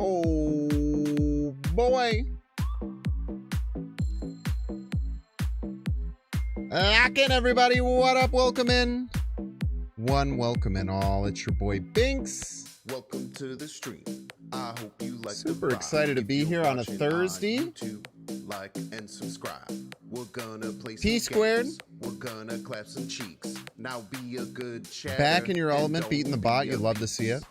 Oh, boy. Again, everybody. What up? Welcome in. Welcome in all. It's your boy Binks. Welcome to the stream. I hope you like Super excited to be here on a Thursday. YouTube, like and subscribe. We're gonna play some T squared. games. We're gonna clap some cheeks. Now be a good chatter. Back in your element, beating the bot. You love to see it.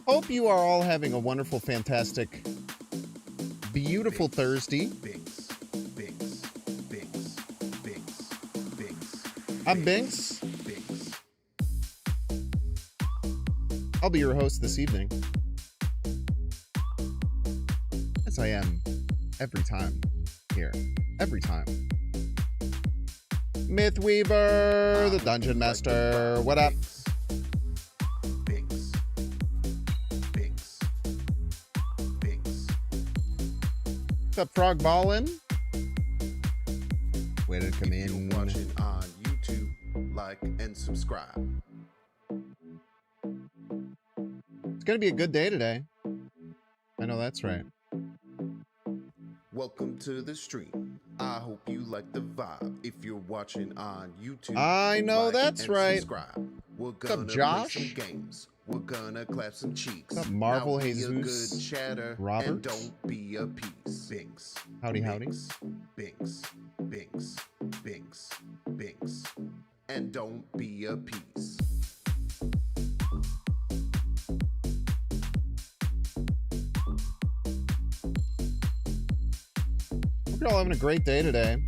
Hope you are all having a wonderful, fantastic, beautiful Thursday. Binks, Binks, Binks, Binks, Binks. I'm Binks. Binks. I'll be your host this evening. As I am every time here. Every time. Mythweaver, the Dungeon Master. What up? Binks. Binks. Binks. What's up, Frog Ballin'? Way to come If in. you're watching on YouTube, like and subscribe. It's going to be a good day today. I know that's right. Welcome to the stream. I hope you like the vibe. If you're watching on YouTube, I know like that's and right. Subscribe. We're up, gonna Josh? play some games. We're gonna clap some cheeks. What's up, Marvel Now be a Jesus good chatter Roberts? and don't be a piece. Binks. Howdy, howdy. Binks. Binks. Binks. Binks. Binks. And don't be a piece. Hope you're all having a great day today.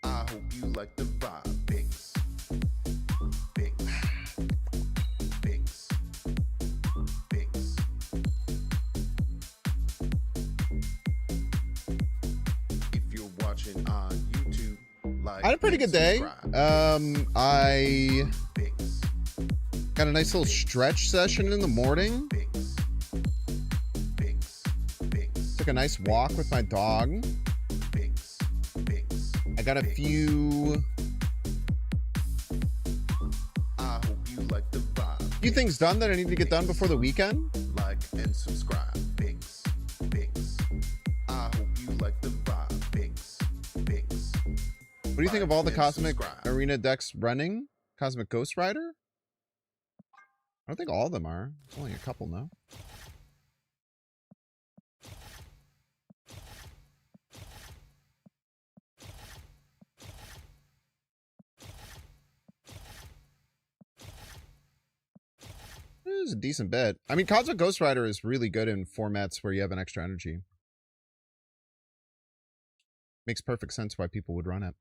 I hope you like the vibe. Binks. Binks. Binks. Binks. If you're watching on YouTube, like I had a pretty good and day. subscribe. I Binks. got a nice little stretch session in the morning. Binks. Binks. Binks. Took a nice walk with my dog. Binks. Binks. I got a few I hope you like the vibe. things done that I need to get done before the weekend. Like and subscribe. Binks. Binks. I hope you like the vibe. Binks. Binks. What do you think of all the Like and Cosmic subscribe. Arena decks running? Cosmic Ghost Rider? I don't think all of them are. There's only a couple now. It was a decent bet. I mean, Cosmic Ghost Rider is really good in formats where you have an extra energy. Makes perfect sense why people would run it.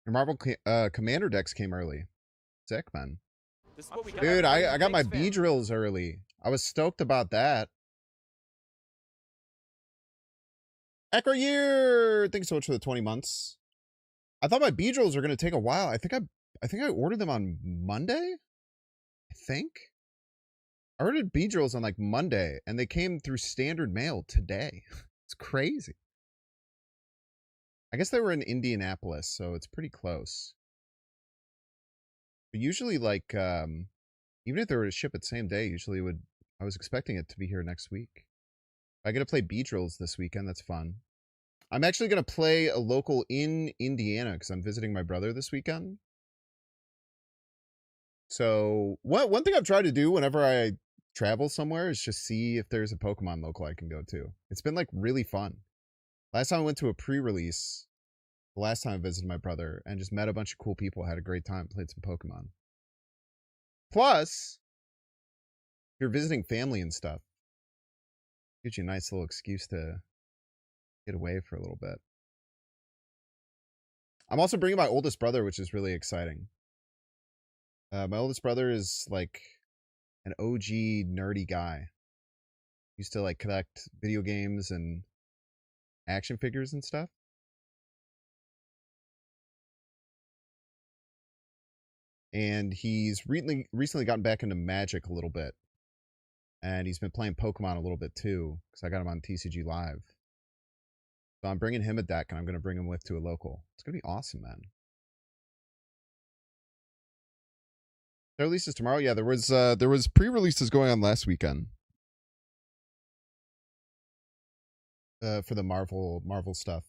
Your Marvel Commander decks came early. Sick, man. This is what we got. Dude, I got my Thanks, B fam. drills early. I was stoked about that. Ecker Year! Thanks so much for the 20 months. I thought my B drills were gonna take a while. I think I ordered them on Monday. I think. I ordered B drills on like Monday, and they came through standard mail today. It's crazy. I guess they were in Indianapolis, so it's pretty close. But usually, like, even if they were to ship it same day, usually I was expecting it to be here next week. I get to play B drills this weekend. That's fun. I'm actually going to play a local in Indiana because I'm visiting my brother this weekend. So one thing I've tried to do whenever I travel somewhere is just see if there's a Pokemon local I can go to. It's been like really fun. Last time I went to a pre-release, the last time I visited my brother and just met a bunch of cool people, had a great time, played some Pokemon. Plus, if you're visiting family and stuff, gives you a nice little excuse to get away for a little bit. I'm also bringing my oldest brother, which is really exciting. My oldest brother is like an OG nerdy guy. Used to like collect video games and action figures and stuff. And he's recently gotten back into Magic a little bit. And he's been playing Pokemon a little bit too, because I got him on TCG Live. So I'm bringing him a deck, and I'm going to bring him with to a local. It's going to be awesome, man. Their releases tomorrow? Yeah, there was pre-releases going on last weekend. For the Marvel stuff.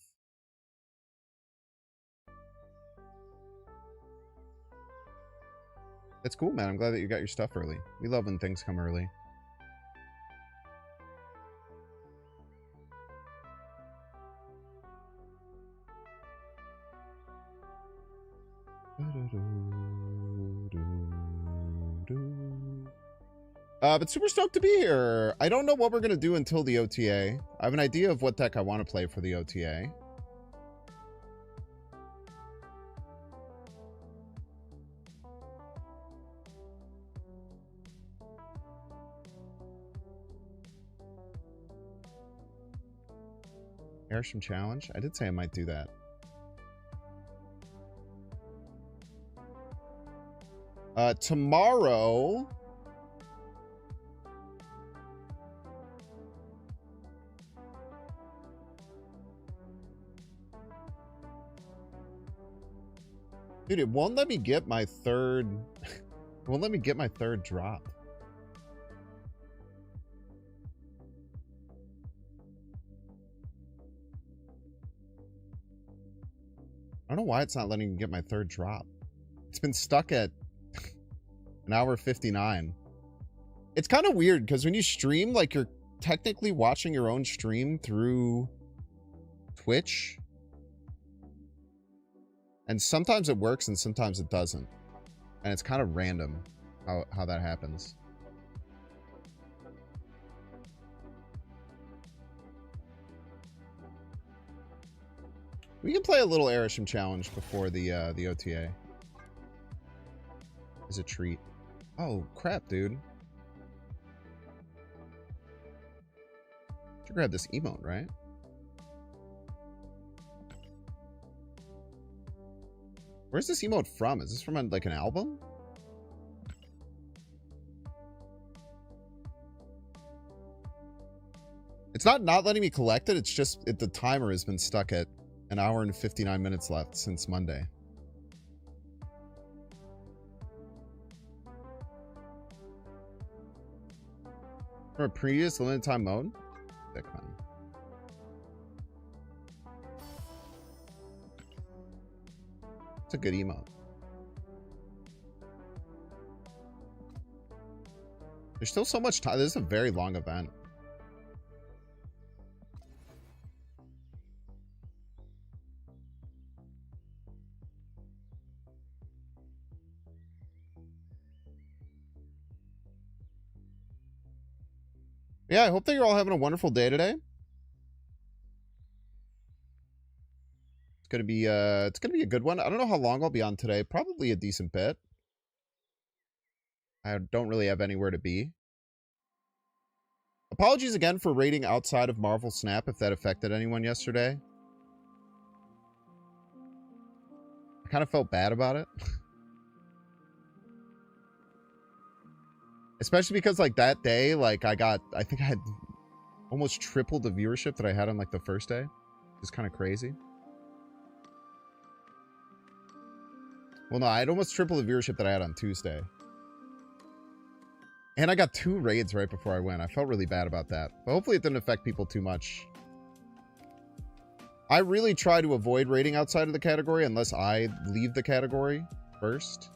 That's cool, man. I'm glad that you got your stuff early. We love when things come early. But super stoked to be here. I don't know what we're going to do until the OTA. I have an idea of what deck I want to play for the OTA. Arishem challenge? I did say I might do that. Tomorrow... Dude, it won't let me get my third... it won't let me get my third drop. I don't know why it's not letting me get my third drop. It's been stuck at an hour 59. It's kind of weird, because when you stream, like, you're technically watching your own stream through Twitch. And sometimes it works and sometimes it doesn't. And it's kind of random how that happens. We can play a little Arishem challenge before the OTA. Is a treat. Oh, crap, dude. Should grab this emote, right? Where's this emote from? Is this from like an album? It's not letting me collect it. It's just the timer has been stuck at an hour and 59 minutes left since Monday. From a previous limited time mode? Bitcoin. It's a good emote. There's still so much time. This is a very long event. Yeah, I hope that you're all having a wonderful day today. It's gonna be a good one. I don't know how long I'll be on today. Probably a decent bit. I don't really have anywhere to be. Apologies again for raiding outside of Marvel Snap if that affected anyone yesterday. I kind of felt bad about it. Especially because, like, that day, like, I think I had almost tripled the viewership that I had on, like, the first day. It's kind of crazy. Well, no, I had almost triple the viewership that I had on Tuesday. And I got 2 raids right before I went. I felt really bad about that. But hopefully it didn't affect people too much. I really try to avoid raiding outside of the category unless I leave the category first.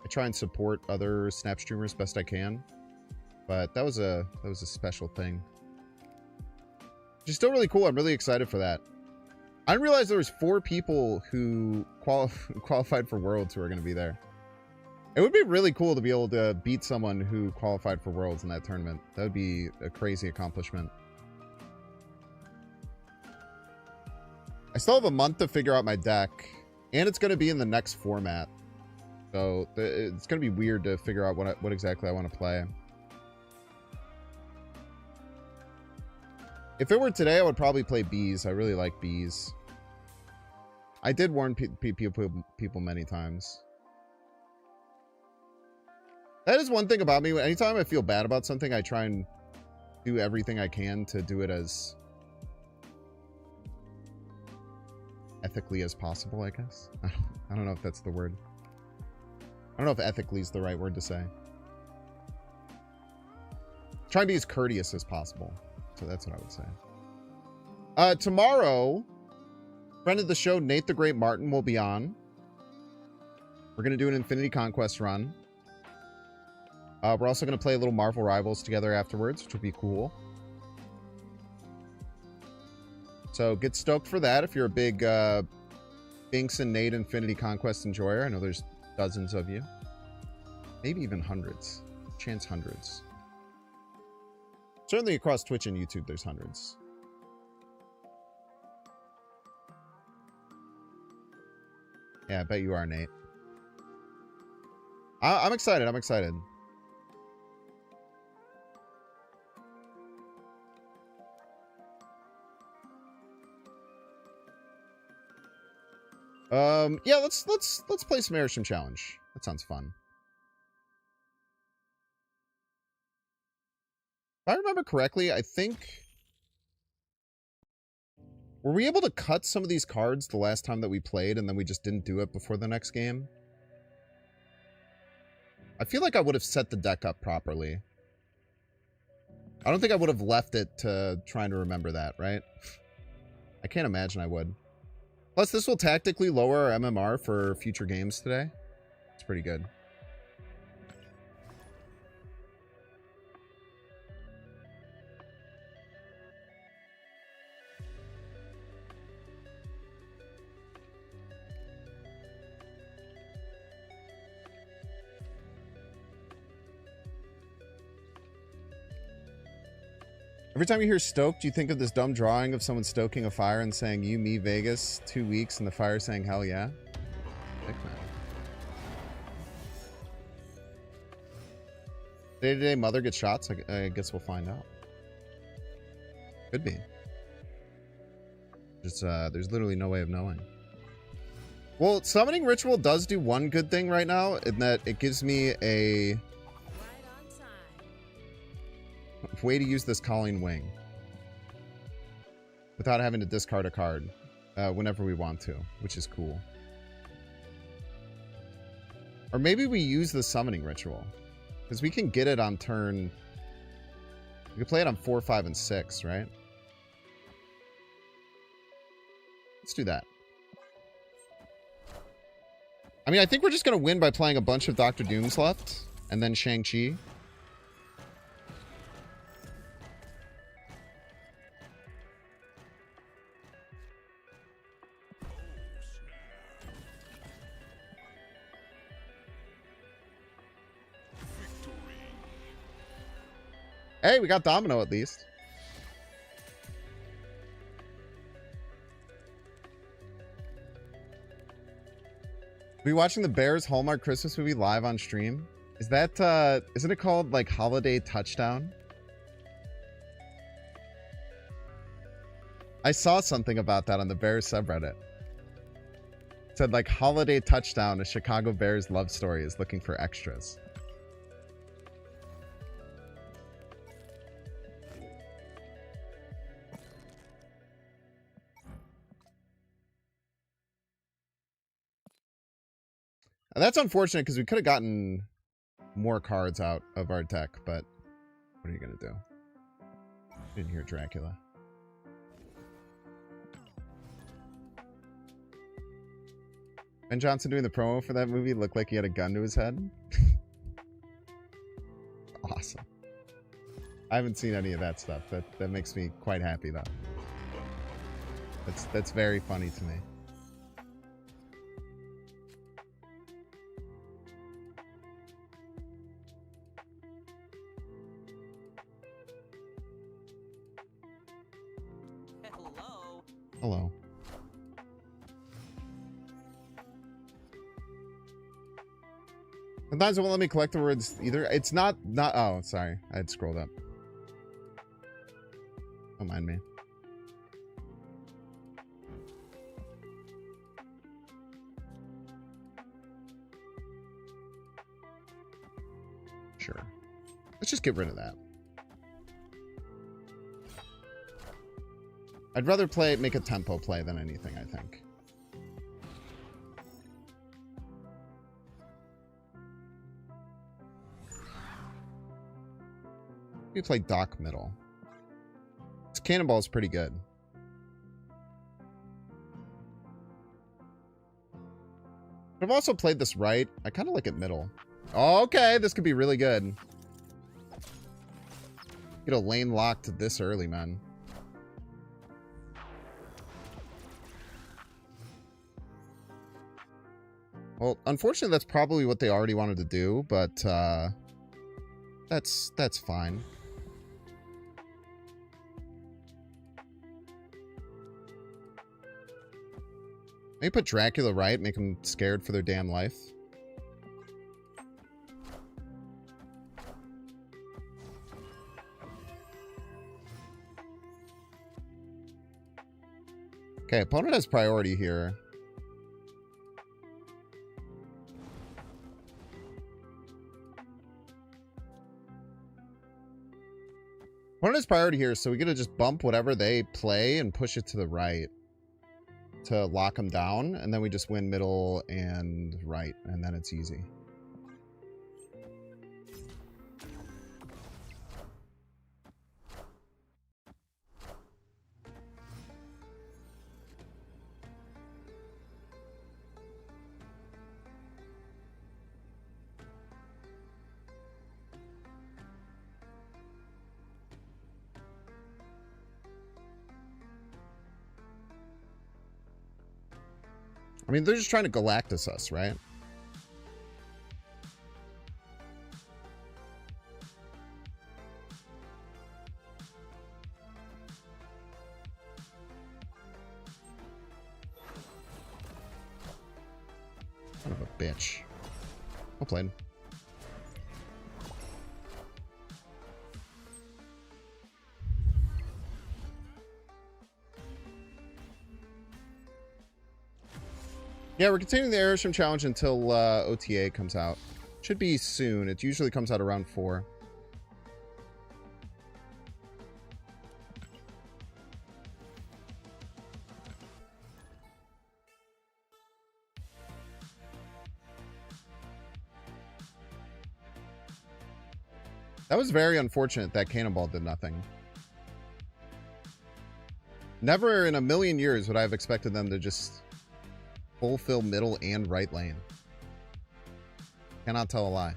I try and support other Snap streamers best I can. But that was a special thing. Which is still really cool. I'm really excited for that. I didn't realize there was 4 people who qualified for Worlds who are going to be there. It would be really cool to be able to beat someone who qualified for Worlds in that tournament. That would be a crazy accomplishment. I still have a month to figure out my deck. And it's going to be in the next format. So it's going to be weird to figure out what exactly I want to play. If it were today, I would probably play bees. I really like bees. I did warn people many times. That is one thing about me. Anytime I feel bad about something, I try and do everything I can to do it as ethically as possible, I guess. I don't know if that's the word. I don't know if ethically is the right word to say. Try and be as courteous as possible. So that's what I would say. Tomorrow, friend of the show, Nate the Great Martin, will be on. We're going to do an Infinity Conquest run. We're also going to play a little Marvel Rivals together afterwards, which will be cool. So get stoked for that if you're a big Binks and Nate Infinity Conquest enjoyer. I know there's dozens of you. Maybe even hundreds. Chance hundreds. Certainly across Twitch and YouTube, there's hundreds. Yeah, I bet you are, Nate. I'm excited. I'm excited. Yeah, let's play some Arishem Challenge. That sounds fun. If I remember correctly, I think... Were we able to cut some of these cards the last time that we played and then we just didn't do it before the next game? I feel like I would have set the deck up properly. I don't think I would have left it to trying to remember that, right? I can't imagine I would. Plus, this will tactically lower our MMR for future games today. It's pretty good. Every time you hear stoked, you think of this dumb drawing of someone stoking a fire and saying, you, me, Vegas, 2 weeks, and the fire saying, hell yeah? Heck no. Day-to-day mother gets shots? I guess we'll find out. Could be. Just, there's literally no way of knowing. Well, Summoning Ritual does do one good thing right now, in that it gives me a... way to use this Calling Wing without having to discard a card whenever we want to, which is cool. Or maybe we use the Summoning Ritual because we can get it on turn. We can play it on 4, 5, and 6, right? Let's do that. I mean, I think we're just going to win by playing a bunch of Dr. Dooms left and then Shang-Chi. Hey, we got Domino at least. Are we watching the Bears Hallmark Christmas movie live on stream? Is that, isn't it called like Holiday Touchdown? I saw something about that on the Bears subreddit. It said like Holiday Touchdown, a Chicago Bears love story is looking for extras. That's unfortunate because we could have gotten more cards out of our deck, but what are you going to do? Didn't hear Dracula. Ben Johnson doing the promo for that movie looked like he had a gun to his head. Awesome. I haven't seen any of that stuff. That makes me quite happy though. That's very funny to me. Hello. Sometimes it won't let me collect the words either. It's not, oh, sorry. I had scrolled up. Don't mind me. just get rid of that. I'd rather make a tempo play than anything, I think. We play Doc middle. This cannonball is pretty good. I've also played this right. I kind of like it middle. Okay, this could be really good. Get a lane locked this early, man. Well, unfortunately, that's probably what they already wanted to do, but that's fine. Maybe put Dracula right, make them scared for their damn life. Okay, opponent has priority here. Opponent has priority here, so we get to just bump whatever they play and push it to the right to lock them down, and then we just win middle and right, and then it's easy. I mean, they're just trying to Galactus us, right? Son of a bitch. Well played. Yeah, we're continuing the Arishem challenge until OTA comes out. Should be soon. It usually comes out around 4. That was very unfortunate that cannonball did nothing. Never in a million years would I have expected them to just fulfill middle and right lane. Cannot tell a lie.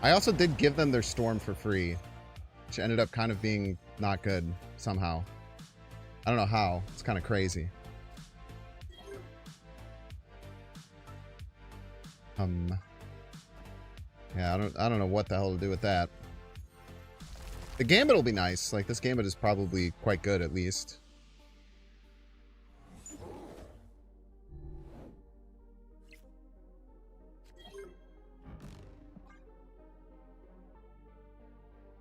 I also did give them their storm for free, which ended up kind of being not good somehow. I don't know how. It's kind of crazy. Yeah, I don't know what the hell to do with that. The Gambit will be nice. Like, this Gambit is probably quite good, at least.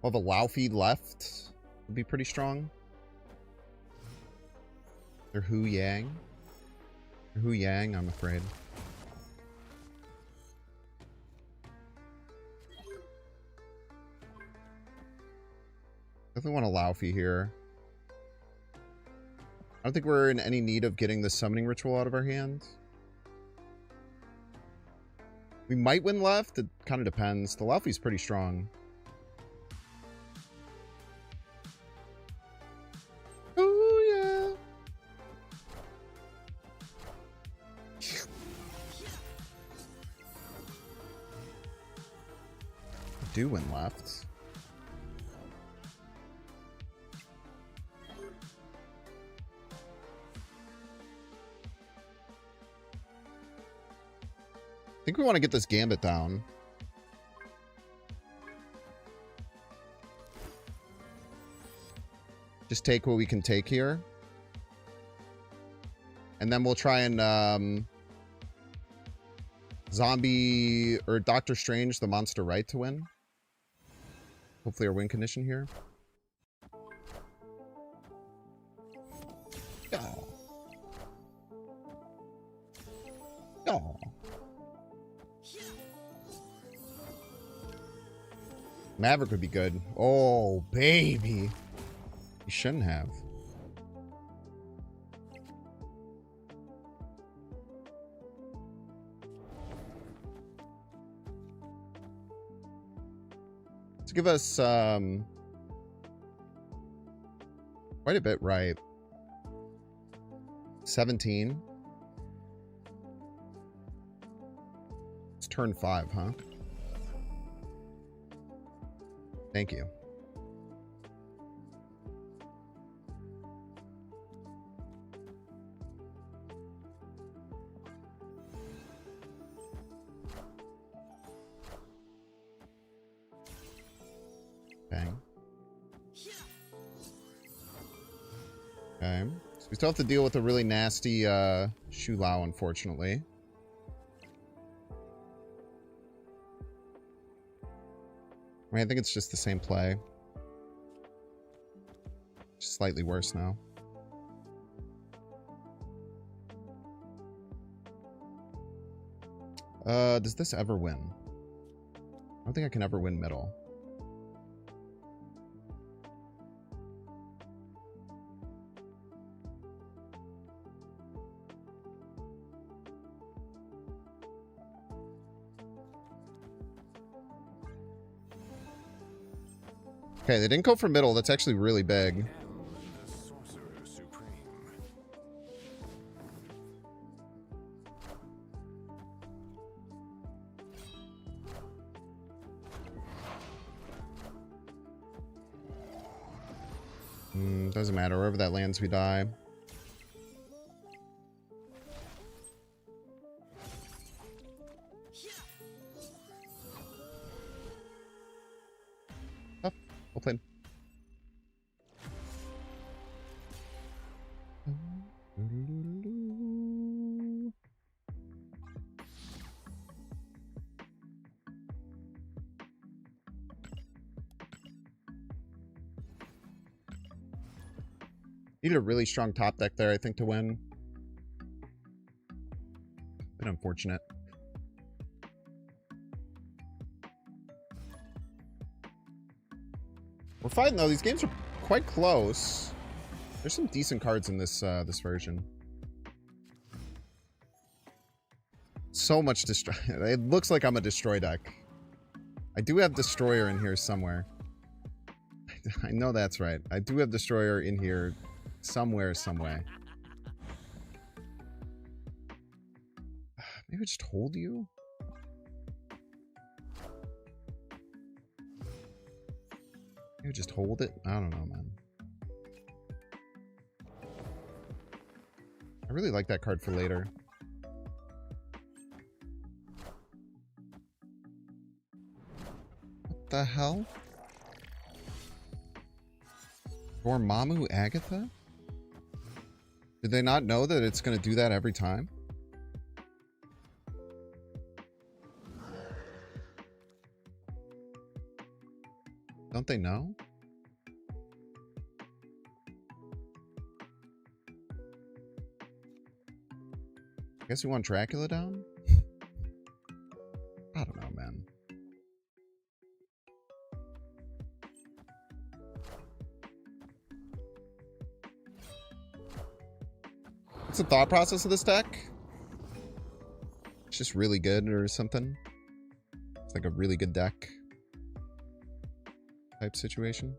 Well, the Lao feed left would be pretty strong. They're Hu Yang. They're Hu Yang, I'm afraid. Definitely want a Laufey here. I don't think we're in any need of getting the summoning ritual out of our hands. We might win left. It kind of depends. The Laufey's pretty strong. Oh, yeah. Do win left. I think we want to get this Gambit down. Just take what we can take here. And then we'll try and zombie or Doctor Strange the monster right to win. Hopefully our win condition here. Oh. Oh. Maverick would be good. Oh, baby. You shouldn't have. Let's give us quite a bit right. 17. It's turn 5, huh? Thank you. Bang. Okay. So we still have to deal with a really nasty Shu Lao, unfortunately. I mean, I think it's just the same play. Just slightly worse now. Does this ever win? I don't think I can ever win middle. Okay, they didn't go for middle. That's actually really big. Doesn't matter. Wherever that lands, we die. Oh, well played. Needed a really strong top deck there, I think, to win. Bit unfortunate. We're fighting though. These games are quite close. There's some decent cards in this this version. So much destroy. It looks like I'm a destroy deck. I do have Destroyer in here somewhere. I know that's right. I do have Destroyer in here somewhere, some way. Maybe just hold you? Maybe just hold it? I don't know, man. I really like that card for later. What the hell? Dormammu Agatha? Did they not know that it's going to do that every time? Don't they know? I guess we want Dracula down? I don't know, man. What's the thought process of this deck? It's just really good or something. It's like a really good deck type situation.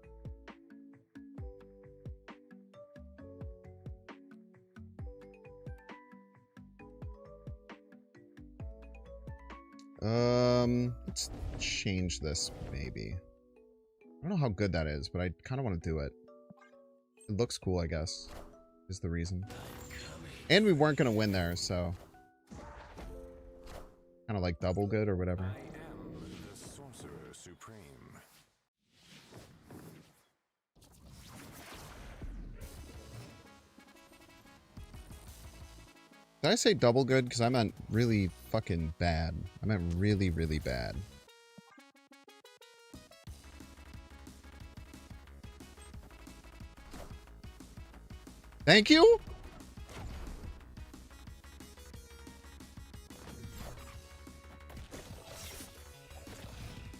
Let's change this maybe. I don't know how good that is, but I kind of want to do it. It looks cool, I guess, is the reason. And we weren't going to win there, so kind of like double good or whatever. I am the Sorcerer Supreme. Did I say double good? Because I meant really fucking bad. I meant really, really bad. Thank you?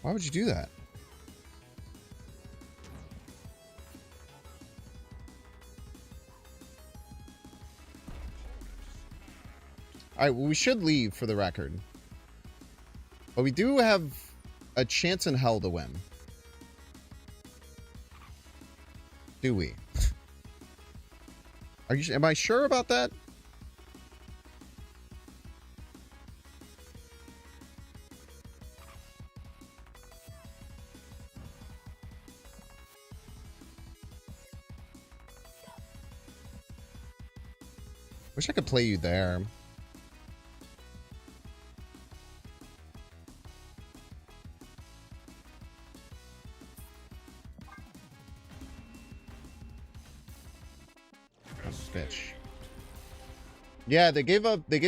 Why would you do that? Alright, well, we should leave for the record. But we do have a chance in hell to win. Do we? Am I sure about that? Wish I could play you there. Bitch. Yeah, they gave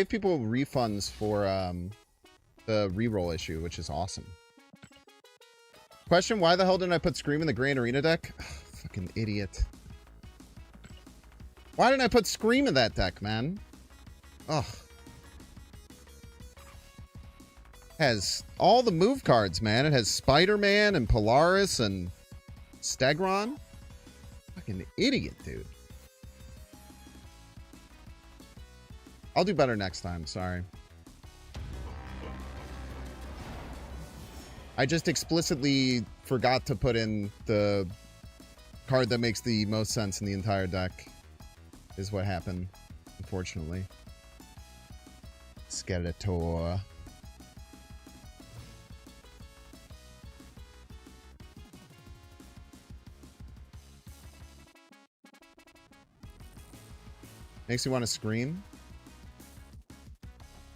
people refunds for the reroll issue, which is awesome. Question: why the hell didn't I put Scream in the Grand Arena deck? Ugh, fucking idiot. Why didn't I put Scream in that deck, man? Ugh. Has all the move cards, man. It has Spider-Man and Polaris and Stegron. Fucking idiot, dude. I'll do better next time, sorry. I just explicitly forgot to put in the card that makes the most sense in the entire deck. Is what happened, unfortunately. Skeletor. Makes me want to scream.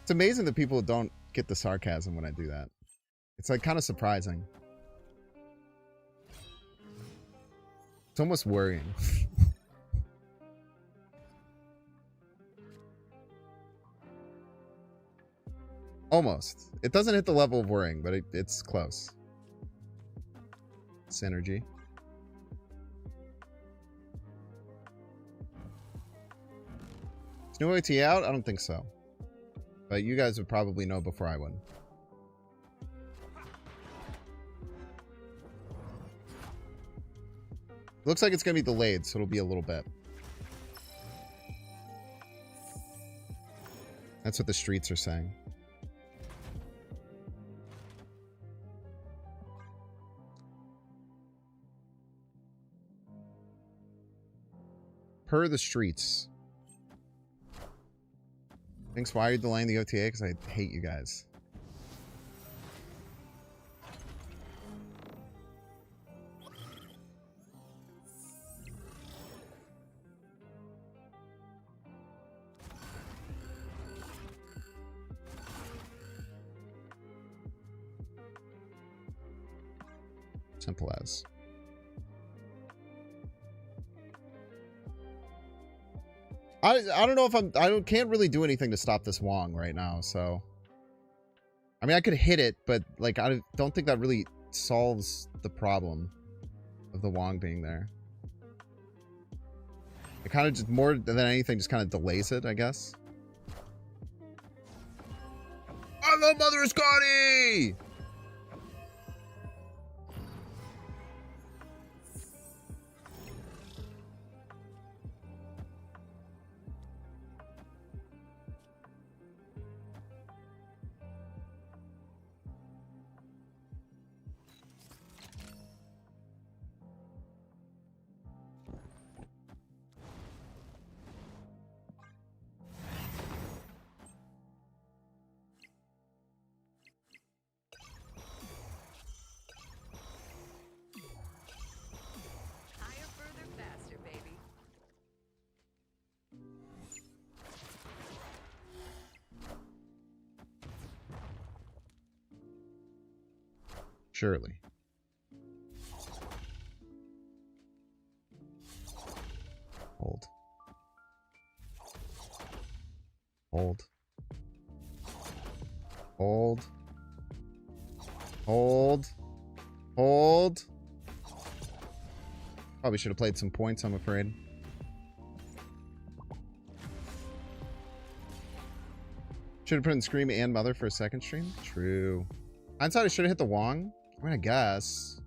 It's amazing that people don't get the sarcasm when I do that. It's like kind of surprising. It's almost worrying. Almost. It doesn't hit the level of worrying, but it's close. Synergy. Is new OT out? I don't think so. But you guys would probably know before I would. Looks like it's going to be delayed, so it'll be a little bit. That's what the streets are saying. Per the streets. Thanks. Why are you delaying the OTA? Because I hate you guys. Simple as. I don't know if can't really do anything to stop this Wong right now, so. I mean, I could hit it, but like I don't think that really solves the problem of the Wong being there. It kind of just more than anything just kind of delays it, I guess. I love Mother Scotty! Surely. Hold. Hold. Hold. Hold. Hold. Probably should have played some points, I'm afraid. Should have put in Scream and Mother for a second stream? True. Hindsight, I should have hit the Wong. I mean, I guess.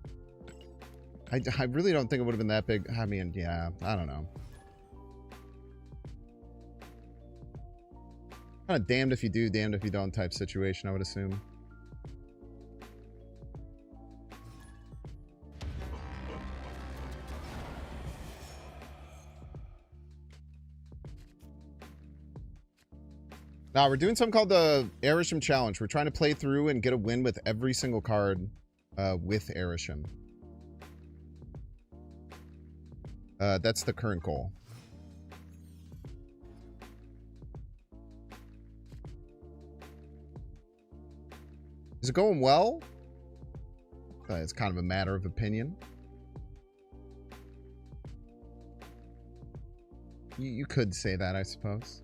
I really don't think it would have been that big. I mean, yeah, I don't know. Kind of damned if you do, damned if you don't type situation, I would assume. Now, we're doing something called the Arishem Challenge. We're trying to play through and get a win with every single card with Arishem. That's the current goal. Is it going well? It's kind of a matter of opinion. You could say that, I suppose.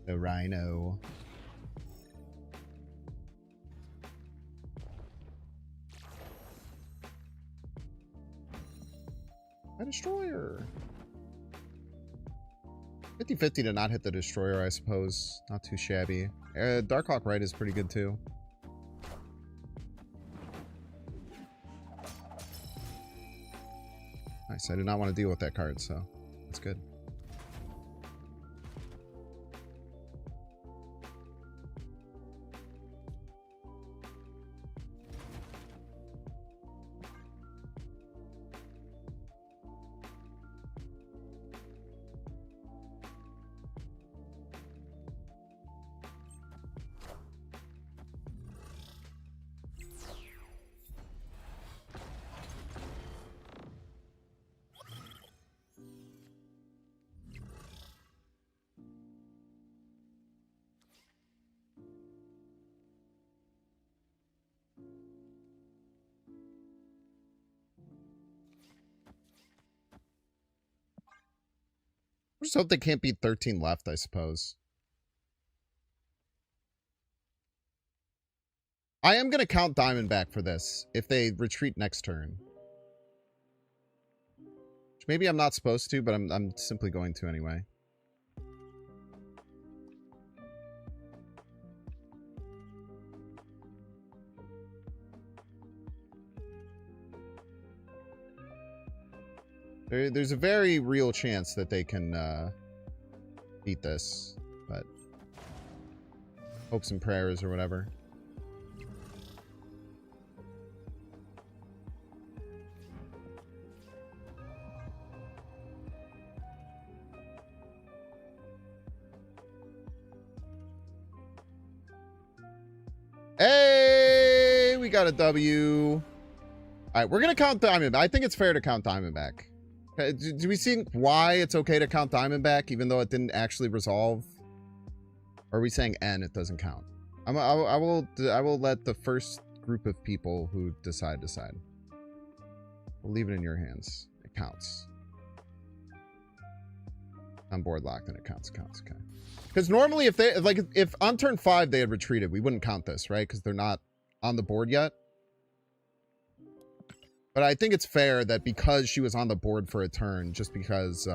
The rhino. A destroyer. 50-50 to not hit the destroyer, I suppose. Not too shabby. Darkhawk Right is pretty good too. Nice. I did not want to deal with that card, so that's good. I just hope they can't beat 13 left, I suppose. I am going to count Diamondback for this if they retreat next turn. Which maybe I'm not supposed to, but I'm simply going to anyway. There's a very real chance that they can beat this, but hopes and prayers or whatever. Hey, we got a W. All right, we're going to count Diamondback. I think it's fair to count Diamondback. Okay, do we see why it's okay to count Diamondback even though it didn't actually resolve? Or are we saying N, it doesn't count? I will let the first group of people who decide. We'll leave it in your hands. It counts. On board locked and it counts, okay. Because normally if on turn 5 they had retreated, we wouldn't count this, right? Because they're not on the board yet. But I think it's fair that because she was on the board for a turn, just because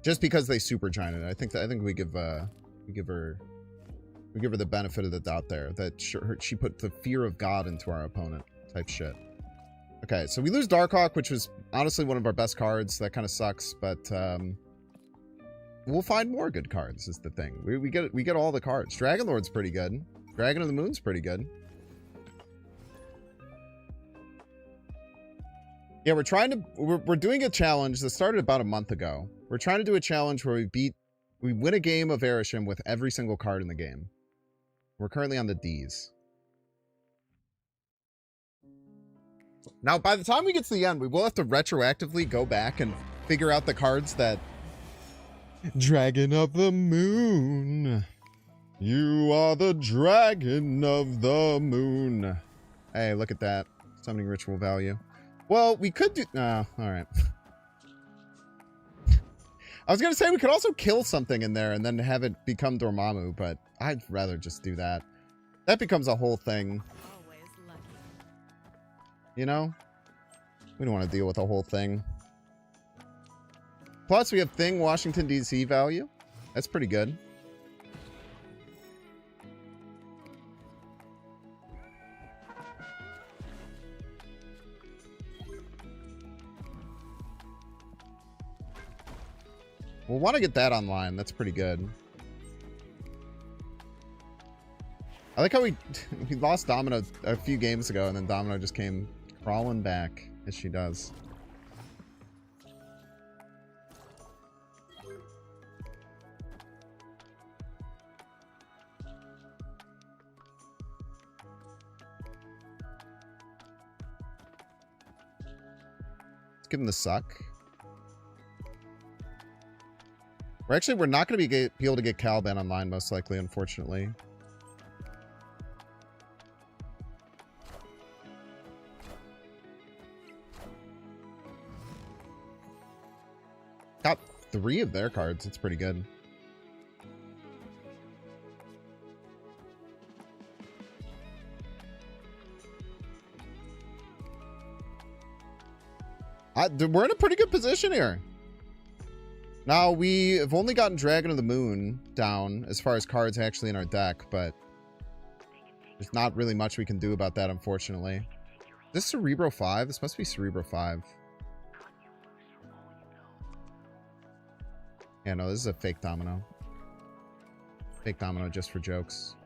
they super gianted, I think we give her the benefit of the doubt there that she put the fear of God into our opponent type shit. Okay, so we lose Darkhawk, which was honestly one of our best cards. That kind of sucks, but we'll find more good cards. Is the thing we get all the cards. Dragonlord's pretty good. Dragon of the Moon's pretty good. Yeah, we're doing a challenge that started about a month ago. We're trying to do a challenge where we win a game of Arishem with every single card in the game. We're currently on the D's. Now, by the time we get to the end, we will have to retroactively go back and figure out the cards that... Dragon of the Moon. You are the Dragon of the Moon. Hey, look at that. Summoning ritual value. Well, we could do... all right. I was going to say we could also kill something in there and then have it become Dormammu, but I'd rather just do that. That becomes a whole thing. You know? We don't want to deal with a whole thing. Plus, we have Thing Washington, D.C. value. That's pretty good. We'll want to get that online. That's pretty good. I like how we lost Domino a few games ago, and then Domino just came crawling back, as she does. Let's give him the suck. We're not going to be able to get Caliban online, most likely, unfortunately. Got 3 of their cards. It's pretty good. We're in a pretty good position here. Now, we have only gotten Dragon of the Moon down as far as cards actually in our deck, but there's not really much we can do about that, unfortunately. Is this Cerebro 5? This must be Cerebro 5. Yeah, no, this is a fake Domino. Fake Domino just for jokes.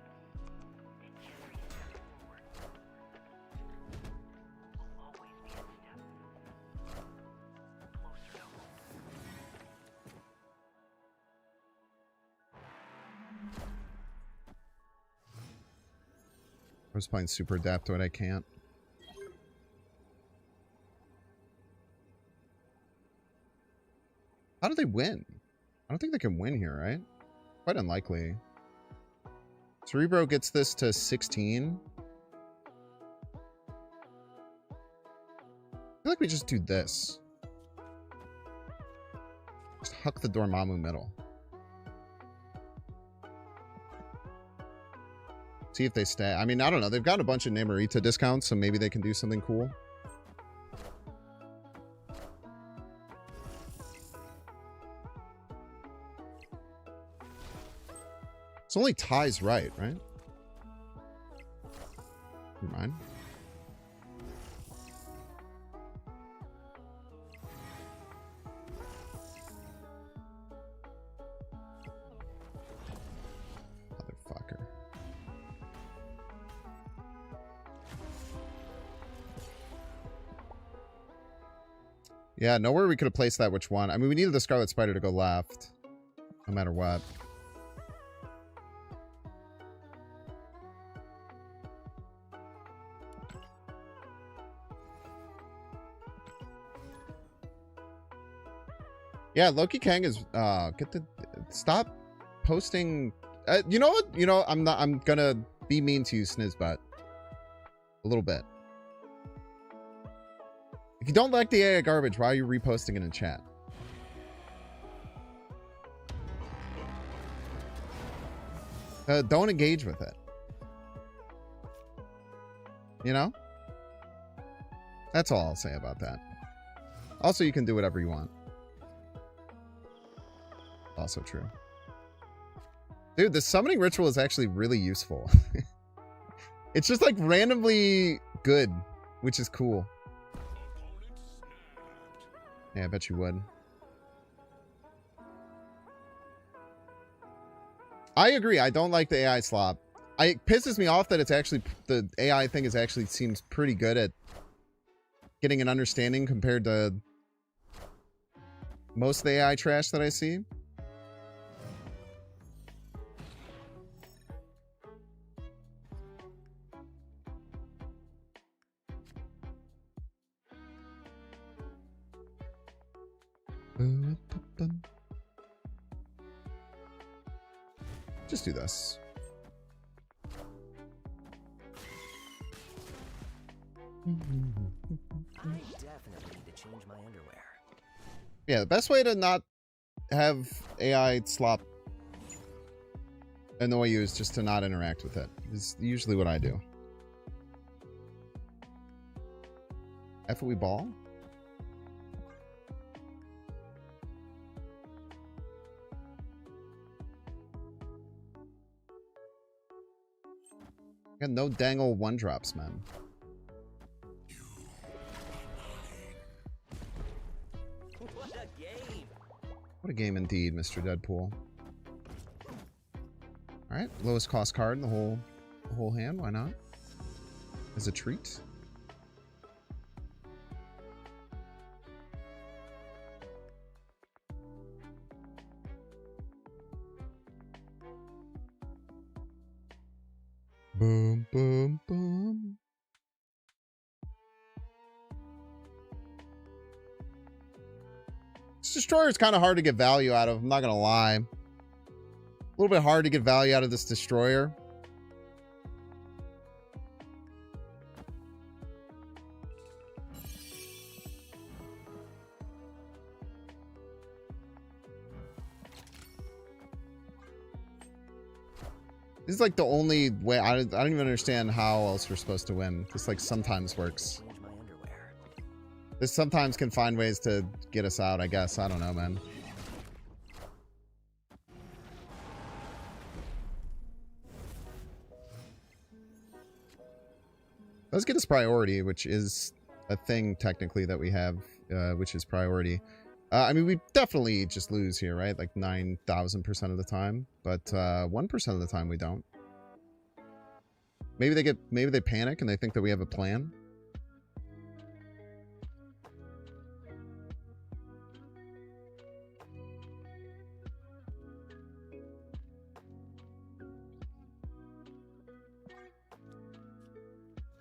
I was playing Super Adaptoid, I can't. How do they win? I don't think they can win here, right? Quite unlikely. Cerebro gets this to 16. I feel like we just do this. Just huck the Dormammu middle. See if they stay. I mean, I don't know. They've got a bunch of Namorita discounts, so maybe they can do something cool. It's only ties right? Never mind. Motherfucker. Yeah, nowhere we could have placed that which one. I mean, we needed the Scarlet Spider to go left. No matter what. Yeah, Loki Kang is stop posting. You know what? You know, I'm gonna be mean to you, Snizbutt. A little bit. If you don't like the AI garbage, why are you reposting it in chat? Don't engage with it. You know? That's all I'll say about that. Also, you can do whatever you want. Also true. Dude, the summoning ritual is actually really useful. It's just like randomly good, which is cool. Yeah, I bet you would. I agree. I don't like the AI slop. It pisses me off that it's actually, the AI thing is actually seems pretty good at getting an understanding compared to most of the AI trash that I see. Just do this. I definitely need to change my underwear. Yeah, the best way to not have AI slop annoy you is just to not interact with it. Is usually what I do. F we ball? Got no dangle one drops, man. What a game! What a game indeed, Mr. Deadpool. Alright, lowest cost card in the whole hand, why not? As a treat. Boom, boom, boom. This destroyer is kind of hard to get value out of, I'm not gonna lie. A little bit hard to get value out of this destroyer. This is like the only way. I don't even understand how else we're supposed to win. This like sometimes works. Change my underwear. This sometimes can find ways to get us out, I guess. I don't know, man. Let's get us priority, which is a thing technically that we have, which is priority. I mean, we definitely just lose here, right? Like 9,000% of the time, but 1% of the time we don't. Maybe they panic and they think that we have a plan.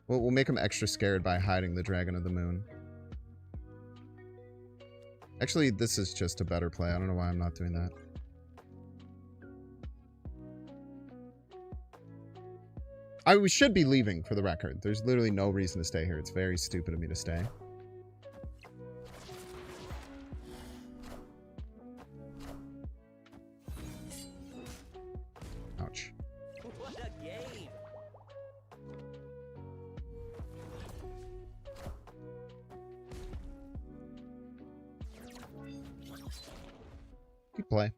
Well, we'll make them extra scared by hiding the Dragon of the Moon. Actually, this is just a better play. I don't know why I'm not doing that. We should be leaving, for the record. There's literally no reason to stay here. It's very stupid of me to stay. Ouch. What a game! Keep play.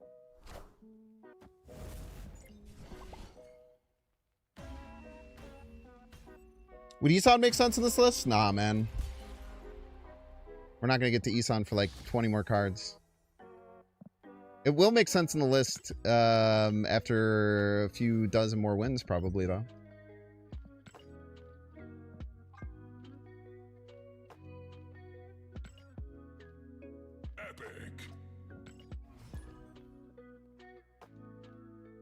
Would Isan make sense in this list? Nah, man. We're not going to get to Isan for like 20 more cards. It will make sense in the list after a few dozen more wins, probably, though.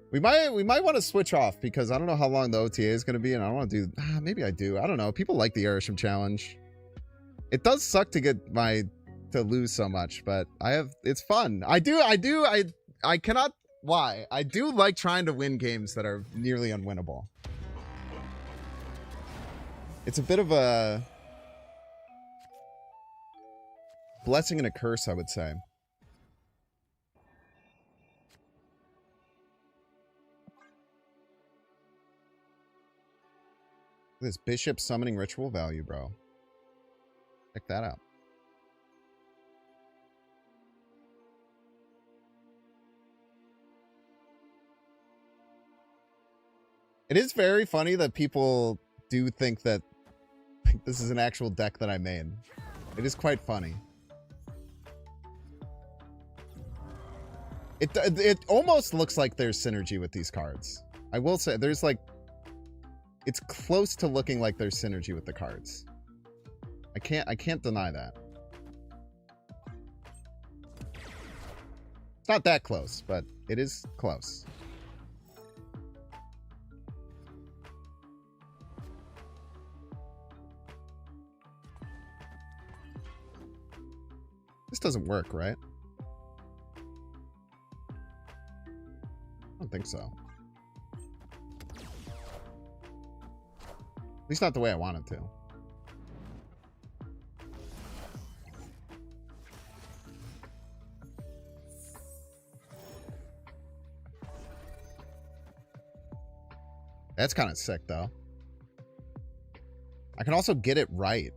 We might want to switch off because I don't know how long the OTA is going to be, and I don't want to do. Maybe I do. I don't know. People like the Arishem challenge. It does suck to get to lose so much, but it's fun. I cannot lie. I do like trying to win games that are nearly unwinnable. It's a bit of a blessing and a curse, I would say. This bishop summoning ritual value, bro. Check that out. It is very funny that people do think that this is an actual deck that I made. It is quite funny. It almost looks like there's synergy with these cards. I will say there's like, it's close to looking like there's synergy with the cards. I can't deny that. It's not that close, but it is close. This doesn't work, right? I don't think so. At least not the way I want it to. That's kind of sick, though. I can also get it right.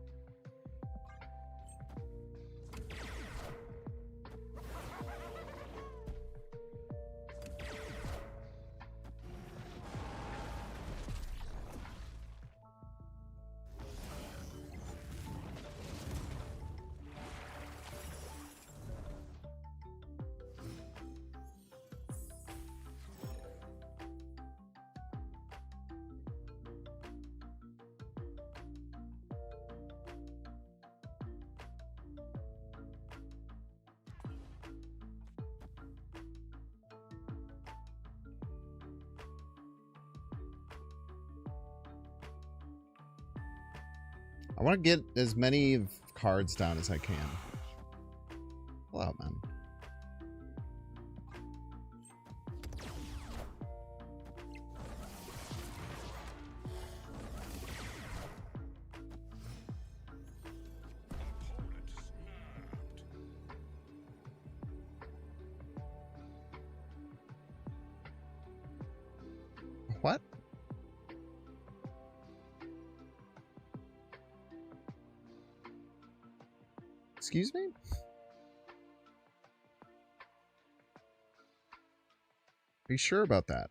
I want to get as many cards down as I can. Pull out, man. What? Excuse me? Are you sure about that?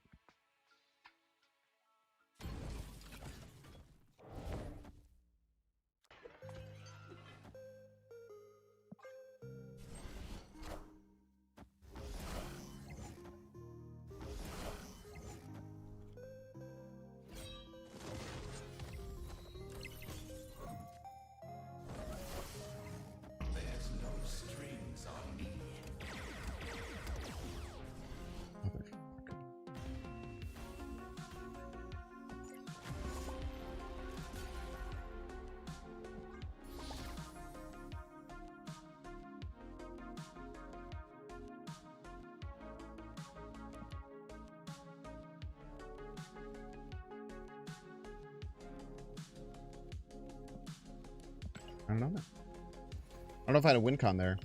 I don't know. I don't know if I had a win con there.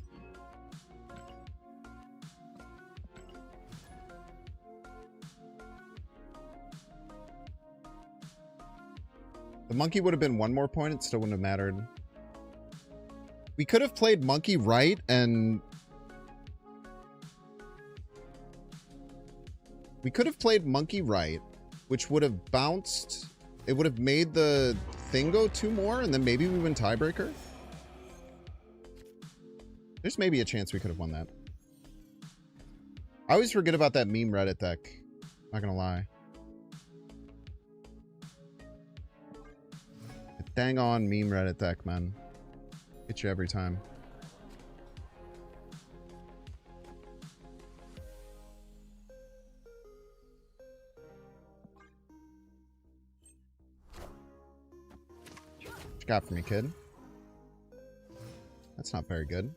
The monkey would have been one more point. It still wouldn't have mattered. We could have played monkey right and... We could have played monkey right, which would have bounced... It would have made the thing go 2 more, and then maybe we win tiebreaker. There's maybe a chance we could have won that. I always forget about that meme Reddit deck. Not gonna lie. Dang on meme Reddit deck, man. Get you every time. What you got for me, kid? That's not very good.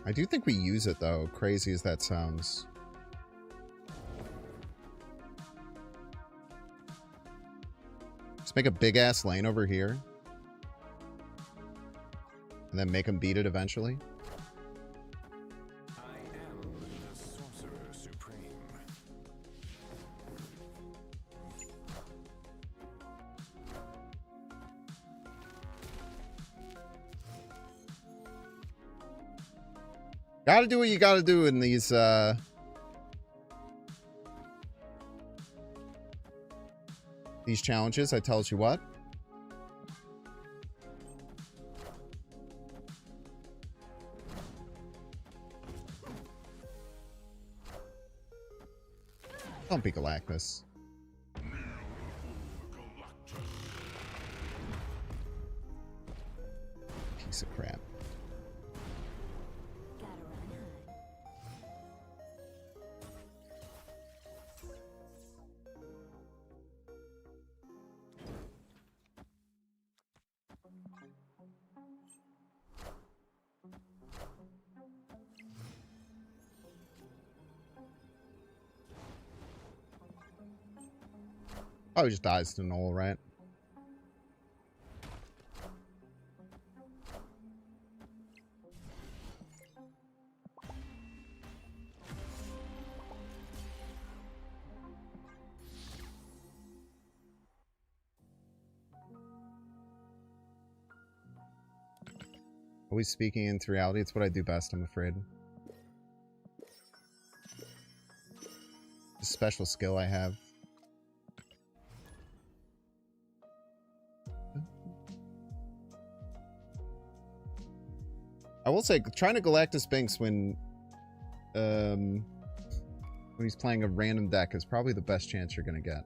I do think we use it, though, crazy as that sounds. Just make a big-ass lane over here. And then make them beat it eventually. I am the Sorcerer Supreme. Gotta do what you gotta do in these, challenges, I tells you what. Don't be Galactus. Piece of crap. Oh, he just dies to Null, right? Always speaking into reality. It's what I do best, I'm afraid. A special skill I have. I will say, trying to Galactus Binks when he's playing a random deck is probably the best chance you're gonna get.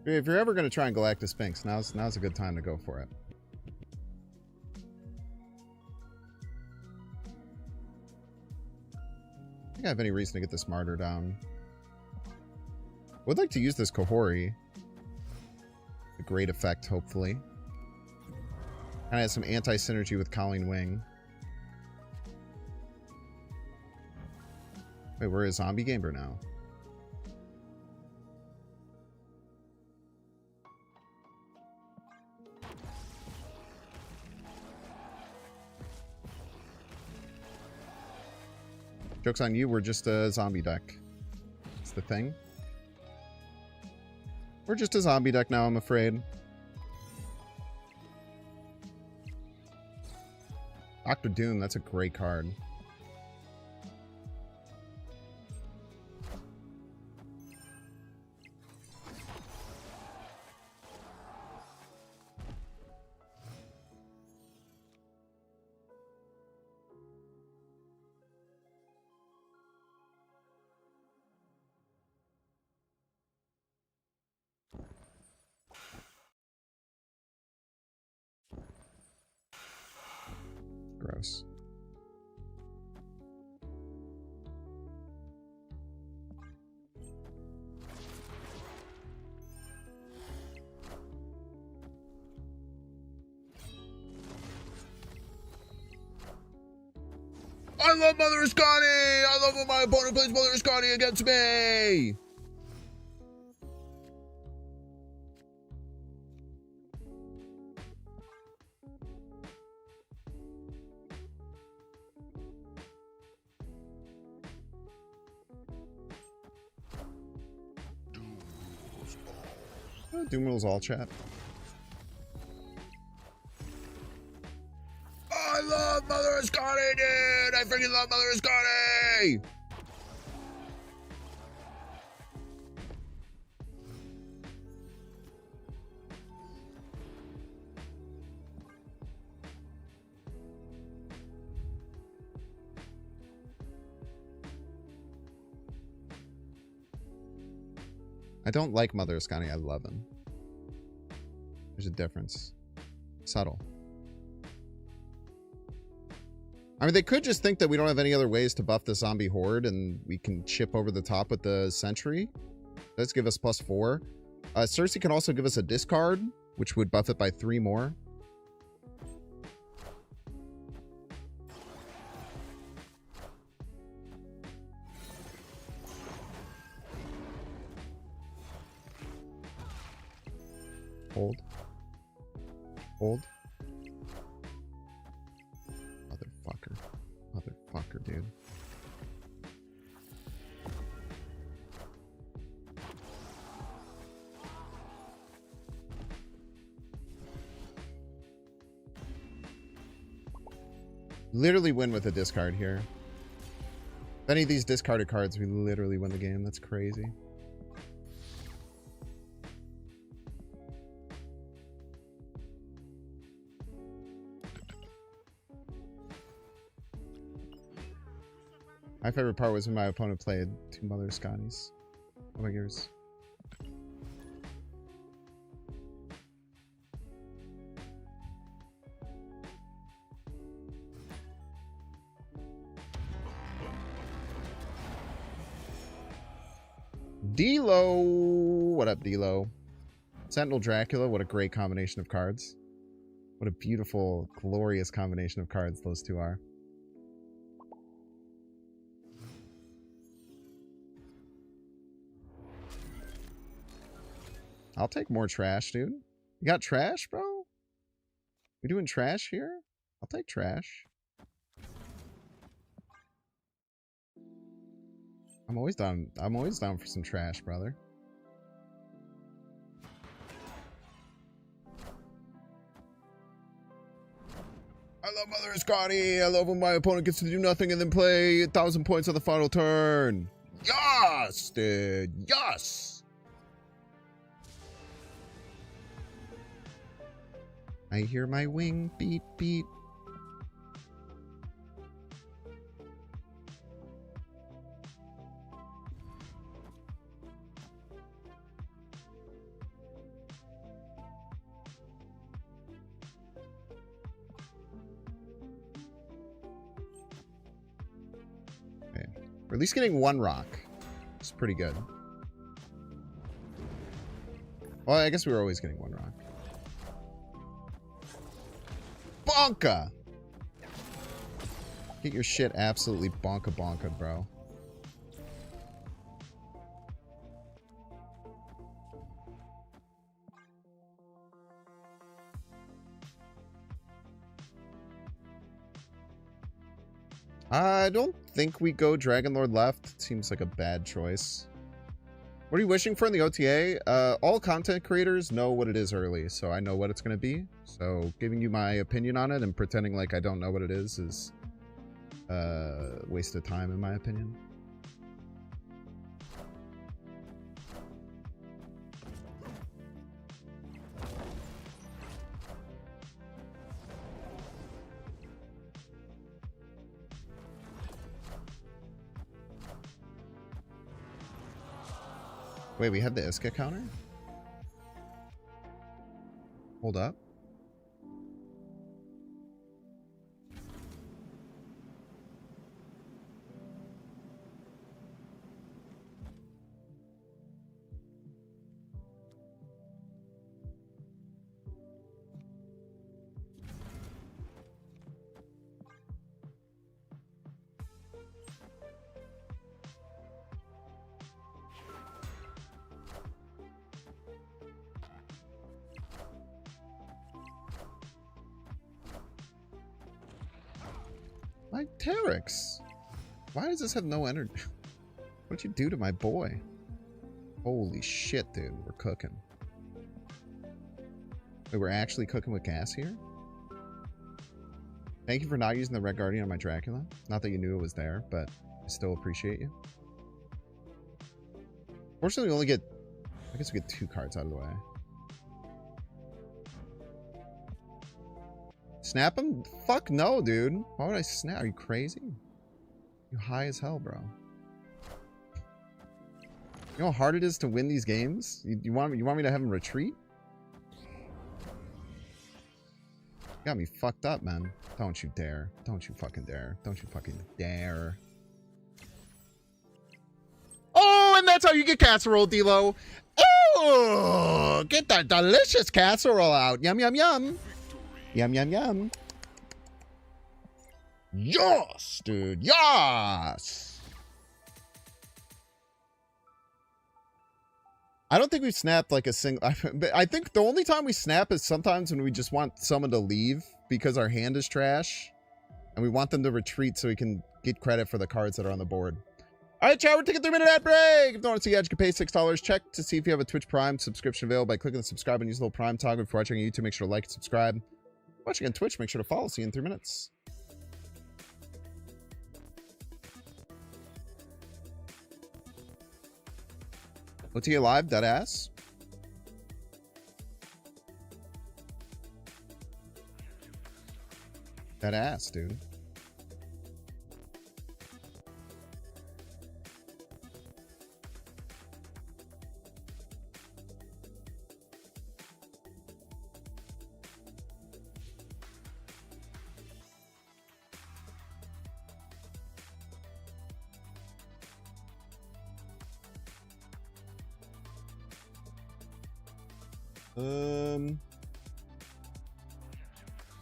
If you're ever going to try and Galactus Sphinx, now's a good time to go for it. I think I have any reason to get this Martyr down. Would like to use this Kohori. A great effect, hopefully. And I have some anti-synergy with Colleen Wing. Wait, we're a zombie gamer now. Joke's on you, we're just a zombie deck. It's the thing. We're just a zombie deck now, I'm afraid. Dr. Doom, that's a great card. Gross. I love Mother Scotty! I love when my opponent plays Mother Scotty against me! Doom rules all chat. I love Mother Scotty, dude! I freaking love Mother Scotty! I don't like Mother Scotty, I love him. There's a difference. Subtle. I mean, they could just think that we don't have any other ways to buff the zombie horde and we can chip over the top with the sentry. Does give us +4. Cersei can also give us a discard, which would buff it by 3 more. Hold. Hold. Motherfucker. Motherfucker, dude. Literally win with a discard here. If any of these discarded cards, we literally win the game. That's crazy. My favorite part was when my opponent played 2 Mother Scotties. Oh my goodness. D-Lo! What up, D-Lo? Sentinel Dracula, what a great combination of cards. What a beautiful, glorious combination of cards those two are. I'll take more trash, dude. You got trash, bro? We doing trash here? I'll take trash. I'm always down for some trash, brother. I love Mother Scotty. I love when my opponent gets to do nothing and then play 1,000 points on the final turn. Yes, dude. Yes. I hear my wing beat beat. We're at least getting one rock. It's pretty good. Well, I guess we were always getting one rock. Bonka! Get your shit absolutely bonka bonka, bro. I don't think we go Dragon Lord left. It seems like a bad choice. What are you wishing for in the OTA? All content creators know what it is early, so I know what it's going to be. So giving you my opinion on it and pretending like I don't know what it is a waste of time, in my opinion. Wait, we have the Iska counter? Hold up. My Terex. Why does this have no energy? What'd you do to my boy? Holy shit, dude. We're cooking. Wait, we're actually cooking with gas here? Thank you for not using the Red Guardian on my Dracula. Not that you knew it was there, but I still appreciate you. Fortunately, we only get... I guess we get 2 cards out of the way. Snap him? Fuck no, dude. Why would I snap? Are you crazy? You high as hell, bro. You know how hard it is to win these games? You want me to have him retreat? You got me fucked up, man. Don't you dare. Don't you fucking dare. Don't you fucking dare. Oh, and that's how you get casserole, D-Lo. Oh, get that delicious casserole out. Yum, yum, yum. Yum, yum, yum. Yes, dude. Yes. I don't think we've snapped like a single... I think the only time we snap is sometimes when we just want someone to leave because our hand is trash. And we want them to retreat so we can get credit for the cards that are on the board. All right, chat, we're taking a 3-minute ad break. If you don't want to see ads, you can pay $6. Check to see if you have a Twitch Prime subscription available by clicking the subscribe and use the little Prime toggle. If you're watching on YouTube, make sure to like and subscribe. Watching on Twitch, make sure to follow. See you in 3 minutes. OTA live, dead ass. Dead ass, dude.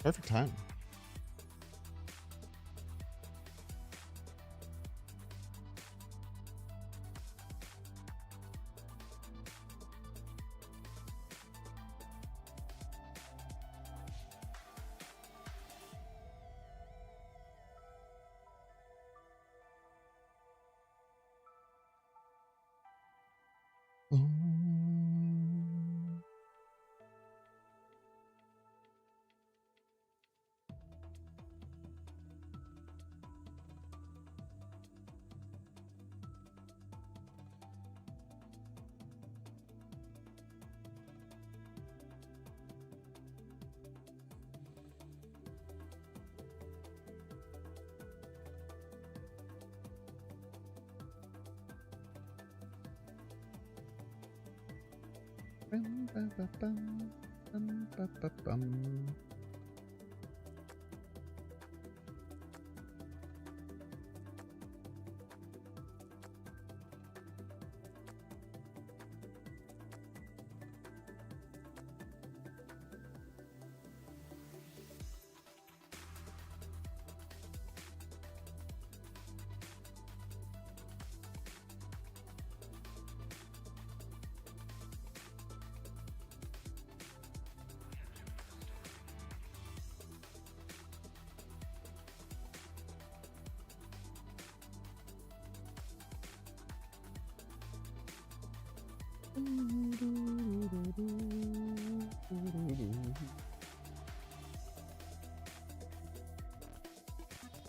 Perfect time.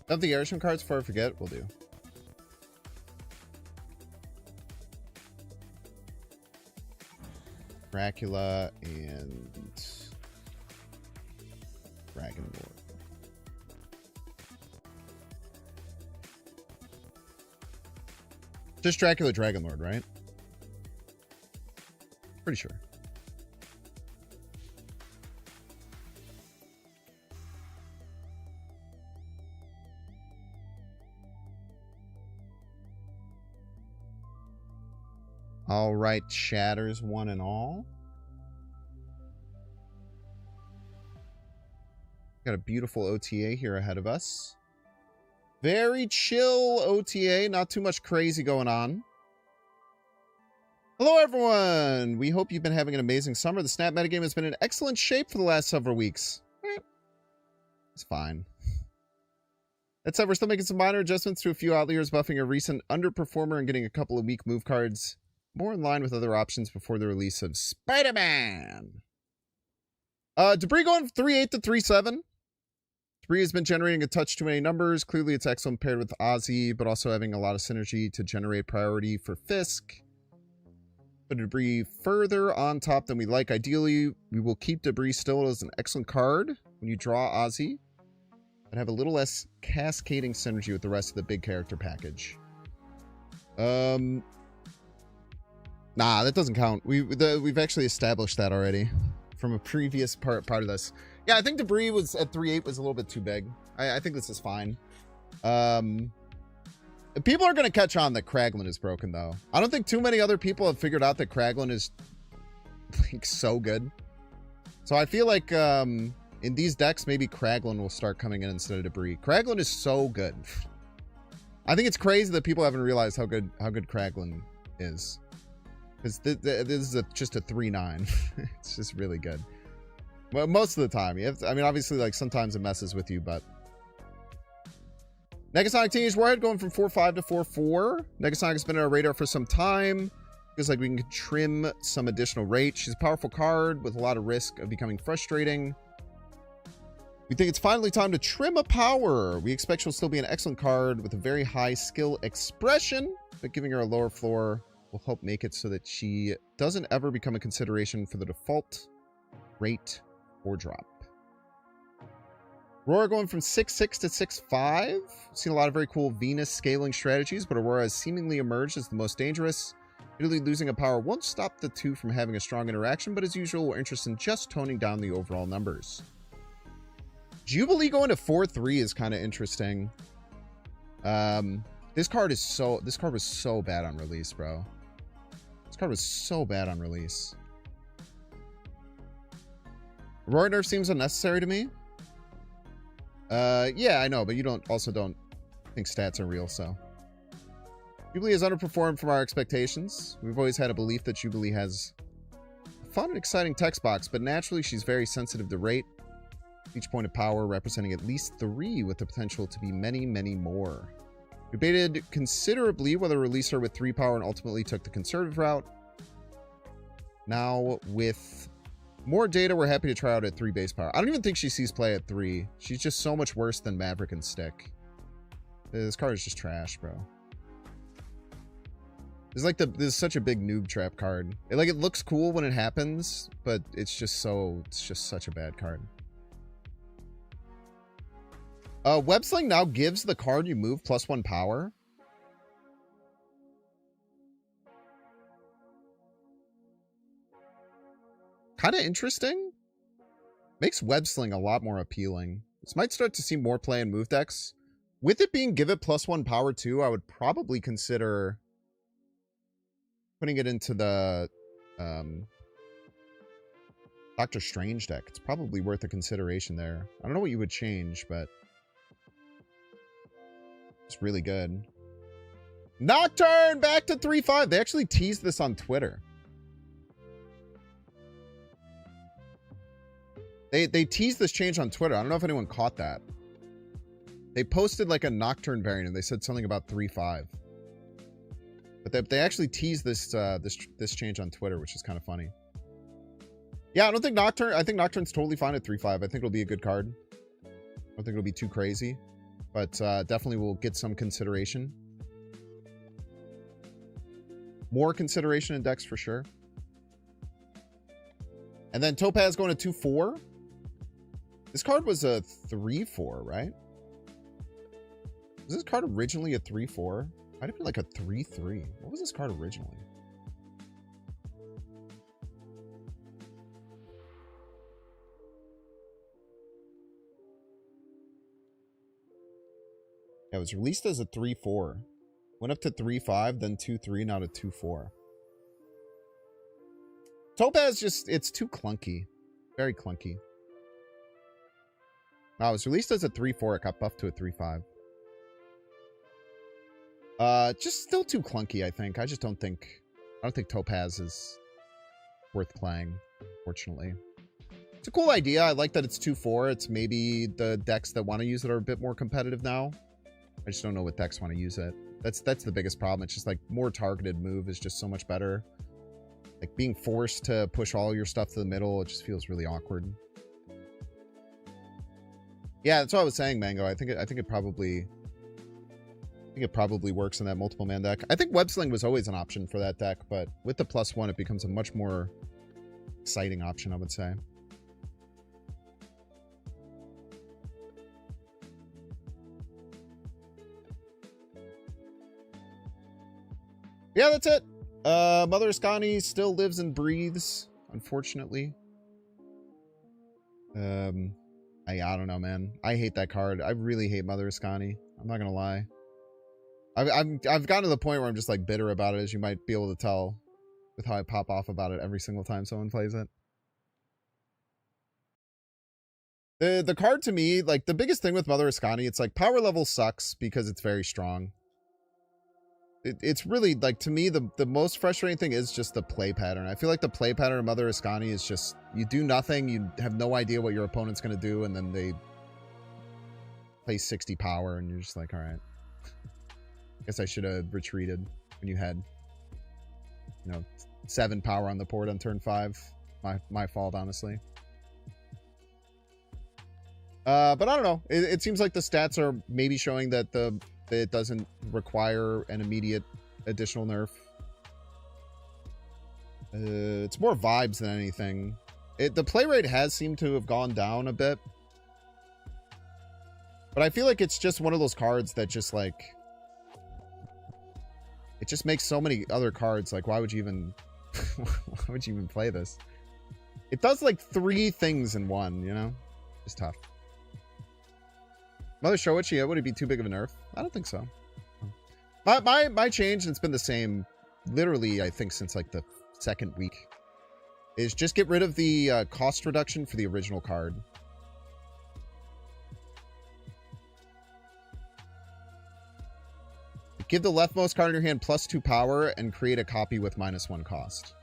Of the Arishem cards before I forget, we'll do. Dracula and Dragon Lord. Just Dracula, Dragon Lord, right? Pretty sure. All right, chatters, one and all. Got a beautiful OTA here ahead of us. Very chill OTA, not too much crazy going on. Hello, everyone. We hope you've been having an amazing summer. The Snap metagame has been in excellent shape for the last several weeks. It's fine. That said, we're still making some minor adjustments to a few outliers, buffing a recent underperformer and getting a couple of weak move cards more in line with other options before the release of Spider-Man. Debris going from 3-8 to 3-7. Debris has been generating a touch too many numbers. Clearly, it's excellent paired with Ozzy, but also having a lot of synergy to generate priority for Fisk. Put Debris further on top than we like. Ideally, we will keep Debris still as an excellent card when you draw Ozzy, but have a little less cascading synergy with the rest of the big character package. Nah, that doesn't count. We've actually established that already from a previous part of this. Yeah, I think Debris was at 3-8 was a little bit too big. I think this is fine. People are going to catch on that Kraglin is broken, though. I don't think too many other people have figured out that Kraglin is like so good. So I feel like in these decks, maybe Kraglin will start coming in instead of Debris. Kraglin is so good. I think it's crazy that people haven't realized how good Kraglin is. Because this is just a 3-9. It's just really good. Well, most of the time. You have to, I mean, obviously, like, sometimes it messes with you, but... Negasonic Teenage Warhead going from 4-5 to 4-4. Negasonic has been on our radar for some time. Feels like we can trim some additional rate. She's a powerful card with a lot of risk of becoming frustrating. We think it's finally time to trim a power. We expect she'll still be an excellent card with a very high skill expression, but giving her a lower floor will help make it so that she doesn't ever become a consideration for the default rate or drop. Aurora going from 6-6 to 6-5. Seen a lot of very cool Venus scaling strategies, but Aurora has seemingly emerged as the most dangerous. Italy losing a power won't stop the two from having a strong interaction, but as usual, we're interested in just toning down the overall numbers. Jubilee going to 4-3 is kind of interesting. This card was so bad on release, bro. This card was so bad on release. Aurora nerf seems unnecessary to me. Yeah, I know, but you don't think stats are real, so. Jubilee has underperformed from our expectations. We've always had a belief that Jubilee has a fun and exciting text box, but naturally she's very sensitive to rate. Each point of power representing at least 3 with the potential to be many, many more. We debated considerably whether to release her with 3 power and ultimately took the conservative route. Now, with more data, we're happy to try out at 3 base power. I don't even think she sees play at 3. She's just so much worse than Maverick and Stick. This card is just trash, bro. This is such a big noob trap card. It looks cool when it happens, but it's just such a bad card. Web Sling now gives the card you move +1 power. Kind of interesting. Makes Web Sling a lot more appealing. This might start to see more play in move decks. With it being give it +1 power too, I would probably consider putting it into the Doctor Strange deck. It's probably worth a consideration there. I don't know what you would change, but it's really good. Nocturne back to 3-5. They actually teased this on Twitter. They teased this change on Twitter. I don't know if anyone caught that. They posted like a Nocturne variant and they said something about 3-5. But they actually teased this this change on Twitter, which is kind of funny. Yeah, I don't think Nocturne. I think Nocturne's totally fine at 3/5. I think it'll be a good card. I don't think it'll be too crazy, but definitely will get some consideration. More consideration in decks for sure. And then Topaz going to 2/4. This card was a 3/4, right? Was this card originally a 3/4? Might have been like a 3/3. What was this card originally? Yeah, it was released as a 3/4. Went up to 3/5, then 2/3, now to 2/4. Topaz just, it's too clunky. Very clunky. Wow, it was released as a 3/4. It got buffed to a 3/5. Just still too clunky, I think. I don't think Topaz is worth playing, fortunately. It's a cool idea. I like that it's 2/4. It's maybe the decks that want to use it are a bit more competitive now. I just don't know what decks want to use it. That's the biggest problem. It's just like more targeted move is just so much better. Like being forced to push all your stuff to the middle, it just feels really awkward. Yeah, that's what I was saying, Mango. I think it probably works in that multiple man deck. I think Web Sling was always an option for that deck, but with the +1, it becomes a much more exciting option, I would say. Yeah, that's it. Mother Ascani still lives and breathes, unfortunately. I don't know, man. I hate that card. I really hate Mother Ascani. I'm not gonna lie. I've gotten to the point where I'm just like bitter about it, as you might be able to tell with how I pop off about it every single time someone plays it. The card to me, like the biggest thing with Mother Ascani, it's like power level sucks because it's very strong. It's really like, to me, the most frustrating thing is just the play pattern. I feel like the play pattern of Mother Ascani is just, you do nothing, you have no idea what your opponent's going to do, and then they play 60 power, and you're just like, all right. Guess I should have retreated when you had, 7 power on the board on turn 5. My fault, honestly. But I don't know. It seems like the stats are maybe showing that it doesn't require an immediate additional nerf. It's more vibes than anything. The play rate has seemed to have gone down a bit. But I feel like it's just one of those cards that just like... It just makes so many other cards. Like, why would you even... why would you even play this? It does like 3 things in one, you know? It's tough. Mother Shoichi, would it be too big of a nerf? I don't think so. My change, and it's been the same literally, I think, since like the 2nd week, is just get rid of the cost reduction for the original card. Give the leftmost card in your hand +2 power and create a copy with -1 cost.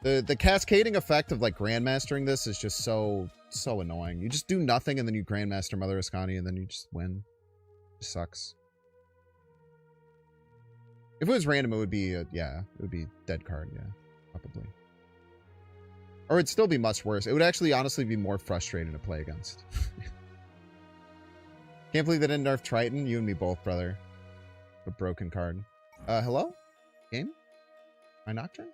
The cascading effect of like grandmastering this is just so annoying. You just do nothing and then you grandmaster Mother Ascani and then you just win. It sucks. If it was random, it would be yeah, it would be dead card, yeah, probably. Or it'd still be much worse. It would actually honestly be more frustrating to play against. Can't believe they didn't nerf Triton. You and me both, brother. A broken card. Hello? Game? My Nocturne?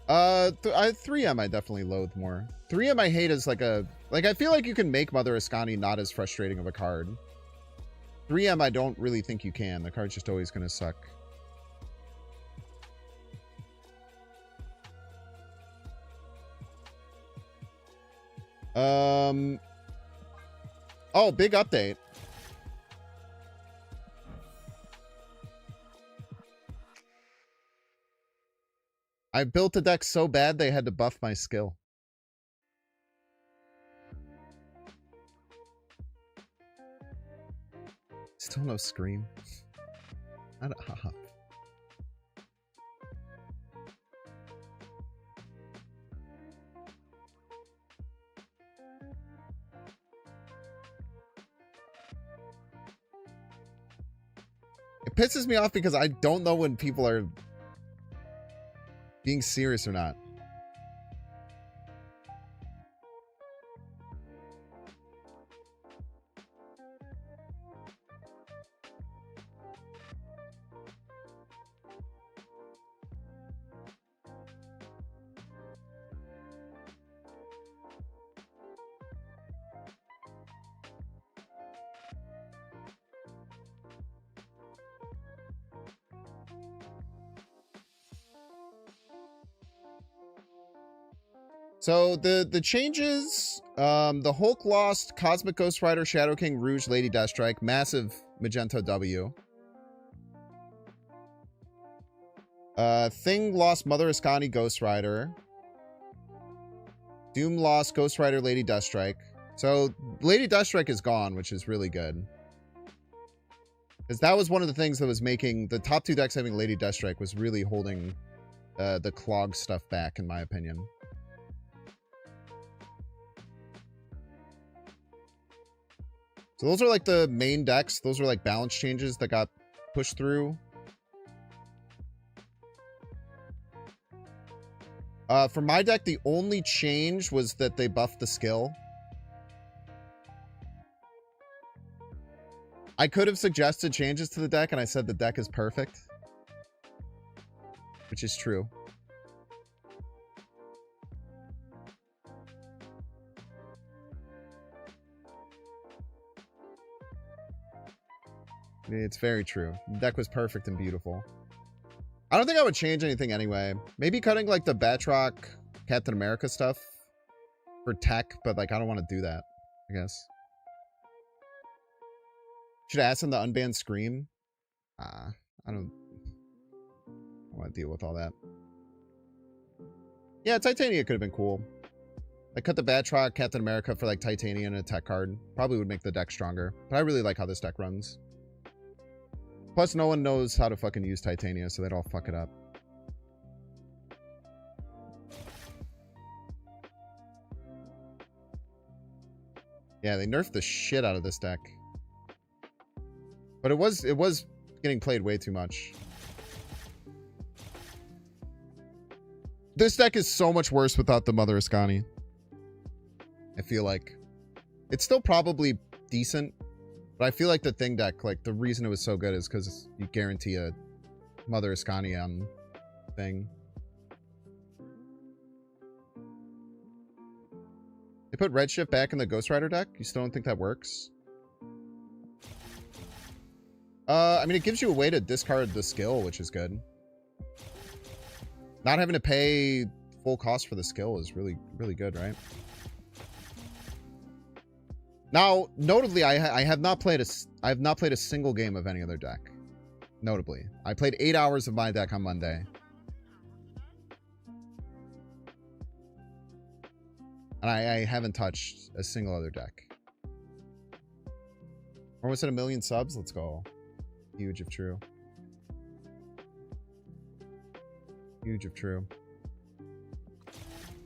I 3M I definitely loathe more. 3M I hate as like a... Like, I feel like you can make Mother Ascani not as frustrating of a card. 3M I don't really think you can. The card's just always gonna suck. Oh, big update. I built a deck so bad they had to buff my skill. Still no Scream. Not up. It pisses me off because I don't know when people are being serious or not. So the changes, the Hulk lost Cosmic Ghost Rider, Shadow King, Rouge, Lady Deathstrike, massive Magento W. Thing lost Mother Ascani, Ghost Rider. Doom lost Ghost Rider, Lady Deathstrike. So Lady Deathstrike is gone, which is really good. Because that was one of the things that was making the top two decks having Lady Deathstrike was really holding the clog stuff back, in my opinion. So those are like the main decks. Those are like balance changes that got pushed through. For my deck, the only change was that they buffed the skill. I could have suggested changes to the deck, and I said the deck is perfect. Which is true. It's very true. The deck was perfect and beautiful. I don't think I would change anything anyway. Maybe cutting like the Batroc Captain America stuff for tech, but like I don't want to do that, I guess. Should I ask him the unbanned Scream? I don't want to deal with all that. Yeah, Titania could have been cool. I cut the Batroc Captain America for like Titania and a tech card. Probably would make the deck stronger. But I really like how this deck runs. Plus, no one knows how to fucking use Titania, so they'd all fuck it up. Yeah, they nerfed the shit out of this deck. But it was getting played way too much. This deck is so much worse without the Mother Ascani. I feel like. It's still probably decent. But I feel like the Thing deck, like, the reason it was so good is because you guarantee a Mother Ascani Thing. They put Redshift back in the Ghost Rider deck? You still don't think that works? I mean, it gives you a way to discard the skill, which is good. Not having to pay full cost for the skill is really, really good, right? Now, notably, I have not played a single game of any other deck. Notably, I played 8 hours of my deck on Monday, and I haven't touched a single other deck. Or was it 1 million subs? Let's go. Huge if true. Huge if true. So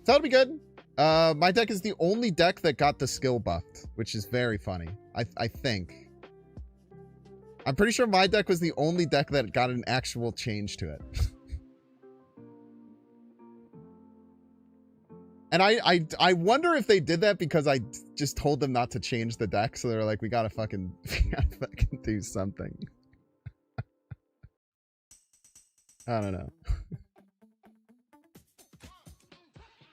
that'll be good. My deck is the only deck that got the skill buffed, which is very funny. I think. I'm pretty sure my deck was the only deck that got an actual change to it. And I wonder if they did that because I just told them not to change the deck, so they're like, we gotta fucking do something. I don't know.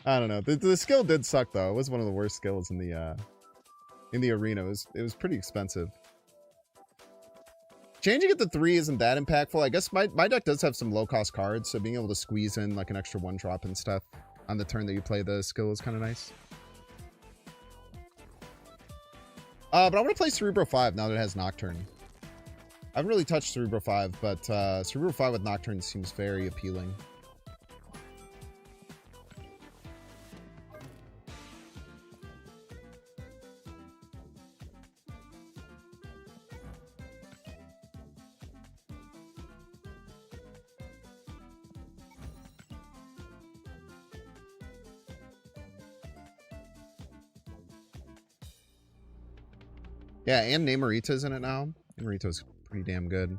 I don't know. The skill did suck though. It was one of the worst skills in the arena. It was pretty expensive. Changing it to 3 isn't that impactful. I guess my deck does have some low cost cards, so being able to squeeze in like an extra 1-drop and stuff on the turn that you play the skill is kind of nice. But I want to play Cerebro 5 now that it has Nocturne. I haven't really touched Cerebro 5, but Cerebro 5 with Nocturne seems very appealing. Yeah, and Namorita's in it now. Namorita's pretty damn good.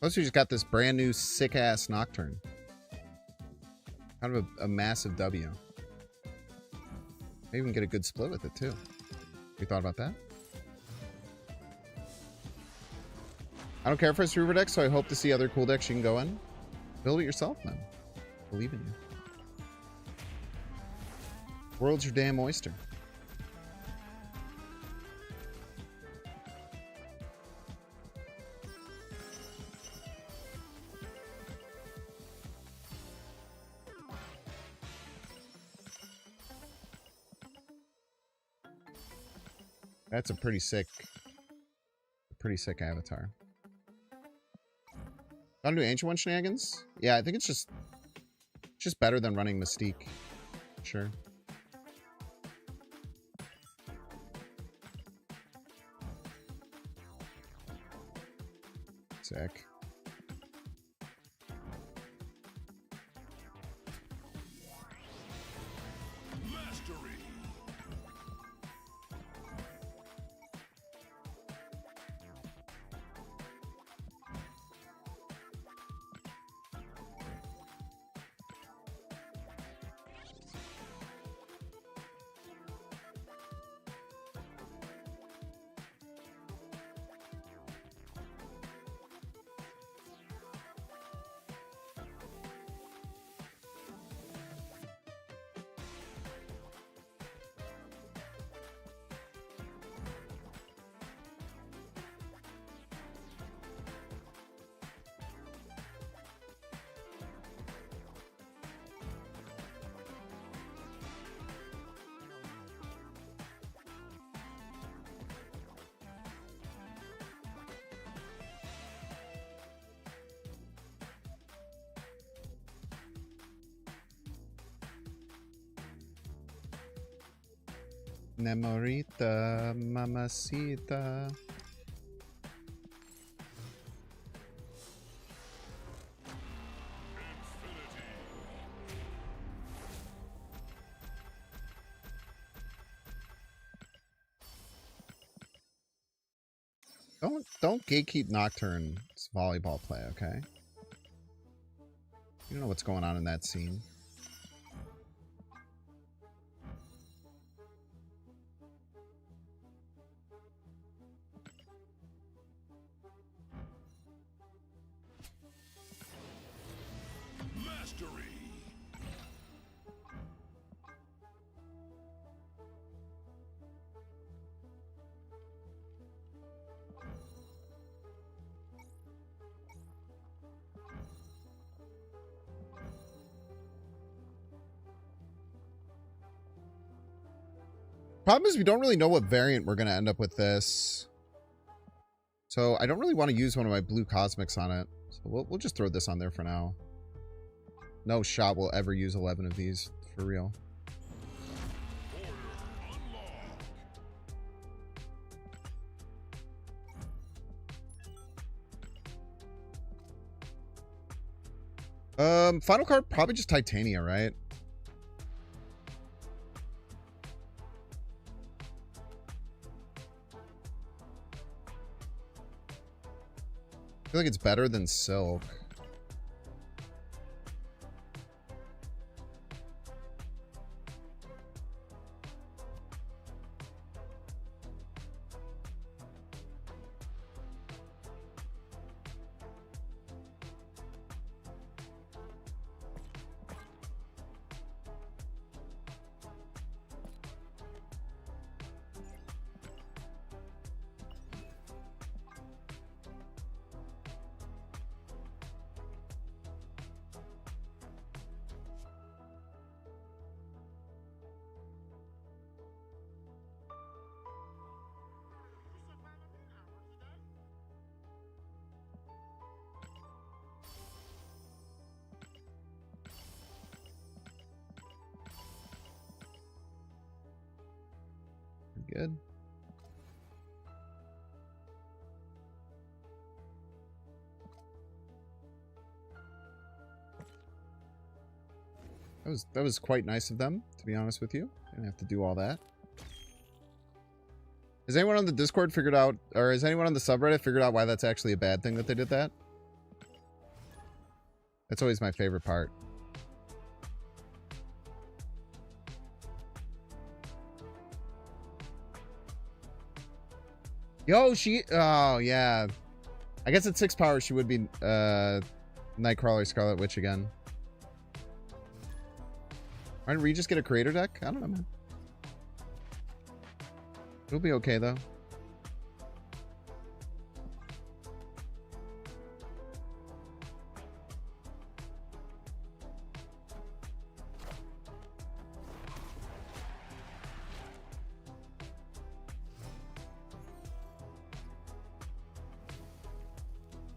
Plus, we just got this brand new sick ass Nocturne. Kind of a massive W. Maybe we can get a good split with it too. We thought about that? I don't care for a Reaver deck, so I hope to see other cool decks you can go in. Build it yourself, man. Believe in you. World's your damn oyster. That's a pretty sick avatar. Gotta do Ancient One shenanigans? Yeah, I think it's just better than running Mystique. Sure. Sick. Namorita, mamacita. Don't gatekeep Nocturne's volleyball play, okay? You don't know what's going on in that scene. Problem is we don't really know what variant we're going to end up with this. So I don't really want to use one of my blue cosmics on it. So we'll just throw this on there for now. No shot we'll ever use 11 of these for real. Final card, probably just Titania, right? I feel like it's better than Silk. good. That was quite nice of them, to be honest with you. Didn't have to do all that. Has anyone on the Discord figured out, or has anyone on the subreddit figured out why that's actually a bad thing that they did that? That's always my favorite part. Yo, oh, yeah. I guess at 6 power, she would be Nightcrawler Scarlet Witch again. Why didn't we just get a creator deck? I don't know, man. It'll be okay, though.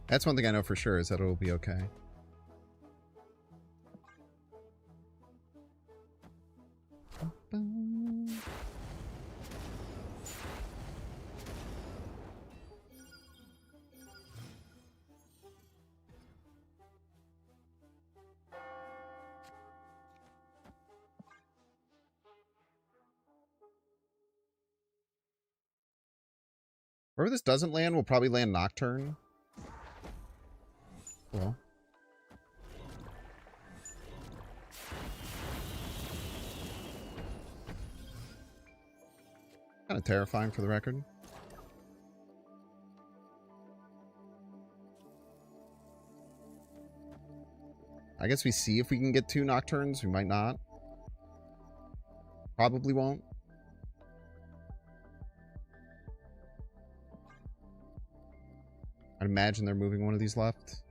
That's one thing I know for sure, is that it'll be okay. Wherever this doesn't land, we'll probably land Nocturne. Well. Kind of terrifying for the record. I guess we see if we can get 2 Nocturnes. We might not. Probably won't. I'd imagine they're moving one of these left.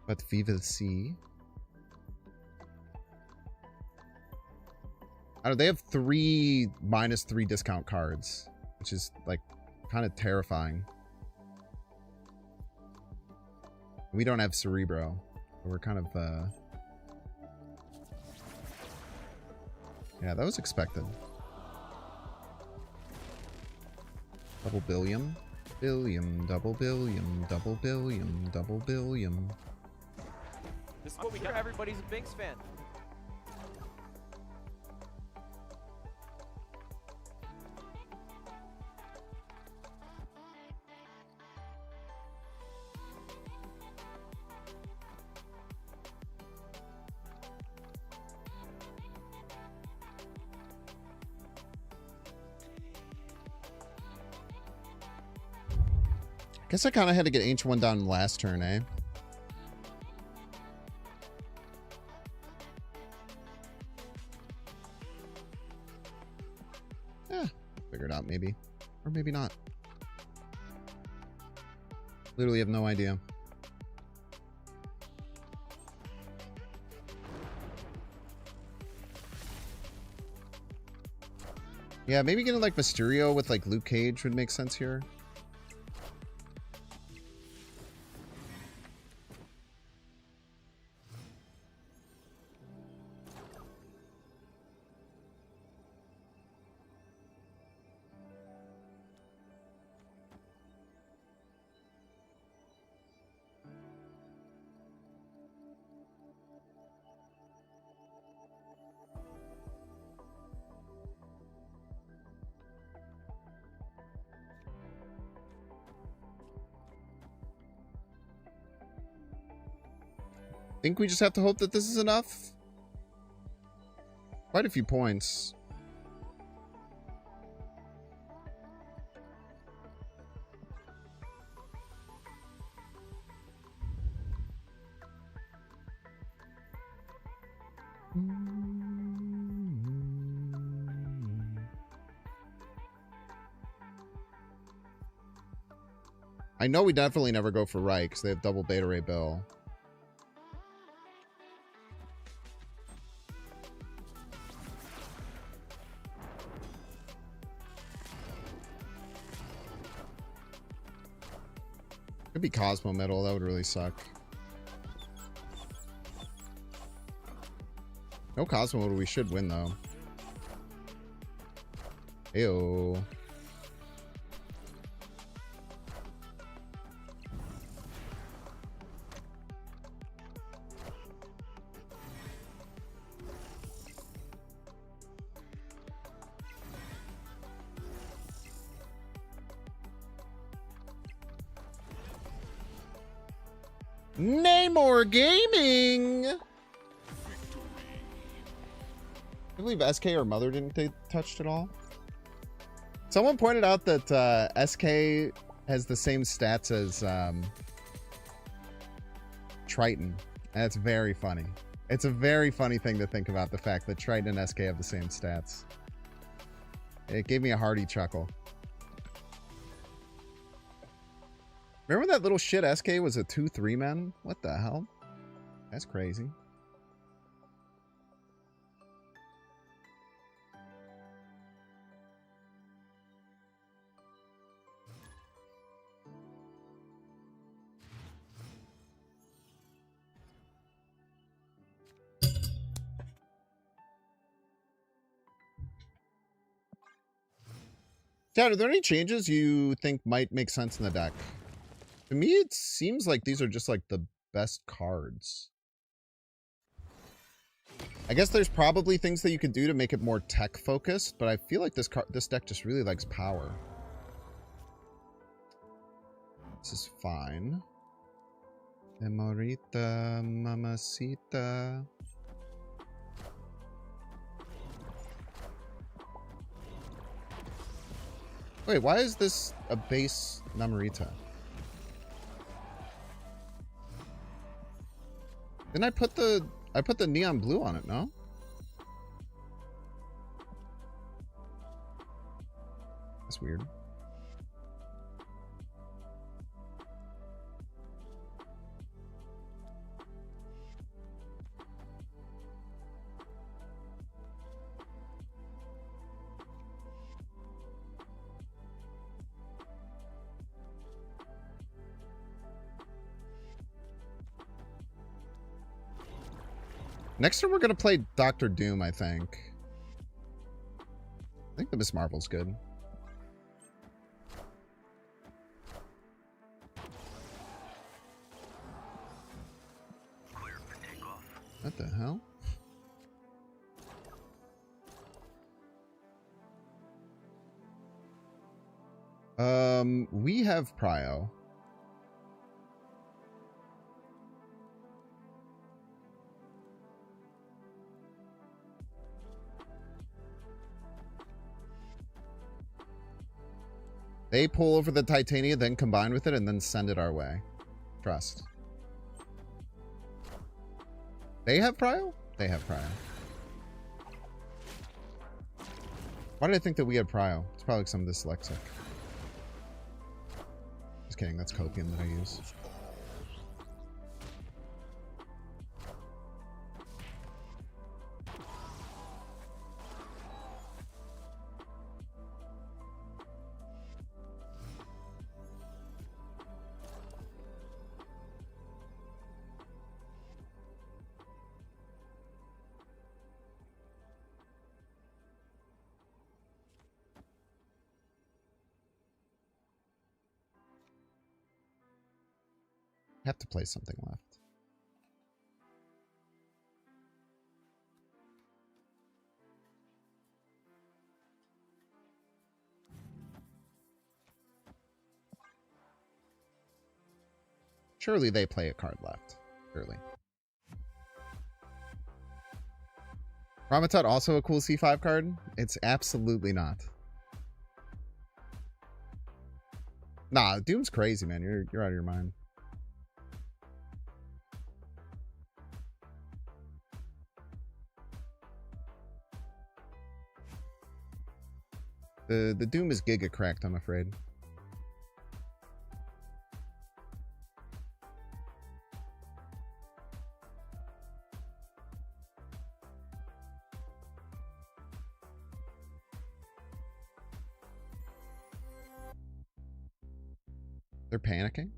But we will see. I don't know, they have 3 -3 discount cards, which is like kind of terrifying. We don't have Cerebro. We're kind of yeah, that was expected. Double billion. Billion, double billion, double billion, double billion. This is what we got. Everybody's a Binks fan. Guess I kind of had to get Ancient One down last turn, eh? Yeah, figure it out maybe. Or maybe not. Literally have no idea. Yeah, maybe getting like Mysterio with like Luke Cage would make sense here. Think we just have to hope that this is enough? Quite a few points. I know we definitely never go for right because they have double Beta Ray Bill. Could be Cosmo Metal. That would really suck. No Cosmo Metal. We should win, though. Ew. Namor Gaming! I believe SK or Mother didn't get touched at all. Someone pointed out that SK has the same stats as Triton. And it's very funny. It's a very funny thing to think about, the fact that Triton and SK have the same stats. It gave me a hearty chuckle. Remember that little shit SK was a 2-3 man? What the hell? That's crazy. Chad, are there any changes you think might make sense in the deck? To me, it seems like these are just like the best cards. I guess there's probably things that you could do to make it more tech focused, but I feel like this deck just really likes power. This is fine. Emorita, mamacita. Wait, why is this a base Namorita? Didn't I put the neon blue on it, no? That's weird. Next turn, we're going to play Dr. Doom, I think. I think the Miss Marvel's good. What the hell? We have Prio. They pull over the Titania, then combine with it, and then send it our way. Trust. They have Prio? They have Prio. Why did I think that we had Prio? It's probably some dyslexic. Just kidding, that's copium that I use. Have to play something left. Surely they play a card left. Surely. Ramatut also a cool C5 card? It's absolutely not. Nah, Doom's crazy, man. You're out of your mind. The Doom is giga cracked, I'm afraid. They're panicking?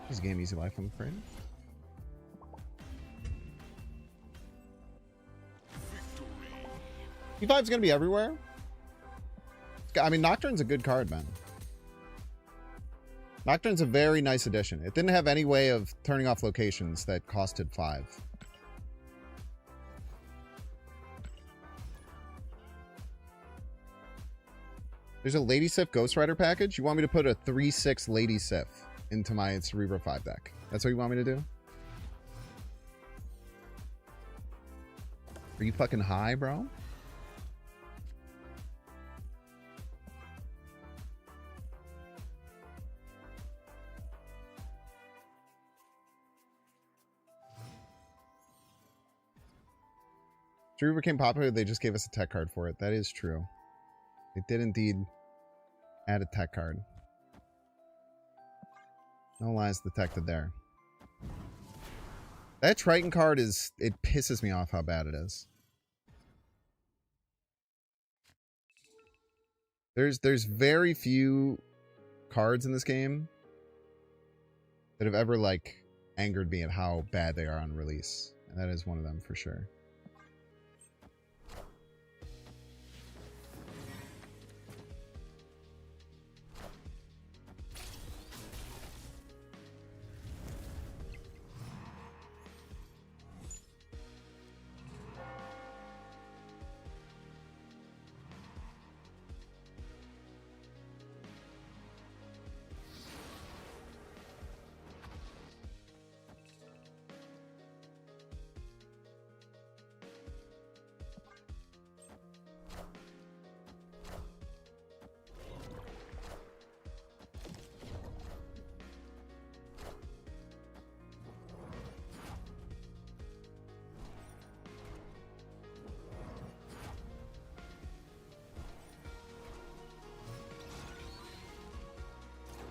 Easy game, easy life, I'm afraid. P5's gonna be everywhere. I mean, Nocturne's a good card, man. Nocturne's a very nice addition. It didn't have any way of turning off locations that costed 5. There's a Lady Sif Ghost Rider package. You want me to put a 3/6 Lady Sif into my Cerebro 5 deck? That's what you want me to do? Are you fucking high, bro? Cerebro became popular, they just gave us a tech card for it. That is true. It did indeed add a tech card. No lies detected there. That Triton card is... It pisses me off how bad it is. There's very few cards in this game that have ever, like, angered me at how bad they are on release. And that is one of them for sure.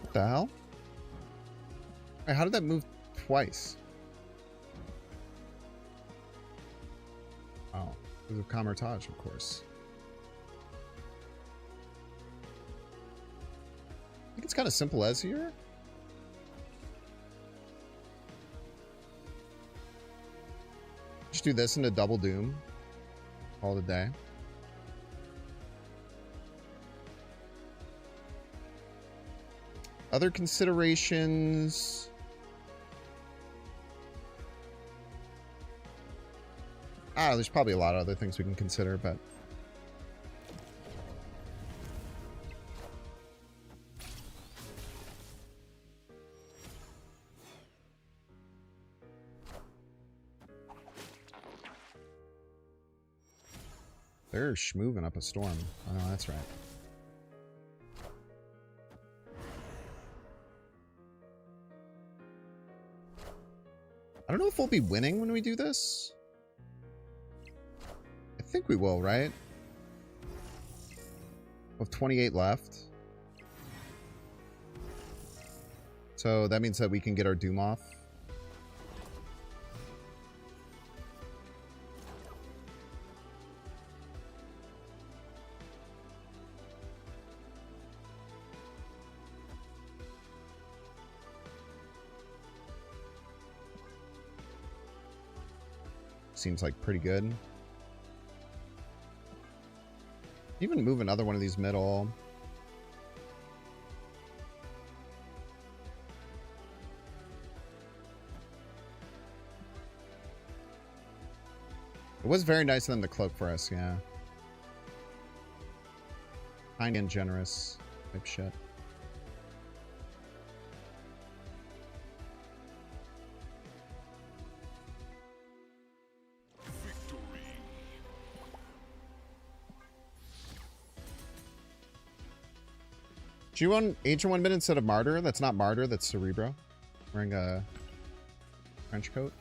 What the hell? Wait, how did that move twice? Oh, because of Camertage, of course. I think it's kind of simple as here. Just do this into Double Doom. Call it a day. Other considerations. There's probably a lot of other things we can consider, but they're schmooving up a storm. Oh, that's right. I don't know if we'll be winning when we do this. I think we will, right? We have 28 left. So that means that we can get our Doom off. Seems like pretty good. Even move another one of these middle. It was very nice of them to cloak for us, yeah. Kind and generous type shit. Do you want Ancient 1 minute instead of Martyr? That's not Martyr, that's Cerebro. Wearing a trench coat.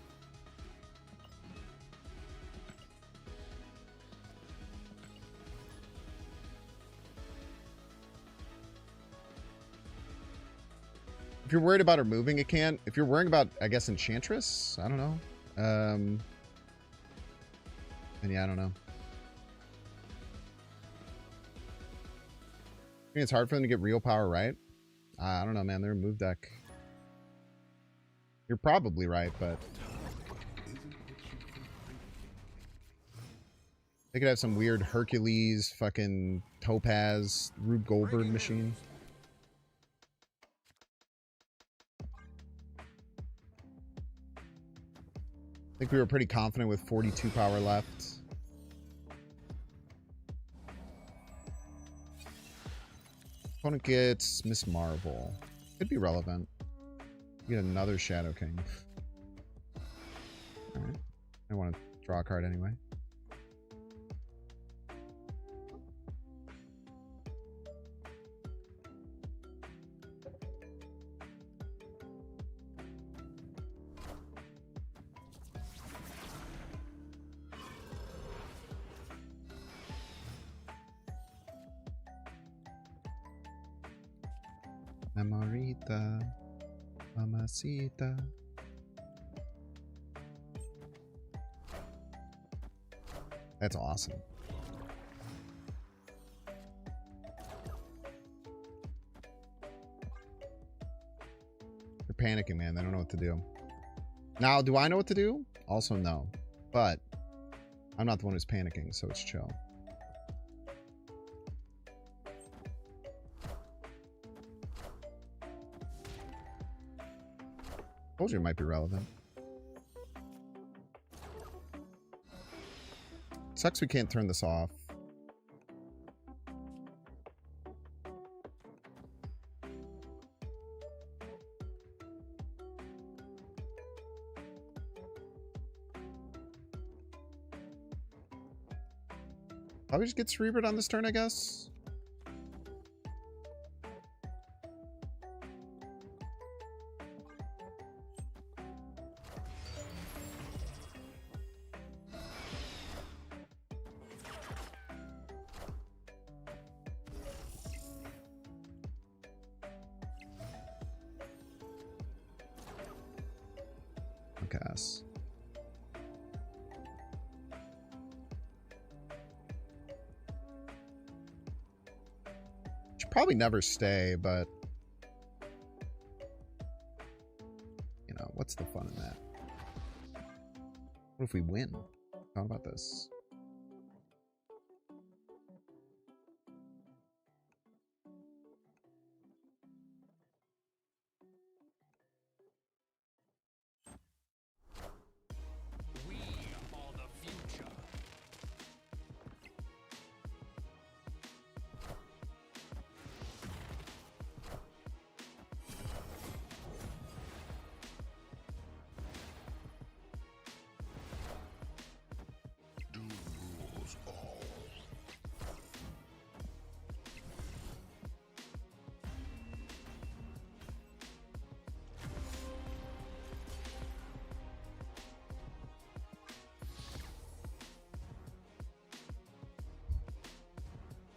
If you're worried about her moving, it can't. If you're worrying about, I guess, Enchantress? I don't know. And yeah, I don't know. I think it's hard for them to get real power right. I don't know, man. They're a move deck. You're probably right, but they could have some weird Hercules, fucking Topaz, Rube Goldberg machine. I think we were pretty confident with 42 power left. Opponent gets Miss Marvel. Could be relevant. Get another Shadow King. Alright. I want to draw a card anyway. Namorita, mamacita. That's awesome. They're panicking, man. They don't know what to do. Now, do I know what to do? Also, no. But I'm not the one who's panicking, so it's chill. Told you it might be relevant. Sucks we can't turn this off. Probably just get Cerebrid on this turn, I guess. Gas. Should probably never stay, but you know, what's the fun in that? What if we win? How about this?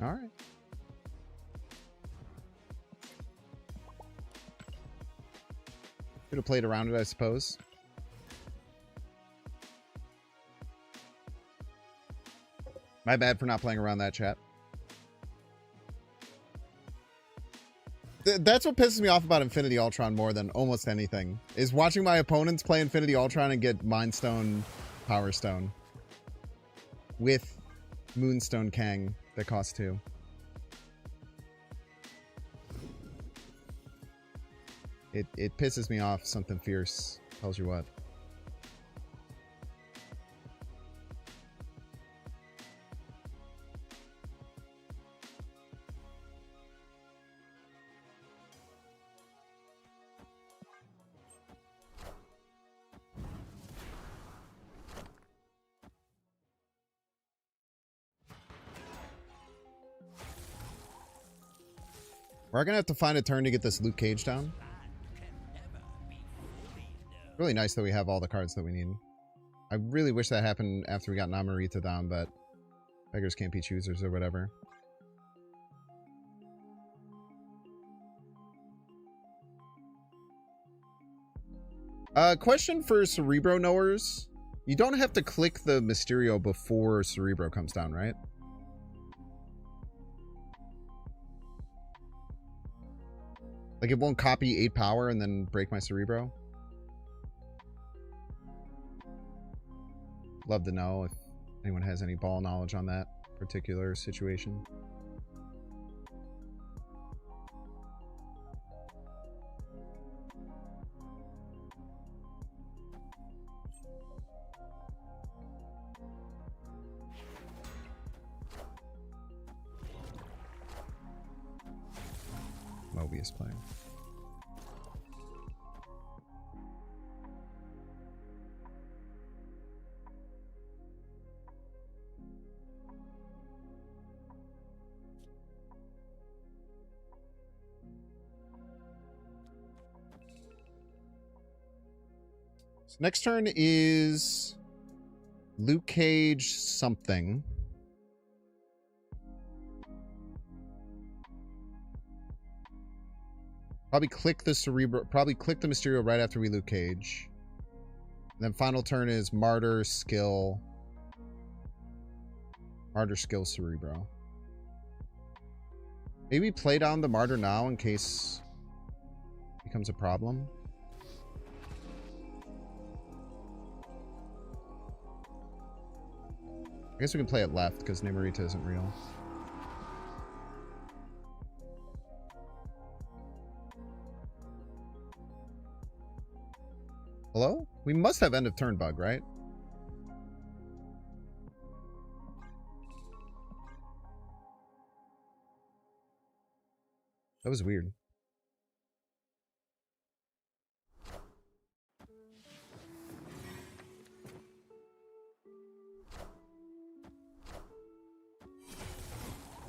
All right. Could have played around it, I suppose. My bad for not playing around that, chat. That's what pisses me off about Infinity Ultron more than almost anything, is watching my opponents play Infinity Ultron and get Mind Stone, Power Stone with Moonstone Kang that costs 2. It pisses me off something fierce. Tells you what. We're gonna have to find a turn to get this Luke Cage down. Really nice that we have all the cards that we need. I really wish that happened after we got Namorita down, but beggars can't be choosers or whatever. Question for Cerebro knowers. You don't have to click the Mysterio before Cerebro comes down, right? Like it won't copy 8 power and then break my Cerebro? love to know if anyone has any ball knowledge on that particular situation. Mobius playing. So next turn is Luke Cage something. Probably click the Mysterio right after we Luke Cage. And then final turn is Martyr Skill. Martyr Skill Cerebro. Maybe play down the Martyr now in case it becomes a problem. I guess we can play it left because Namorita isn't real. Hello? We must have end of turn bug, right? That was weird.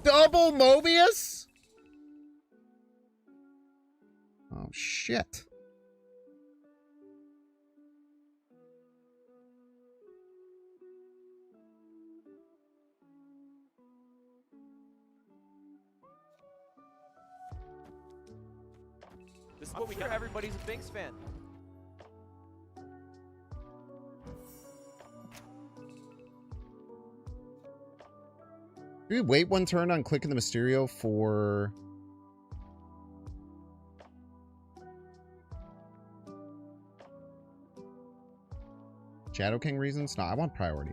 Double Mobius? Oh, shit. This is what we got. Everybody's a Binks fan. Do we wait one turn on clicking the Mysterio for... Shadow King reasons? No, I want priority.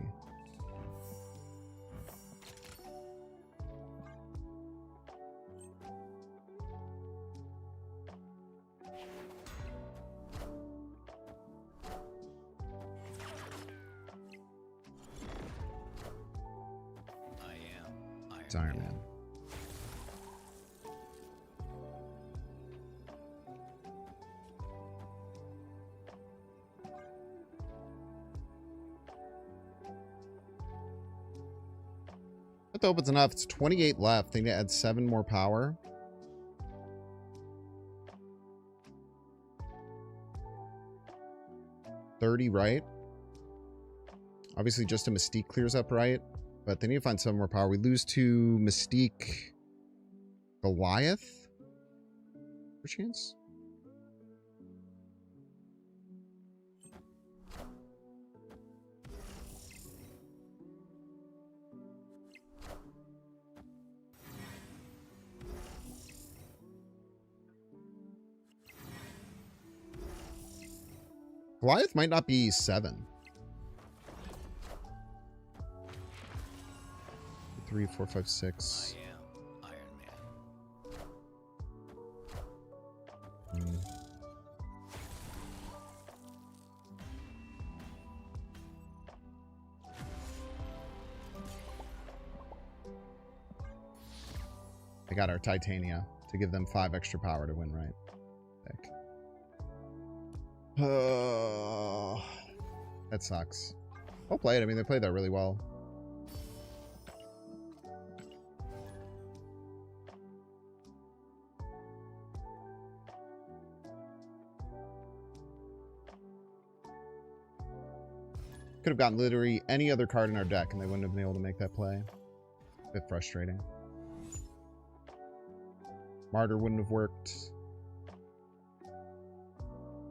It's Iron Man. That opens enough. It's 28 left. They need to add 7 more power. $30 right. Obviously just a Mystique clears up right. But they need to find some more power. We lose to Mystique Goliath. For chance? Goliath might not be 7. 3, 4, 5, 6. I am Iron Man. They got our Titania to give them 5 extra power to win, right? Thick. That sucks. Well played. I mean, they played that really well. Could have gotten literally any other card in our deck and they wouldn't have been able to make that play. A bit frustrating. Martyr wouldn't have worked.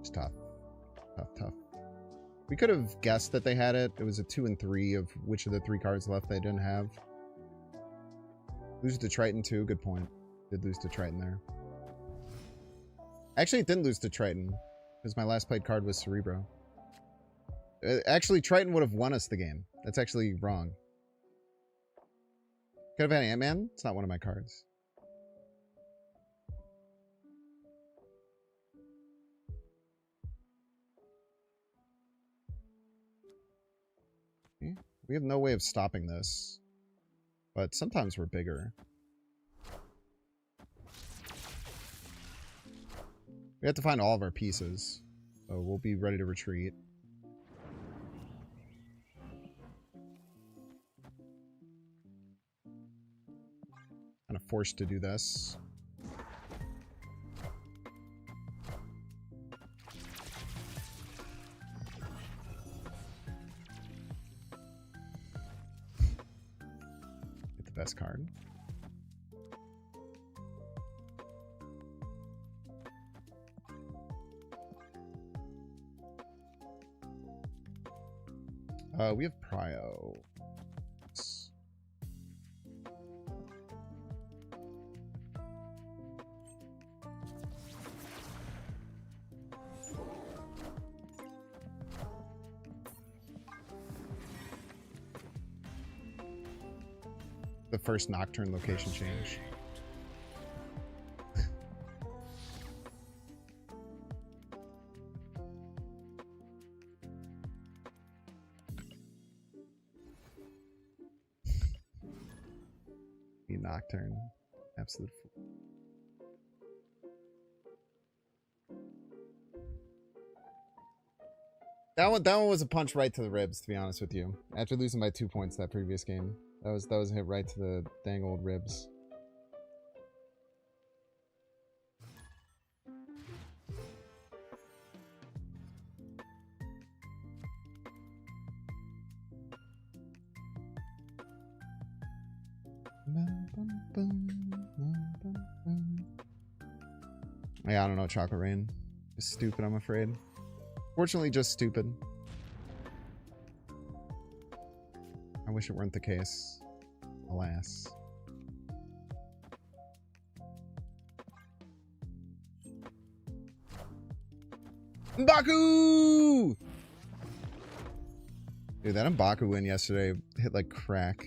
It's tough. Tough. We could have guessed that they had it. It was a 2 and 3 of which of the 3 cards left they didn't have. Lose to Triton too. Good point. Did lose to Triton there. Actually, it didn't lose to Triton because my last played card was Cerebro. Actually, Triton would have won us the game. That's actually wrong. Could have had Ant-Man. It's not one of my cards. Okay. We have no way of stopping this. But sometimes we're bigger. We have to find all of our pieces. So we'll be ready to retreat. Kind of forced to do this. Get the best card. We have Prio. The first Nocturne location change. Nocturne. Absolute fool. That one was a punch right to the ribs, to be honest with you. After losing by 2 points that previous game. That was a hit right to the dang old ribs. Yeah, I don't know, Chocolate Rain. Just stupid, I'm afraid. Fortunately, just stupid. I wish it weren't the case. Alas. M'Baku! Dude, that M'Baku win yesterday hit like crack.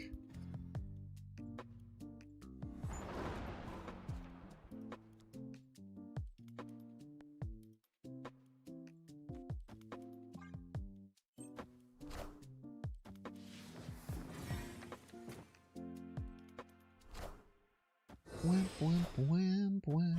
Wham, wham, wham, wham.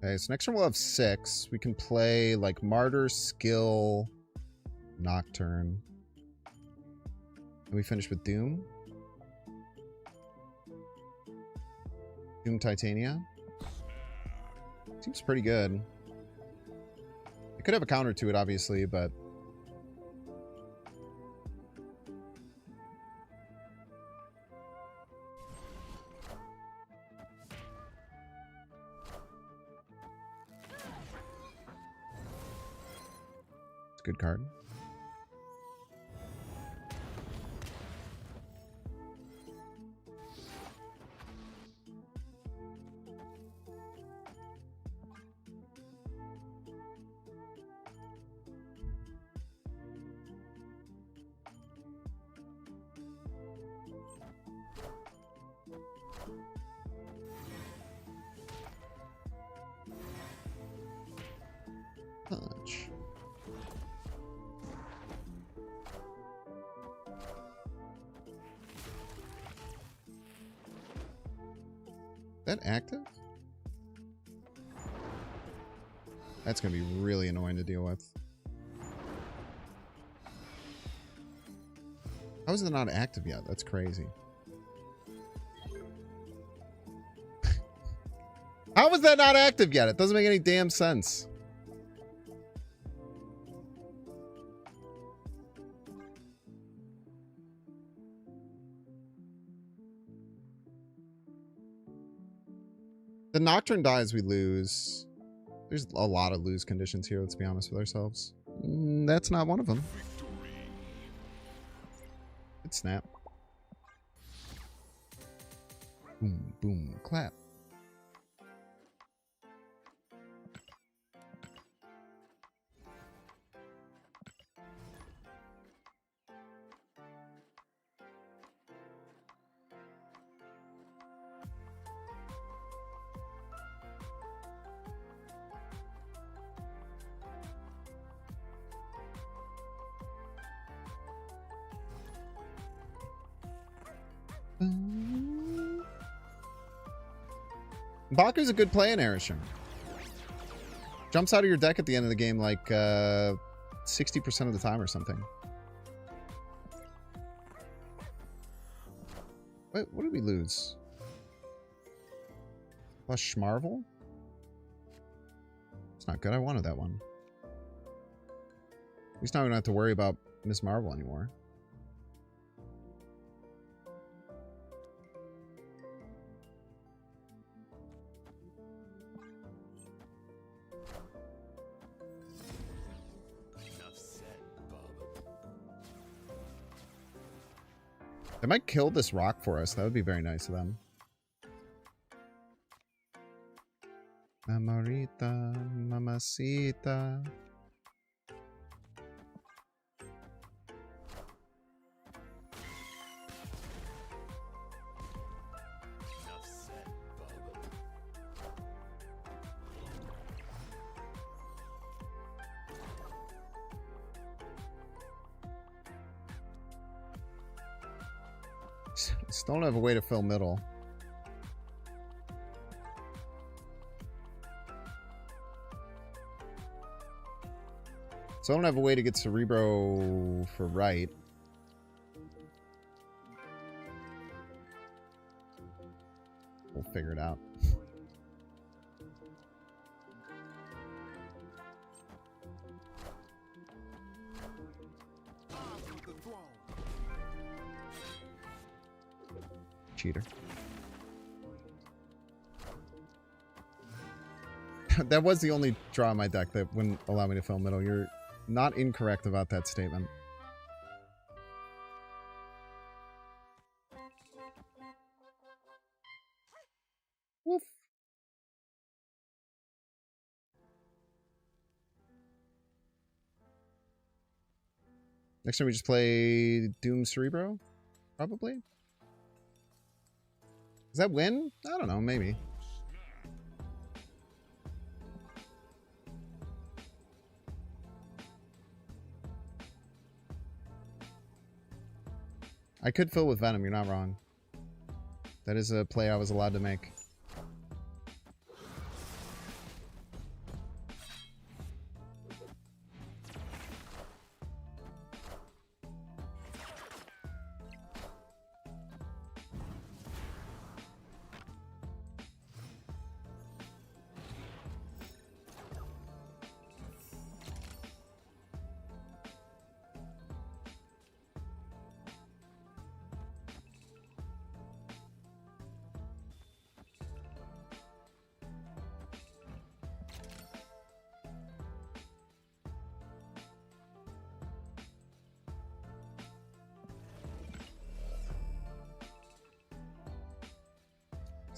Okay, so next turn we'll have 6. We can play like Martyr, Skill, Nocturne. And we finish with Doom. Doom Titania. Seems pretty good. It could have a counter to it, obviously, but... it's a good card. Punch. Is that active? That's gonna be really annoying to deal with. How is it not active yet? That's crazy. How is that not active yet? It doesn't make any damn sense. The Nocturne dies, we lose. There's a lot of lose conditions here, let's be honest with ourselves. That's not one of them. Good snap. Boom, boom, clap. Baku's a good play in Arishem. Jumps out of your deck at the end of the game like 60% of the time or something. Wait, what did we lose? Plus Schmarvel? It's not good. I wanted that one. At least now we don't have to worry about Miss Marvel anymore. They might kill this rock for us. That would be very nice of them. Mamorita, mamacita. Still don't have a way to fill middle. So I don't have a way to get Cerebro for right. We'll figure it out. Cheater. That was the only draw in my deck that wouldn't allow me to fill middle. You're not incorrect about that statement. Woof. Next time we just play Doom Cerebro? Probably? Does that win? I don't know, maybe. I could fill with Venom, you're not wrong. That is a play I was allowed to make.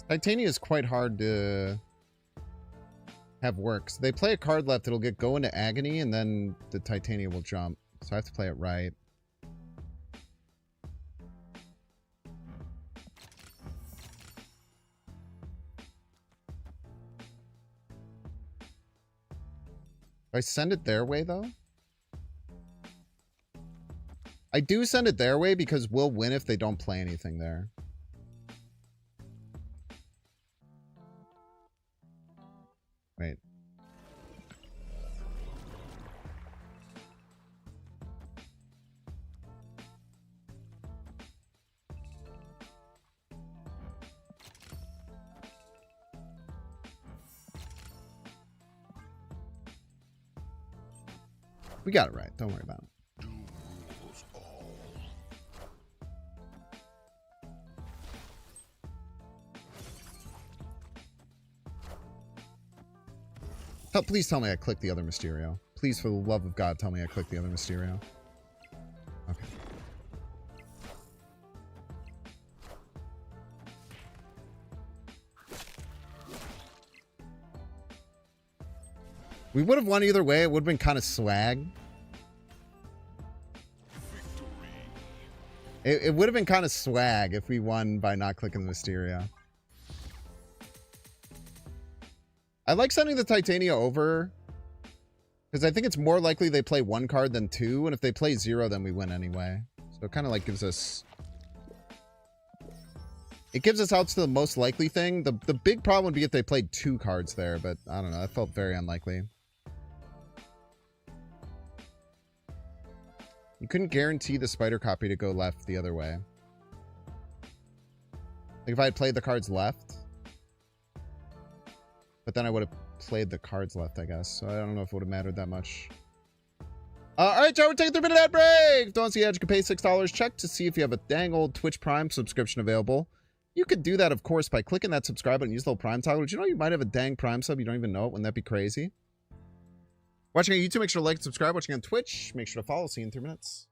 Titania is quite hard to have work. So they play a card left, it'll get go into Agony, and then the Titania will jump. So I have to play it right. Do I send it their way, though? I do send it their way because we'll win if they don't play anything there. Wait. We got it right. Don't worry about it. Please tell me I clicked the other Mysterio. Please, for the love of God, tell me I clicked the other Mysterio. Okay. We would have won either way. It would have been kind of swag. It would have been kind of swag if we won by not clicking the Mysterio. I like sending the Titania over because I think it's more likely they play one card than two, and if they play 0, then we win anyway. So it kind of like gives us... It gives us outs to the most likely thing. The big problem would be if they played 2 cards there, but I don't know. That felt very unlikely. You couldn't guarantee the spider copy to go left the other way. Like if I had played the cards left, but then I would have played the cards left, I guess. So I don't know if it would have mattered that much. All right, Joe, we're taking a 3-minute ad break. Don't see how you can pay $6. Check to see if you have a dang old Twitch Prime subscription available. You could do that, of course, by clicking that subscribe button and use the little Prime toggle. Did you know you might have a dang Prime sub? You don't even know it. Wouldn't that be crazy? Watching on YouTube, make sure to like and subscribe. Watching on Twitch, make sure to follow. See you in 3 minutes.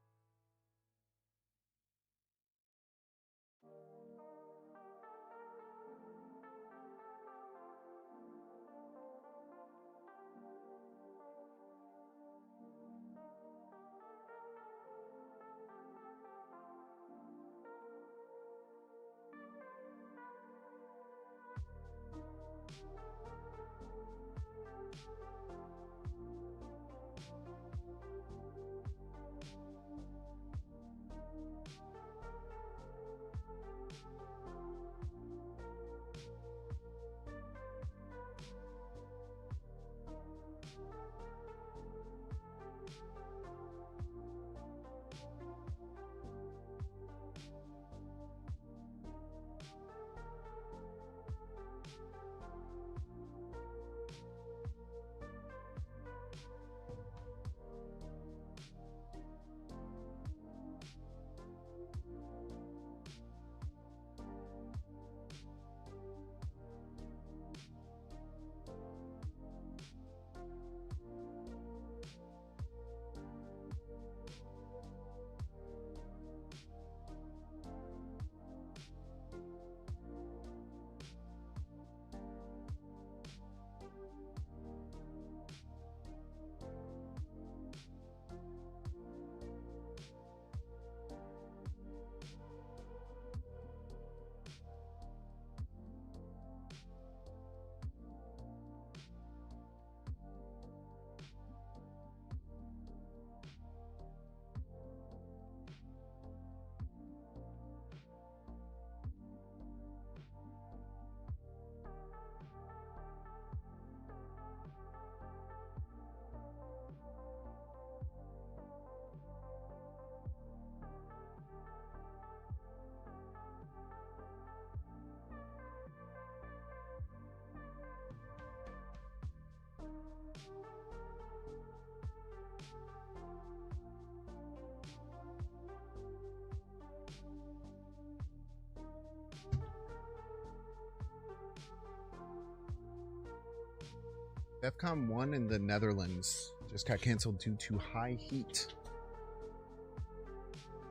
Defcon 1 in the Netherlands just got canceled due to high heat.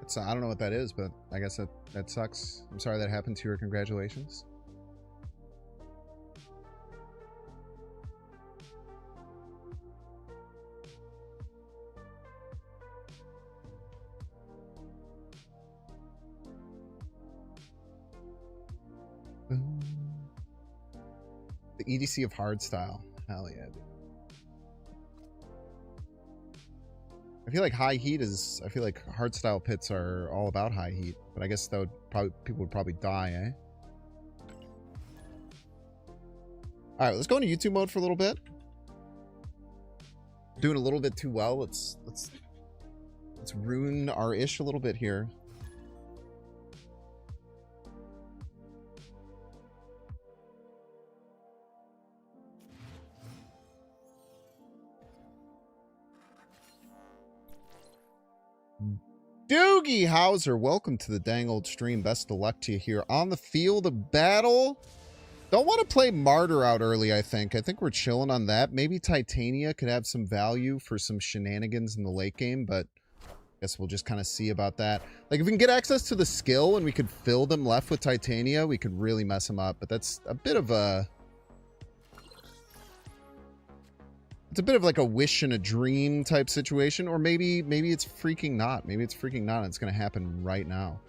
It's, I don't know what that is, but I guess that sucks. I'm sorry that happened to you. Congratulations. The EDC of hardstyle. Hell yeah, dude. I feel like high heat is... I feel like hardstyle pits are all about high heat. But I guess that would probably... people would probably die, eh? Alright, let's go into YouTube mode for a little bit. Doing a little bit too well. Let's ruin our ish a little bit here. Doogie Hauser, welcome to the dang old stream. Best of luck to you here on the field of battle. Don't want to play Martyr out early, I think. I think we're chilling on that. Maybe Titania could have some value for some shenanigans in the late game, but I guess we'll just kind of see about that. Like, if we can get access to the skill and we could fill them left with Titania, we could really mess them up. But that's a bit of a... It's a bit of like a wish and a dream type situation. Or maybe it's freaking not. Maybe it's freaking not and it's going to happen right now.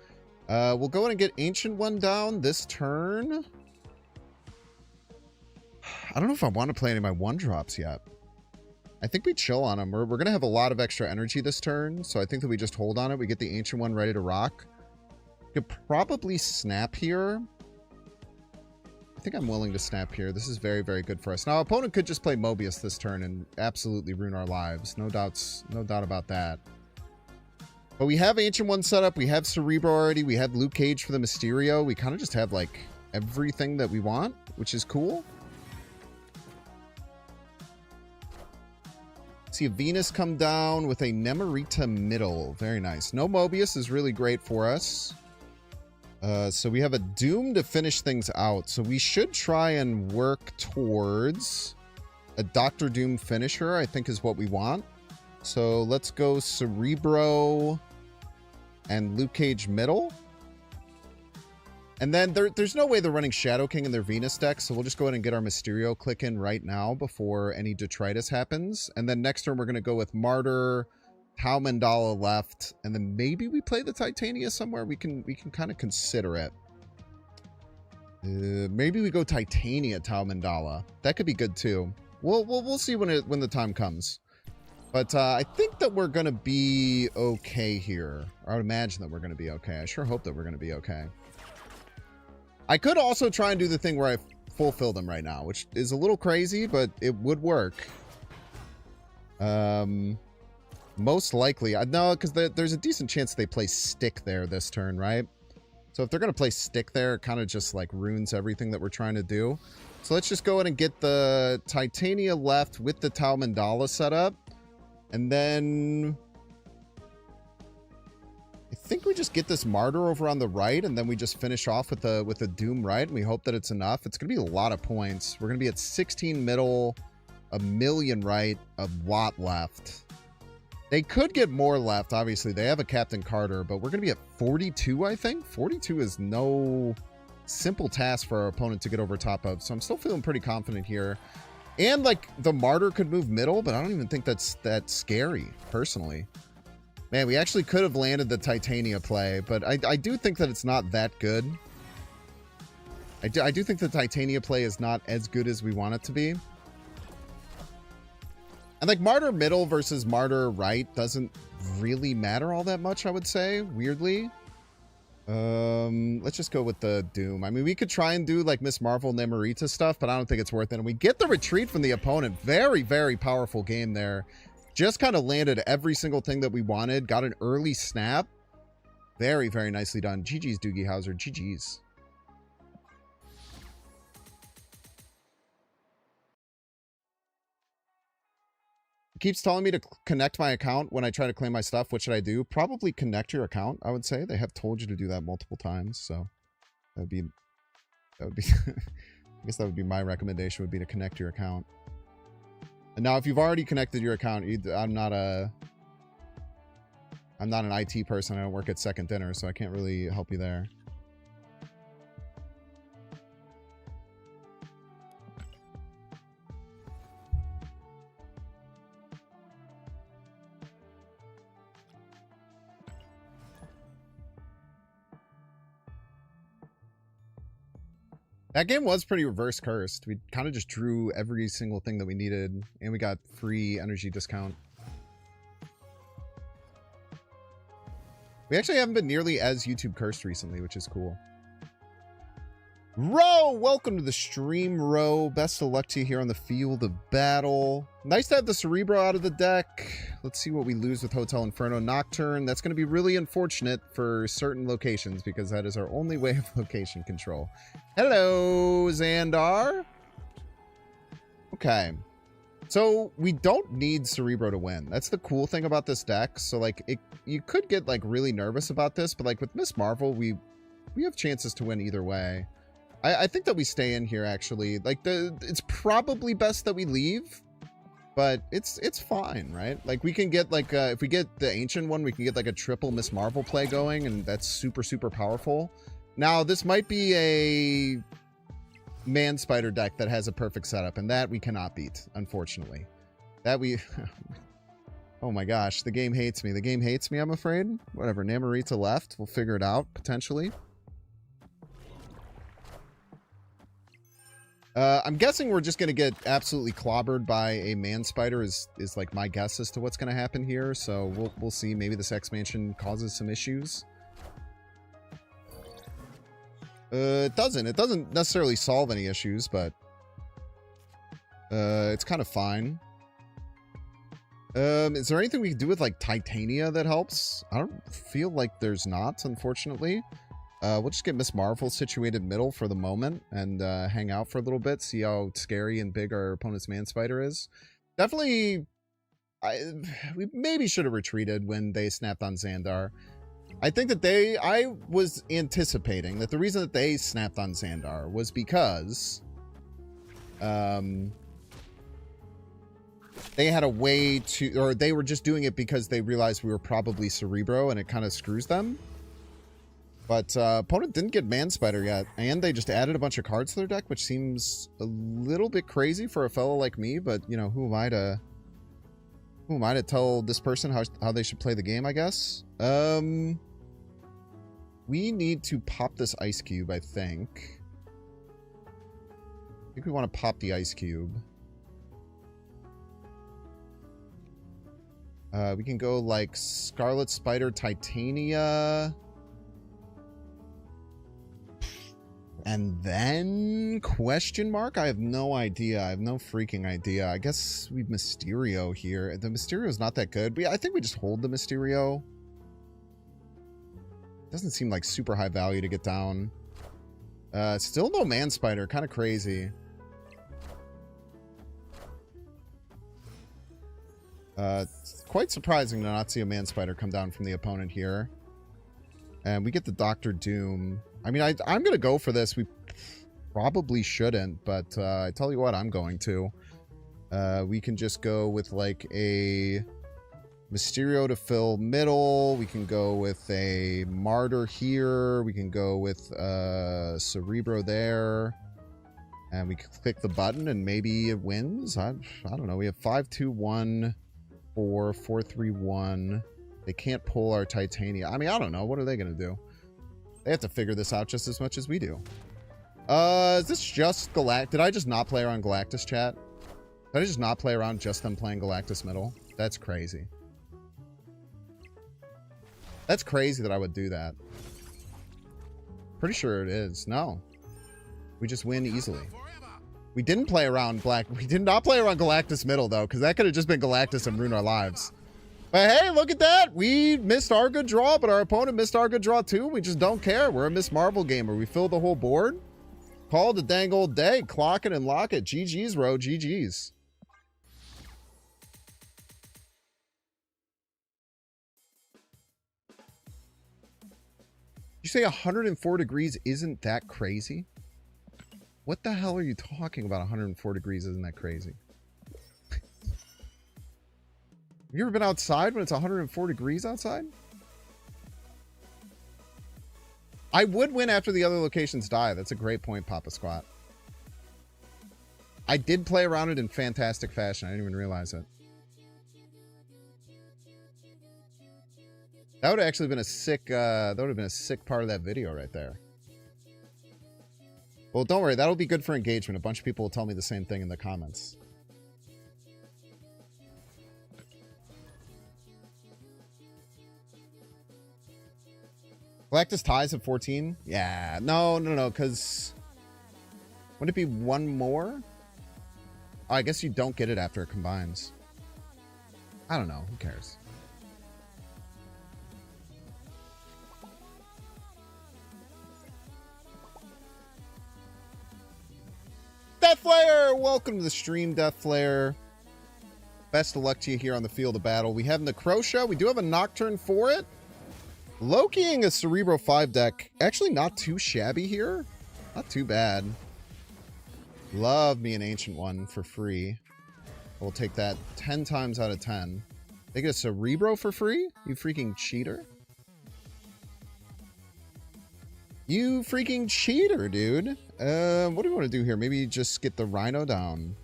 We'll go in and get Ancient One down this turn. I don't know if I want to play any of my 1-drops yet. I think we chill on them. We're going to have a lot of extra energy this turn, so I think that we just hold on it. We get the Ancient One ready to rock. Could probably snap here. I think I'm willing to snap here. This is very, very good for us. Now, opponent could just play Mobius this turn and absolutely ruin our lives. No doubt about that. But we have Ancient One set up. We have Cerebro already. We have Luke Cage for the Mysterio. We kind of just have, like, everything that we want, which is cool. See a Venus come down with a Nemorita middle. Very nice. No Mobius is really great for us. So we have a Doom to finish things out. So we should try and work towards a Dr. Doom finisher, I think is what we want. So let's go Cerebro and Luke Cage middle. And then there's no way they're running Shadow King in their Venus deck, so we'll just go ahead and get our Mysterio click in right now before any detritus happens. And then next turn we're going to go with Martyr, Tau Mandala left, and then maybe we play the Titania somewhere. We can kind of consider it. Maybe we go Titania Tau Mandala. That could be good too. We'll see when the time comes. But I think that we're going to be okay here. I would imagine that we're going to be okay. I sure hope that we're going to be okay. I could also try and do the thing where I fulfill them right now, which is a little crazy, but it would work. Most likely. No, because there's a decent chance they play Stick there this turn, right? So if they're going to play Stick there, it kind of just like ruins everything that we're trying to do. So let's just go ahead and get the Titania left with the Tau Mandala set up. And then I think we just get this Martyr over on the right, and then we just finish off with a Doom right, and we hope that it's enough. It's going to be a lot of points. We're going to be at 16 middle, a million right, a lot left. They could get more left, obviously. They have a Captain Carter, but we're going to be at 42, I think. 42 is no simple task for our opponent to get over top of, so I'm still feeling pretty confident here. And, like, the Martyr could move middle, but I don't even think that's that scary, personally. Man, we actually could have landed the Titania play, but I do think that it's not that good. I do think the Titania play is not as good as we want it to be. And like Martyr middle versus Martyr right doesn't really matter all that much, I would say, weirdly. Let's just go with the Doom. I mean, we could try and do like Miss Marvel Nemorita stuff, but I don't think it's worth it. And we get the retreat from the opponent. Very, very powerful game there. Just kind of landed every single thing that we wanted. Got an early snap. Very, very nicely done. GG's, Doogie Howser. GG's. It keeps telling me to connect my account when I try to claim my stuff. What should I do? Probably connect your account, I would say. They have told you to do that multiple times, so that would be I guess that would be my recommendation, would be to connect your account. And now, if you've already connected your account, I'm not an IT person. I don't work at Second Dinner, so I can't really help you there. That game was pretty reverse cursed. We kind of just drew every single thing that we needed, and we got free energy discount. We actually haven't been nearly as YouTube cursed recently, which is cool. Ro, welcome to the stream, Ro. Best of luck to you here on the field of battle. Nice to have the Cerebro out of the deck. Let's see what we lose with Hotel Inferno Nocturne. That's going to be really unfortunate for certain locations, because that is our only way of location control. Hello, Xandar. Okay. So we don't need Cerebro to win. That's the cool thing about this deck. So like you could get like really nervous about this, but like with Miss Marvel, we have chances to win either way. I think that we stay in here, actually. Like, it's probably best that we leave, but it's fine, right? Like, we can get, like, if we get the Ancient one, we can get, like, a triple Miss Marvel play going, and that's super, super powerful. Now, this might be a Man Spider deck that has a perfect setup, and that we cannot beat, unfortunately. That we... Oh my gosh, the game hates me. The game hates me, I'm afraid. Whatever, Namorita left. We'll figure it out, potentially. I'm guessing we're just going to get absolutely clobbered by a Man Spider is like my guess as to what's going to happen here. So we'll see. Maybe this expansion causes some issues. It doesn't. It doesn't necessarily solve any issues, but it's kind of fine. Is there anything we can do with, like, Titania that helps? I don't feel like there's not, unfortunately. We'll just get Miss Marvel situated middle for the moment and hang out for a little bit, see how scary and big our opponent's Man Spider is. Definitely, we maybe should have retreated when they snapped on Xandar. I think that I was anticipating that the reason that they snapped on Xandar was because they had a way to, or they were just doing it because they realized we were probably Cerebro and it kind of screws them. But opponent didn't get Man Spider yet, and they just added a bunch of cards to their deck, which seems a little bit crazy for a fellow like me, but, you know, who am I to tell this person how they should play the game, I guess? We need to pop this Ice Cube, I think. I think we want to pop the Ice Cube. We can go, like, Scarlet Spider Titania. And then question mark? I have no idea. I have no freaking idea. I guess we Mysterio here. The Mysterio is not that good. I think we just hold the Mysterio. Doesn't seem like super high value to get down. Still no Man Spider. Kind of crazy. It's quite surprising to not see a Man Spider come down from the opponent here. And we get the Doctor Doom. I mean, I'm going to go for this. We probably shouldn't, but I tell you what, I'm going to. We can just go with, like, a Mysterio to fill middle. We can go with a Martyr here. We can go with Cerebro there. And we can click the button and maybe it wins. I don't know. We have 5-2-1-4, 4-3-1. They can't pull our Titania. I mean, I don't know. What are they going to do? They have to figure this out just as much as we do. Is this just Galactus? Did I just not play around Galactus, chat? Did I just not play around just them playing Galactus middle? That's crazy. That's crazy that I would do that. Pretty sure it is. No. We just win easily. We didn't play around We did not play around Galactus middle, though, because that could have just been Galactus and ruined our lives. But hey, look at that. We missed our good draw, but our opponent missed our good draw too. We just don't care. We're a Miss Marvel gamer. We fill the whole board. Call it a dang old day. Clock it and lock it. GG's, bro. GG's. You say 104 degrees isn't that crazy? What the hell are you talking about? 104 degrees isn't that crazy? Have you ever been outside when it's 104 degrees outside? I would win after the other locations die. That's a great point, Papa Squat. I did play around it in fantastic fashion. I didn't even realize it. That would have actually been a sick, that would have been a sick part of that video right there. Well, don't worry. That'll be good for engagement. A bunch of people will tell me the same thing in the comments. Galactus ties at 14? Yeah. No, because... Wouldn't it be one more? Oh, I guess you don't get it after it combines. I don't know. Who cares? Death Flare! Welcome to the stream, Death Flare. Best of luck to you here on the field of battle. We have Necrosha. We do have a Nocturne for it. Lokiing a Cerebro 5 deck. Actually not too shabby here. Not too bad. Love me an Ancient One for free. We'll take that 10 times out of 10. They get a Cerebro for free? You freaking cheater. You freaking cheater, dude. What do we want to do here? Maybe just get the Rhino down.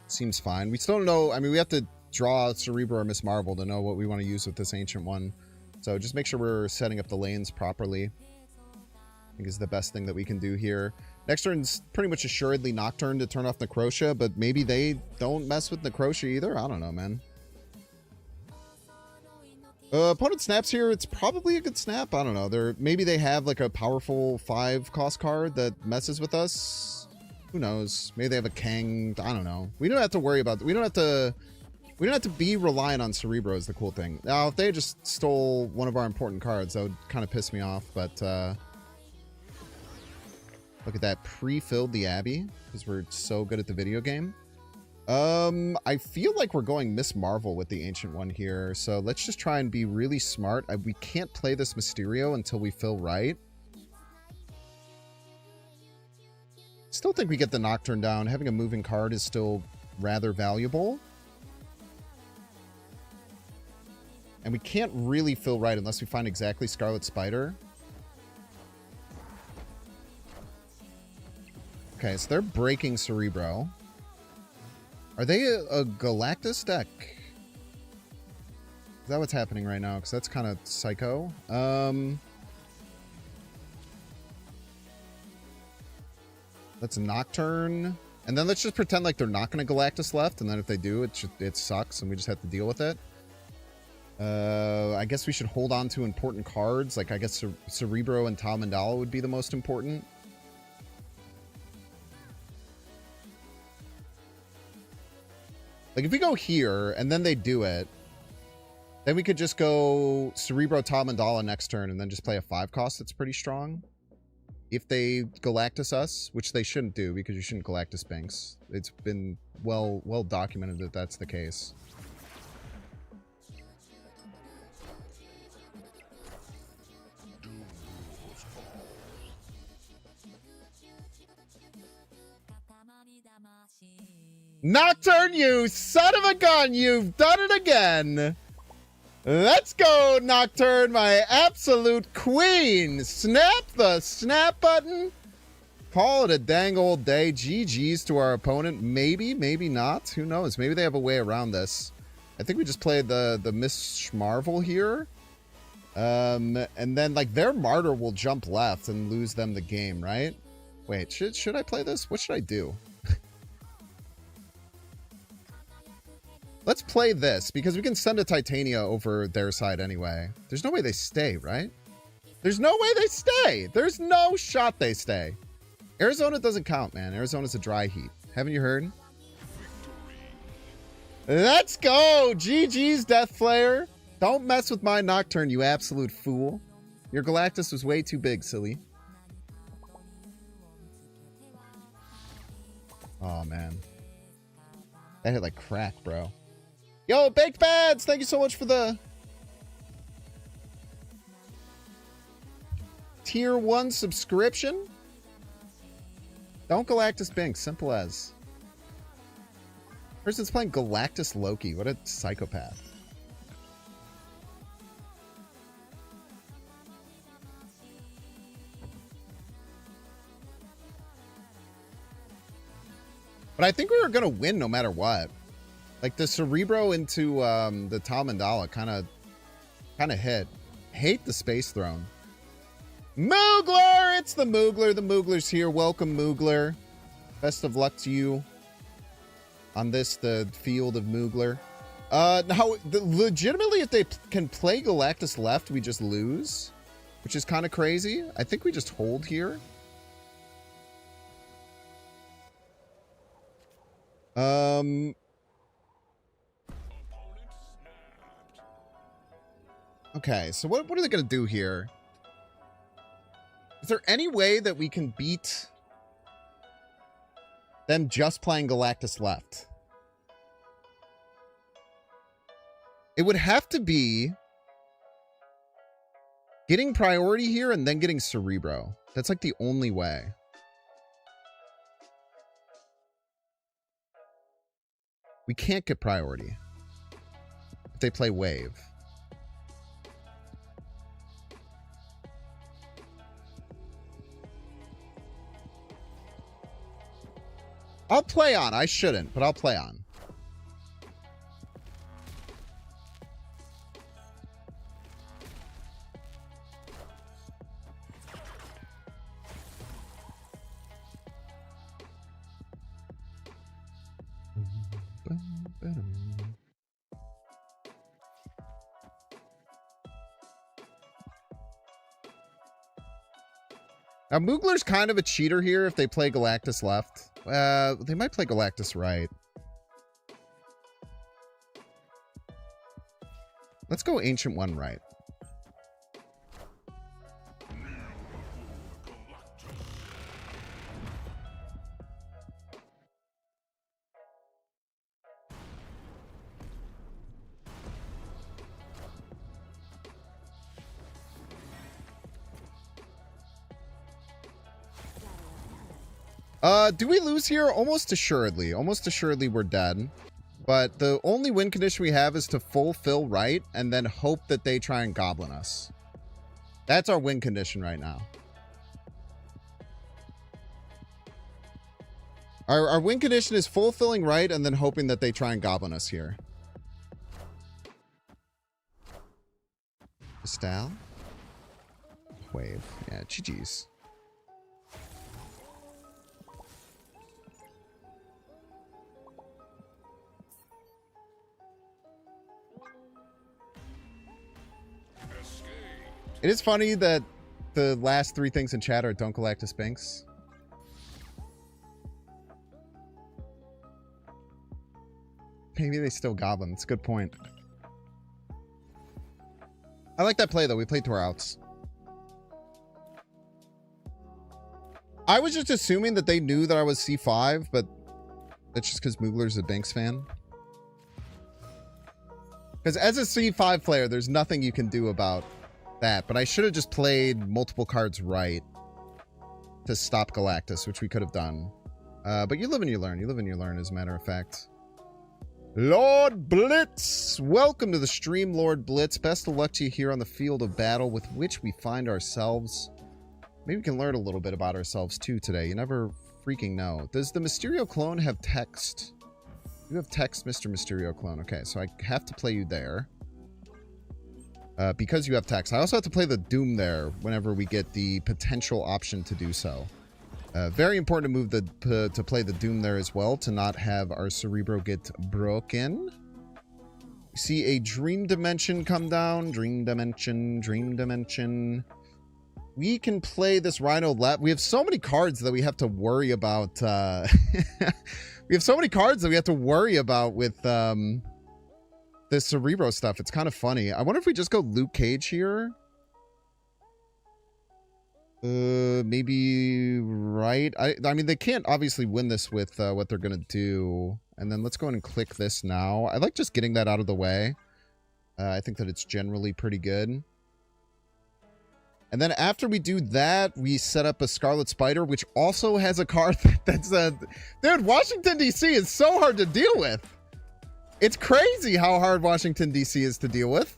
Seems fine. We still don't know. I mean, we have to draw Cerebro or Miss Marvel to know what we want to use with this Ancient One. So just make sure we're setting up the lanes properly. I think is the best thing that we can do here. Next turn's pretty much assuredly Nocturne to turn off Necrotia, but maybe they don't mess with Necrotia either. I don't know, man. Opponent snaps here. It's probably a good snap. I don't know. Maybe they have like a powerful 5 cost card that messes with us. Who knows? Maybe they have a Kang. I don't know. We don't have to worry about that. We don't have to be reliant on Cerebro is the cool thing. Now, if they just stole one of our important cards, that would kind of piss me off. But look at that. Pre-filled the Abbey because we're so good at the video game. I feel like we're going Miss Marvel with the Ancient One here. So let's just try and be really smart. We can't play this Mysterio until we fill right. Still think we get the Nocturne down. Having a moving card is still rather valuable. And we can't really fill right unless we find exactly Scarlet Spider. Okay, so they're breaking Cerebro. Are they a Galactus deck? Is that what's happening right now? Because that's kind of psycho. Let's Nocturne. And then let's just pretend like they're not going to Galactus left. And then if they do, it sucks and we just have to deal with it. I guess we should hold on to important cards. Like, I guess Cerebro and Tal Mandala would be the most important. Like, if we go here, and then they do it, then we could just go Cerebro, Tal Mandala next turn, and then just play a 5 cost that's pretty strong. If they Galactus us, which they shouldn't do, because you shouldn't Galactus Binks. It's been well documented that that's the case. Nocturne, you son of a gun! You've done it again! Let's go, Nocturne, my absolute queen! Snap the snap button! Call it a dang old day. GG's to our opponent. Maybe, maybe not. Who knows? Maybe they have a way around this. I think we just played the Miss Marvel here. And then, like, their Martyr will jump left and lose them the game, right? Wait, should I play this? What should I do? Let's play this, because we can send a Titania over their side anyway. There's no way they stay, right? There's no way they stay! There's no shot they stay. Arizona doesn't count, man. Arizona's a dry heat. Haven't you heard? Let's go! GG's, Death Flayer. Don't mess with my Nocturne, you absolute fool. Your Galactus was way too big, silly. Oh, man. That hit like crack, bro. Yo, Baked Bads! Thank you so much for the Tier 1 subscription. Don't Galactus Binks. Simple as. Person's playing Galactus Loki. What a psychopath. But I think we were going to win no matter what. Like, the Cerebro into the Tal Mandala kind of hit. Hate the Space Throne. Moogler! It's the Moogler. The Moogler's here. Welcome, Moogler. Best of luck to you on this, the field of Moogler. Now, legitimately, if they can play Galactus left, we just lose. Which is kind of crazy. I think we just hold here. Okay, so what are they going to do here? Is there any way that we can beat them just playing Galactus left? It would have to be getting priority here and then getting Cerebro. That's like the only way. We can't get priority if they play wave. I'll play on. I shouldn't, but I'll play on. Now, Moogler's kind of a cheater here if they play Galactus left. They might play Galactus right. Let's go Ancient One right. Do we lose here? Almost assuredly. Almost assuredly we're dead. But the only win condition we have is to fulfill right and then hope that they try and goblin us. That's our win condition right now. Our win condition is fulfilling right and then hoping that they try and goblin us here. Style? Wave. Yeah, GG's. It is funny that the last three things in chat are don't Galactus Binks. Maybe they still goblin. It's a good point. I like that play, though. We played to our outs. I was just assuming that they knew that I was C5, but that's just because Moogler's a Binks fan. Because as a C5 player, there's nothing you can do about that. But I should have just played multiple cards right to stop Galactus, which we could have done. But you live and you learn. You live and you learn, as a matter of fact. Lord Blitz! Welcome to the stream, Lord Blitz. Best of luck to you here on the field of battle with which we find ourselves. Maybe we can learn a little bit about ourselves, too, today. You never freaking know. Does the Mysterio clone have text? You have text, Mr. Mysterio clone. Okay, so I have to play you there. Because you have text. I also have to play the Doom there whenever we get the potential option to do so. Very important to move to play the Doom there as well, to not have our Cerebro get broken. We see a Dream Dimension come down. Dream Dimension, Dream Dimension. We can play this Rhino left. We have so many cards that we have to worry about. We have so many cards that we have to worry about with this Cerebro stuff. It's kind of funny. I wonder if we just go Luke Cage here. Maybe right. I mean, they can't obviously win this with what they're gonna do. And then let's go ahead and click this now. I like just getting that out of the way. I think that it's generally pretty good. And then after we do that, we set up a Scarlet Spider, which also has a card that's dude, Washington DC is so hard to deal with. It's crazy how hard Washington DC is to deal with.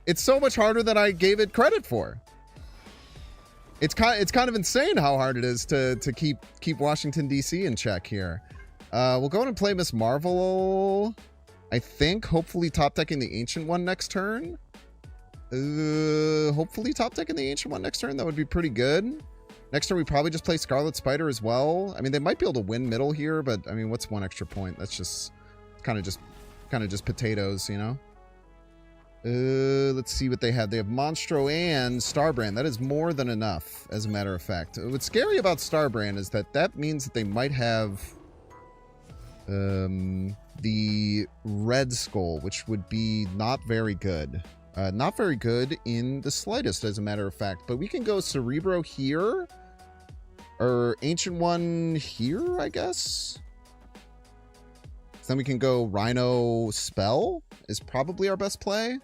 It's so much harder than I gave it credit for. It's kind of insane how hard it is to keep Washington DC in check here. We'll go ahead and play Miss Marvel. I think hopefully top decking the Ancient One next turn. Hopefully top decking the Ancient One next turn. That would be pretty good. Next turn we probably just play Scarlet Spider as well. I mean, they might be able to win middle here, but I mean, what's one extra point? That's just kind of just potatoes, you know. Let's see what they have. They have Monstro and Starbrand. That is more than enough, as a matter of fact. What's scary about Starbrand is that means that they might have the Red Skull, which would be not very good. Not very good in the slightest, as a matter of fact. But we can go Cerebro here. Or Ancient One here, I guess. Then we can go Rhino Spell is probably our best play.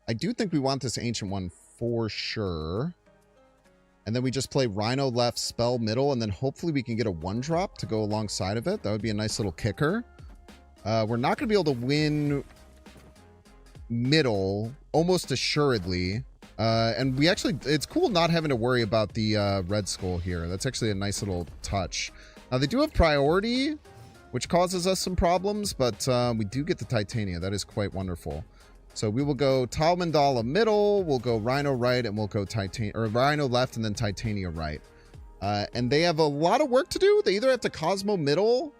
I do think we want this Ancient One for sure. And then we just play Rhino left, Spell middle, and then hopefully we can get a 1-drop to go alongside of it. That would be a nice little kicker. We're not going to be able to win middle almost assuredly. And we actually, it's cool not having to worry about the red skull here. That's actually a nice little touch. Now, they do have priority, which causes us some problems, but we do get the Titania. That is quite wonderful. So we will go Tal Mandala middle, we'll go Rhino right, and we'll go Rhino left and then Titania right. And they have a lot of work to do. They either have to Cosmo middle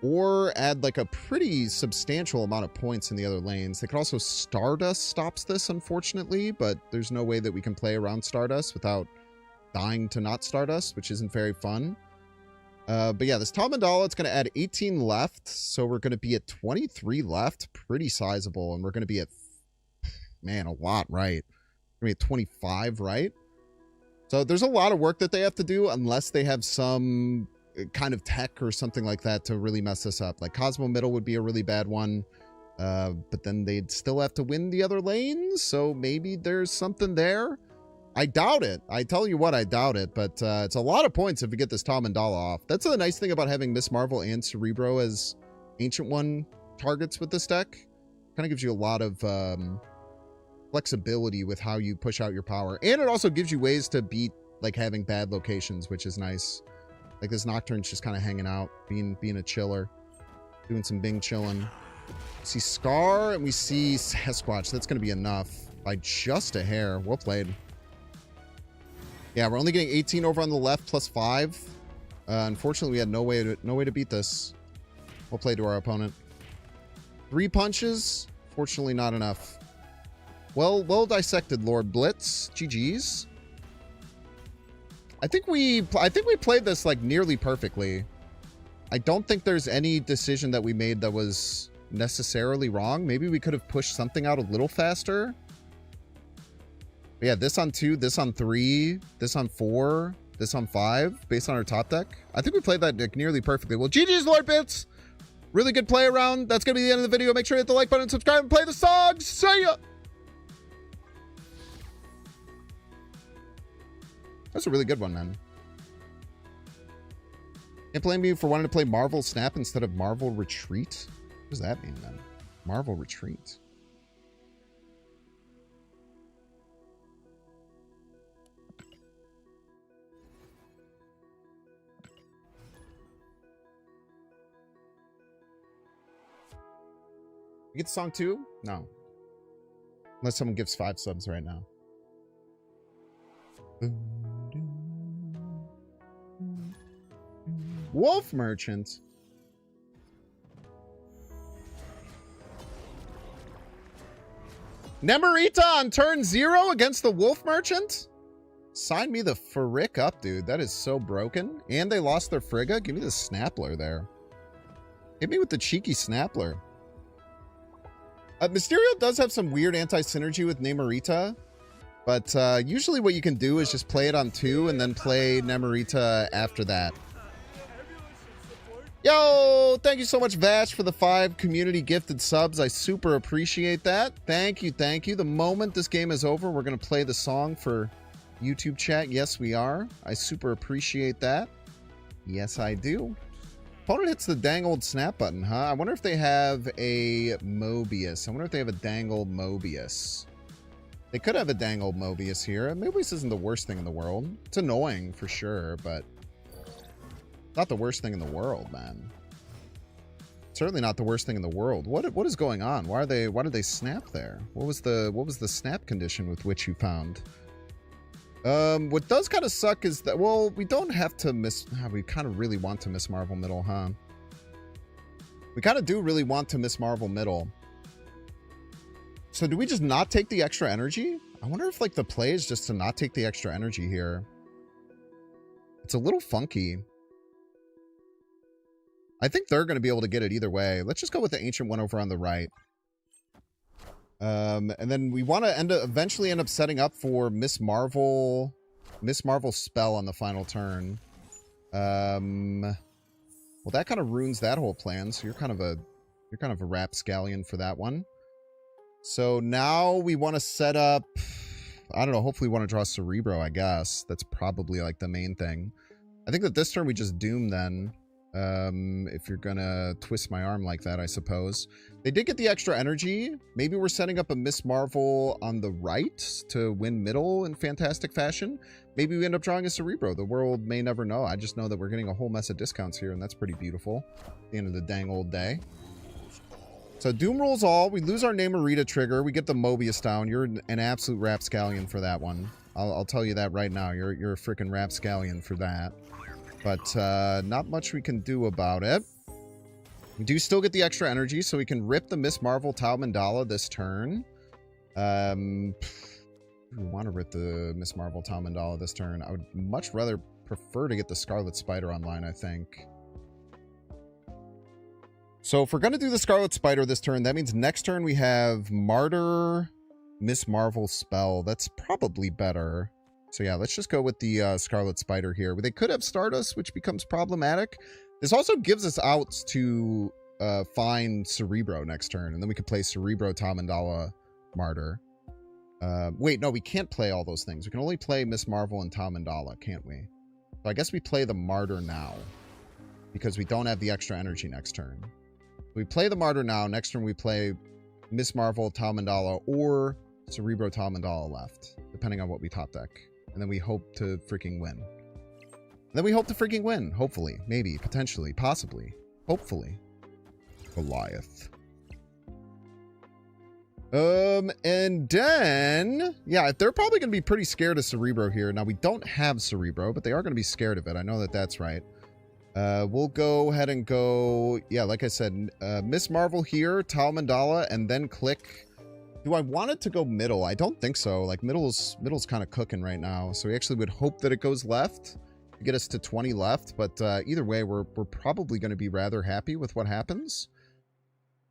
or add like a pretty substantial amount of points in the other lanes. They could also Stardust stops this, unfortunately, but there's no way that we can play around Stardust without dying to not Stardust, which isn't very fun. But yeah, this Tal Mandala, it's going to add 18 left. So we're going to be at 23 left. Pretty sizable. And we're going to be at, man, a lot right. We're going to be at 25 right. So there's a lot of work that they have to do unless they have some kind of tech or something like that to really mess this up. Like Cosmo middle would be a really bad one. But then they'd still have to win the other lanes. So maybe there's something there. I doubt it. I tell you what, I doubt it. But it's a lot of points if we get this Tal Mandala off. That's the nice thing about having Miss Marvel and Cerebro as Ancient One targets with this deck. Kind of gives you a lot of flexibility with how you push out your power. And it also gives you ways to beat like having bad locations, which is nice. Like this Nocturne's just kind of hanging out, being a chiller. Doing some Bing chilling. We see Scar and we see Sasquatch. That's going to be enough by just a hair. Well played. Yeah, we're only getting 18 over on the left plus 5. Unfortunately, we had no way to beat this. Well played to our opponent. 3 punches. Fortunately, not enough. Well dissected, Lord Blitz. GG's. I think we played this like nearly perfectly. I don't think there's any decision that we made that was necessarily wrong. Maybe we could have pushed something out a little faster. But yeah, this on 2, this on 3, this on 4, this on 5, based on our top deck. I think we played that deck nearly perfectly. Well, GG's, Lord Bits. Really good play around. That's going to be the end of the video. Make sure to hit the like button, subscribe, and play the songs. See ya! That's a really good one, man. Can't blame me for wanting to play Marvel Snap instead of Marvel Retreat. What does that mean, man? Marvel Retreat. You get the song too? No. Unless someone gives 5 subs right now. Wolf Merchant. Nemorita on turn 0 against the Wolf Merchant? Sign me the frick up, dude. That is so broken. And they lost their Frigga? Give me the Snappler there. Hit me with the cheeky Snappler. Mysterio does have some weird anti-synergy with Nemorita. But usually what you can do is just play it on 2 and then play Nemorita after that. Yo, thank you so much, Vash, for the 5 community gifted subs. I super appreciate that. Thank you, thank you. The moment this game is over, we're going to play the song for YouTube chat. Yes, we are. I super appreciate that. Yes, I do. Opponent hits the dang old snap button, huh? I wonder if they have a Mobius. I wonder if they have a dangled Mobius. They could have a dangled Mobius here. Mobius isn't the worst thing in the world. It's annoying for sure, but not the worst thing in the world, man. Certainly not the worst thing in the world. What is going on? Why did they snap there? What was the snap condition with which you found? What does kind of suck is that, well, we don't have to miss, we kind of really want to miss Marvel middle, huh? We kind of do really want to miss Marvel middle. So do we just not take the extra energy? I wonder if like the play is just to not take the extra energy here. It's a little funky. I think they're going to be able to get it either way. Let's just go with the Ancient One over on the right. And then we want to eventually end up setting up for Miss Marvel spell on the final turn. Well, that kind of ruins that whole plan. So you're kind of a rapscallion for that one. So now we want to set up, I don't know, hopefully we want to draw Cerebro, I guess. That's probably like the main thing. I think that this turn we just Doom then. If you're gonna twist my arm like that, I suppose. They did get the extra energy. Maybe we're setting up a Miss Marvel on the right to win middle in fantastic fashion. Maybe we end up drawing a Cerebro. The world may never know. I just know that we're getting a whole mess of discounts here, and that's pretty beautiful at the end of the dang old day. So Doom rules all. We lose our Namorita trigger. We get the Mobius down. You're an absolute rapscallion for that one. I'll tell you that right now. You're a freaking rapscallion for that. But not much we can do about it. We do still get the extra energy, so we can rip the Miss Marvel Tau Mandala this turn. We want to rip the Miss Marvel Tau Mandala this turn. I would much rather prefer to get the Scarlet Spider online, I think. So if we're going to do the Scarlet Spider this turn, that means next turn we have Martyr, Miss Marvel Spell. That's probably better. So yeah, let's just go with the Scarlet Spider here. They could have Stardust, which becomes problematic. This also gives us outs to find Cerebro next turn, and then we could play Cerebro, Tau Mandala, Martyr. Wait, no, we can't play all those things. We can only play Miss Marvel and Tau Mandala, can't we? So I guess we play the Martyr now, because we don't have the extra energy next turn. We play the Martyr now. Next turn we play Miss Marvel, Tau Mandala, or Cerebro, Tau Mandala left, depending on what we top deck. And then we hope to freaking win. Hopefully. Maybe. Potentially. Possibly. Hopefully. Goliath. And then... yeah, they're probably going to be pretty scared of Cerebro here. Now, we don't have Cerebro, but they are going to be scared of it. I know that that's right. We'll go ahead and go... yeah, like I said, Miss Marvel here, Tau Mandala, and then click... do I want it to go middle? I don't think so. Like, middle's kind of cooking right now. So we actually would hope that it goes left to get us to 20 left. But either way, we're probably going to be rather happy with what happens.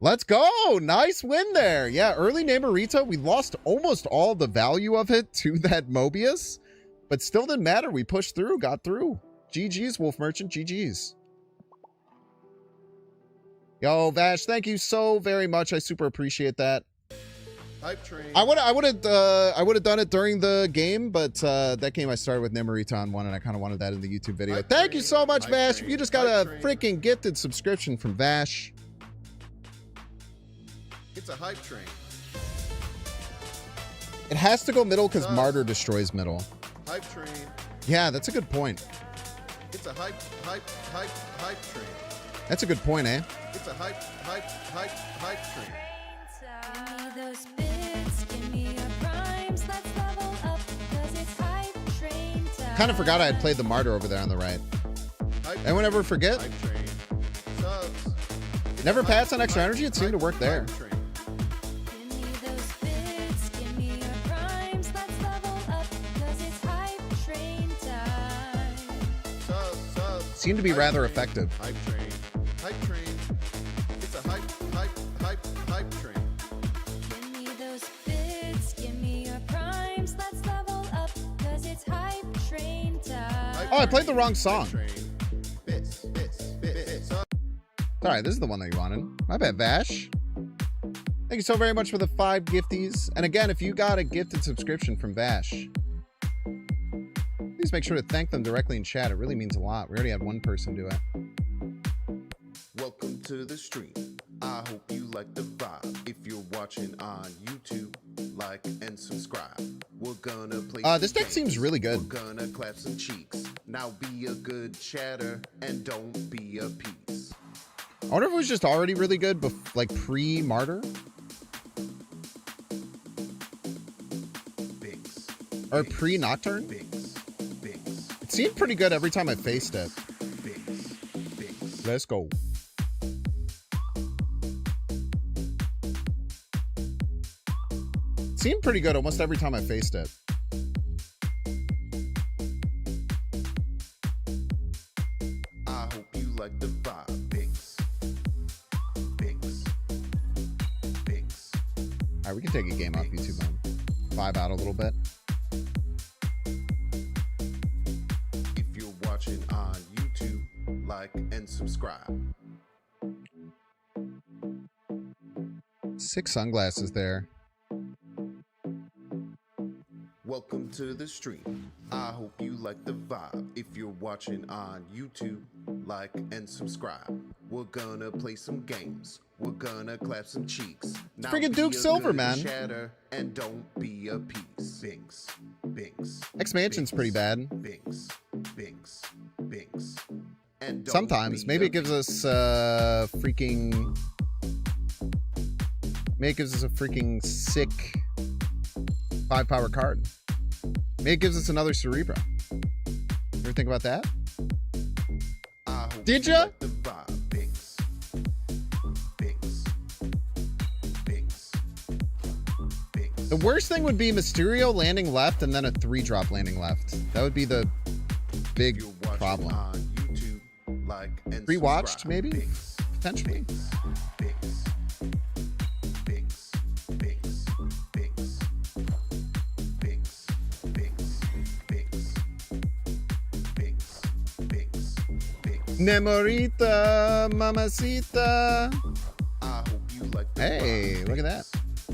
Let's go! Nice win there! Yeah, early Namorita, we lost almost all the value of it to that Mobius. But still didn't matter. We pushed through, got through. GG's, Wolf Merchant. GG's. Yo, Vash, thank you so very much. I super appreciate that. Hype train. I would have done it during the game, but that game I started with Namorita on one, and I kind of wanted that in the YouTube video. Thank you so much, Vash. You just got a freaking gifted subscription from Vash. It's a hype train. It has to go middle because Martyr destroys middle. Hype train. Yeah, that's a good point. It's a hype train. That's a good point, eh? It's a hype train. Give me those bits, give me your primes, let's level up, 'cause it's hype train time. Kind of forgot I had played the Martyr over there on the right. Anyone ever forget? Hype train. Subs. Never pass on extra energy? It seemed to work there. Give me those bits, give me your primes, let's level up, 'cause it's hype train time. Subs. Seemed to be rather effective. Hype train. Hype train. It's a hype train. Give me those bits, give me your primes, let's level up, 'cause it's hype train time. Oh, I played the wrong song. Hype train. Bits. Sorry, this is the one that you wanted. My bad, Vash. Thank you so very much for the 5 gifties. And again, if you got a gifted subscription from Vash, please make sure to thank them directly in chat. It really means a lot. We already had one person do it. Welcome to the stream. I hope you like the vibe. If you're watching on YouTube, like and subscribe. We're gonna play. This deck seems really good. We're gonna clap some cheeks. Now be a good chatter and don't be a piece. I wonder if it was just already really good, like pre-Martyr? Bigs. Or pre-Nocturne? Bigs. It seemed pretty good every time I faced it. Bigs. Let's go. It seemed pretty good almost every time I faced it. I hope you like the vibe. Bigs. All right, we can take a game off YouTube and vibe out a little bit. If you're watching on YouTube, like and subscribe. 6 sunglasses there. Welcome to the stream. I hope you like the vibe. If you're watching on YouTube, like and subscribe. We're gonna play some games. We're gonna clap some cheeks. Now Freaking be Duke a Silver, good man. Shatter and don't be a piece. Binks, binks. Expansion's pretty bad. Binks, binks, binks. And don't Sometimes. be Maybe a it gives piece. us freaking... Maybe it gives us a freaking sick 5-power card. Maybe it gives us another Cerebro. You ever think about that? I hope Did you ya? like the vibe. Binks, binks, binks, binks. The worst thing would be Mysterio landing left and then a 3-drop landing left. That would be the big You're watching problem. on YouTube, like and Rewatched, subscribe. maybe? Binks, Potentially. binks, binks, binks, binks, binks, binks, binks, binks, binks, binks, binks. Nemorita, mamacita. I hope you like the Hey, vibe. look at that.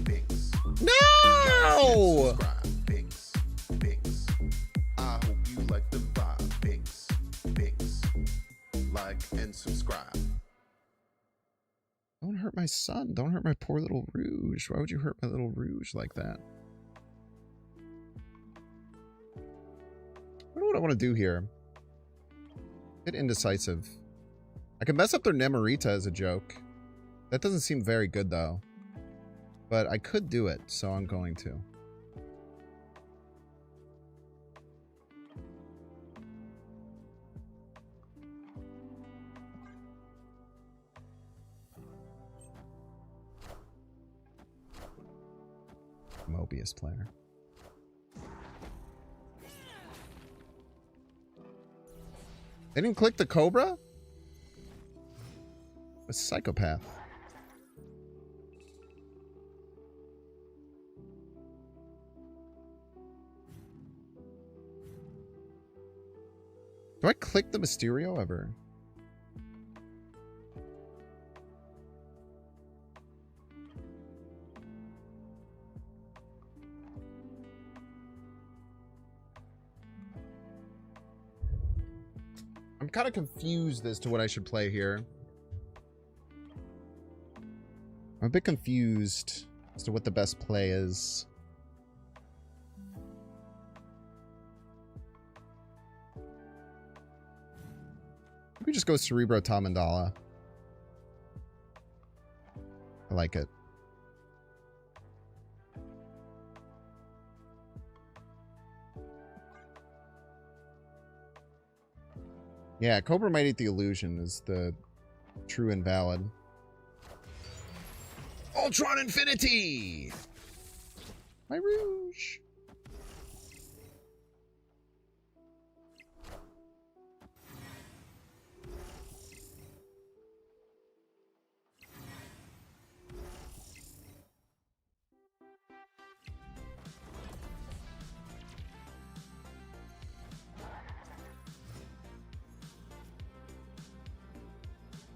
Binks, No! subscribe. Binks, binks. I hope you like the vibe. Binks, binks. Like and subscribe. Don't hurt my son. Don't hurt my poor little Rouge. Why would you hurt my little Rouge like that? I don't know what I want to do here. Bit indecisive. I could mess up their Nemorita as a joke. That doesn't seem very good, though. But I could do it, so I'm going to. Mobius player. They didn't click the Cobra? A psychopath. Do I click the Mysterio ever? I'm kind of confused as to what I should play here. I'm a bit confused as to what the best play is. Maybe just go Cerebro Tamandala. I like it. Yeah, Cobra might eat the illusion is the true invalid. Ultron Infinity! My Rouge!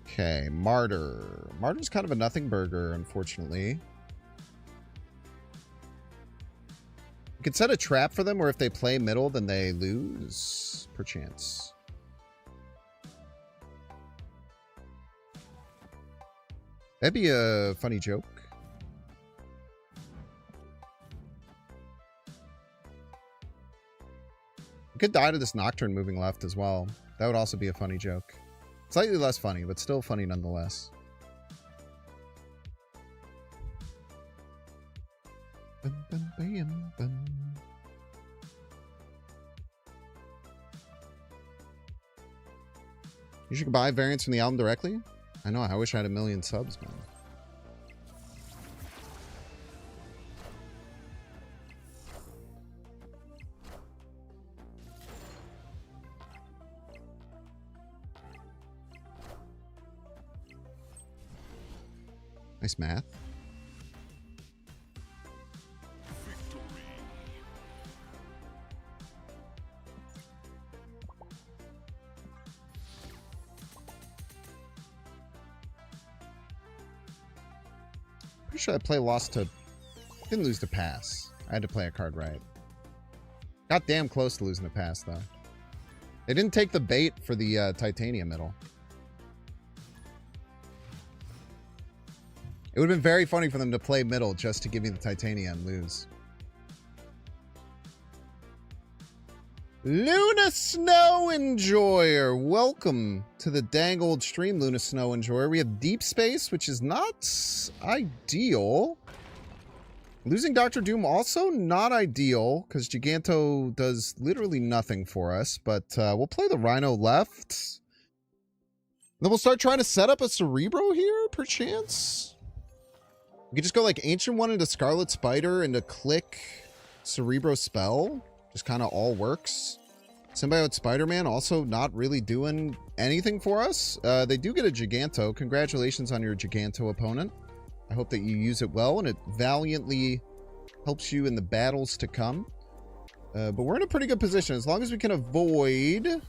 Okay, Martyr. Martyr's kind of a nothing burger, unfortunately. You could set a trap for them where if they play middle, then they lose, perchance. That'd be a funny joke. You could die to this Nocturne moving left as well. That would also be a funny joke. Slightly less funny, but still funny nonetheless. Bum, bum, bam, bum. You should buy variants from the album directly? I know, I wish I had 1 million subs, man. Nice math. Pretty sure I play lost to... Didn't lose to pass. I had to play a card right. Got damn close to losing the pass, though. They didn't take the bait for the titanium middle. It would have been very funny for them to play middle just to give me the titania and lose. Luna Snow Enjoyer. Welcome to the dang old stream, Luna Snow Enjoyer. We have Deep Space, which is not ideal. Losing Dr. Doom also not ideal, because Giganto does literally nothing for us. But we'll play the Rhino left. Then we'll start trying to set up a Cerebro here, perchance. We could just go like Ancient One into Scarlet Spider into click Cerebro Spell. Just kind of all works. Symbiote Spider-Man also not really doing anything for us. They do get a Giganto. Congratulations on your Giganto opponent. I hope that you use it well and it valiantly helps you in the battles to come. But we're in a pretty good position as long as we can avoid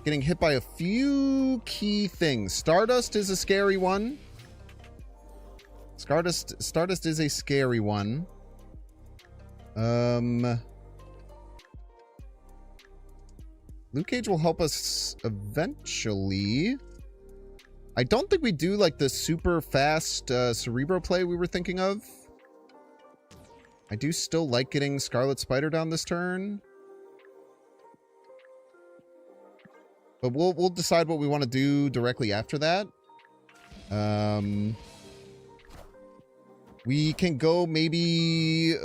getting hit by a few key things. Stardust is a scary one. Stardust is a scary one. Luke Cage will help us eventually. I don't think we do like the super fast Cerebro play we were thinking of. I do still like getting Scarlet Spider down this turn. But we'll decide what we want to do directly after that. We can go maybe...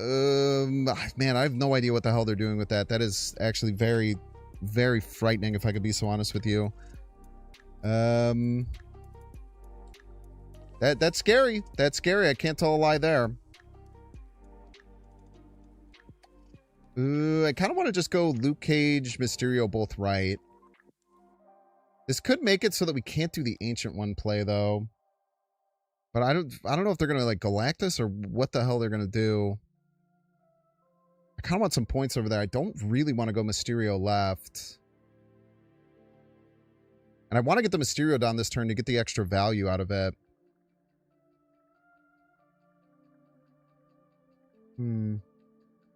man, I have no idea what the hell they're doing with that. That is actually very, very frightening, if I could be so honest with you. That's scary. That's scary. I can't tell a lie there. I kind of want to just go Luke Cage, Mysterio both right. This could make it so that we can't do the Ancient One play, though. But I don't know if they're going to, like, Galactus or what the hell they're going to do. I kind of want some points over there. I don't really want to go Mysterio left. And I want to get the Mysterio down this turn to get the extra value out of it.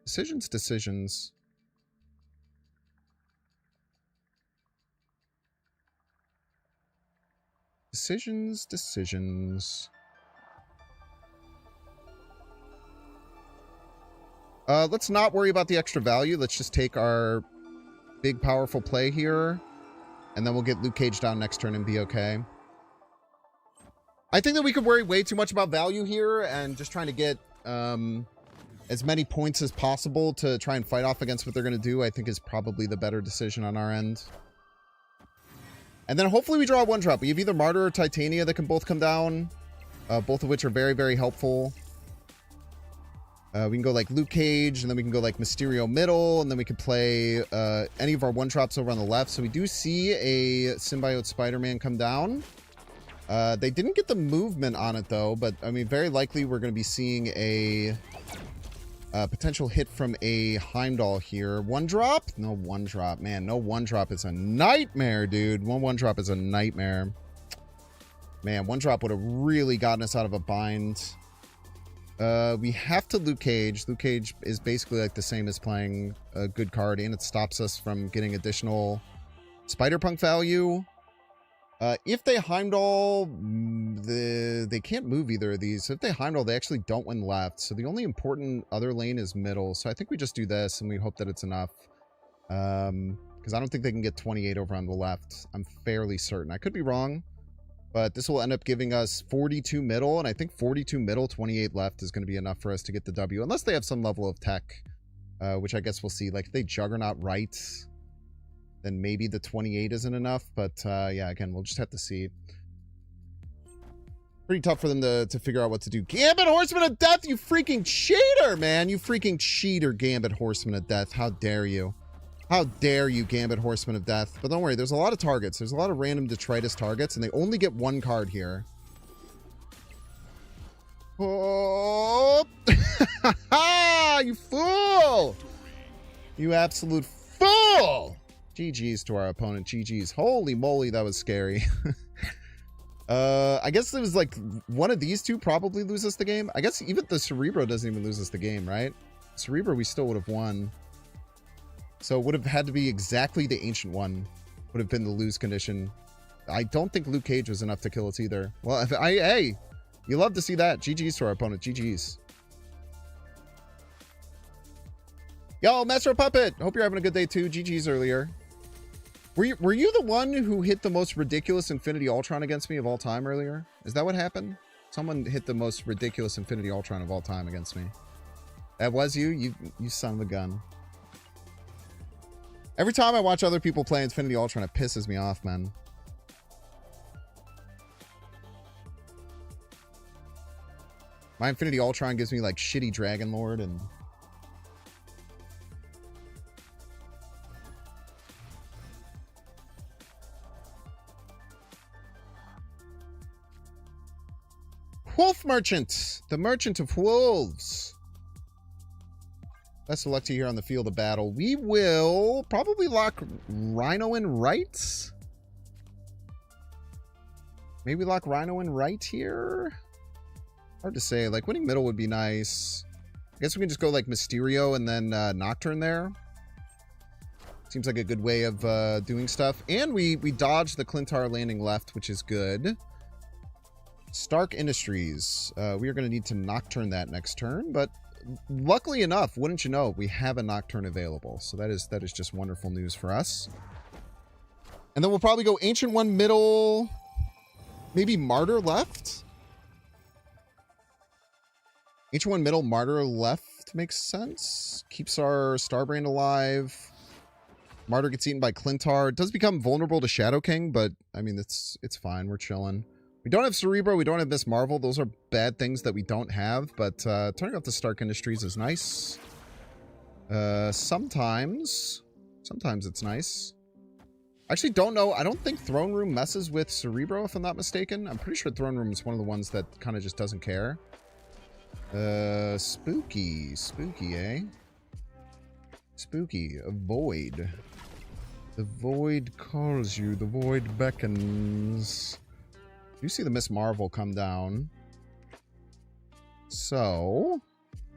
Decisions. Decisions. Let's not worry about the extra value. Let's just take our big, powerful play here. And then we'll get Luke Cage down next turn and be okay. I think that we could worry way too much about value here and just trying to get as many points as possible to try and fight off against what they're going to do, I think is probably the better decision on our end. And then hopefully we draw a one-drop. We have either Martyr or Titania that can both come down, both of which are very, very helpful. We can go like Luke Cage, and then we can go like Mysterio middle, and then we could play any of our one-drops over on the left. So we do see a Symbiote Spider-Man come down. They didn't get the movement on it, though, but, I mean, very likely we're going to be seeing a potential hit from a Heimdall here. One-drop? No one-drop. Man, no one-drop is a nightmare, dude. One-drop is a nightmare. Man, one-drop would have really gotten us out of a bind. We have to Luke Cage. Luke Cage is basically like the same as playing a good card, and it stops us from getting additional Spider-Punk value. If they Heimdall, they can't move either of these. So if they Heimdall, they actually don't win left. So the only important other lane is middle. So I think we just do this, and we hope that it's enough. Because I don't think they can get 28 over on the left. I'm fairly certain. I could be wrong. But this will end up giving us 42 middle, and I think 42 middle, 28 left is going to be enough for us to get the W. Unless they have some level of tech, which I guess we'll see. Like, if they Juggernaut right, then maybe the 28 isn't enough. But, yeah, again, we'll just have to see. Pretty tough for them to figure out what to do. Gambit Horseman of Death, you freaking cheater, man. You freaking cheater, Gambit Horseman of Death. How dare you? How dare you, Gambit Horseman of Death? But don't worry, there's a lot of targets. There's a lot of random detritus targets, and they only get one card here. Oh! You fool! You absolute fool! GG's to our opponent. GG's. Holy moly, that was scary. I guess it was like one of these two probably loses the game. I guess even the Cerebro doesn't even lose us the game, right? Cerebro, we still would have won. So it would have had to be exactly the ancient one. Would have been the lose condition. I don't think Luke Cage was enough to kill us either. Well, hey, you love to see that. GG's to our opponent. GG's. Yo, Master Puppet. Hope you're having a good day too. GG's earlier. Were you the one who hit the most ridiculous Infinity Ultron against me of all time earlier? Is that what happened? Someone hit the most ridiculous Infinity Ultron of all time against me. That was you? You son of a gun. Every time I watch other people play Infinity Ultron, it pisses me off, man. My Infinity Ultron gives me like shitty Dragon Lord and... Wolf Merchant! The Merchant of Wolves. Best of luck to you here on the field of battle. We will probably lock Rhino in right. Maybe lock Rhino in right here. Hard to say. Like, winning middle would be nice. I guess we can just go like Mysterio and then Nocturne there. Seems like a good way of doing stuff. And we dodged the Clintar landing left, which is good. Stark Industries. We are going to need to Nocturne that next turn, but luckily enough, wouldn't you know, we have a Nocturne available. So that is just wonderful news for us. And then we'll probably go Ancient One middle, maybe Martyr left. Ancient One middle, Martyr left makes sense. Keeps our Starbrand alive. Martyr gets eaten by Clintar. It does become vulnerable to Shadow King, but I mean, it's fine. We're chilling. We don't have Cerebro. We don't have Miss Marvel. Those are bad things that we don't have, but turning off the Stark Industries is nice. Sometimes it's nice. I actually don't know. I don't think Throne Room messes with Cerebro, if I'm not mistaken. I'm pretty sure Throne Room is one of the ones that kind of just doesn't care. Spooky, eh? Spooky. A void. The void calls you. The void beckons. You see the Miss Marvel come down. So,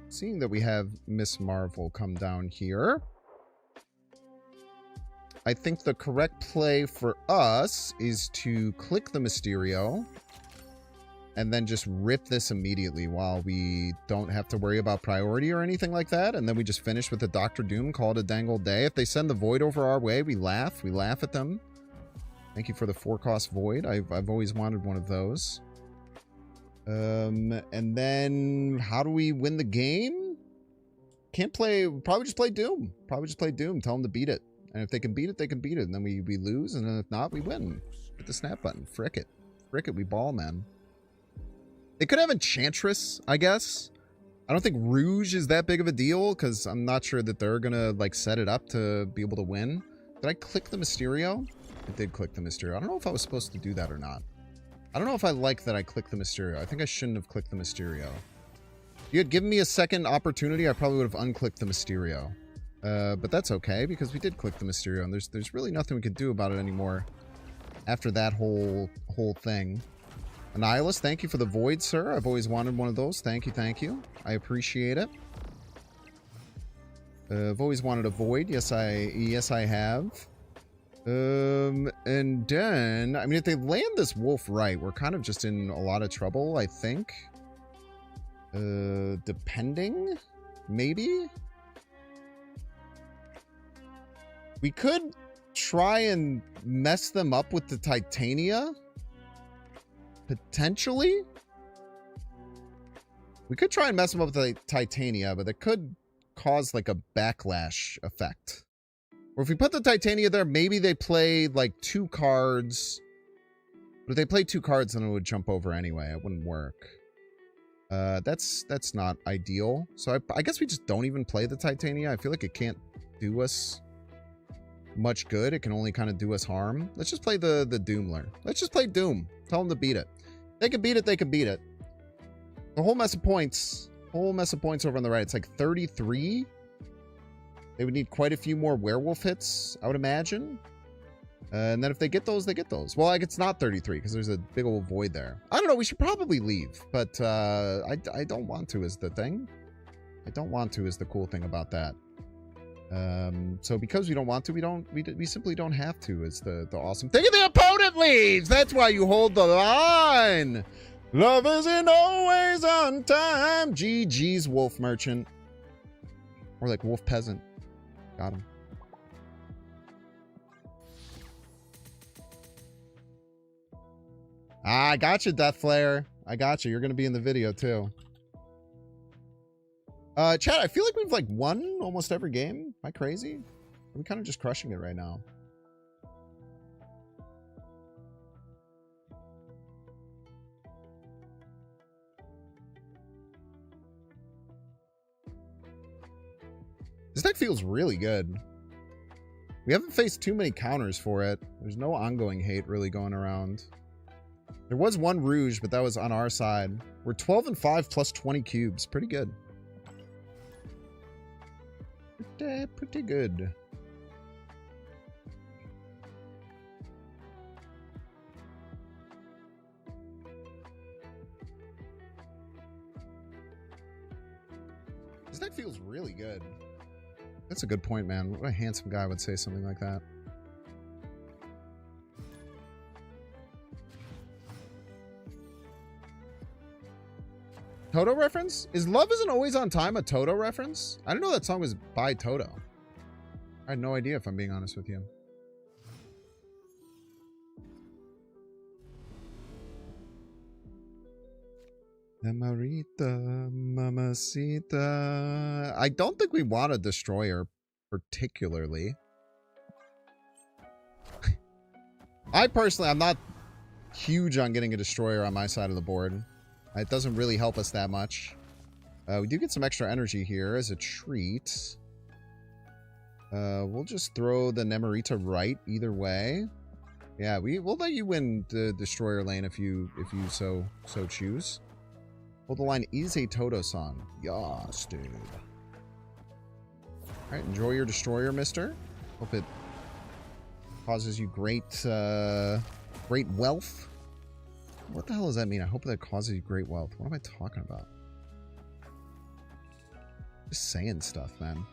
seeing that we have Miss Marvel come down here, I think the correct play for us is to click the Mysterio and then just rip this immediately while we don't have to worry about priority or anything like that. And then we just finish with the Dr. Doom, call it a dang old day. If they send the Void over our way, we laugh. We laugh at them. Thank you for the 4-cost Void. I've always wanted one of those. And then how do we win the game? Can't play. Probably just play Doom. Probably just play Doom. Tell them to beat it. And if they can beat it, they can beat it. And then we lose. And then if not, we win. Hit the snap button. Frick it. Frick it. We ball, man. They could have Enchantress, I guess. I don't think Rouge is that big of a deal because I'm not sure that they're going to like set it up to be able to win. Did I click the Mysterio? I did click the Mysterio. I don't know if I was supposed to do that or not. I don't know if I like that I clicked the Mysterio. I think I shouldn't have clicked the Mysterio. If you had given me a second opportunity, I probably would have unclicked the Mysterio. But that's okay, because we did click the Mysterio, and there's really nothing we could do about it anymore after that whole thing. Annihilus, thank you for the Void, sir. I've always wanted one of those. Thank you. I appreciate it. I've always wanted a Void. Yes, I have. And then, I mean, if they land this wolf right, we're kind of just in a lot of trouble, I think. Depending? Maybe? We could try and mess them up with the Titania? Potentially? We could try and mess them up with the Titania, but that could cause like a backlash effect. Or if we put the Titania there, maybe they play like 2 cards. But if they play 2 cards, then it would jump over anyway. It wouldn't work. That's not ideal. So I guess we just don't even play the Titania. I feel like it can't do us much good. It can only kind of do us harm. Let's just play the Doomler. Let's just play Doom. Tell them to beat it. They can beat it. They can beat it. The whole mess of points. Over on the right. It's like 33. They would need quite a few more werewolf hits, I would imagine. And then if they get those, they get those. Well, like it's not 33 because there's a big old void there. I don't know. We should probably leave, but I don't want to is the thing. I don't want to is the cool thing about that. So because we don't want to, we simply don't have to. Is the awesome thing. And the opponent leaves. That's why you hold the line. Love isn't always on time. GG's Wolf Merchant. Or like Wolf Peasant. Got him. I got you, Death Flare. I got you. You're going to be in the video, too. Chat, I feel like we've, like, won almost every game. Am I crazy? Are we kind of just crushing it right now? This deck feels really good. We haven't faced too many counters for it. There's no ongoing hate really going around. There was one Rouge, but that was on our side. We're 12-5 plus 20 cubes. Pretty good. Pretty good. This deck feels really good. That's a good point, man. What a handsome guy would say something like that. Toto reference? Is Love Isn't Always on Time a Toto reference? I didn't know that song was by Toto. I had no idea, if I'm being honest with you. Marita, Mamacita. I don't think we want a Destroyer particularly. I'm not huge on getting a Destroyer on my side of the board. It doesn't really help us that much. We do get some extra energy here as a treat. We'll just throw the Nemerita right either way. Yeah, we'll let you win the Destroyer lane if you so choose. Well, the line is a Toto song. Yas, dude. Alright, enjoy your Destroyer, mister. Hope it causes you great wealth. What the hell does that mean? I hope that causes you great wealth. What am I talking about? Just saying stuff, man.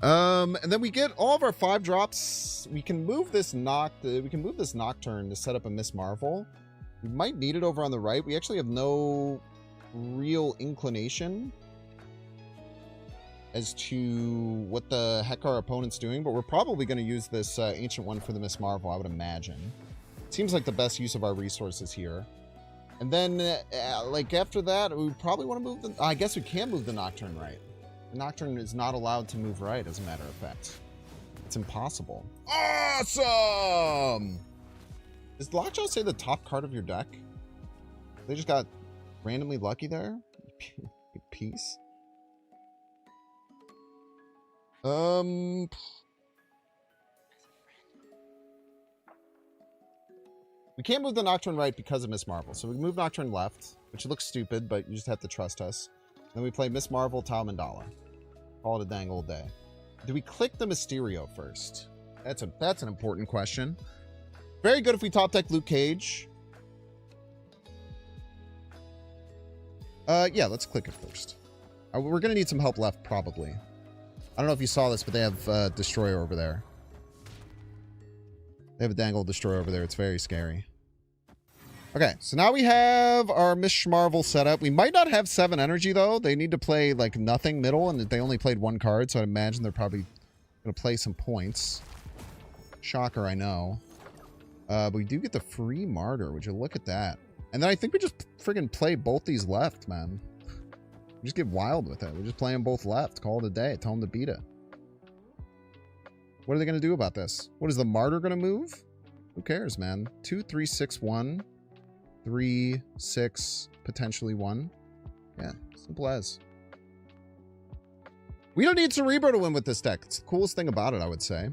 And then we get all of our 5 drops. We can move this Nocturne to set up a Miss Marvel. We might need it over on the right. We actually have no real inclination as to what the heck our opponent's doing, but we're probably going to use this Ancient One for the Miss Marvel, I would imagine. Seems like the best use of our resources here. And then, like, after that, we probably want to move the... I guess we can move the Nocturne right. The Nocturne is not allowed to move right, as a matter of fact. It's impossible. Awesome! Does Lockjaw say the top card of your deck? They just got randomly lucky there? Peace. We can't move the Nocturne right because of Miss Marvel. So we move Nocturne left, which looks stupid, but you just have to trust us. Then we play Miss Marvel, Tau Mandala. Call it a dang old day. Do we click the Mysterio first? That's an important question. Very good if we top deck Luke Cage. Yeah, let's click it first. We're going to need some help left, probably. I don't know if you saw this, but they have Destroyer over there. They have a dang old Destroyer over there. It's very scary. Okay, so now we have our Miss Marvel set up. We might not have 7 energy, though. They need to play, like, nothing middle, and they only played 1 card, so I imagine they're probably going to play some points. Shocker, I know. But we do get the free Martyr. Would you look at that? And then I think we just friggin' play both these left, man. We just get wild with it. We just play them both left. Call it a day. Tell them to beat it. What are they going to do about this? What is the Martyr going to move? Who cares, man? 2, 3, 6, 1. 3, 6, potentially 1. Yeah, simple as. We don't need Cerebro to win with this deck. It's the coolest thing about it, I would say.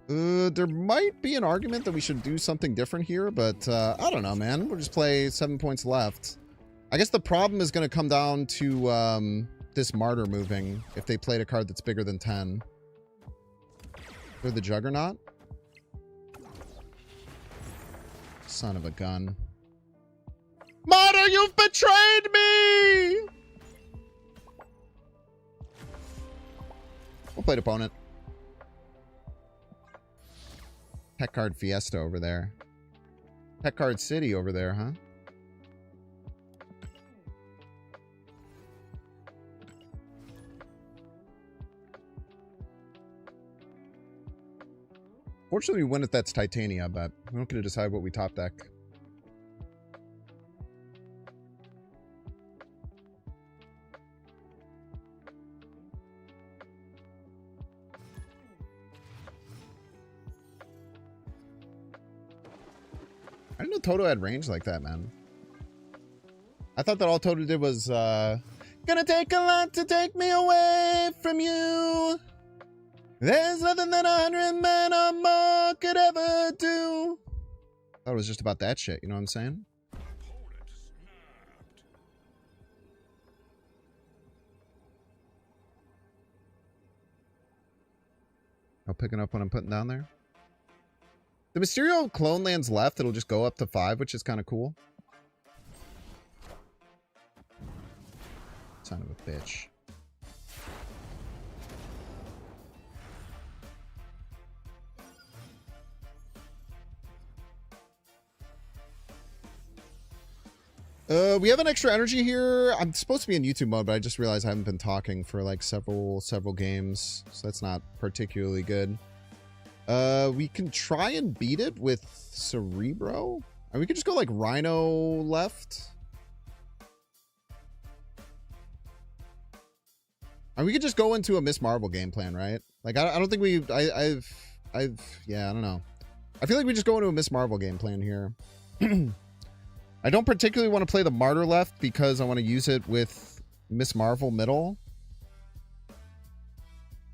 There might be an argument that we should do something different here, but I don't know, man. We'll just play 7 points left. I guess the problem is going to come down to this Martyr moving if they played a card that's bigger than 10. They're the Juggernaut. Son of a gun. Martyr, you've betrayed me! played opponent. Tech Card Fiesta over there. Tech Card City over there, huh? Fortunately, we win if that's Titania, but we're not going to decide what we top deck. I didn't know Toto had range like that, man. I thought that all Toto did was, gonna take a lot to take me away from you. There's nothing that 100 men or more could ever do. I thought it was just about that shit, you know what I'm saying? I'm picking up what I'm putting down there. The Mysterio clone lands left. It'll just go up to 5, which is kind of cool. Son of a bitch. We have an extra energy here. I'm supposed to be in YouTube mode, but I just realized I haven't been talking for like several games, so that's not particularly good. We can try and beat it with Cerebro. And we could just go like Rhino left. And we could just go into a Miss Marvel game plan, right? Like I don't think yeah, I don't know. I feel like we just go into a Miss Marvel game plan here. I don't particularly want to play the Martyr left because I want to use it with Miss Marvel middle.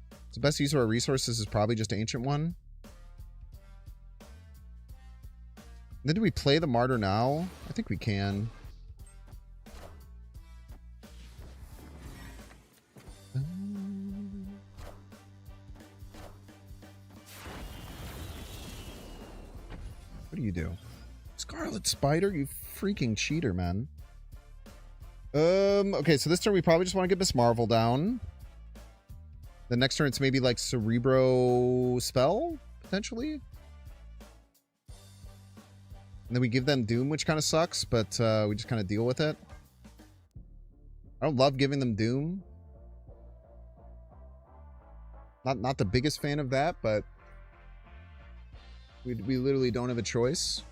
So the best use of our resources is probably just Ancient One. Then do we play the Martyr now? I think we can. What do you do? Scarlet Spider, you freaking cheater, man. Okay, so this turn we probably just want to get Miss Marvel down. The next turn it's maybe like Cerebro Spell, potentially. And then we give them Doom, which kind of sucks, but we just kind of deal with it. I don't love giving them Doom. Not the biggest fan of that, but we literally don't have a choice.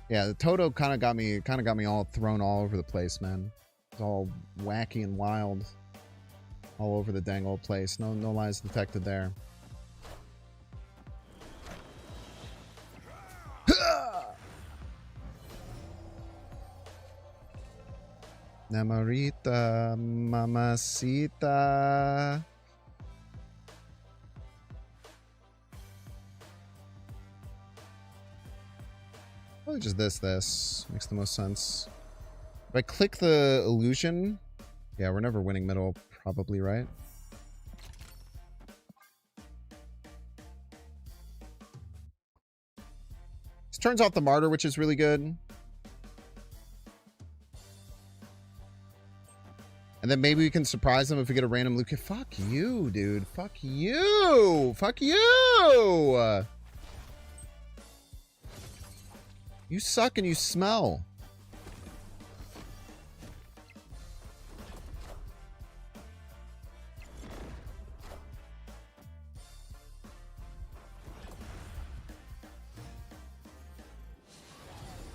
Yeah, the Toto kind of got me all thrown all over the place, man. It's all wacky and wild. All over the dang old place. No lies detected there. Namorita, mamacita. Probably just this. Makes the most sense. If I click the illusion, yeah, we're never winning middle, probably, right? This turns off the Martyr, which is really good. And then maybe we can surprise them if we get a random Luke. Fuck you, dude. Fuck you. Fuck you. You suck and you smell.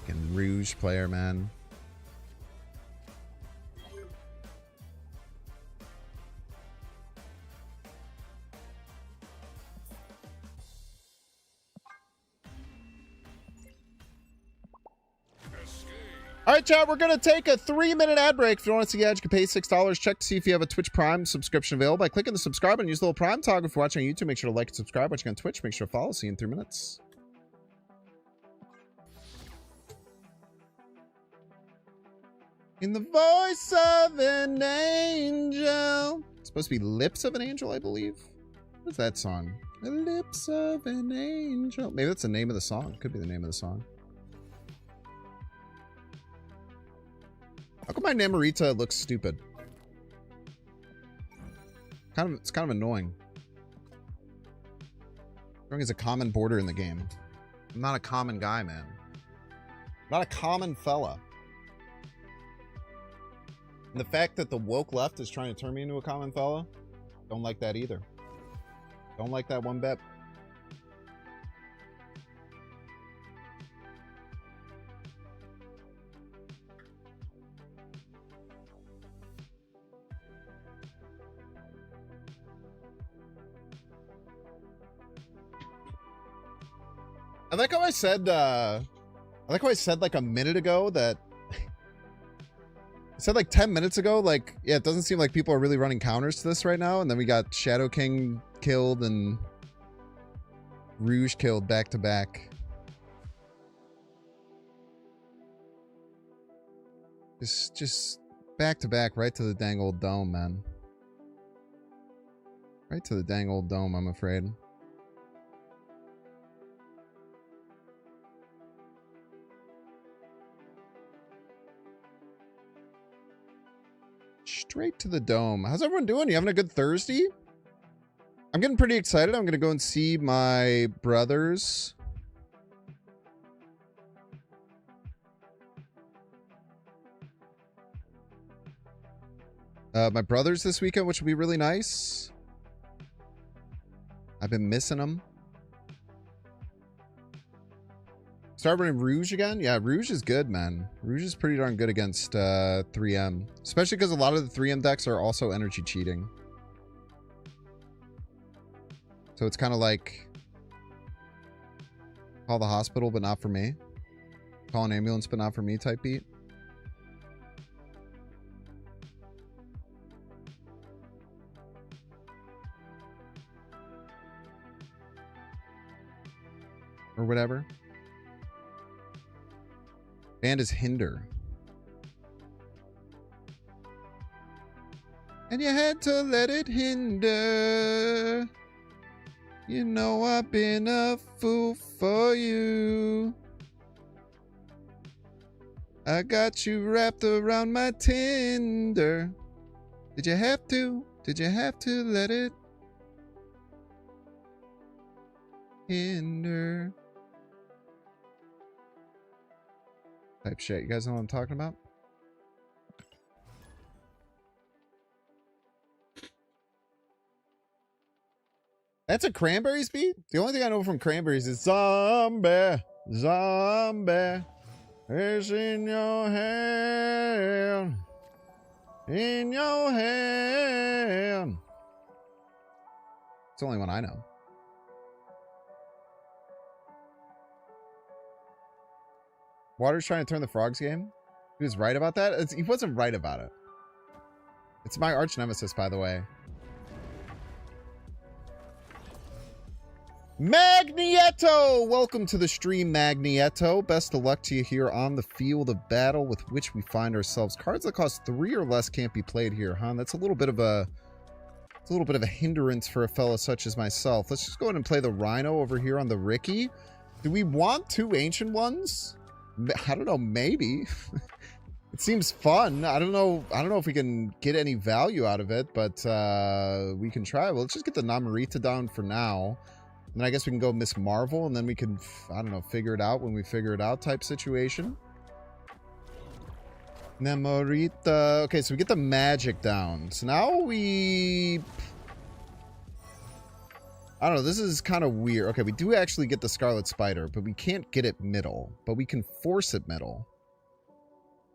Fucking Rouge player, man. All right, chat, we're going to take a 3-minute ad break. If you want to see ads, you can pay $6. Check to see if you have a Twitch Prime subscription available by clicking the subscribe and use the little Prime toggle. If you're watching on YouTube, make sure to like and subscribe. Watching on Twitch, make sure to follow. See you in 3 minutes. In the voice of an angel. It's supposed to be Lips of an Angel, I believe. What's that song? The Lips of an Angel. Maybe that's the name of the song. Could be the name of the song. How come my Namorita looks stupid? It's kind of annoying. Strong is a common border in the game. I'm not a common guy, man. I'm not a common fella. And the fact that the woke left is trying to turn me into a common fella, don't like that either. Don't like that one bit. I like how I said like a minute ago that I said like 10 minutes ago, like, yeah, it doesn't seem like people are really running counters to this right now. And then we got Shadow King killed and Rouge killed back to back. Just back to back right to the dang old dome, man. Right to the dang old dome, I'm afraid. Straight to the dome. How's everyone doing? You having a good Thursday? I'm getting pretty excited. I'm going to go and see my brothers. My brothers this weekend, which will be really nice. I've been missing them. Start running Rouge again? Yeah, Rouge is good, man. Rouge is pretty darn good against 3M. Especially because a lot of the 3M decks are also energy cheating. So it's kind of like call the hospital, but not for me. Call an ambulance, but not for me type beat. Or whatever. Band is hinder. And you had to let it hinder. You know I've been a fool for you. I got you wrapped around my Tinder. Did you have to? Did you have to let it hinder? Type shit. You guys know what I'm talking about? That's a Cranberries beat? The only thing I know from Cranberries is zombie, zombie, it's in your hand, in your hand. It's the only one I know. Water's trying to turn the Frogs game. He was right about that? He wasn't right about it. It's my arch nemesis, by the way. Magnieto! Welcome to the stream, Magnieto. Best of luck to you here on the field of battle with which we find ourselves. Cards that cost 3 or less can't be played here, huh? That's a little bit of a... It's a little bit of a hindrance for a fella such as myself. Let's just go ahead and play the Rhino over here on the Ricky. Do we want 2 Ancient Ones? I don't know, maybe. It seems fun. I don't know if we can get any value out of it, but we can try. Well, let's just get the Namorita down for now. And then I guess we can go Miss Marvel, and then we can, I don't know, figure it out when we figure it out type situation. Namorita. Okay, so we get the magic down. So now we... I don't know, this is kind of weird. Okay, we do actually get the Scarlet Spider, but we can't get it middle. But we can force it middle.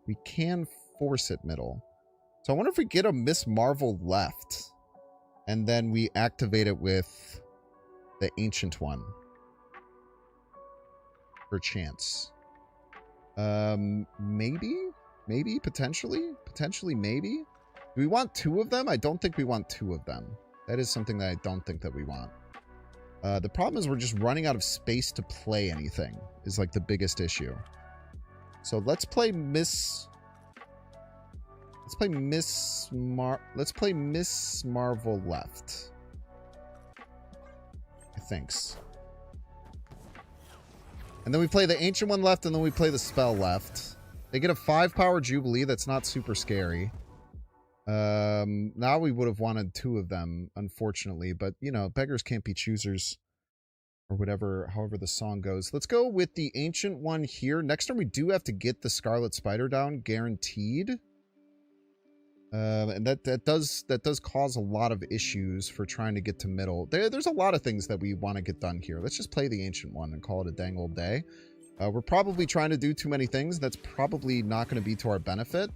We can force it middle. So I wonder if we get a Miss Marvel left. And then we activate it with the Ancient One. For chance. Maybe? Maybe? Potentially? Potentially, maybe? Do we want 2 of them? I don't think we want 2 of them. That is something that I don't think that we want. The problem is we're just running out of space to play anything, is like the biggest issue. So let's play Miss Marvel left. I thinks. And then we play the Ancient One left, and then we play the spell left. They get a 5-power Jubilee. That's not super scary. Now we would have wanted 2 of them, unfortunately, but you know, beggars can't be choosers, or whatever, however the song goes. Let's go with the ancient one here. Next turn we do have to get the Scarlet Spider down, guaranteed. And that does cause a lot of issues for trying to get to middle. There's a lot of things that we want to get done here. Let's just play the ancient one and call it a dang old day. We're probably trying to do too many things. That's probably not going to be to our benefit.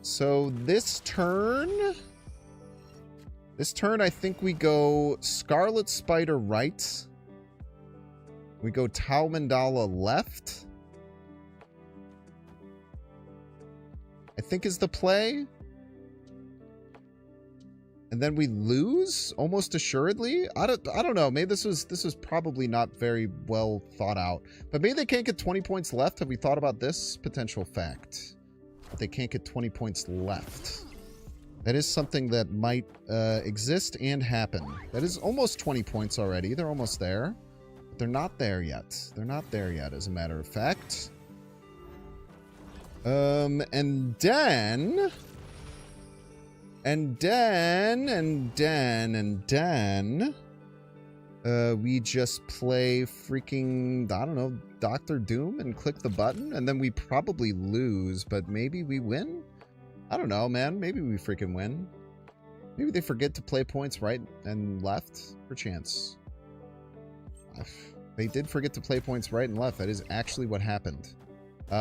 So this turn, I think we go Scarlet Spider right. We go Tau Mandala left. I think is the play. And then we lose almost assuredly. I don't know. Maybe this was probably not very well thought out. But maybe they can't get 20 points left. Have we thought about this potential fact? That they can't get 20 points left. That is something that might exist and happen. That is almost 20 points already. They're almost there. But they're not there yet. They're not there yet, as a matter of fact. And then we just play freaking, I don't know, Dr. Doom and click the button, and then we probably lose, but maybe we win? I don't know, man. Maybe we freaking win. Maybe they forget to play points right and left for chance. They did forget to play points right and left. That is actually what happened.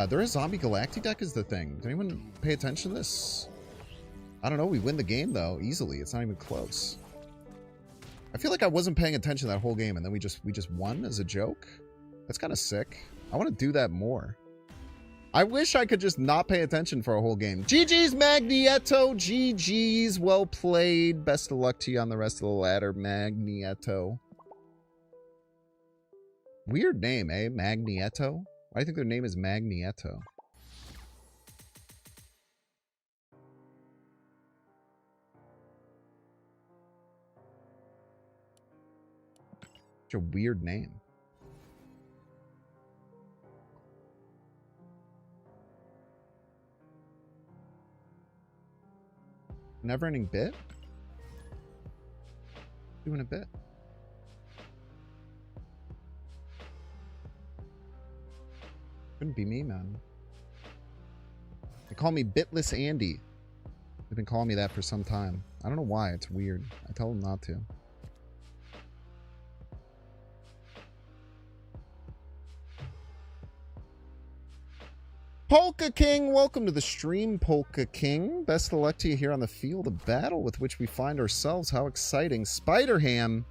Their Zombie Galactic deck is the thing. Did anyone pay attention to this? I don't know. We win the game, though, easily. It's not even close. I feel like I wasn't paying attention that whole game, and then we just won as a joke. That's kind of sick. I want to do that more. I wish I could just not pay attention for a whole game. GG's, Magnieto. GG's. Well played. Best of luck to you on the rest of the ladder, Magnieto. Weird name, eh? Magnieto? Why do you think their name is Magnieto? Such a weird name. Never-ending bit? Doing a bit. Couldn't be me, man. They call me Bitless Andy. They've been calling me that for some time. I don't know why. It's weird. I tell them not to. Polka King, welcome to the stream, Polka King. Best of luck to you here on the field of battle with which we find ourselves. How exciting. Spider-Ham.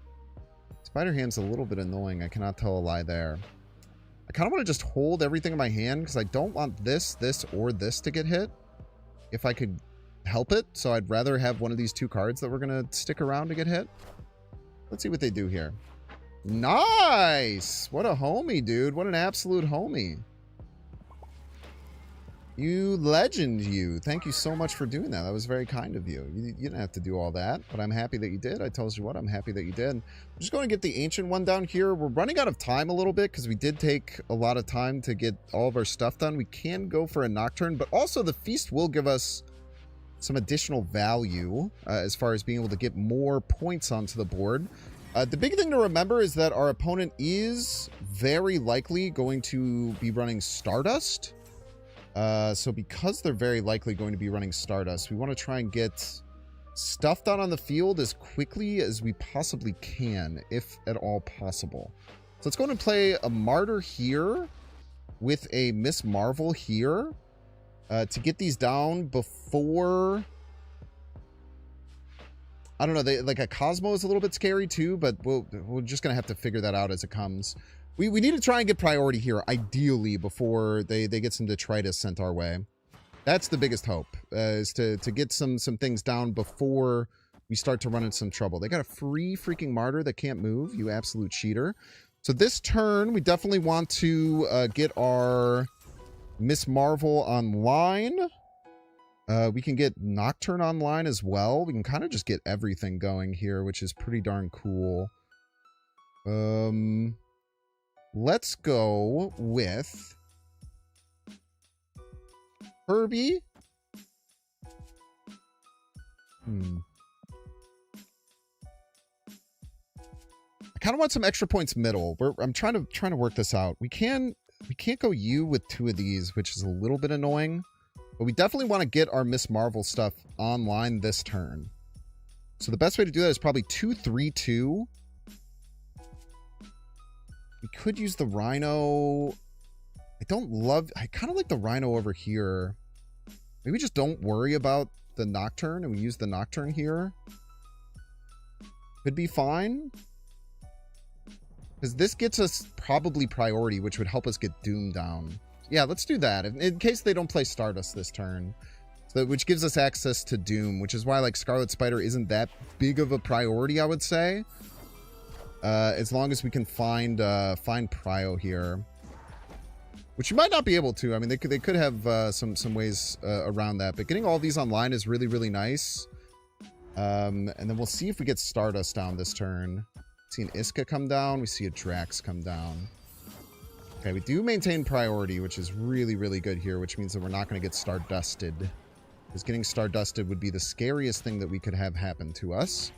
Spider-Ham's a little bit annoying. I cannot tell a lie there. I kind of want to just hold everything in my hand because I don't want this, or this to get hit. If I could help it. So I'd rather have one of these 2 cards that we're going to stick around to get hit. Let's see what they do here. Nice! What a homie, dude. What an absolute homie. You legend, you. Thank you so much for doing that. That was very kind of you. You didn't have to do all that, but I'm happy that you did. I tells you what, I'm happy that you did. I'm just going to get the ancient one down here. We're running out of time a little bit because we did take a lot of time to get all of our stuff done. We can go for a Nocturne, but also the Feast will give us some additional value as far as being able to get more points onto the board. The big thing to remember is that our opponent is very likely going to be running Stardust. So because they're very likely going to be running Stardust, we want to try and get stuff done on the field as quickly as we possibly can, if at all possible. So let's go ahead and play a Martyr here with a Miss Marvel here to get these down before... I don't know, like a Cosmo is a little bit scary too, but we're just going to have to figure that out as it comes. We need to try and get priority here, ideally, before they get some detritus sent our way. That's the biggest hope, is to get some things down before we start to run into some trouble. They got a free freaking Martyr that can't move, you absolute cheater. So this turn, we definitely want to get our Miss Marvel online. We can get Nocturne online as well. We can kind of just get everything going here, which is pretty darn cool. Let's go with Herbie. I kind of want some extra points middle. I'm trying to work this out. We can't go U with 2 of these, which is a little bit annoying. But we definitely want to get our Miss Marvel stuff online this turn. So the best way to do that is probably 2-3-2. We could use the Rhino. I kind of like the Rhino over here. Maybe just don't worry about the Nocturne and we use the Nocturne here. Could be fine. Because this gets us probably priority, which would help us get Doom down. Yeah, let's do that. In case they don't play Stardust this turn. So, which gives us access to Doom, which is why like Scarlet Spider isn't that big of a priority, I would say. As long as we can find Prio here. Which you might not be able to. I mean, they could have some ways around that. But getting all these online is really, really nice. And then we'll see if we get Stardust down this turn. See an Iska come down. We see a Drax come down. Okay, we do maintain priority, which is really, really good here, which means that we're not going to get Stardusted. Because getting Stardusted would be the scariest thing that we could have happen to us.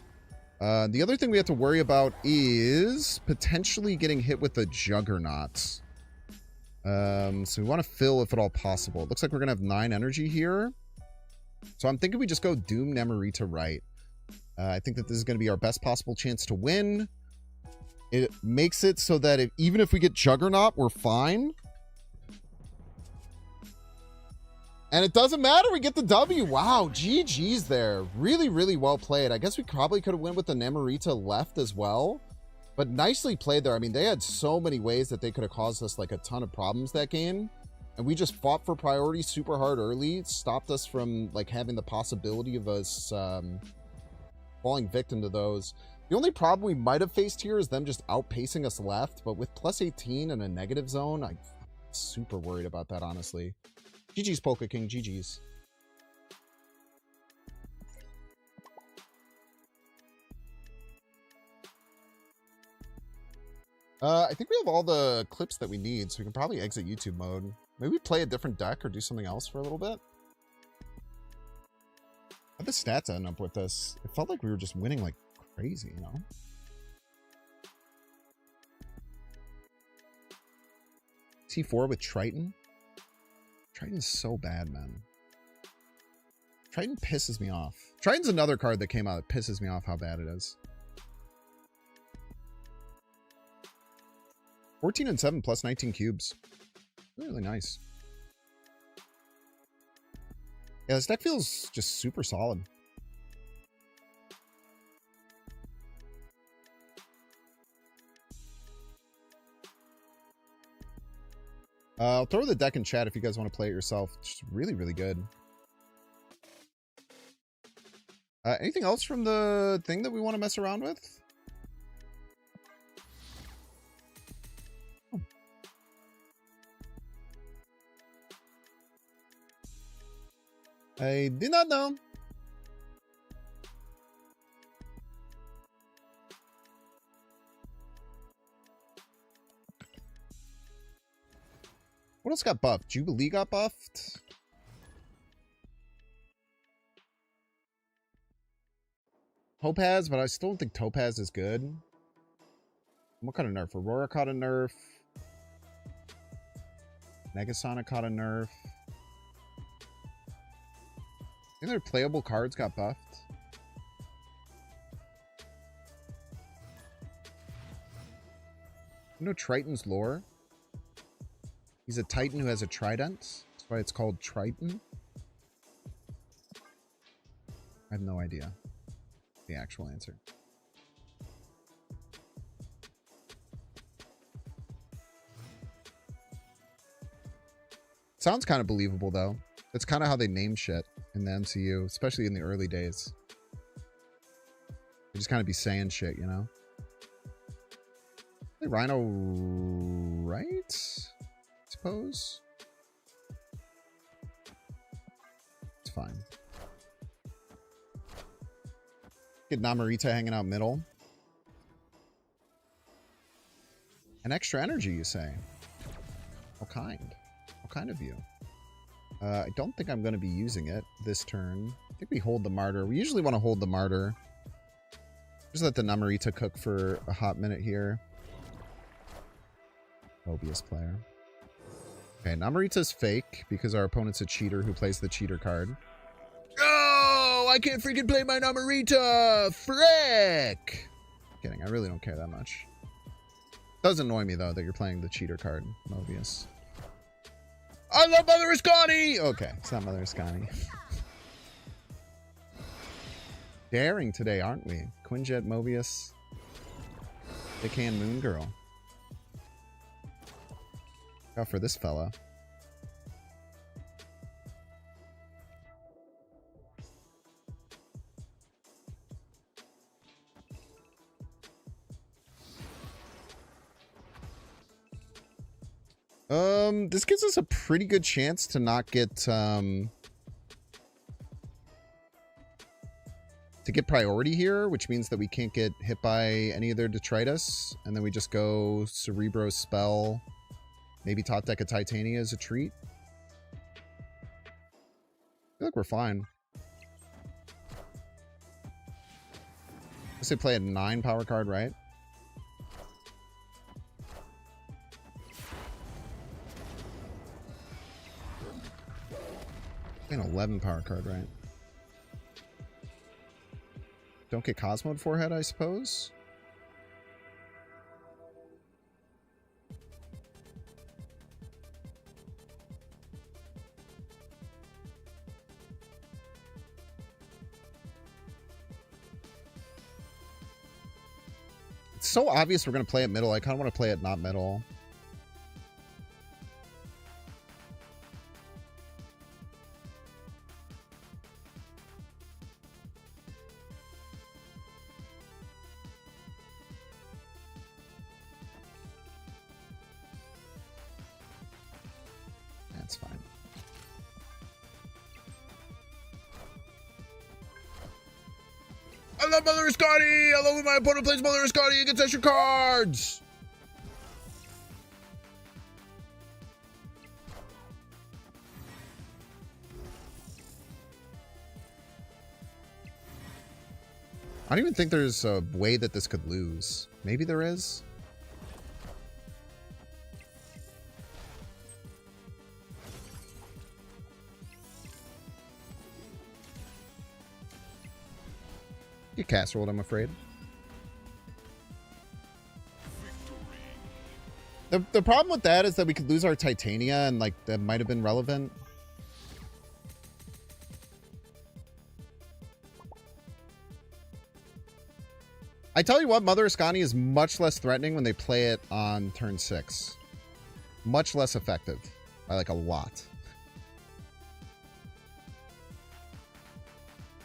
The other thing we have to worry about is potentially getting hit with a Juggernaut. So we want to fill if at all possible. It looks like we're going to have 9 energy here. So I'm thinking we just go Doom Nemorita right. I think that this is going to be our best possible chance to win. It makes it so that even if we get Juggernaut, we're fine. And it doesn't matter. We get the W. Wow. GG's there. Really, really well played. I guess we probably could have went with the Nemorita left as well. But nicely played there. I mean, they had so many ways that they could have caused us like a ton of problems that game. And we just fought for priority super hard early. It stopped us from like having the possibility of us falling victim to those. The only problem we might have faced here is them just outpacing us left. But with plus 18 and a negative zone, I'm super worried about that, honestly. GG's, Polka King. GG's. I think we have all the clips that we need, so we can probably exit YouTube mode. Maybe play a different deck or do something else for a little bit. How'd the stats end up with this? It felt like we were just winning like crazy, you know? T4 with Triton? Triton's so bad, man. Triton pisses me off. Triton's another card that came out that pisses me off how bad it is. 14 and 7 plus 19 cubes. Really nice. Yeah, this deck feels just super solid. I'll throw the deck in chat if you guys want to play it yourself. It's really, really good. Anything else from the thing that we want to mess around with? Oh. I did not know. What else got buffed? Jubilee got buffed? Topaz, but I still don't think Topaz is good. What kind of nerf? Aurora caught a nerf. Negasonic caught a nerf. Any other playable cards got buffed? You know Triton's lore? He's a Titan who has a trident. That's why it's called Triton. I have no idea the actual answer. Sounds kind of believable, though. That's kind of how they name shit in the MCU, especially in the early days. They just kind of be saying shit, you know? Hey, Rhino, right? Suppose it's fine. Get Namorita hanging out middle. An extra energy, you say? What kind? What kind of you? I don't think I'm going to be using it this turn. I think we hold the Martyr. We usually want to hold the Martyr. Just let the Namorita cook for a hot minute here. Mobius player. Okay, Namorita's fake because our opponent's a cheater who plays the cheater card. Oh, I can't freaking play my Namorita! Frick! Kidding, I really don't care that much. Does annoy me, though, that you're playing the cheater card, Mobius. I love Mother Ascani! Okay, it's not Mother Ascani. Daring today, aren't we? Quinjet, Mobius. Dickhand Moon Girl. Go for this fella. This gives us a pretty good chance to not get, to get priority here, which means that we can't get hit by any of their detritus, and then we just go Cerebro Spell, maybe top deck a Titania as a treat. I feel like we're fine. Let's say play a 9 power card, right? An 11 power card, right? Don't get Cosmoed Forehead, I suppose? It's so obvious we're going to play it middle. I kind of want to play it not middle. That's fine. I love Mother Ascani! I love when my opponent plays Mother Ascani and gets extra cards! I don't even think there's a way that this could lose. Maybe there is? Get casseroled, I'm afraid. The problem with that is that we could lose our Titania, and like that might have been relevant. I tell you what, Mother Ascani is much less threatening when they play it on turn 6. Much less effective. By like a lot.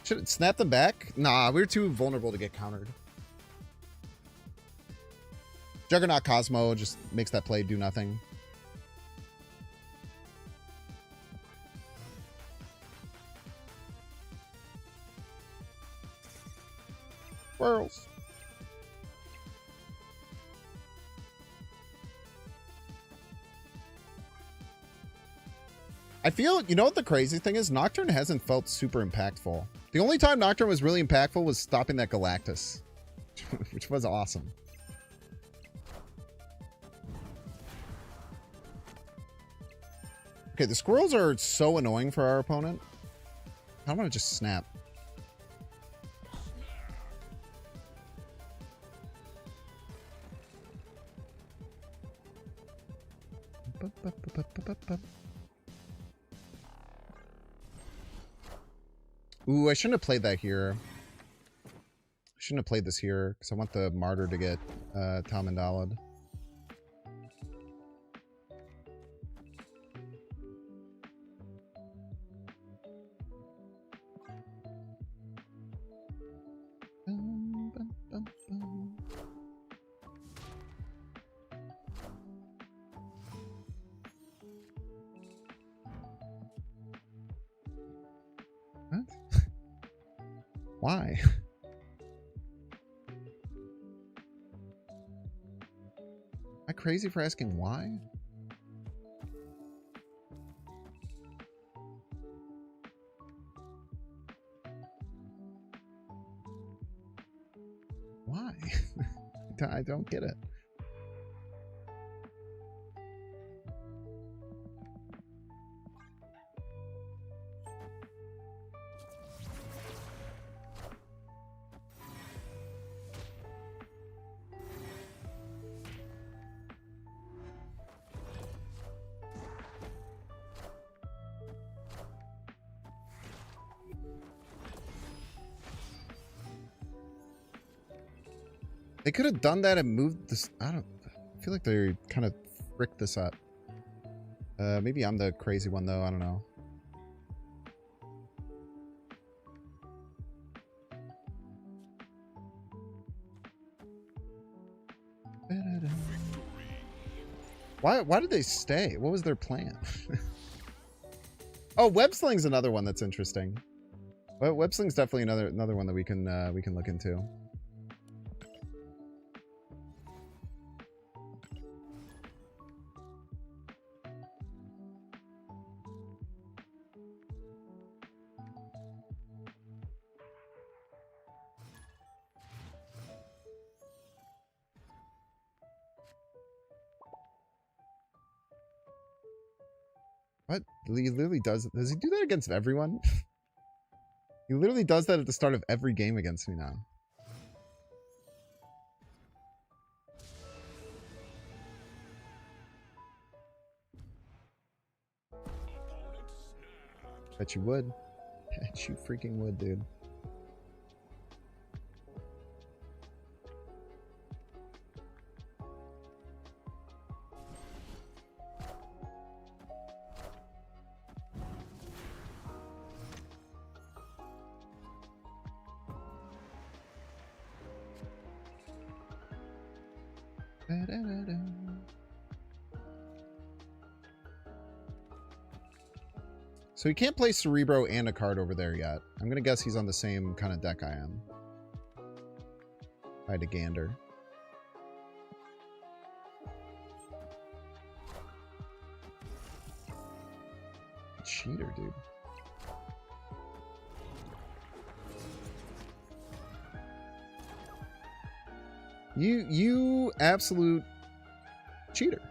Should it snap them back? Nah, we're too vulnerable to get countered. Juggernaut Cosmo just makes that play do nothing. Squirrels. I feel, you know what the crazy thing is? Nocturne hasn't felt super impactful. The only time Nocturne was really impactful was stopping that Galactus, which was awesome. Okay, the squirrels are so annoying for our opponent. I want to just snap. Ooh, I shouldn't have played that here. I shouldn't have played this here, because I want the Martyr to get Talmandalad. What? Why? Am I crazy for asking why? Why? I don't get it. They could have done that and moved this. I feel like they kind of fricked this up. Maybe I'm the crazy one though. I don't know. Why did they stay? What was their plan? Oh, web sling's another one that's interesting. Web sling's definitely another one that we can look into. What? He literally does he do that against everyone? He literally does that at the start of every game against me now. Bet you would. Bet you freaking would, dude. So he can't play Cerebro and a card over there yet. I'm gonna guess he's on the same kind of deck I am. I had to gander. Cheater, dude. You absolute cheater.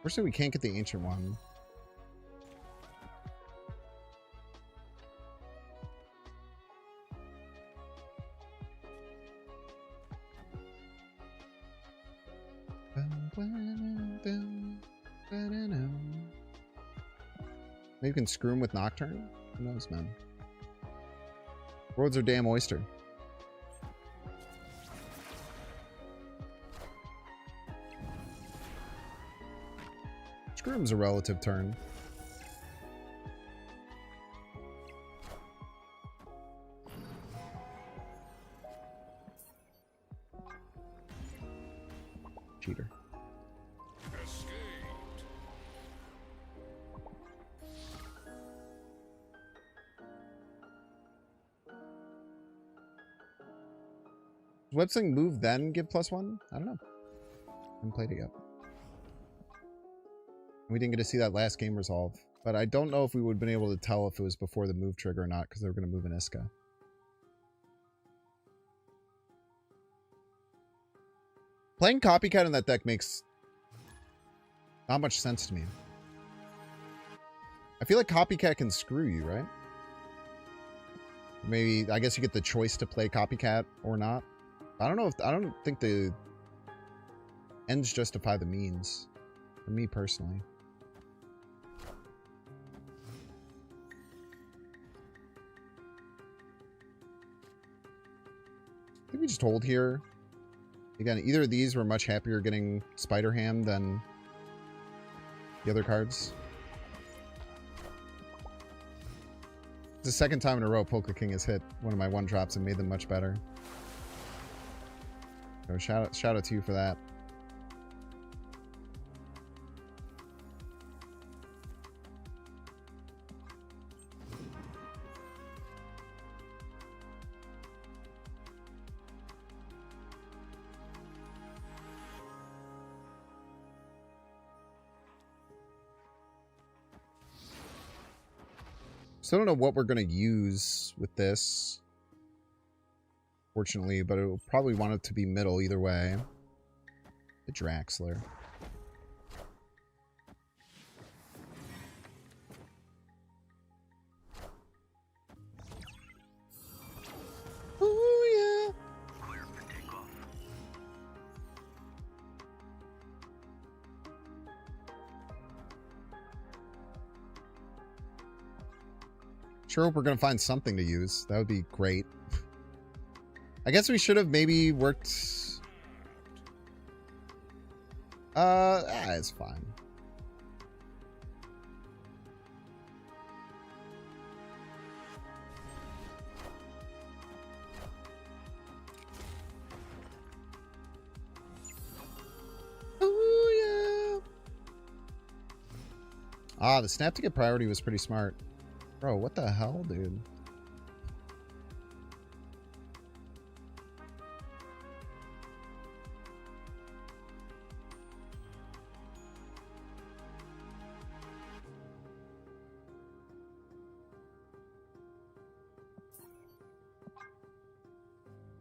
Firstly, we can't get the ancient one. Maybe you can screw him with Nocturne? Who knows, man? World's are damn oyster. Scroom's a relative turn. Cheater. Does Websing move then give +1? I don't know. I haven't played it yet. We didn't get to see that last game resolve. But I don't know if we would have been able to tell if it was before the move trigger or not, because they were going to move an Iska. Playing Copycat in that deck makes not much sense to me. I feel like Copycat can screw you, right? Maybe, I guess you get the choice to play Copycat or not. I don't know if, I don't think the ends justify the means. For me personally. I think we just hold here. Again, either of these were much happier getting Spider Ham than the other cards. It's the second time in a row Polka King has hit one of my one drops and made them much better. So shout out to you for that. So I don't know what we're going to use with this. Fortunately, but it'll probably want it to be middle either way. The Draxler. Oh, yeah. Clear for takeoff. Sure hope we're going to find something to use. That would be great. I guess we should have maybe worked... it's fine. Oh, yeah. Ah, the snap to get priority was pretty smart. Bro, what the hell, dude?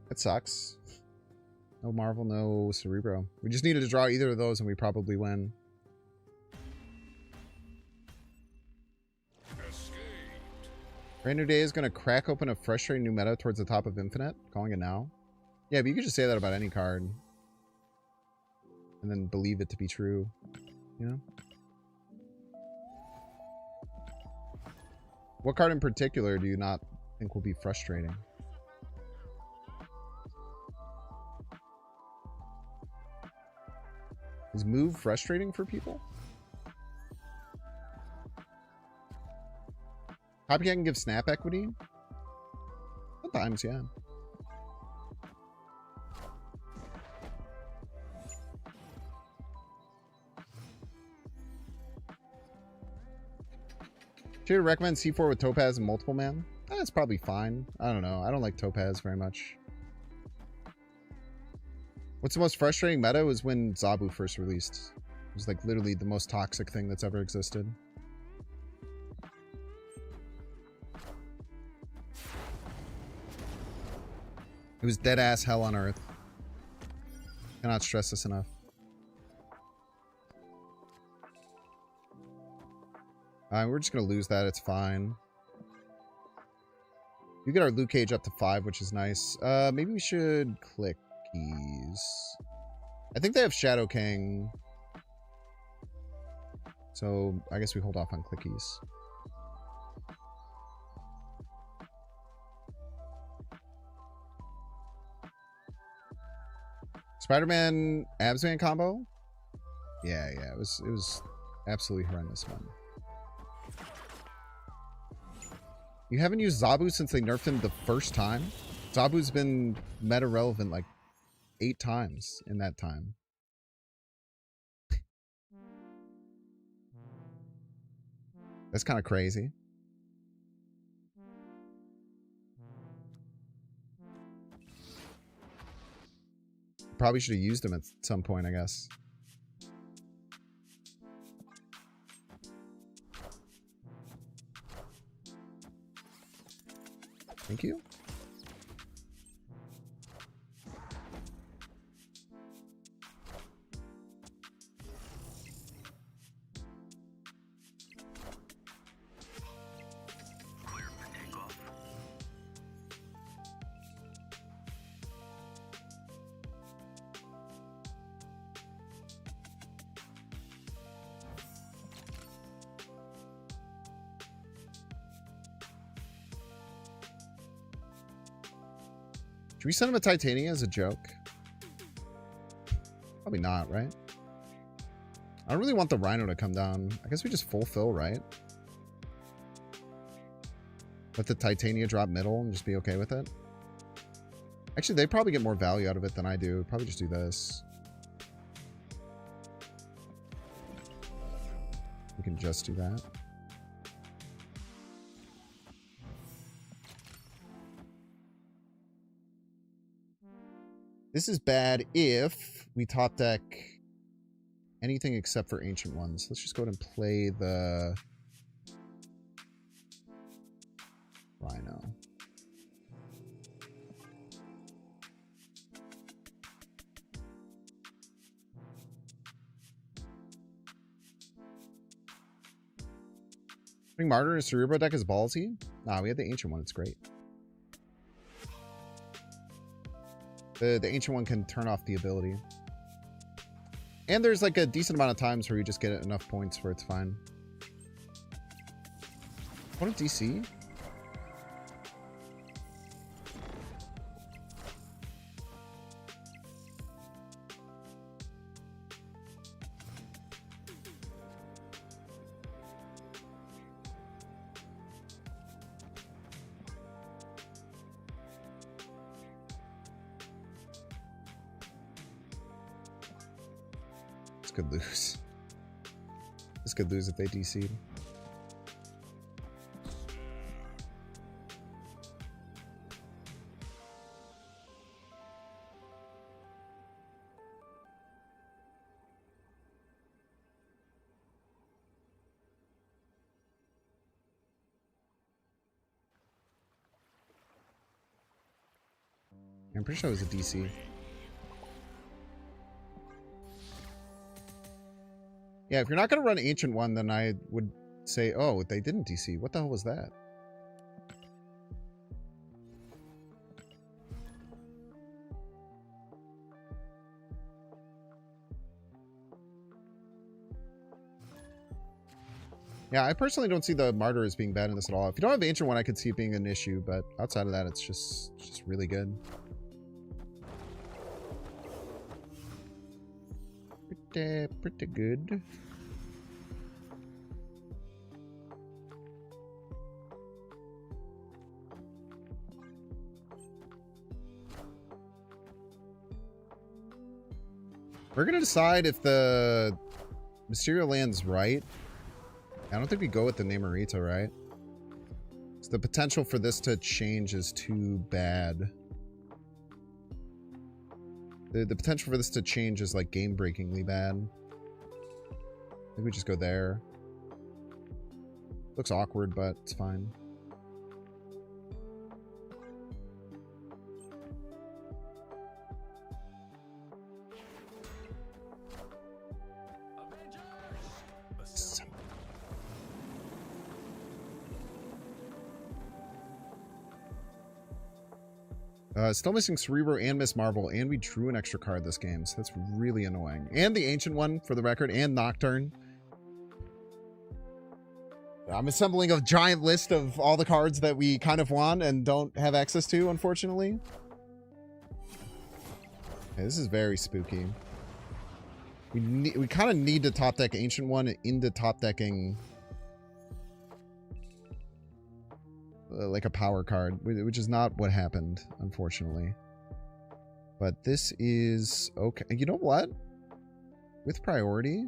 It sucks. No Marvel, no Cerebro. We just needed to draw either of those and we probably win. Brand new day is going to crack open a frustrating new meta towards the top of Infinite. Calling it now. Yeah, but you could just say that about any card. And then believe it to be true. You know? What card in particular do you not think will be frustrating? Is move frustrating for people? Copycat can give snap equity? Sometimes, yeah. Should I recommend C4 with Topaz and multiple man? That's probably fine. I don't know. I don't like Topaz very much. What's the most frustrating meta was when Zabu first released. It was like literally the most toxic thing that's ever existed. It was dead ass hell on earth. Cannot stress this enough. We're just gonna lose that. It's fine. We get our loot cage up to 5, which is nice. Maybe we should click keys. I think they have Shadow King. So I guess we hold off on clickies. Spider-Man Absman combo? Yeah, it was absolutely horrendous, man. You haven't used Zabu since they nerfed him the first time? Zabu's been meta relevant like 8 times in that time. That's kind of crazy. Probably should have used him at some point, I guess. Thank you. Clear for takeoff. Should we send him a Titania as a joke? Probably not, right? I don't really want the Rhino to come down. I guess we just fulfill, right? Let the Titania drop middle and just be okay with it. Actually, they probably get more value out of it than I do. Probably just do this. We can just do that. This is bad if we top deck anything except for Ancient Ones. Let's just go ahead and play the... Rhino. I think Martyr and Cerebro deck is ballsy. Nah, we had the ancient one. It's great. The ancient one can turn off the ability. And there's like a decent amount of times where you just get enough points where it's fine. What a DC? This could lose. This could lose if they DC'd. I'm pretty sure it was a DC. Yeah, if you're not going to run Ancient One, then I would say, oh, they didn't DC. What the hell was that? Yeah, I personally don't see the Martyr as being bad in this at all. If you don't have the Ancient One, I could see it being an issue, but outside of that, it's just really good. Pretty good. We're gonna decide if the Mysterio land's right. I don't think we go with the Namorita, right? So the potential for this to change is too bad. The potential for this to change is like game-breakingly bad. I think we just go there. Looks awkward, but it's fine. Still missing Cerebro and Miss Marvel, and we drew an extra card this game, so that's really annoying. And the Ancient One, for the record, and Nocturne. I'm assembling a giant list of all the cards that we kind of want and don't have access to, unfortunately. Okay, this is very spooky. We kind of need to top deck Ancient One into top decking like a power card, which is not what happened, unfortunately. But this is okay. You know what? With priority,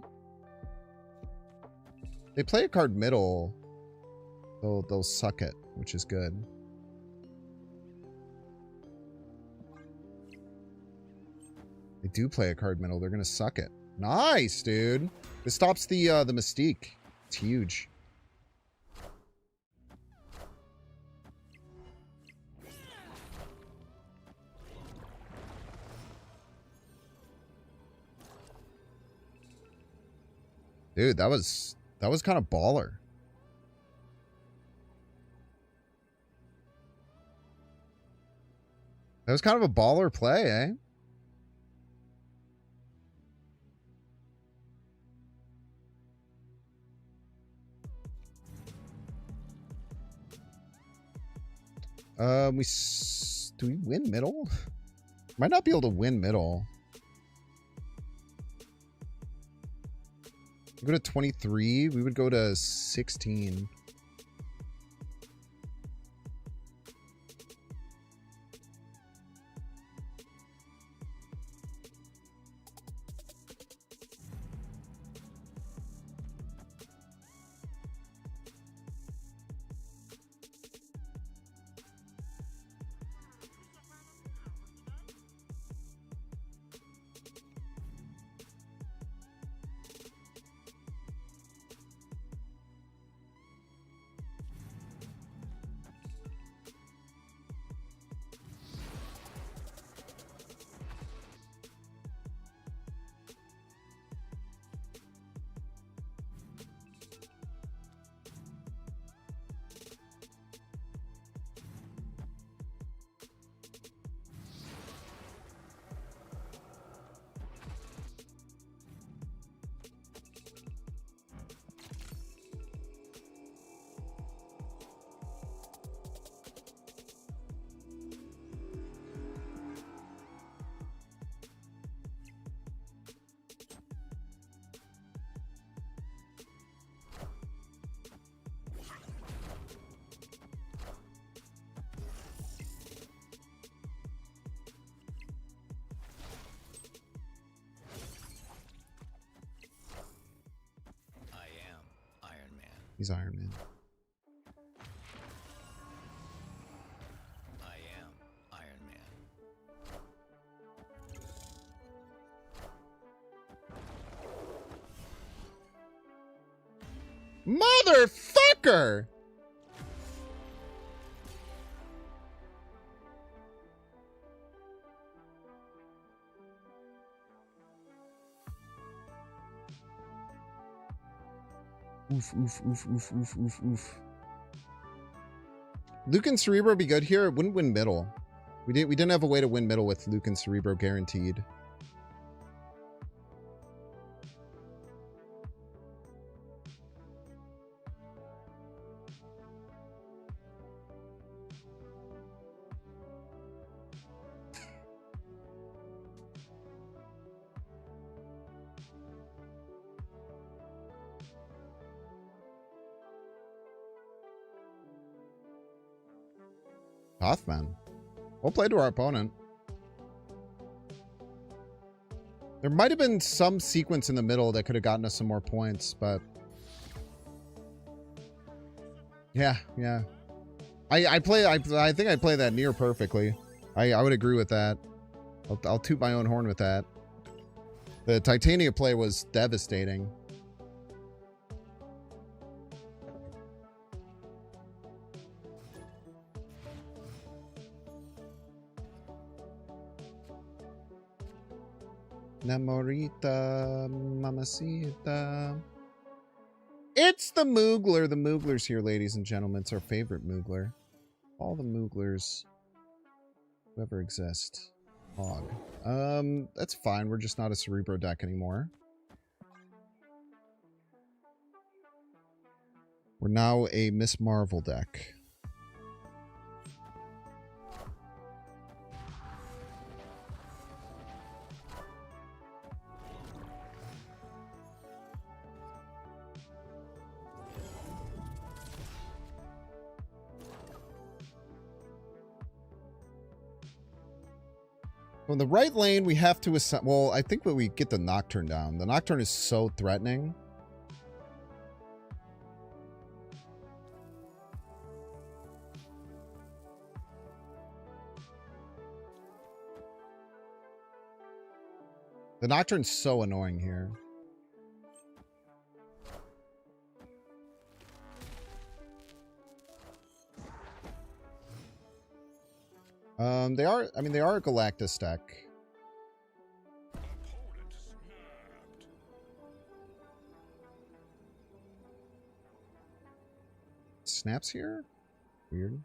they play a card middle. They'll suck it, which is good. They do play a card middle. They're gonna suck it. Nice, dude. This stops the Mystique. It's huge. Dude, that was kind of baller. That was kind of a baller play, eh? Do we win middle? Might not be able to win middle. We go to 23. We would go to 16. He's Iron Man. I am Iron Man. Motherfucker! Oof, oof, oof, oof, oof, oof, oof. Luke and Cerebro be good here. It wouldn't win middle. We didn't have a way to win middle with Luke and Cerebro guaranteed. Hoffman. Well played to our opponent. There might have been some sequence in the middle that could have gotten us some more points, but yeah. I think I play that near perfectly. I would agree with that. I'll toot my own horn with that. The Titania play was devastating. Namorita, mamacita. It's the Moogler. The Moogler's here, ladies and gentlemen. It's our favorite Moogler. All the Mooglers who ever exist. Hog. That's fine. We're just not a Cerebro deck anymore. We're now a Miss Marvel deck. In the right lane, we have to assign... Well, I think that we get the Nocturne down. The Nocturne is so threatening. The Nocturne's so annoying here. They are a Galactus deck. Snaps here? Weird.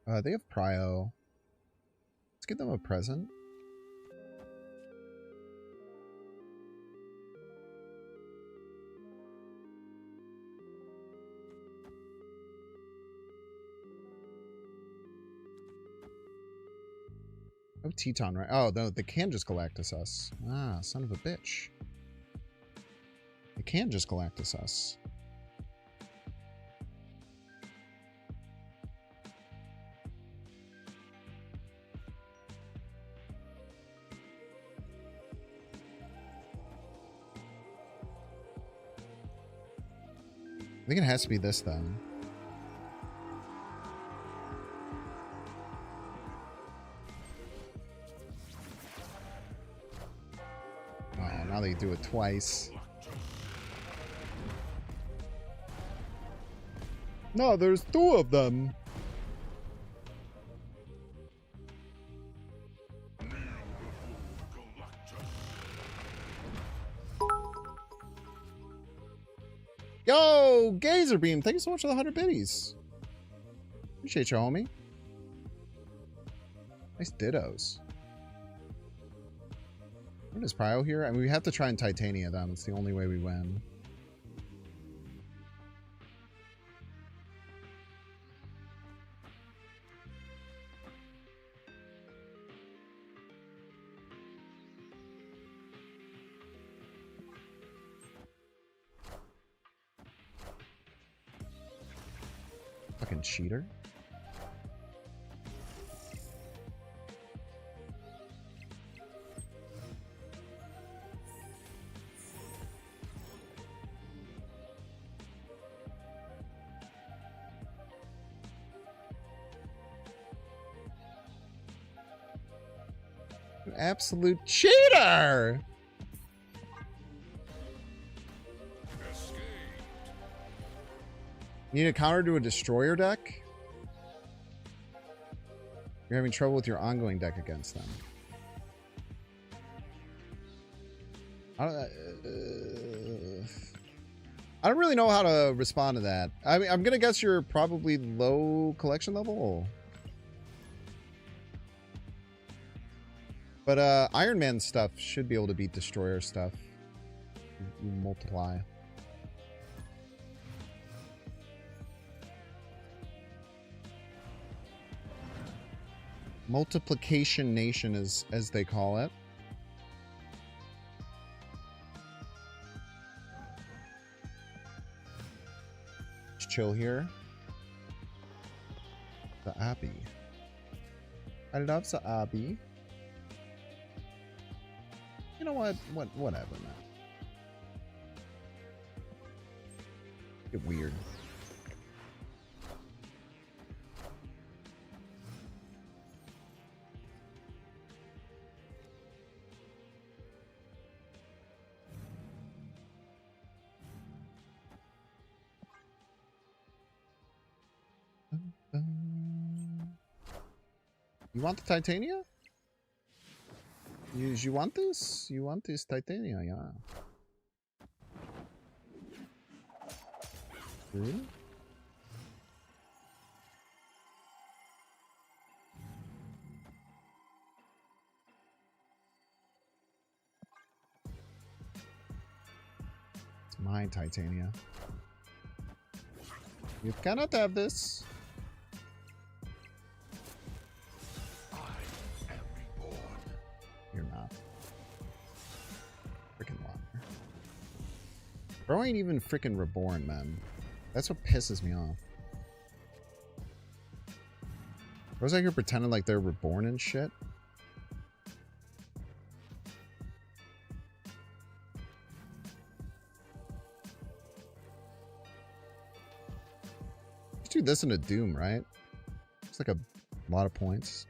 They have Prio. Let's give them a present. Oh, Teton, right? Oh, no, they can just Galactus us. Ah, son of a bitch. They can just Galactus us. I think it has to be this then. Oh, now they do it twice. No, there's two of them. Yo, Gazer Beam, thank you so much for the 100 biddies. Appreciate you, homie. Nice dittos. What is Prio here? I mean, we have to try and Titania them. It's the only way we win. Fucking cheater. Absolute cheater! Need a counter to a destroyer deck? You're having trouble with your ongoing deck against them. I don't really know how to respond to that. I mean, I'm gonna guess you're probably low collection level. But Iron Man stuff should be able to beat Destroyer stuff. You multiply. Multiplication Nation is as they call it. Just chill here. The Abbey. I love the Abbey. You know what? Whatever, man. Get weird. You want the Titania? You want this? You want this Titania, yeah. Really? It's my Titania. You cannot have this. You're not. Freaking water. Bro ain't even freaking reborn, man. That's what pisses me off. Bro's out here pretending like they're reborn and shit. Let's do this in a Doom, right? It's like a lot of points.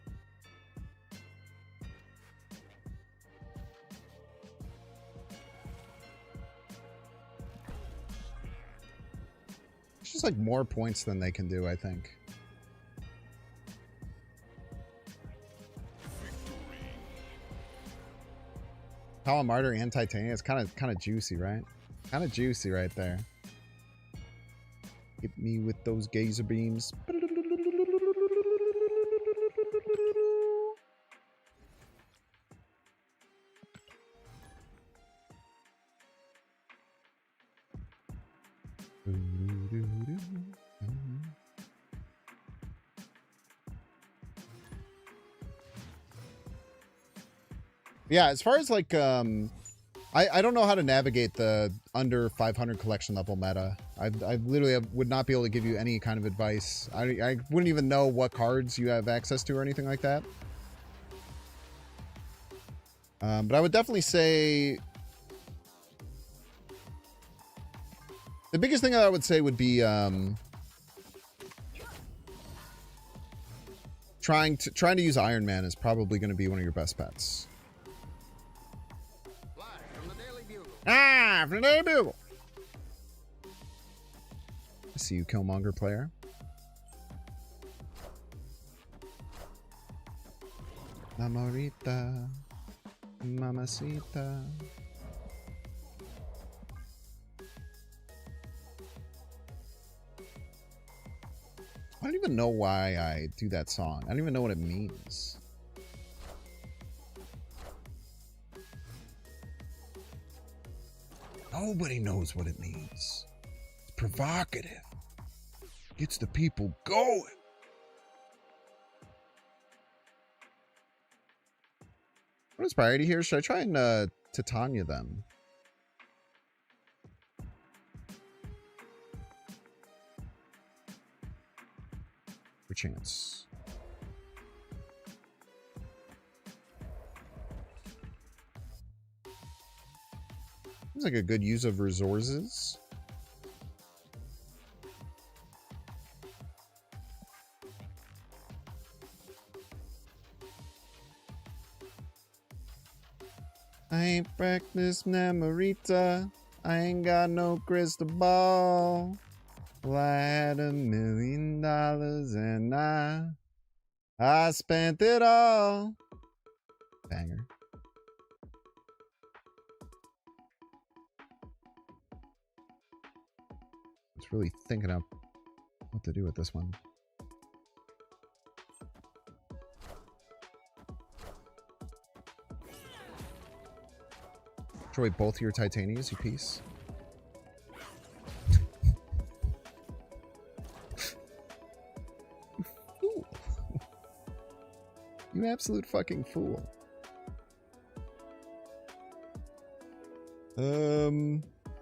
It's like more points than they can do, I think. Power Martyr and Titania. It's kind of juicy, right? Kind of juicy right there. Hit me with those gazer beams. Yeah, as far as like I don't know how to navigate the under 500 collection level meta. I literally would not be able to give you any kind of advice. I wouldn't even know what cards you have access to or anything like that. But I would definitely say the biggest thing that I would say would be trying to use Iron Man is probably going to be one of your best bets. From the Daily Bugle. I see you, Killmonger player. Mamorita, mamacita. I don't even know why I do that song. I don't even know what it means. Nobody knows what it means. It's provocative. Gets the people going. What is priority here? Should I try and Titania them? For chance. Seems like a good use of resources. I ain't breakfast Namorita. I ain't got no crystal ball. Well, I had $1 million and I spent it all. Banger. I was really thinking of what to do with this one. Destroy both your Titanias, you piece. You fool. You absolute fucking fool.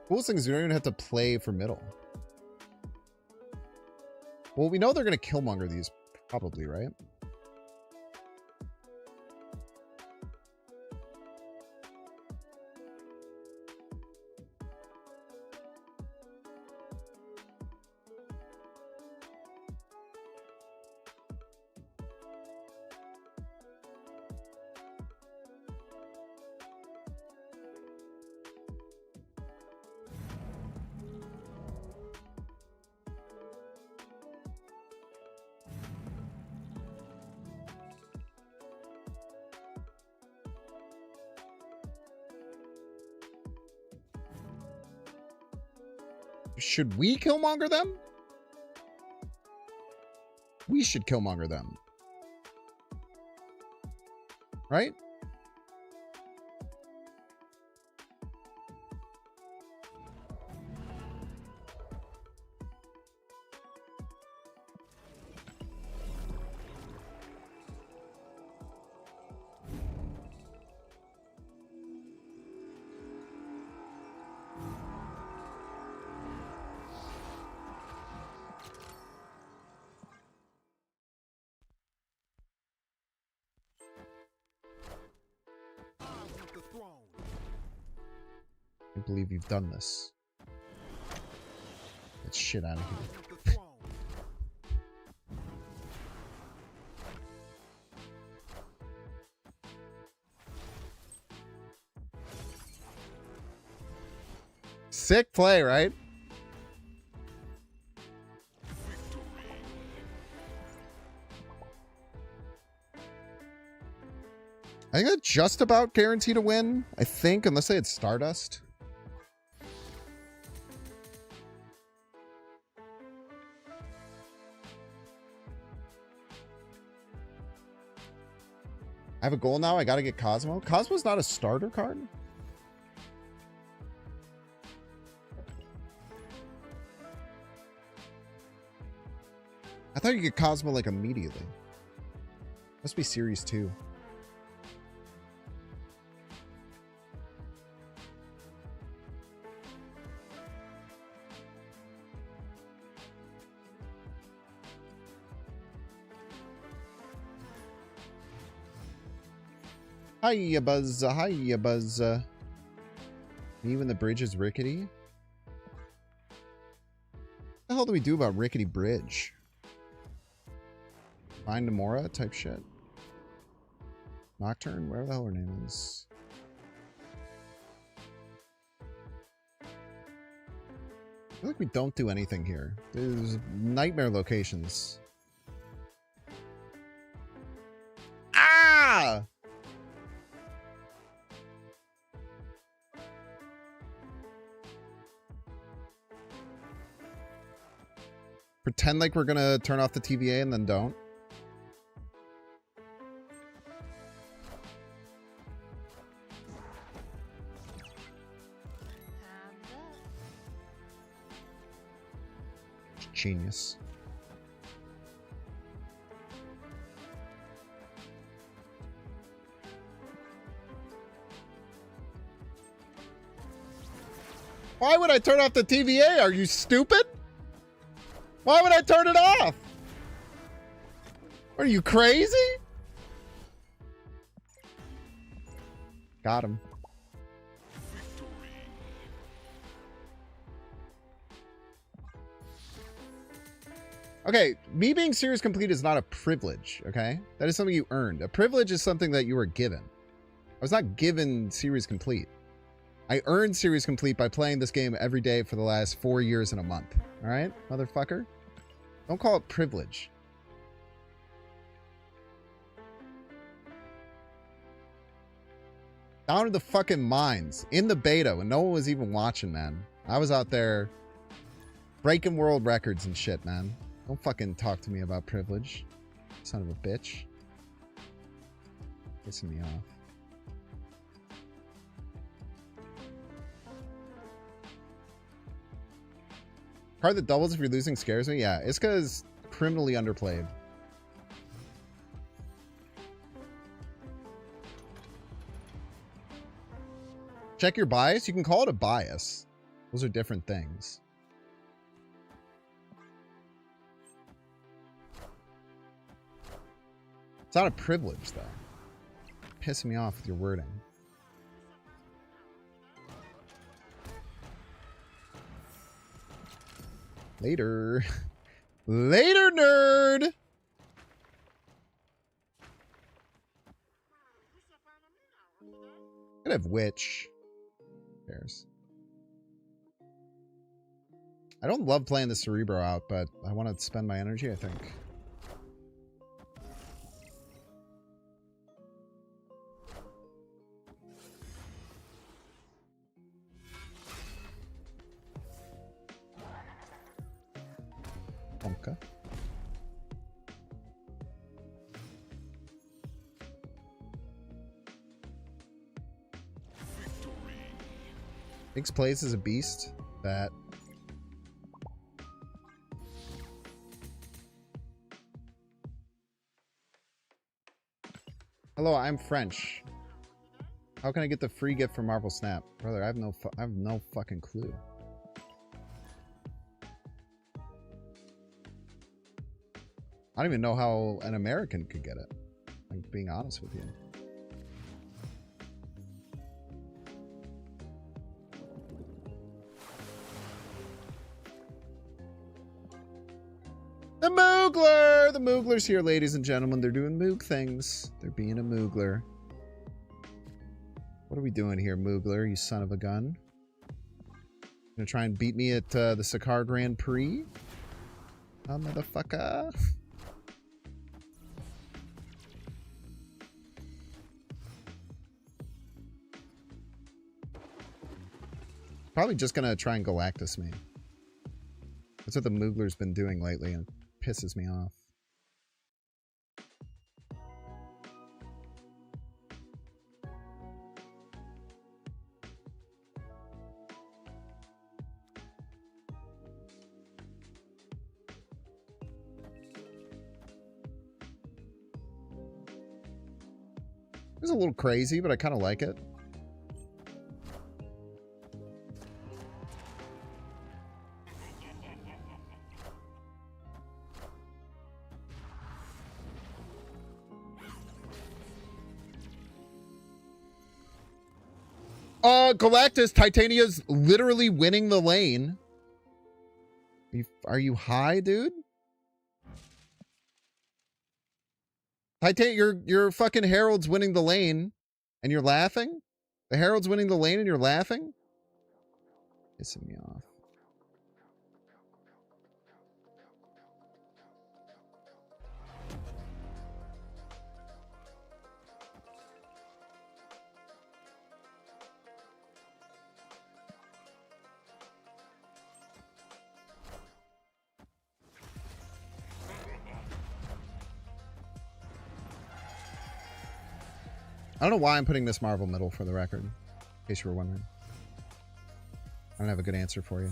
Coolest thing is you don't even have to play for middle. Well, we know they're gonna Killmonger these, probably, right? Should we Killmonger them? We should Killmonger them. Right? I believe you've done this. Get shit out of here. Sick play, right? I think that's just about guaranteed to win. I think, unless they had Stardust. I have a goal now. I gotta get Cosmo. Cosmo's not a starter card? I thought you could Cosmo like immediately. Must be series 2. Hiya, Buzz. Hiya, Buzz. Even the bridge is rickety? What the hell do we do about rickety bridge? Find Namora type shit. Nocturne, whatever the hell her name is. I feel like we don't do anything here. There's nightmare locations. Ah! Pretend like we're gonna turn off the TVA and then don't. Genius. Why would I turn off the TVA? Are you stupid? Why would I turn it off? Are you crazy? Got him. Okay, me being series complete is not a privilege, okay? That is something you earned. A privilege is something that you were given. I was not given Series Complete. I earned Series Complete by playing this game every day for the last 4 years and a month. All right, motherfucker? Don't call it privilege. Down to the fucking mines in the beta when no one was even watching, man. I was out there breaking world records and shit, man. Don't fucking talk to me about privilege. Son of a bitch. Pissing me off. Card that doubles if you're losing scares me? Yeah, it's because criminally underplayed. Check your bias? You can call it a bias. Those are different things. It's not a privilege, though. Pissing me off with your wording. Later. Later, nerd! Could have witch. Who cares? I don't love playing the Cerebro out, but I want to spend my energy, I think. Bonka. Biggs plays as a beast that hello, I'm French. How can I get the free gift from Marvel Snap? Brother, I have no fucking clue. I don't even know how an American could get it. I'm being honest with you. The Moogler! The Moogler's here, ladies and gentlemen. They're doing Moog things. They're being a Moogler. What are we doing here, Moogler, you son of a gun? Gonna try and beat me at the Sakar Grand Prix? Oh, motherfucker. Probably just gonna try and Galactus me. That's what the Moogler's been doing lately, and it pisses me off. It's a little crazy, but I kind of like it. Galactus, Titania's literally winning the lane. Are you high, dude? Your fucking Herald's winning the lane, and you're laughing? The Herald's winning the lane, and you're laughing? Pissing me off. I don't know why I'm putting Miss Marvel middle, for the record, in case you were wondering. I don't have a good answer for you.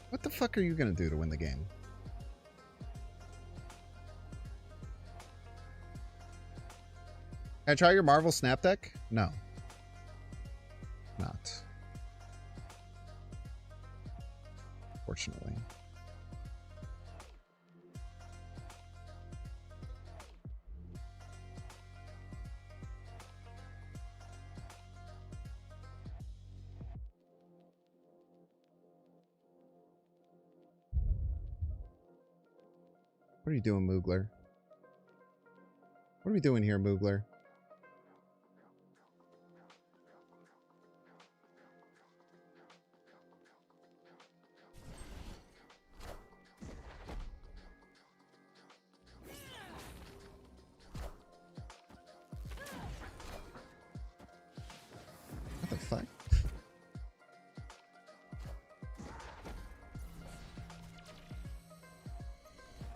What the fuck are you gonna do to win the game? Can I try your Marvel Snap deck? No. Not. Fortunately. What are you doing, Moogler? What are we doing here, Moogler? What the fuck?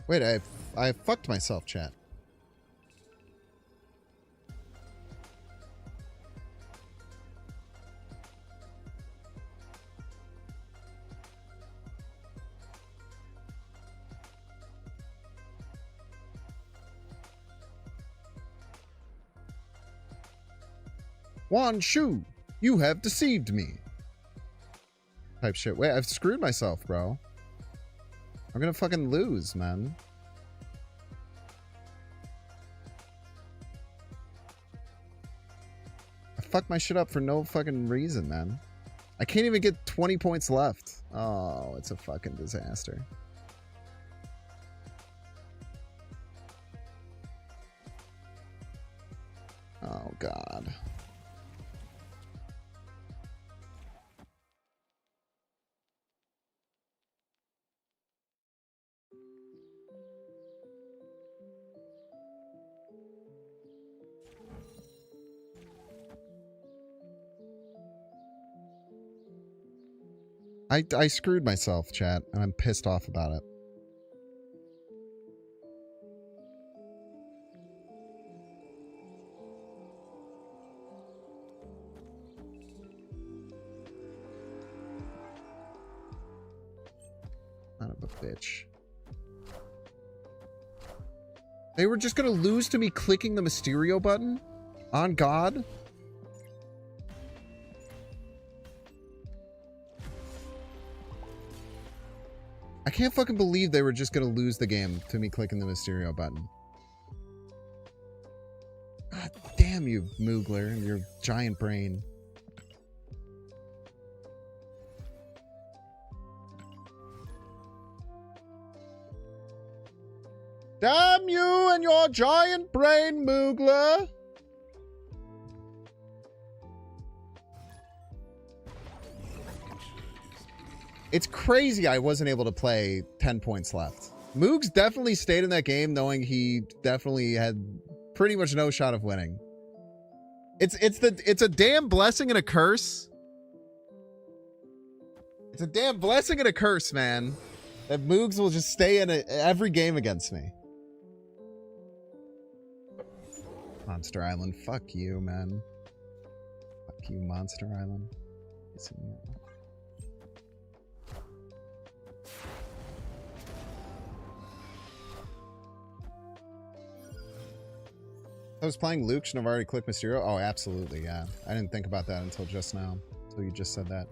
Wait, I fucked myself, chat. Wan Shu, you have deceived me. Type shit. Wait, I've screwed myself, bro. I'm gonna fucking lose, man. I fucked my shit up for no fucking reason, man. I can't even get 20 points left. Oh, it's a fucking disaster. Oh, God. I screwed myself, chat, and I'm pissed off about it. Son of a bitch. They were just gonna lose to me clicking the Mysterio button? On God? I can't fucking believe they were just gonna lose the game to me clicking the Mysterio button. God damn you, Moogler, and your giant brain. Damn you and your giant brain, Moogler! It's crazy I wasn't able to play 10 points left. Moogs definitely stayed in that game knowing he definitely had pretty much no shot of winning. It's a damn blessing and a curse. It's a damn blessing and a curse, man. That Moogs will just stay in every game against me. Monster Island, fuck you, man. Fuck you, Monster Island. I was playing Luke, should have already clicked Mysterio. Oh, absolutely, yeah. I didn't think about that until just now. Until you just said that.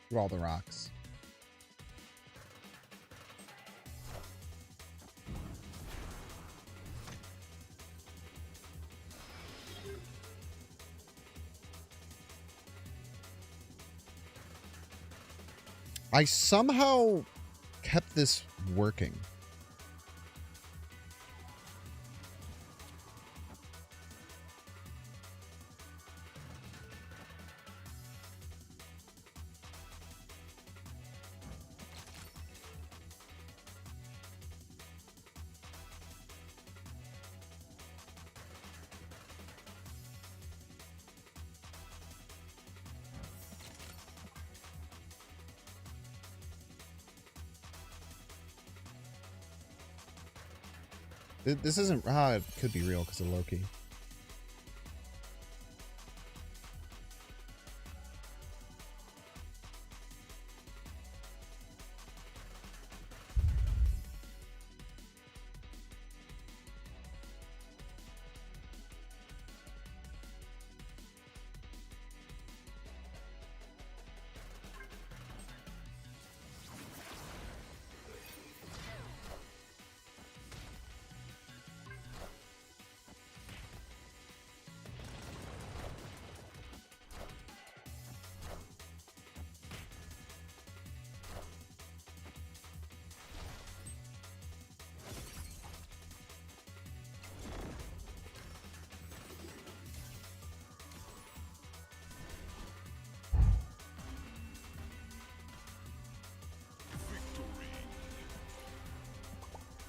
Through all the rocks. I somehow kept this working. This isn't... Ah, it could be real because of Loki.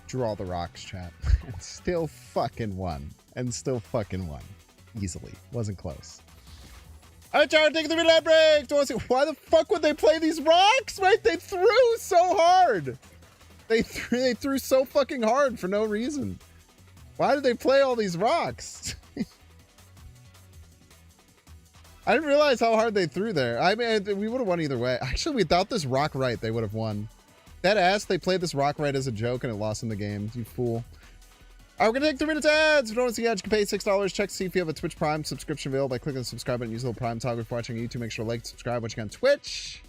Drew all the rocks, chat. And still fucking won. And still fucking won. Easily. Wasn't close. Alright, Jared, taking the midnight break. Don't want to see why the fuck would they play these rocks? Right? They threw so hard. They threw so fucking hard for no reason. Why did they play all these rocks? I didn't realize how hard they threw there. I mean, we would have won either way. Actually, without this rock right, they would have won. That ass, they played this rock right as a joke and it lost in the game. You fool. Alright, we're gonna take 3 minutes ads. If you don't want to see ads, you can pay $6. Check to see if you have a Twitch Prime subscription available by clicking the subscribe button. Use the little Prime toggle if you're watching YouTube. Make sure to like, subscribe, watching on Twitch.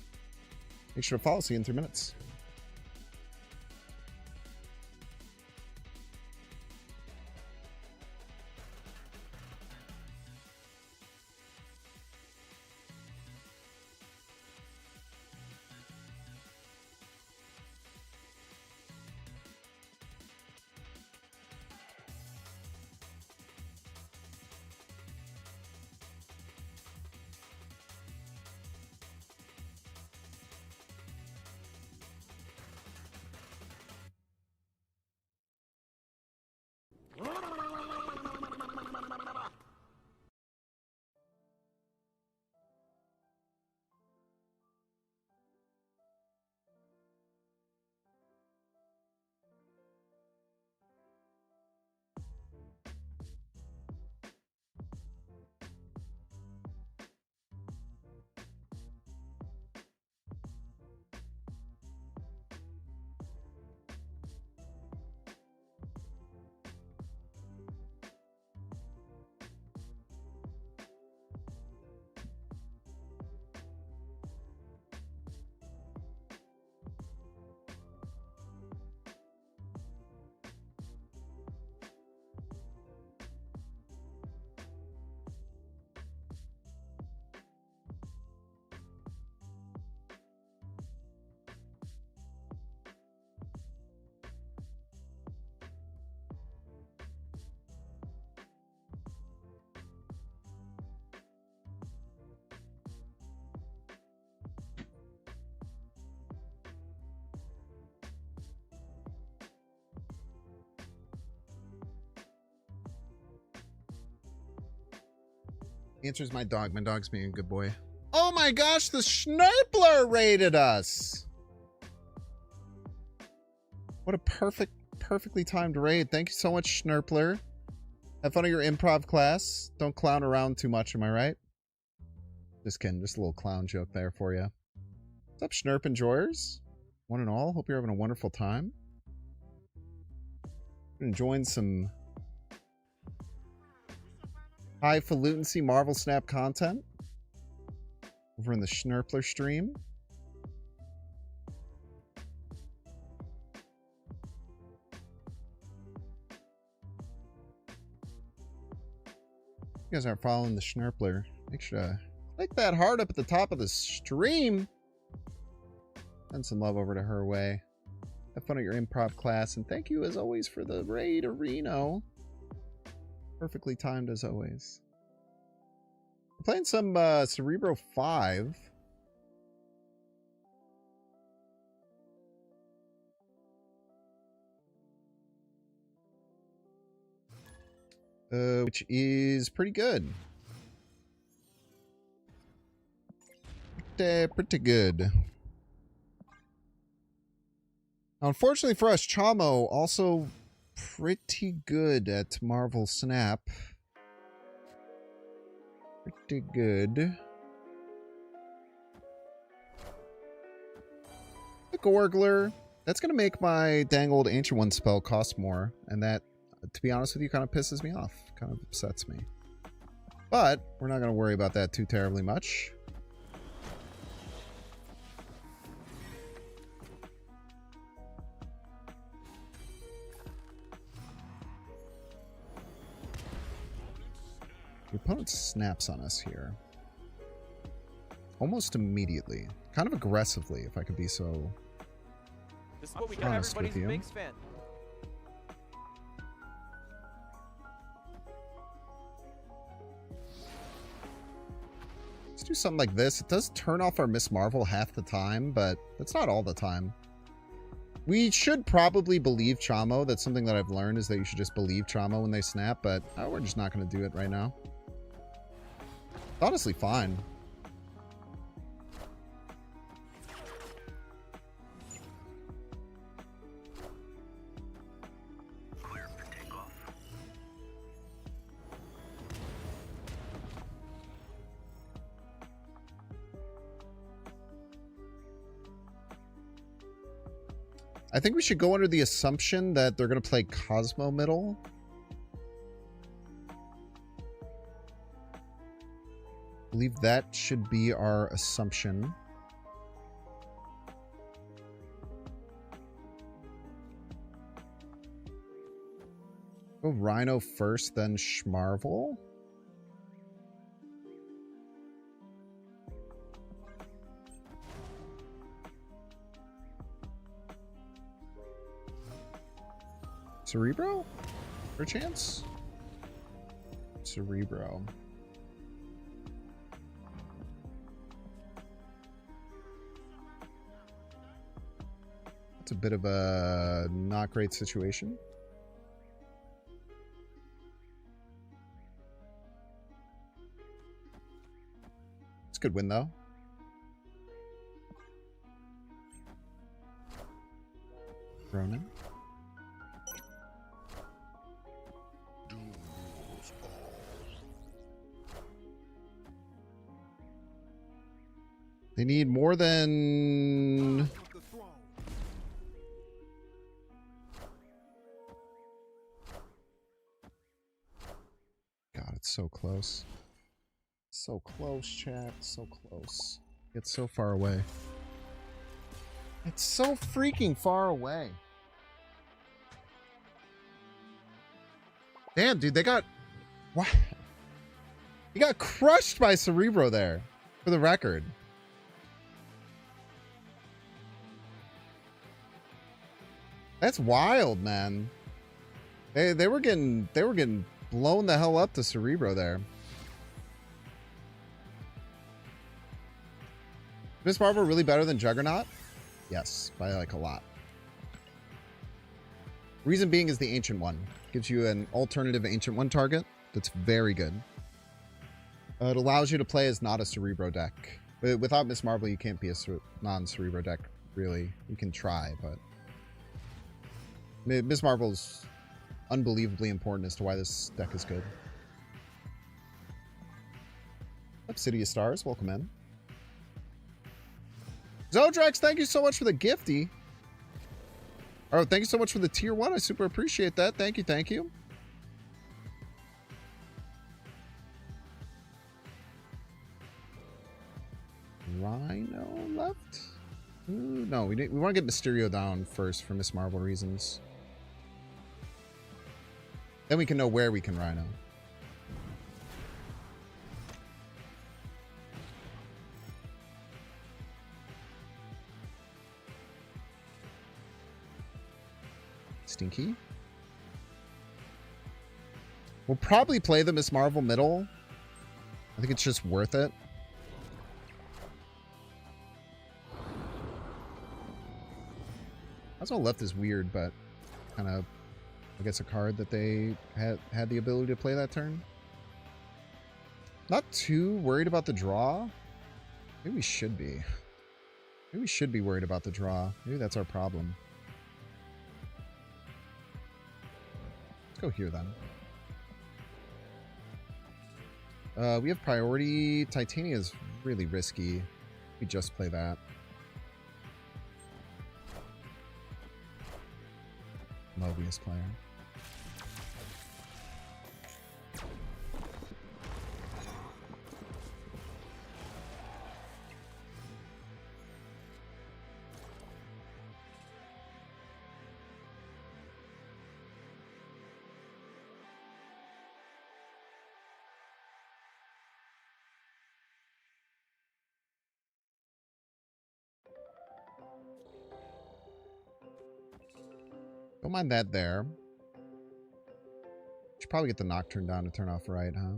Make sure to follow. See you in 3 minutes. Answers my dog. My dog's being a good boy. Oh my gosh, the Schnurpler raided us. What a perfectly timed raid. Thank you so much, Schnurpler. Have fun at your improv class. Don't clown around too much, am I right? Just kidding. Just a little clown joke there for you. What's up, Schnurp enjoyers? One and all. Hope you're having a wonderful time. Enjoying some high-falutency Marvel Snap content over in the Schnurpler stream. If you guys aren't following the Schnurpler, make sure to click that heart up at the top of the stream. Send some love over to her way. Have fun at your improv class, and thank you as always for the raid, Reno. Perfectly timed as always. We're playing some Cerebro 5. Which is pretty good. Pretty good. Unfortunately for us, Chamo also pretty good at Marvel Snap. Pretty good. The Gorgler. That's going to make my dang old Ancient One spell cost more. And that, to be honest with you, kind of pisses me off. Kind of upsets me. But we're not going to worry about that too terribly much. The opponent snaps on us here. Almost immediately. Kind of aggressively, if I could be so This is what we got. honest with Everybody's a you. Binks fan. Let's do something like this. It does turn off our Miss Marvel half the time, but that's not all the time. We should probably believe Chamo. That's something that I've learned, is that you should just believe Chamo when they snap, but we're just not going to do it right now. It's honestly fine. Clear for takeoff. I think we should go under the assumption that they're going to play Cosmo middle. I believe that should be our assumption. Go Rhino first, then Schmarvel. Cerebro? For a chance? Cerebro. It's a bit of a not great situation. It's a good win, though. Ronan. They need more than... God, it's so close. So close, chat. So close. It's so far away. It's so freaking far away. Damn, dude, they got... What? He got crushed by Cerebro there, for the record. That's wild, man. They were getting blown the hell up to Cerebro there. Miss Marvel really better than Juggernaut? Yes, by like a lot. Reason being is the Ancient One. Gives you an alternative Ancient One target that's very good. It allows you to play as not a Cerebro deck. But without Miss Marvel, you can't be a non-Cerebro deck, really. You can try, but... Miss Marvel's unbelievably important as to why this deck is good. Obsidian Stars, welcome in. Zodrax, thank you so much for the gifty. Oh, thank you so much for the tier 1. I super appreciate that. Thank you, thank you. Rhino left? Ooh, no, we want to get Mysterio down first for Miss Marvel reasons. Then we can know where we can Rhino. Stinky. We'll probably play the Miss Marvel middle. I think it's just worth it. Cosmo left is weird, but kind of, I guess, a card that they had the ability to play that turn. Not too worried about the draw. Maybe we should be. Maybe we should be worried about the draw. Maybe that's our problem. Let's go here then. We have priority. Titania is really risky. We just play that. Mobius player. Don't mind that there. Should probably get the Nocturne down to turn off right, huh?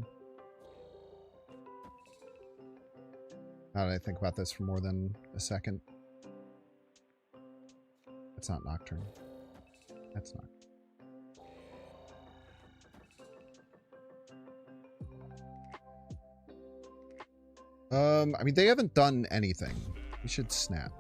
Now that I think about this for more than a second. That's not Nocturne. That's not. I mean, they haven't done anything. We should snap.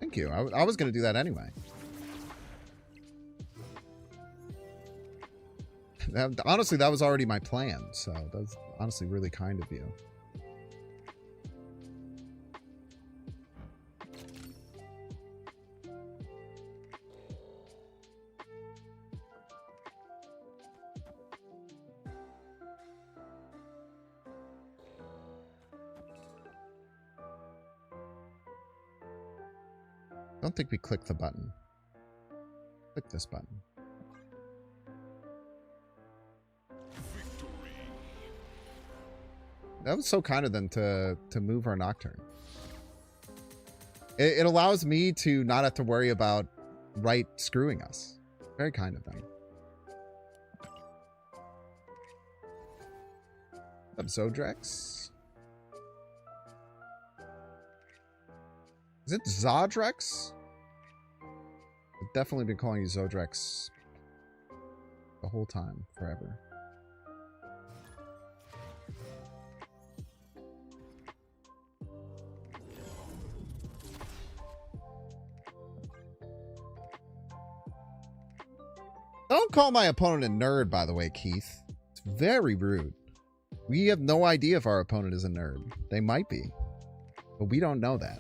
Thank you. I was going to do that anyway. Honestly, that was already my plan, so that's honestly really kind of you. Don't think we click the button. Click this button. That was so kind of them to move our Nocturne. It allows me to not have to worry about right screwing us. Very kind of them. Up Zodrex. Is it Zodrex? I've definitely been calling you Zodrex the whole time, forever. Don't call my opponent a nerd, by the way, Keith. It's very rude. We have no idea if our opponent is a nerd. They might be, but we don't know that.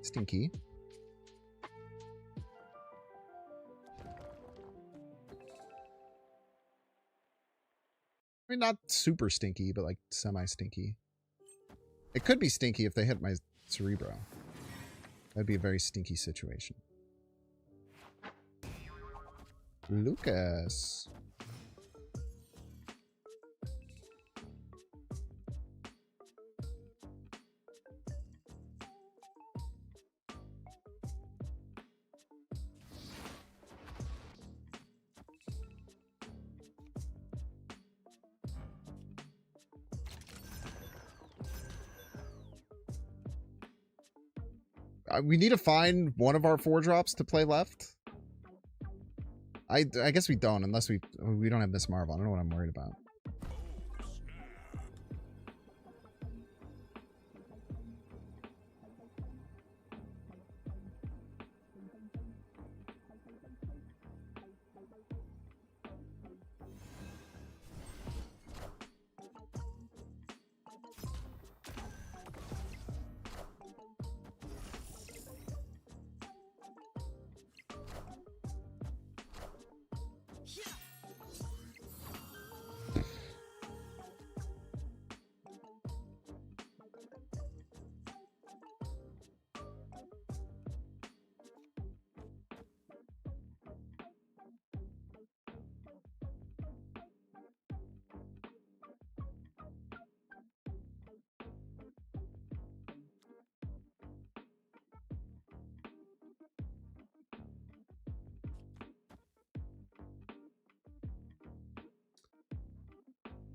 Stinky. I mean, not super stinky, but like semi-stinky. It could be stinky if they hit my Cerebro. That'd be a very stinky situation. Lucas. We need to find one of our 4-drops to play left. I guess we don't, unless we don't have Miss Marvel. I don't know what I'm worried about.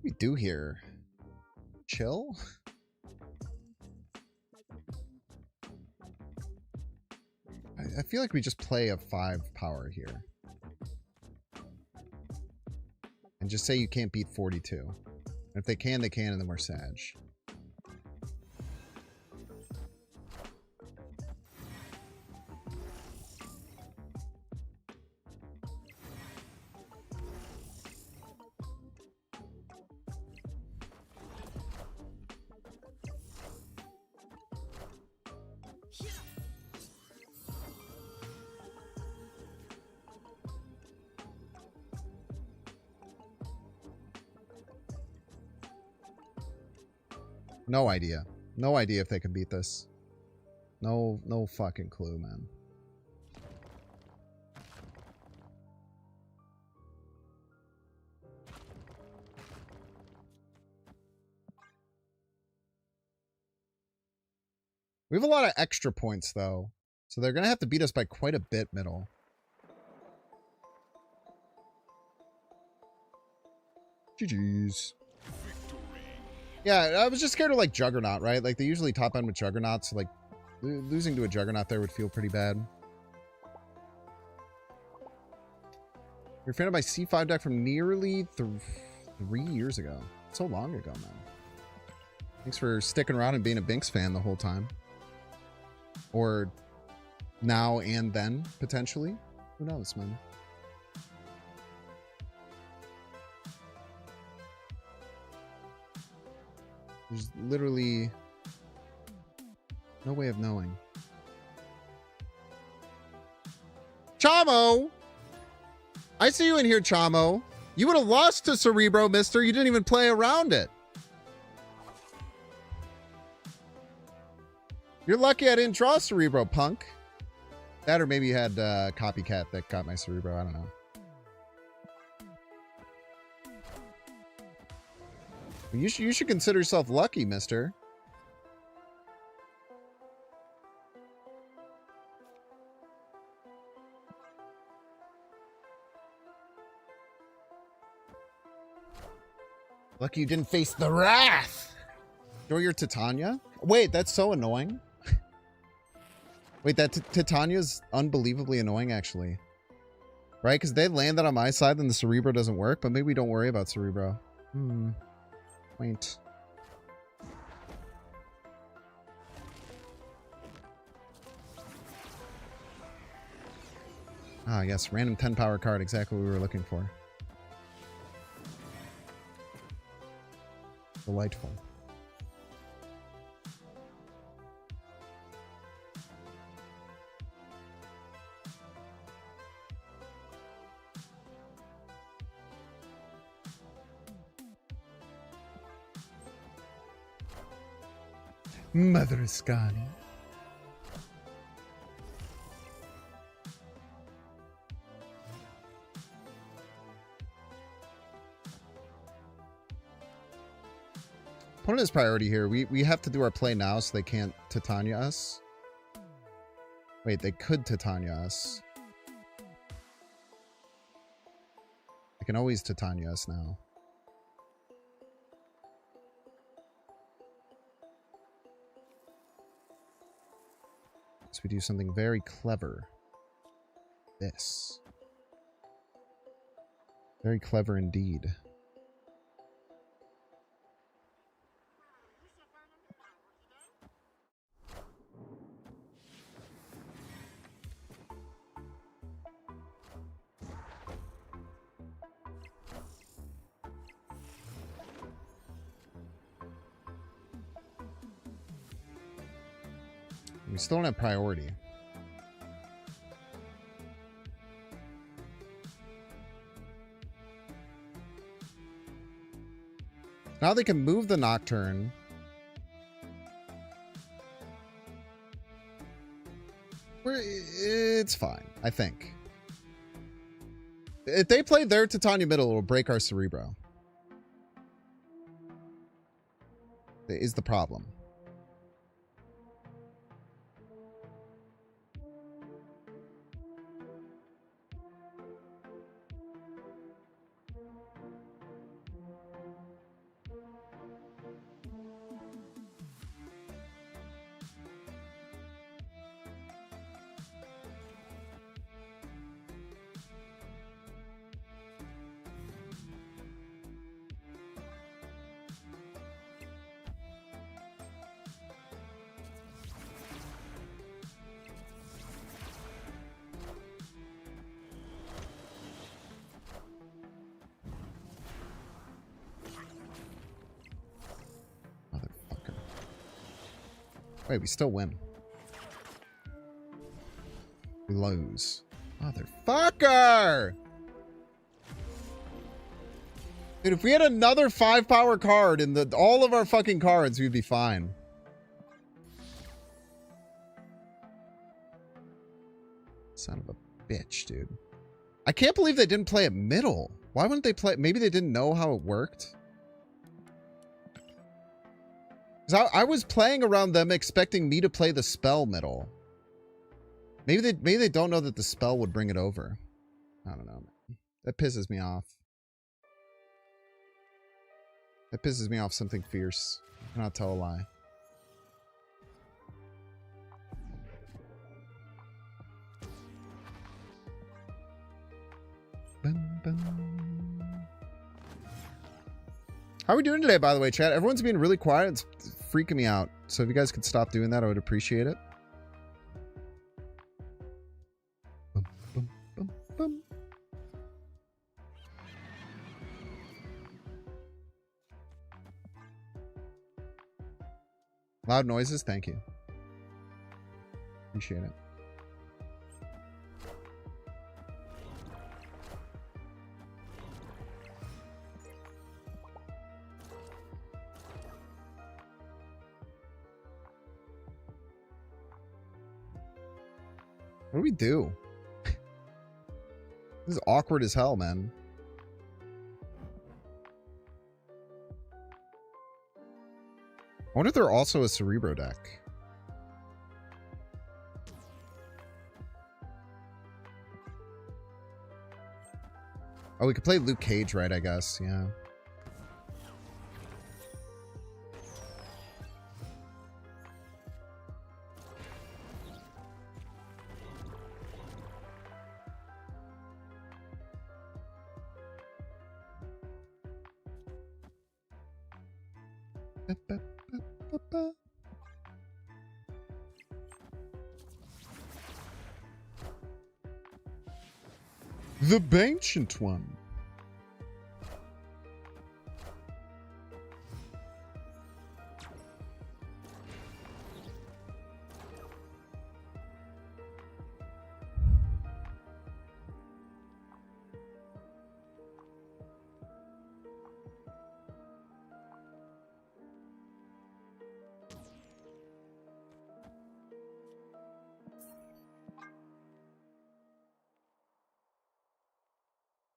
we do here? Chill? I feel like we just play a 5 power here. And just say you can't beat 42. And if they can, and then we're Sag. No idea. No idea if they can beat this. No fucking clue, man. We have a lot of extra points, though. So they're going to have to beat us by quite a bit, middle. GG's. Yeah, I was just scared of, like, Juggernaut, right? Like, they usually top end with Juggernaut, so, like, losing to a Juggernaut there would feel pretty bad. You're a fan of my C5 deck from nearly 3 years ago. So long ago, man. Thanks for sticking around and being a Binks fan the whole time. Or now and then, potentially. Who knows, man? There's literally no way of knowing. Chamo! I see you in here, Chamo. You would have lost to Cerebro, mister. You didn't even play around it. You're lucky I didn't draw Cerebro, punk. That or maybe you had Copycat that got my Cerebro. I don't know. You should consider yourself lucky, mister. Lucky you didn't face the wrath. Enjoy your Titania? Wait, that's so annoying. Wait, that Titania's unbelievably annoying, actually. Right? Because they land that on my side, then the Cerebro doesn't work, but maybe we don't worry about Cerebro. Quaint. Ah, yes, random 10 power card, exactly what we were looking for. Delightful. Mother Ascani. Opponent is priority here. We have to do our play now so they can't Titania us. Wait, they could Titania us. They can always Titania us now. So we do something very clever. This. Very clever indeed. We still don't have priority. Now they can move the Nocturne. It's fine, I think. If they play their Titania middle, it will break our Cerebro. Is the problem. Wait, we still win. We lose. Motherfucker! Dude, if we had another 5-power card in all of our fucking cards, we'd be fine. Son of a bitch, dude. I can't believe they didn't play it middle. Why wouldn't they play? Maybe they didn't know how it worked. Because I was playing around them expecting me to play the spell middle. Maybe they don't know that the spell would bring it over. I don't know, man. That pisses me off. That pisses me off something fierce. I cannot tell a lie. Bum, bum. How are we doing today, by the way, chat? Everyone's being really quiet. It's freaking me out. So if you guys could stop doing that, I would appreciate it. Bum, bum, bum, bum. Loud noises, thank you. Appreciate it. What do we do? This is awkward as hell, man. I wonder if they're also a Cerebro deck. Oh, we could play Luke Cage, right, I guess. Yeah. The Ancient One.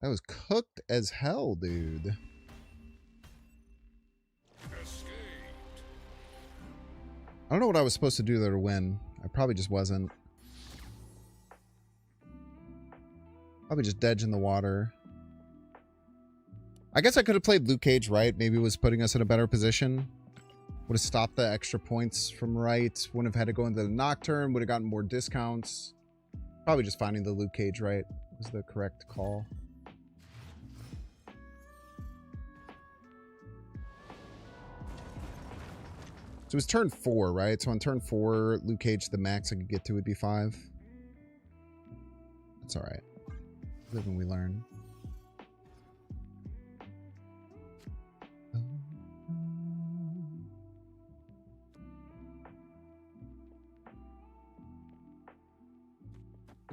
That was cooked as hell, dude. I don't know what I was supposed to do there to win. I probably just wasn't. Probably just Dedge in the water. I guess I could have played Luke Cage right. Maybe it was putting us in a better position. Would have stopped the extra points from right. Wouldn't have had to go into the Nocturne. Would have gotten more discounts. Probably just finding the Luke Cage right was the correct call. So it was turn 4, right? So on turn 4, Luke Cage, the max I could get to would be 5. That's all right. Live and we learn.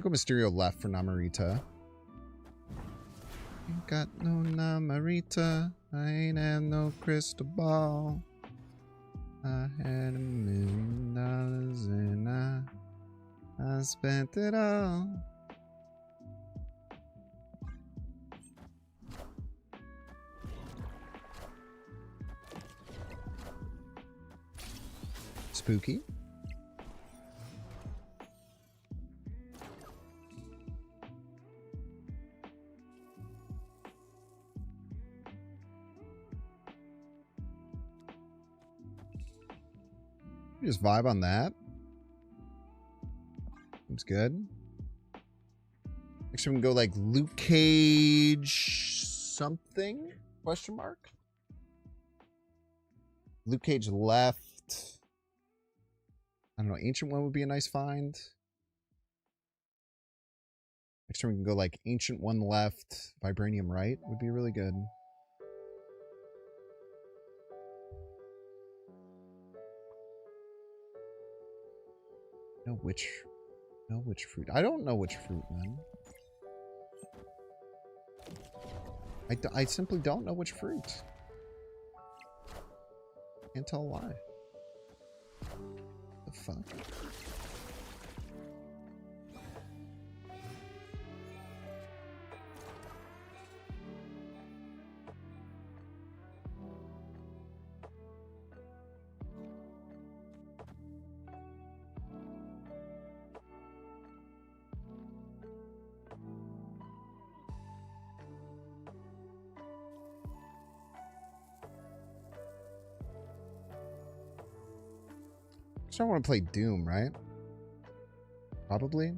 Go Mysterio left for Namorita. Ain't got no Namorita. I ain't have no crystal ball. I had $1 million and I spent it all. Spooky. Just vibe on that. Seems good. Actually, we can go like Luke Cage something? Question mark? Luke Cage left. I don't know. Ancient One would be a nice find. Next time we can go like Ancient One left, Vibranium right would be really good. No which fruit. I don't know which fruit, man. I simply don't know which fruit. Can't tell why. The fuck? I want to play Doom, right? Probably.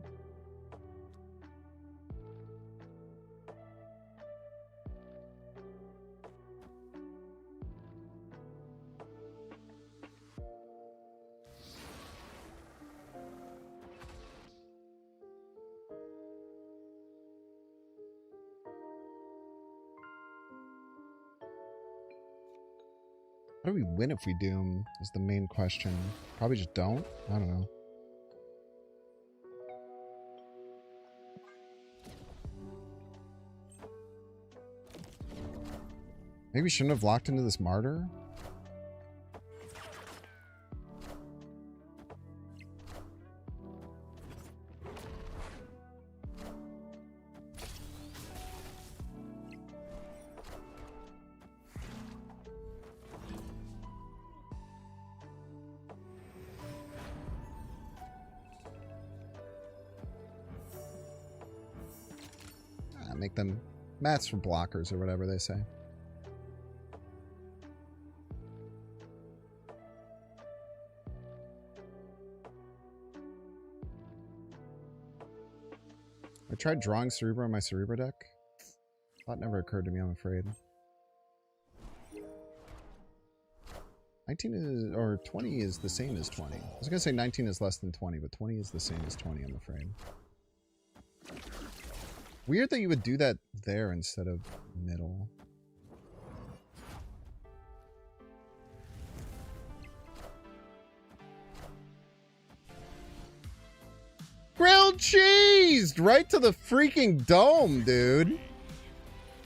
How do we win if we Doom is the main question. Probably just don't. I don't know. Maybe we shouldn't have locked into this martyr. Make them mats for blockers or whatever they say. I tried drawing Cerebro in my Cerebro deck. Thought never occurred to me, I'm afraid. 19 is, or 20 is the same as 20. I was gonna say 19 is less than 20, but 20 is the same as 20, I'm afraid. Weird that you would do that there instead of middle. Grilled cheese! Right to the freaking dome, dude.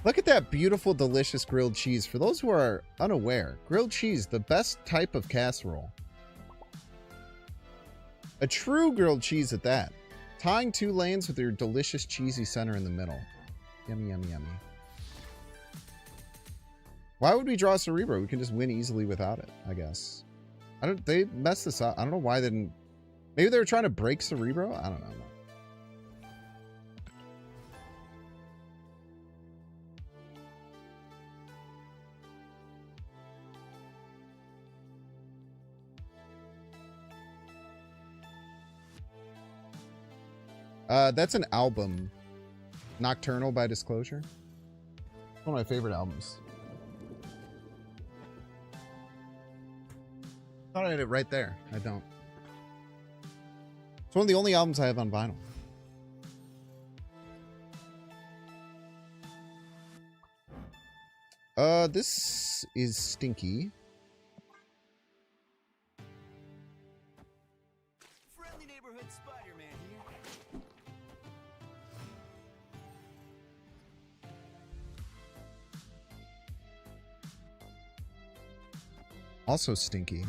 Look at that beautiful, delicious grilled cheese. For those who are unaware, grilled cheese, the best type of casserole. A true grilled cheese at that. Tying two lanes with your delicious cheesy center in the middle. Yummy, yummy, yummy. Why would we draw Cerebro? We can just win easily without it, I guess. They messed this up. I don't know why they didn't. Maybe they were trying to break Cerebro? I don't know. That's an album. Nocturnal by Disclosure. One of my favorite albums. Thought I had it right there. I don't. It's one of the only albums I have on vinyl. This is Stinky. Friendly neighborhood Spider-Man here. Also Stinky.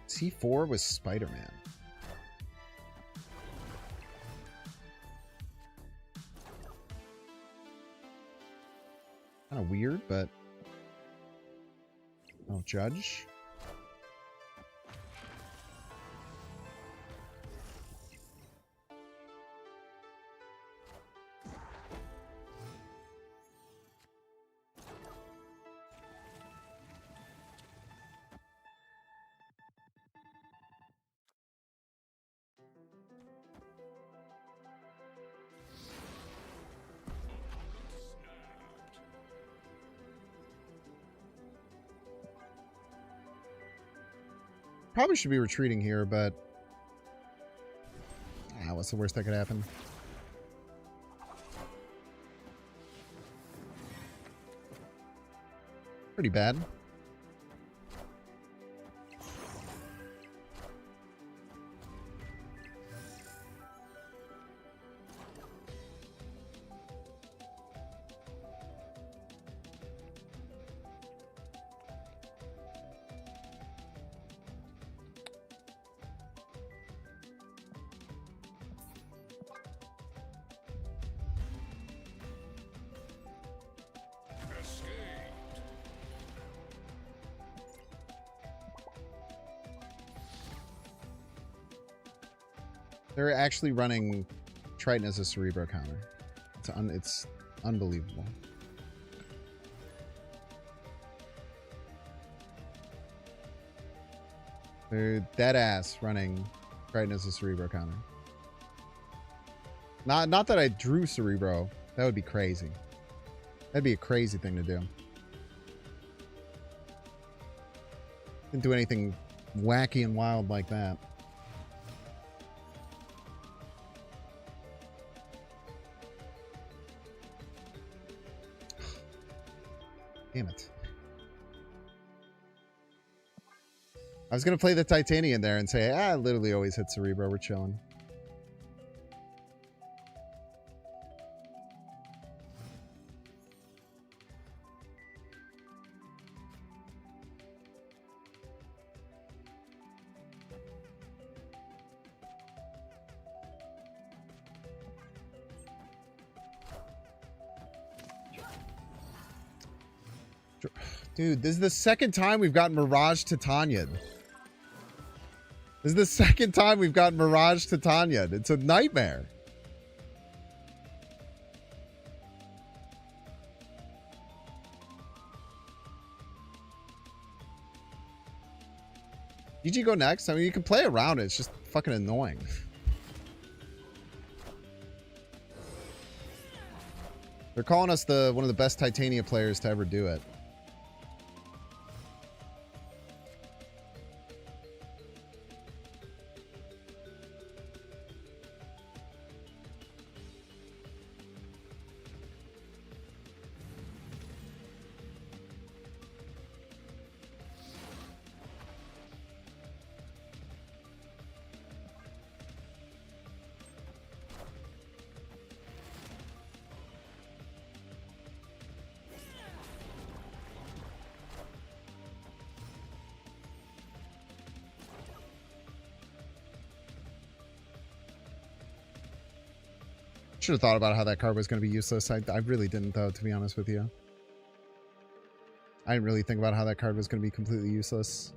T4 was Spider-Man. Kind of weird, but I'll judge. Probably should be retreating here, but what's the worst that could happen? Pretty bad. They're actually running Triton as a Cerebro counter. It's unbelievable. They're dead ass running Triton as a Cerebro counter. Not that I drew Cerebro. That would be crazy. That'd be a crazy thing to do. Didn't do anything wacky and wild like that. Damn it. I was going to play the Titanium there and say, I literally always hit Cerebro. We're chilling. Dude, this is the second time we've gotten Mirage Titania. This is the second time we've gotten Mirage Titania. It's a nightmare. GG go next. I mean, you can play around it. It's just fucking annoying. They're calling us one of the best Titania players to ever do it. Should have thought about how that card was going to be useless. I really didn't, though, to be honest with you. I didn't really think about how that card was going to be completely useless.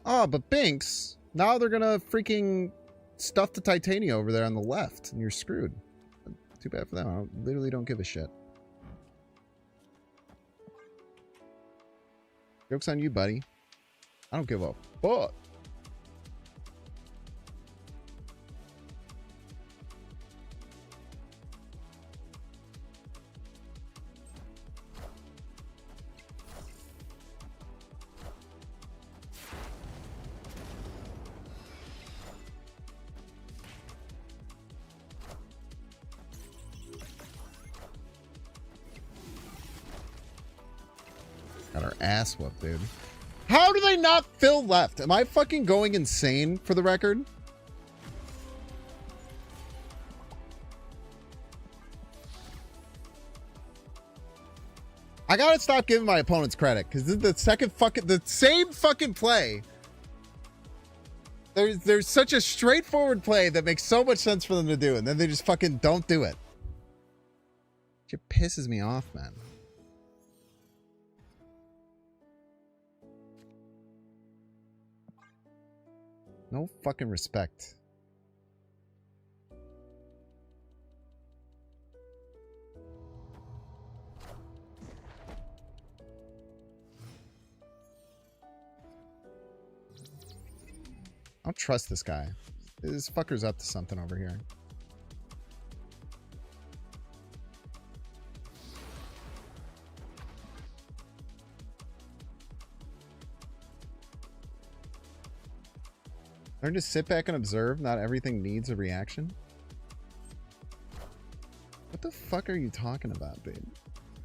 Oh, but Binks, now they're gonna freaking stuff the Titania over there on the left, and you're screwed. Too bad for them. I literally don't give a shit. Joke's on you, buddy. I don't give a fuck. Got our ass whooped, dude. How do they not fill left? Am I fucking going insane for the record? I gotta stop giving my opponents credit, because this is the same fucking play. There's such a straightforward play that makes so much sense for them to do, and then they just fucking don't do it. It pisses me off, man. No fucking respect. I don't trust this guy. This fucker's up to something over here. Learn to sit back and observe. Not everything needs a reaction. What the fuck are you talking about, dude?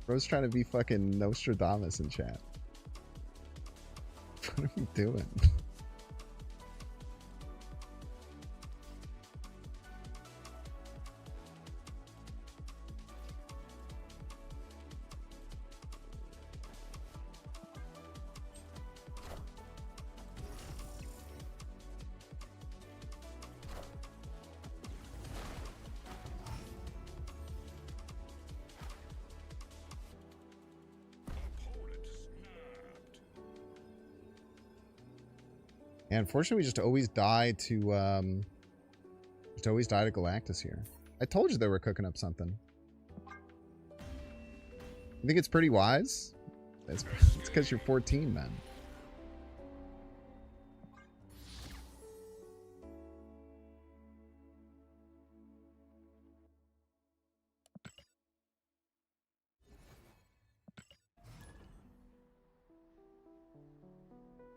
Bro's trying to be fucking Nostradamus in chat. What are we doing? And unfortunately, we just always die to Galactus here. I told you they were cooking up something. You think it's pretty wise? It's because you're 14, man.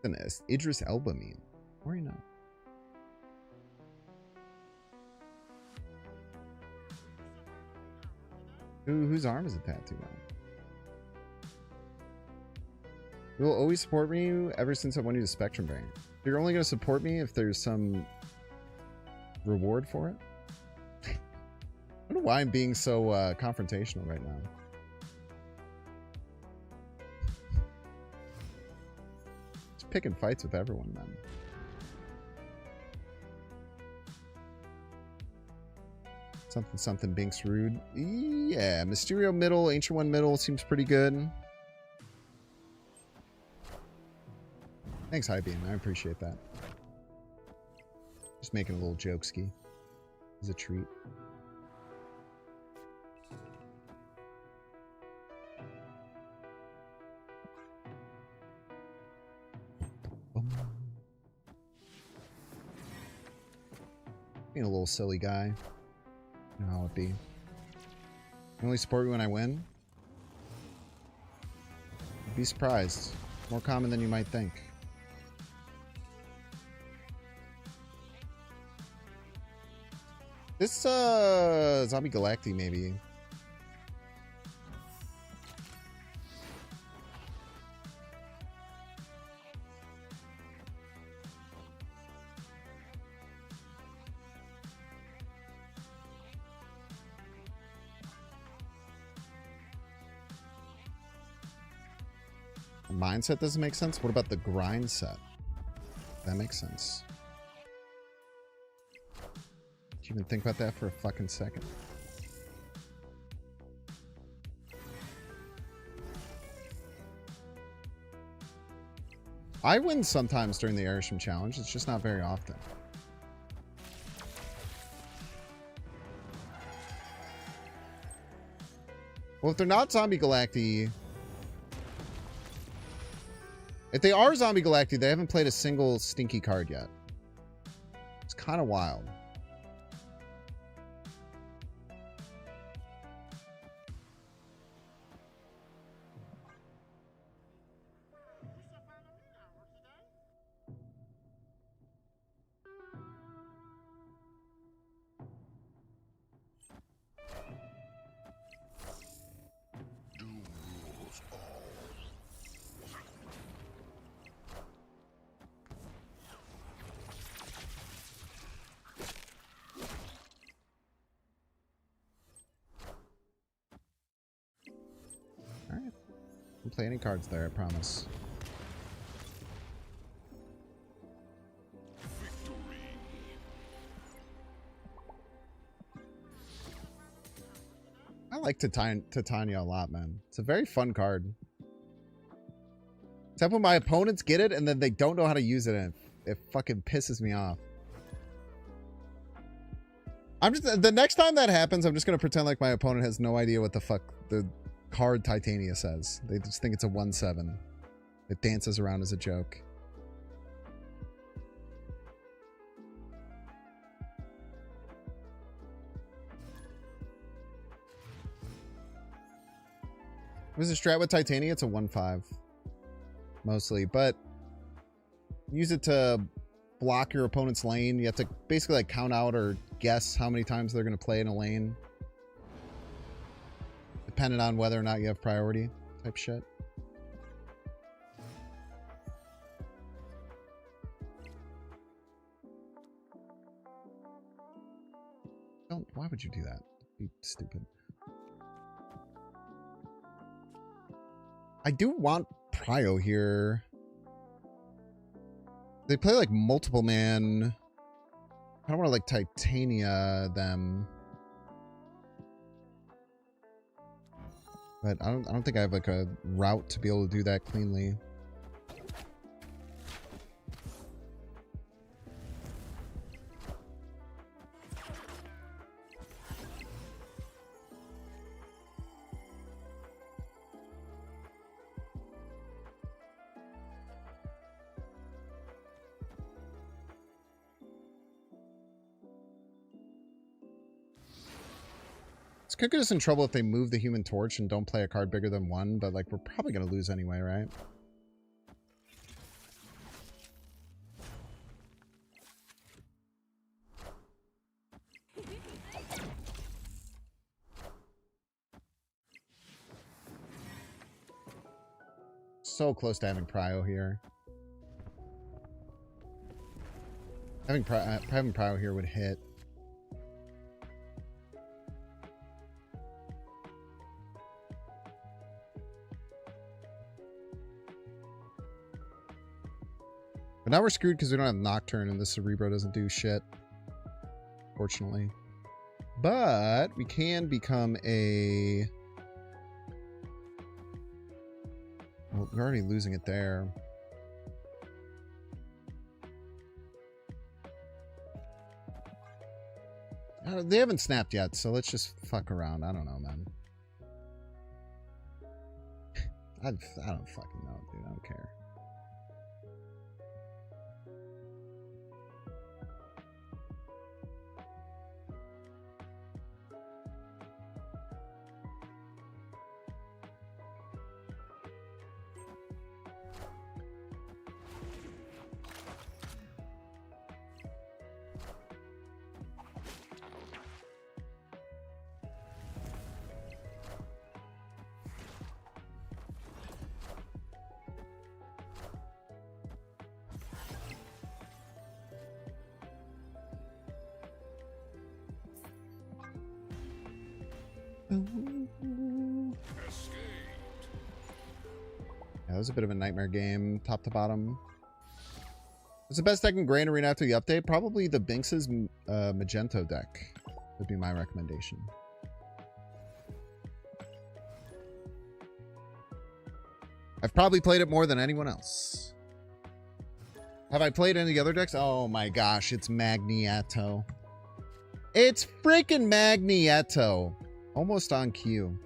An Idris Elba meme. Or you know. Whose arm is it tattooed on? You will always support me ever since I won you the Spectrum Brain. You're only going to support me if there's some reward for it? I don't know why I'm being so confrontational right now. Picking fights with everyone, man. Something Binks rude. Yeah, Mysterio middle, Ancient One middle seems pretty good. Thanks, Highbeam. I appreciate that. Just making a little joke ski. As a treat. Being a little silly guy. You know how it be. You only support me when I win? Be surprised. More common than you might think. This Zombie Galacti maybe. Mindset doesn't make sense. What about the grind set? That makes sense. Did you even think about that for a fucking second? I win sometimes during the Arishem challenge. It's just not very often. Well, if they're not Zombie Galacti... If they are Zombie Galacti, they haven't played a single stinky card yet. It's kind of wild. Don't play any cards there, I promise. I like Titania a lot, man. It's a very fun card. Except when my opponents get it and then they don't know how to use it, and it fucking pisses me off. The next time that happens, I'm just gonna pretend like my opponent has no idea what the fuck the card Titania says. They just think it's a 1/7. It dances around as a joke. If it's a strat with Titania, it's a 1-5. Mostly, but use it to block your opponent's lane. You have to basically like count out or guess how many times they're going to play in a lane. Depending on whether or not you have priority type shit. Don't, why would you do that? Be stupid. I do want Prio here. They play like multiple man. I don't want to like Titania them. But I don't think I have like a route to be able to do that cleanly. This could get us in trouble if they move the Human Torch and don't play a card bigger than 1, but like we're probably going to lose anyway, right? So close to having Prio here. Having Prio here would hit. But now we're screwed because we don't have Nocturne and the Cerebro doesn't do shit. Fortunately. But we can become a... Well, we're already losing it there. They haven't snapped yet, so let's just fuck around. I don't know, man. I don't fucking know, dude. I don't care. Yeah, that was a bit of a nightmare game, top to bottom. What's the best deck in Grand Arena after the update? Probably the Binks's Magento deck would be my recommendation. I've probably played it more than anyone else. Have I played any other decks? Oh my gosh, it's Magneto. It's freaking Magneto. Almost on cue.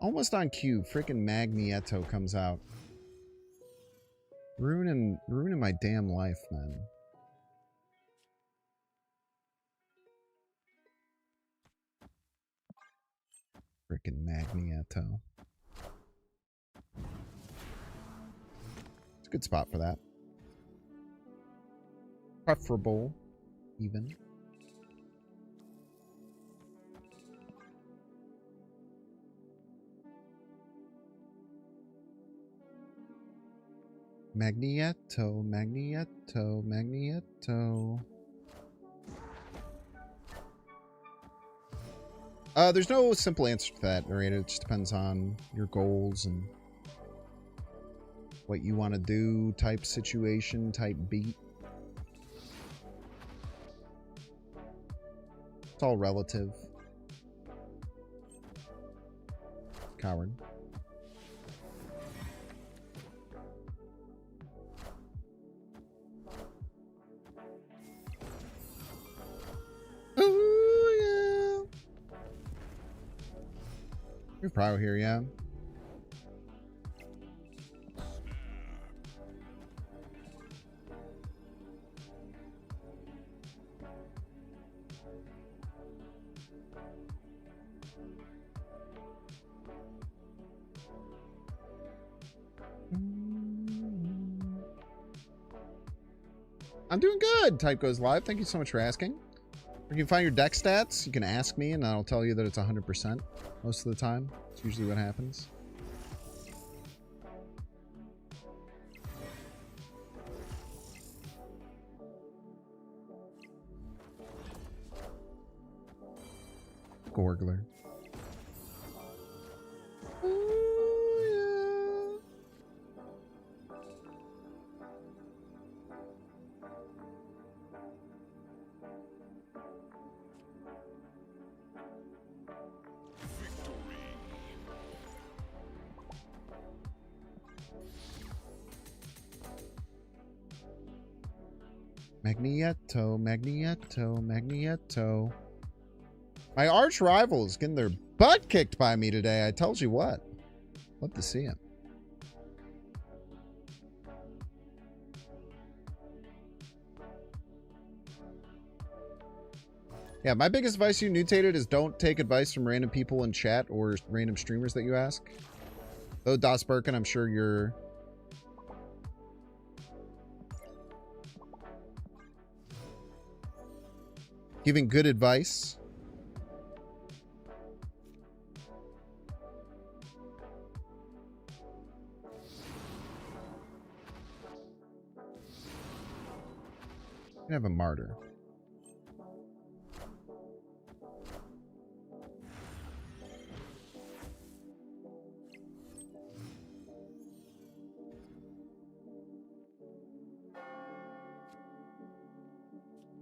Almost on cue. Freaking Magneto comes out. Ruining my damn life, man. Freaking Magneto. It's a good spot for that. Preferable, even. Magneto, Magneto, Magneto. There's no simple answer to that, narrator. It just depends on your goals and what you want to do, type situation, type beat. It's all relative. Coward. Ooh, yeah. You're Prio here, yeah. I'm doing good. Type goes live. Thank you so much for asking. Where you can find your deck stats, you can ask me, and I'll tell you that it's 100% most of the time. It's usually what happens. Gorgler. Ooh, yeah. Magneto, Magneto, Magneto. My arch rival is getting their butt kicked by me today. I tells you what. Love to see him. Yeah, my biggest advice to you, Mutated, is don't take advice from random people in chat or random streamers that you ask. Though Das Birkin, I'm sure you're... giving good advice. You can have a martyr.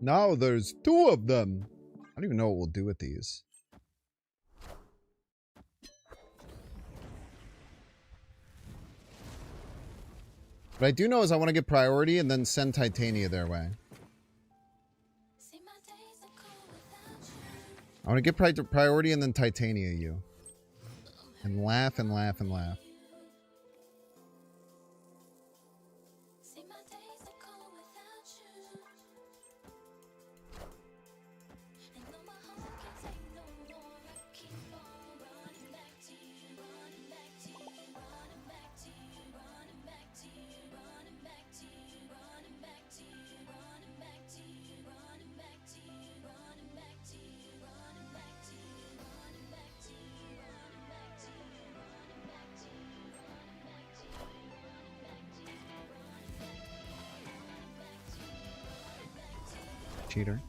Now there's 2 of them. I don't even know what we'll do with these. What I do know is I want to get priority and then send Titania their way. I want to get priority and then Titania you. And laugh and laugh and laugh. Cheater.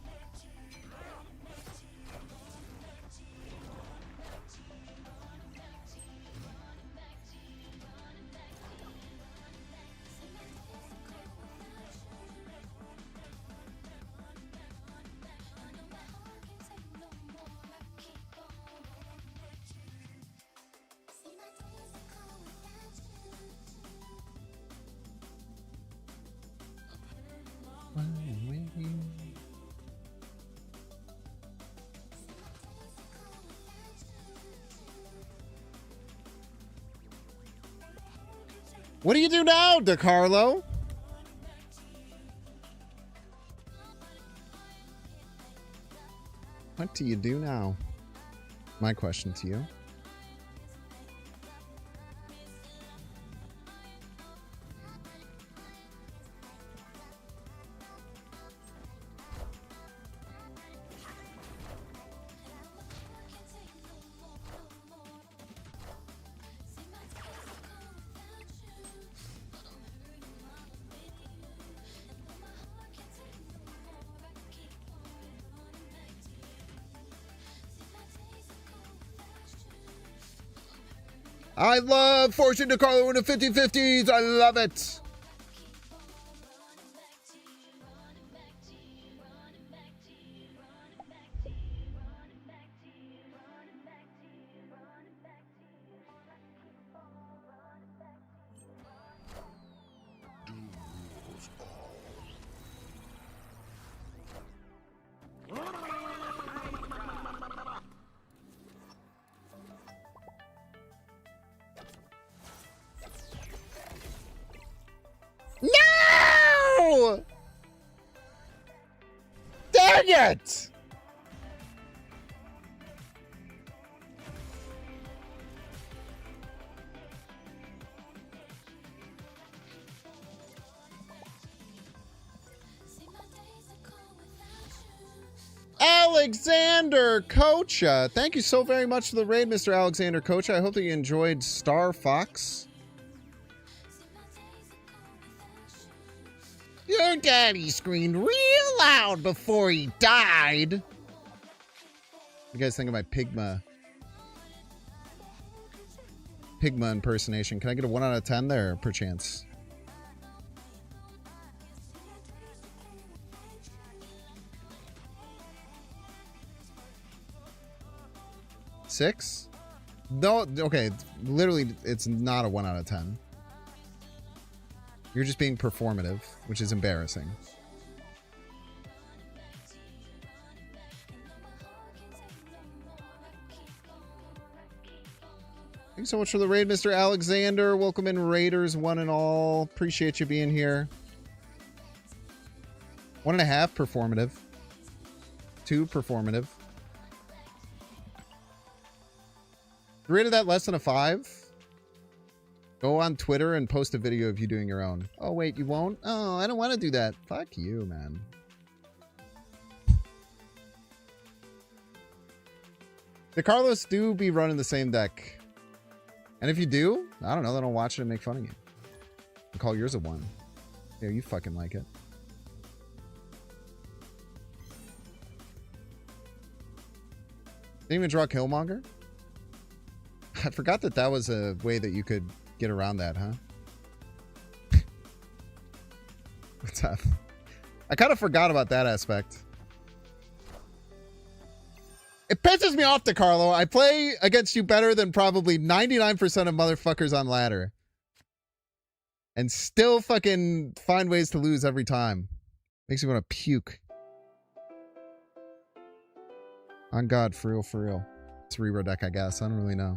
What do you do now, DeCarlo? What do you do now? My question to you. I love forcing DeCarlo into 50-50s. I love it. No! Dang it! Alexander Kocha. Thank you so very much for the raid, Mr. Alexander Kocha. I hope that you enjoyed Star Fox. Your daddy screamed real loud before he died. What do you guys think of my Pigma impersonation? Can I get a 1 out of 10 there, perchance? Six? No, okay. Literally, it's not a 1 out of 10. You're just being performative, which is embarrassing. Thanks so much for the raid, Mr. Alexander. Welcome in, Raiders, one and all. Appreciate you being here. 1.5 performative. 2 performative. Rated that less than a 5? Go on Twitter and post a video of you doing your own. Oh, wait, you won't? Oh, I don't want to do that. Fuck you, man. The Carlos do be running the same deck. And if you do, I don't know, then I'll watch it and make fun of you. And call yours a 1. Yeah, you fucking like it. Didn't even draw Killmonger? I forgot that that was a way that you could get around that, huh? What's up? I kind of forgot about that aspect. It pisses me off, DeCarlo. I play against you better than probably 99% of motherfuckers on ladder. And still fucking find ways to lose every time. Makes me want to puke. On God, for real, for real. It's a reroll deck, I guess. I don't really know.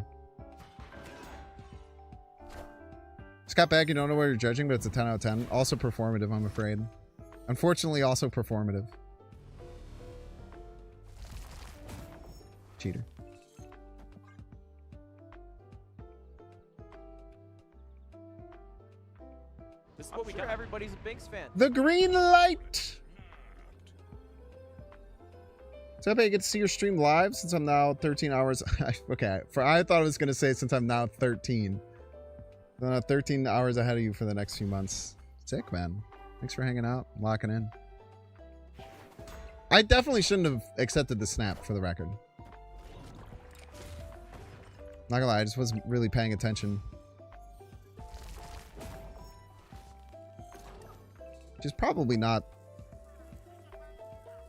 Scott Bag, you don't know where you're judging, but it's a 10 out of 10. Also performative, I'm afraid. Unfortunately, also performative. Cheater. This is what we got. Everybody's a Binks fan. The green light! So I get to see your stream live since I'm now 13 hours. Okay, I thought I was going to say since I'm now 13. I'm now 13 hours ahead of you for the next few months. Sick, man. Thanks for hanging out, locking in. I definitely shouldn't have accepted the snap, for the record. Not gonna lie, I just wasn't really paying attention. Which is probably not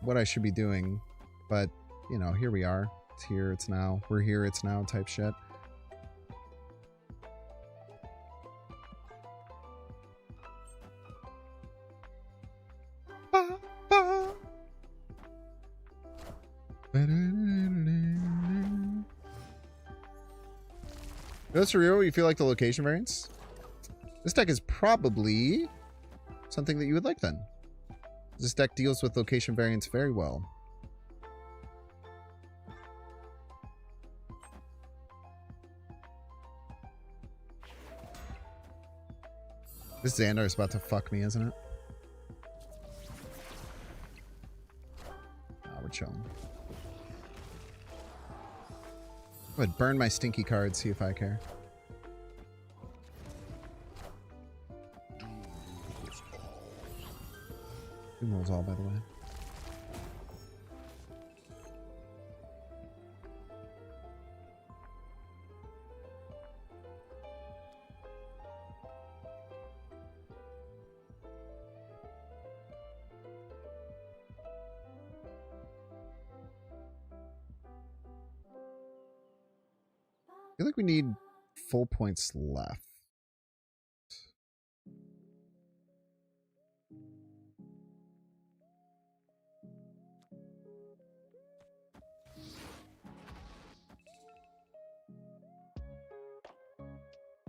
what I should be doing. But, you know, here we are. It's here, it's now. We're here, it's now type shit. Ba, ba. Goes for real, you feel like the location variants? This deck is probably something that you would like then. This deck deals with location variants very well. This Xandar is about to fuck me, isn't it? Ah, we're chilling. Go ahead, burn my stinky card, see if I care. Doom rolls all, by the way. I feel like we need full points left.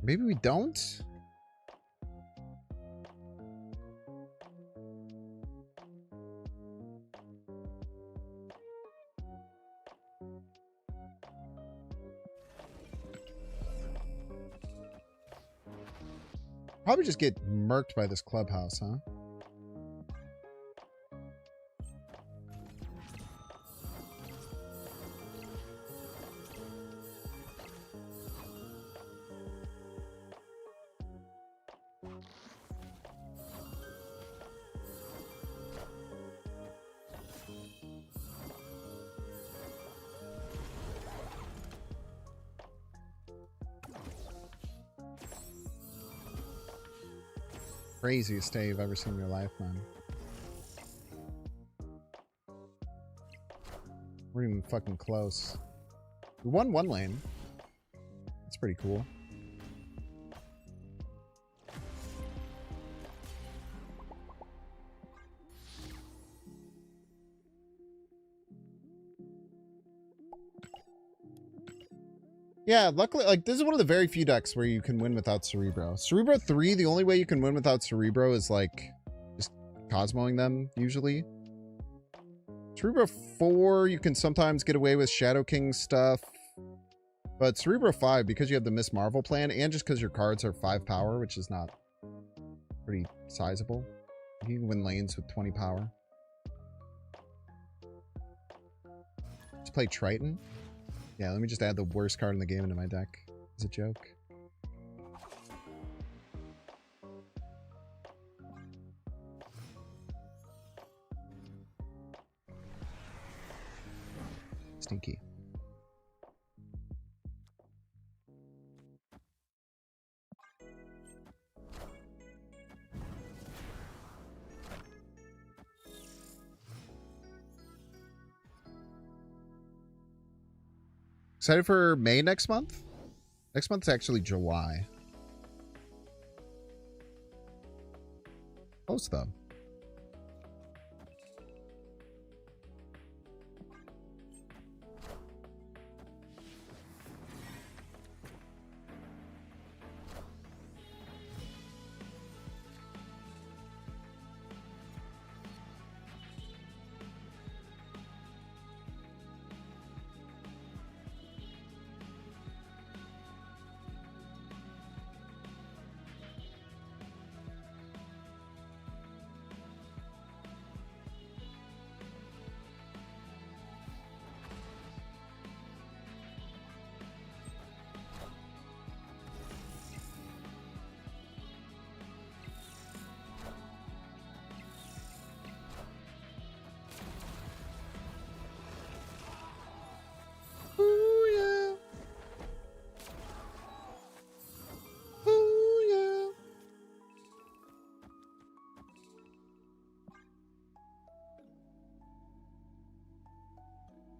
Maybe we don't? Probably just get murked by this clubhouse, huh? Craziest day you've ever seen in your life, man. We're even fucking close. We won one lane. That's pretty cool. Yeah, luckily, like, this is one of the very few decks where you can win without Cerebro. Cerebro 3, the only way you can win without Cerebro is, like, just Cosmoing them, usually. Cerebro 4, you can sometimes get away with Shadow King stuff. But Cerebro 5, because you have the Miss Marvel plan, and just because your cards are 5 power, which is not pretty sizable, you can win lanes with 20 power. Let's play Triton. Yeah, let me just add the worst card in the game into my deck as a joke. Stinky. Excited for May next month? Next month's actually July. Close though.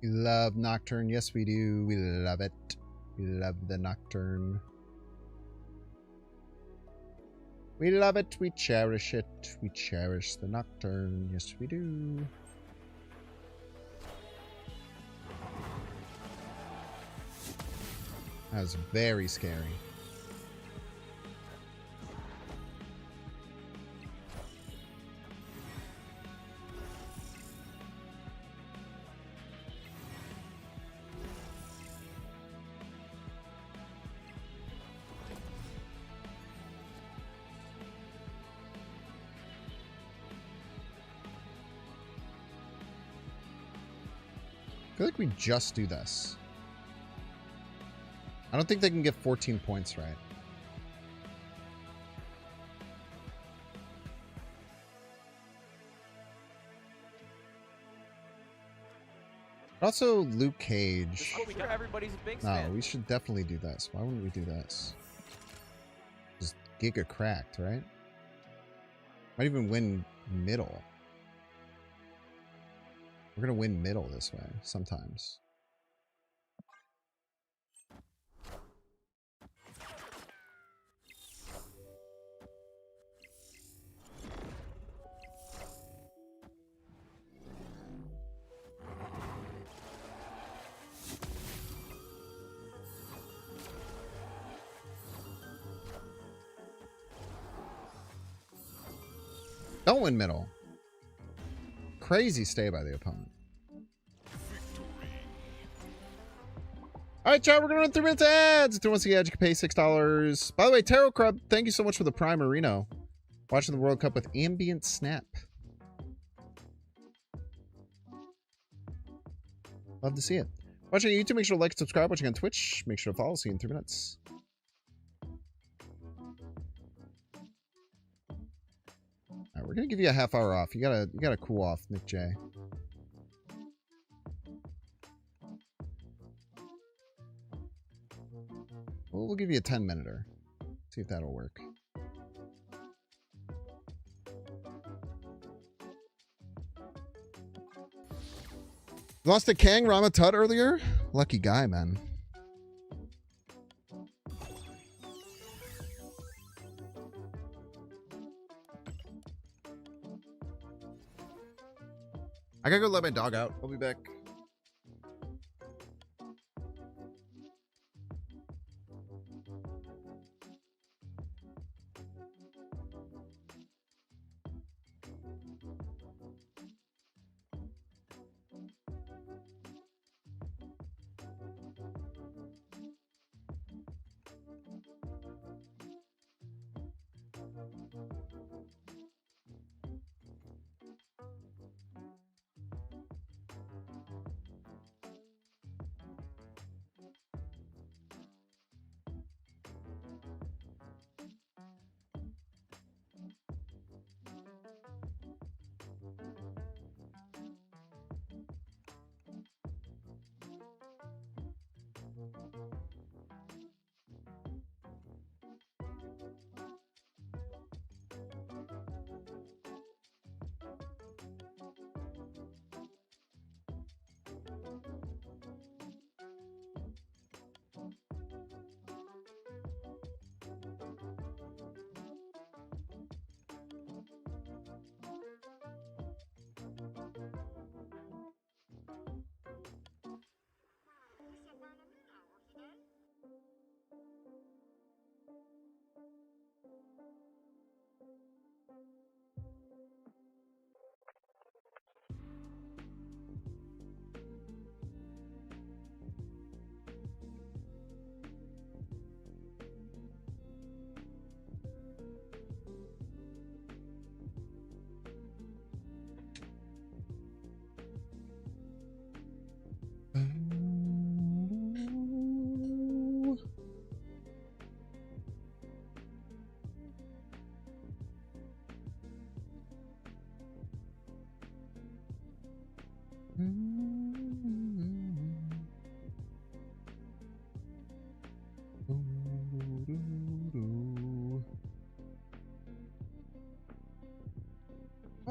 We love Nocturne. Yes, we do. We love it. We love the Nocturne. We love it. We cherish it. We cherish the Nocturne. Yes, we do. That was very scary. I feel like we just do this. I don't think they can get 14 points right. Also, Luke Cage. Everybody's a Binks No, fan. we should definitely do this. Why wouldn't we do this? Just Giga cracked, right? Might even win middle. We're gonna win middle this way sometimes. Don't win middle. Crazy stay by the opponent. All right, chat, we're going to run 3 minutes of ads. If you want to see ads, you can pay $6. By the way, Tarot Crub, thank you so much for the Prime Marino. Watching the World Cup with Ambient Snap. Love to see it. Watching on YouTube, make sure to like and subscribe. Watching on Twitch, make sure to follow. See you in 3 minutes. All right, we're going to give you a half hour off. You gotta cool off, Nick J. We'll give you a 10-minuter. See if that'll work. Lost to Kang Ramatut earlier? Lucky guy, man. I gotta go let my dog out. I'll be back.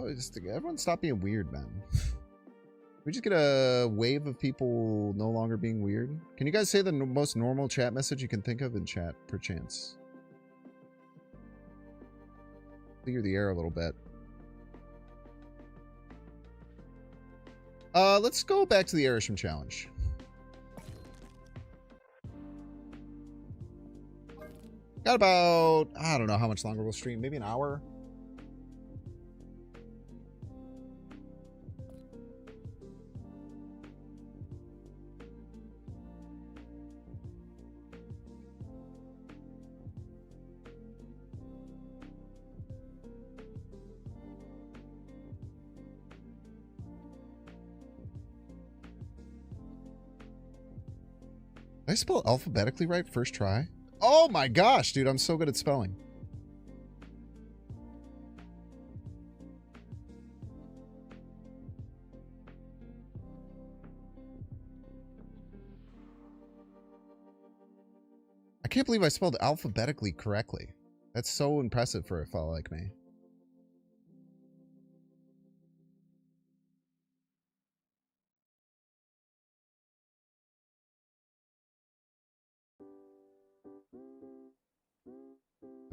Oh, just everyone stop being weird, man. We just get a wave of people no longer being weird. Can you guys say the most normal chat message you can think of in chat, perchance? Clear the air a little bit. Let's go back to the Arishem challenge. Got about, I don't know how much longer we'll stream. Maybe an hour. Did I spell alphabetically right first try? Oh my gosh, dude, I'm so good at spelling. I can't believe I spelled alphabetically correctly. That's so impressive for a fellow like me.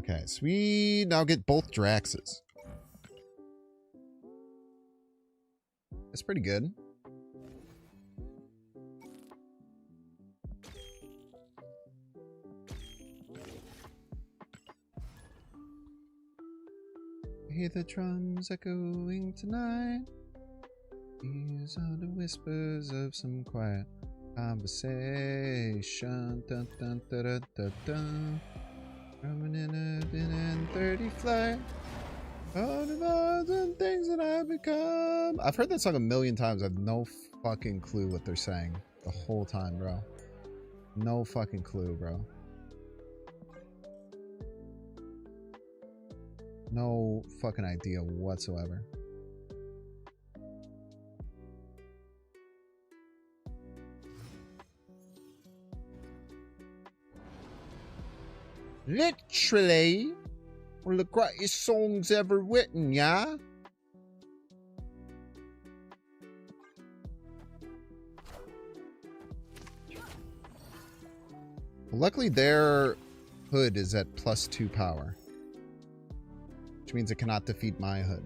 Okay, so we now get both Draxes. That's pretty good. I hear the drums echoing tonight. These are the whispers of some quiet conversation. Dun, dun, dun, dun, dun, dun. Coming in a bin and 30 flight. All the vibes and things that I've become. I've heard that song a million times. I have no fucking clue what they're saying the whole time, bro. No fucking clue, bro. No fucking idea whatsoever. Literally one of the greatest songs ever written, yeah? Luckily, their hood is at +2 power. Which means it cannot defeat my hood.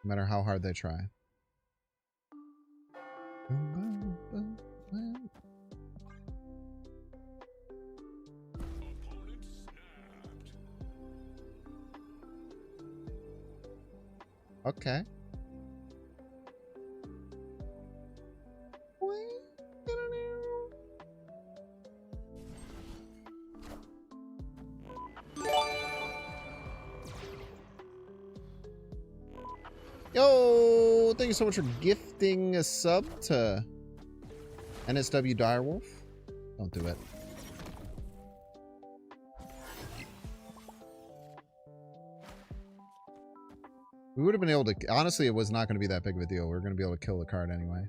No matter how hard they try. Okay. Yo, thank you so much for gifting a sub to NSW Direwolf. Don't do it. We would have been able to... Honestly, it was not going to be that big of a deal. We were going to be able to kill the card anyway.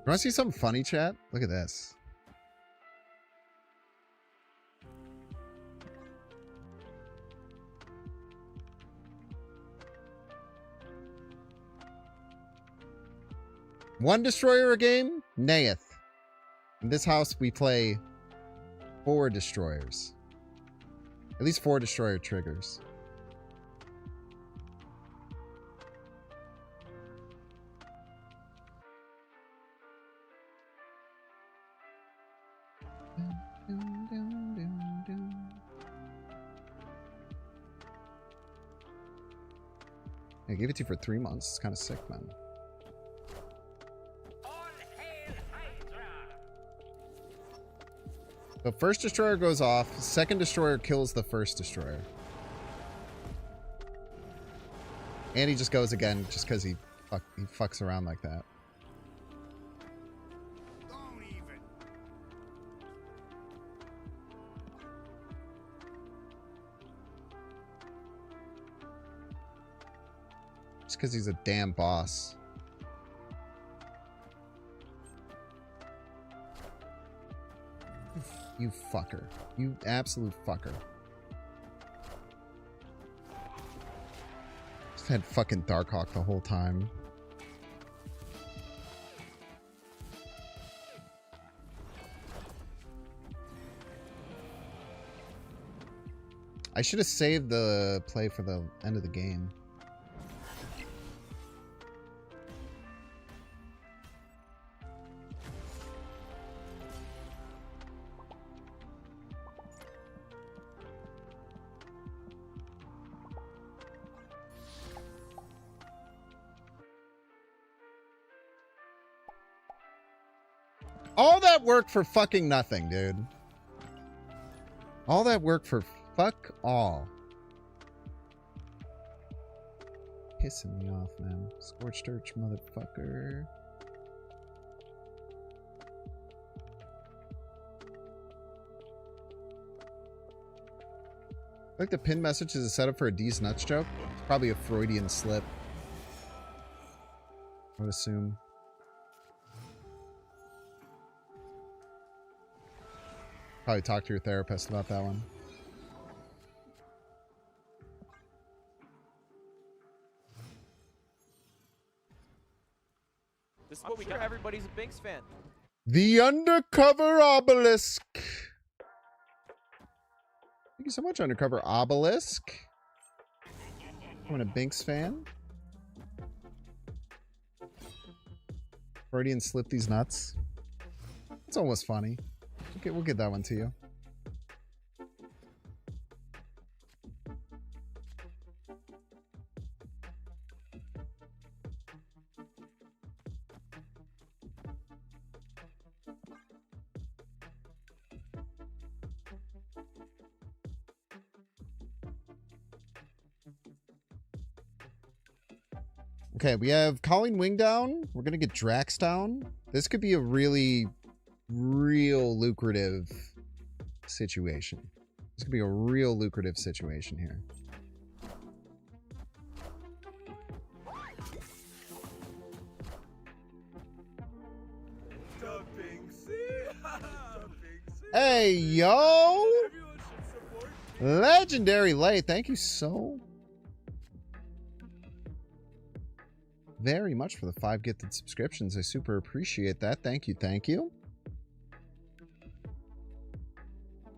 You want to see something funny, chat? Look at this. One destroyer a game? Nayeth. In this house, we play 4 destroyers. At least 4 destroyer triggers. I gave it to you for 3 months. It's kind of sick, man. The first destroyer goes off. Second destroyer kills the first destroyer. And he just goes again just because he fucks around like that. Don't even. Just because he's a damn boss. You fucker. You absolute fucker. Just had fucking Darkhawk the whole time. I should have saved the play for the end of the game. All that work for fucking nothing, dude. All that work for fuck all. Pissing me off, man. Scorched Earth, motherfucker. I think the pin message is a setup for a D's nuts joke. It's probably a Freudian slip, I would assume. Probably talk to your therapist about that one. This is what we got. Everybody's a Binks fan. The Undercover Obelisk. Thank you so much, Undercover Obelisk. I'm a Binks fan. Freudian slip these nuts. It's almost funny. Okay, we'll get that one to you. Okay, we have Colleen Wing down. We're gonna get Drax down. This could be a real lucrative situation. This could be a real lucrative situation here. Hey, yo! Legendary Lay, thank you so very much for the 5 gifted subscriptions. I super appreciate that. Thank you, thank you.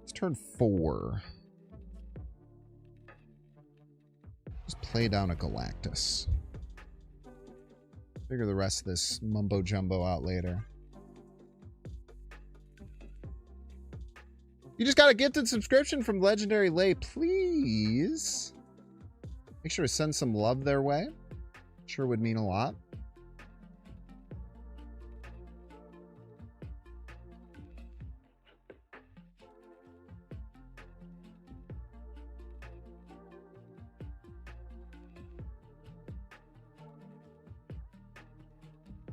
Let's turn 4. Just play down a Galactus. Figure the rest of this mumbo jumbo out later. You just got a gifted subscription from Legendary Lay. Please make sure to send some love their way. Sure would mean a lot.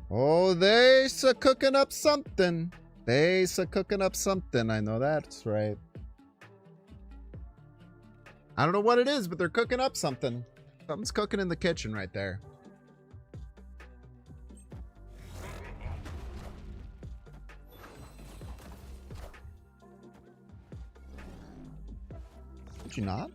Oh, they's cooking up something. They's cooking up something. I know that's right. I don't know what it is, but they're cooking up something. Something's cooking in the kitchen right there. Did you not?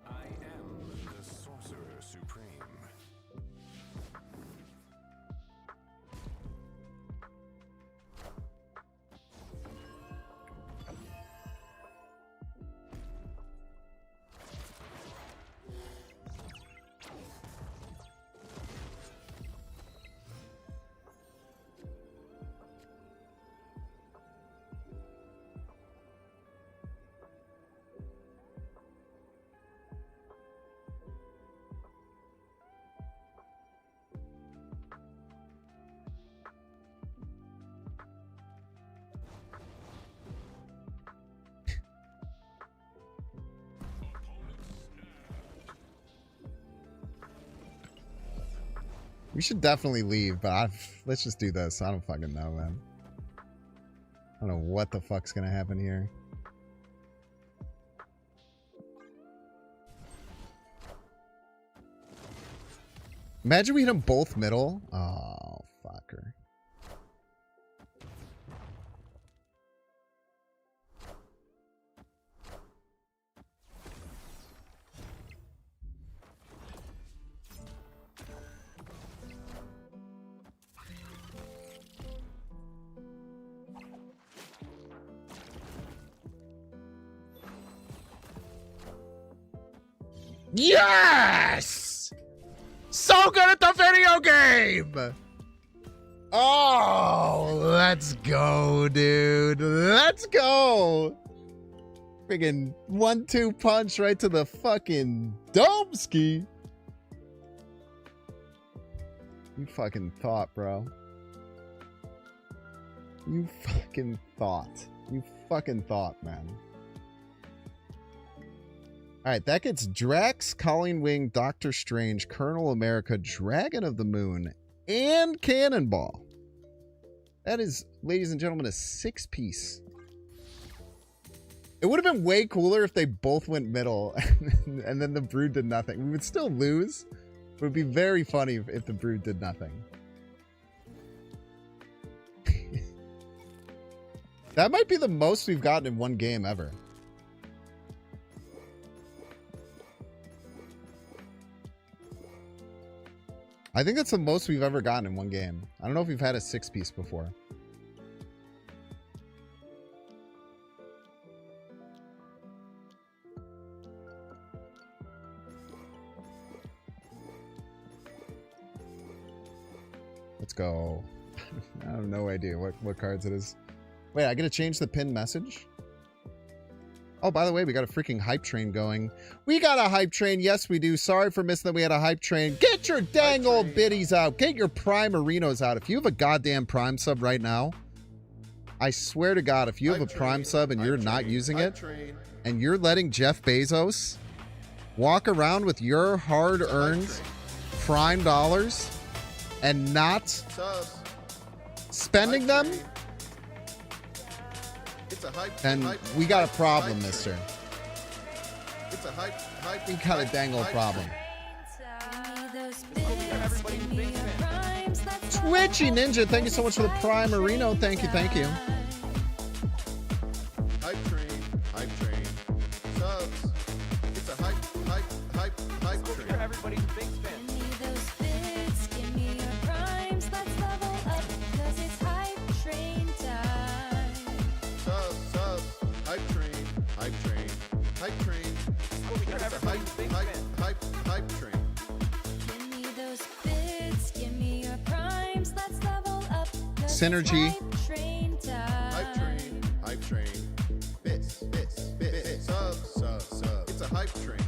I am the Sorcerer Supreme. We should definitely leave, but let's just do this. I don't fucking know, man. I don't know what the fuck's gonna happen here. Imagine we hit them both middle. Oh, fucker. Yes! So good at the video game! Oh, let's go, dude. Let's go! Friggin' 1-2 punch right to the fucking dome ski. You fucking thought, bro. You fucking thought. You fucking thought, man. Alright, that gets Drax, Colleen Wing, Doctor Strange, Colonel America, Dragon of the Moon, and Cannonball. That is, ladies and gentlemen, a 6-piece. It would have been way cooler if they both went middle and then the Brood did nothing. We would still lose, but it would be very funny if the Brood did nothing. That might be the most we've gotten in one game ever. I think that's the most we've ever gotten in one game. I don't know if we've had a 6-piece before. Let's go. I have no idea what cards it is. Wait, I gotta change the pinned message? Oh, by the way, we got a freaking hype train going. We got a hype train. Yes, we do. Sorry for missing that we had a hype train. Get your dang old biddies out. Get your prime Marinos out. If you have a goddamn prime sub right now, I swear to God, if you have a prime sub and you're not using it, and you're letting Jeff Bezos walk around with your hard-earned prime dollars and not spending them, then we got a problem, mister. We got a dang old problem. Twitchy Ninja, thank you so much for the prime Marino. Thank you, thank you. Hype train, subs. It's a hype train. Everybody's a Binks fan. Give me those bits, give me your primes, let's level up, 'cause it's hype train time. Subs. Hype train. It's a hype train. Give me those bits, give me your primes, let's level up, 'cause it's Synergy. hype train time. Hype train. Bits. Subs. It's a hype train.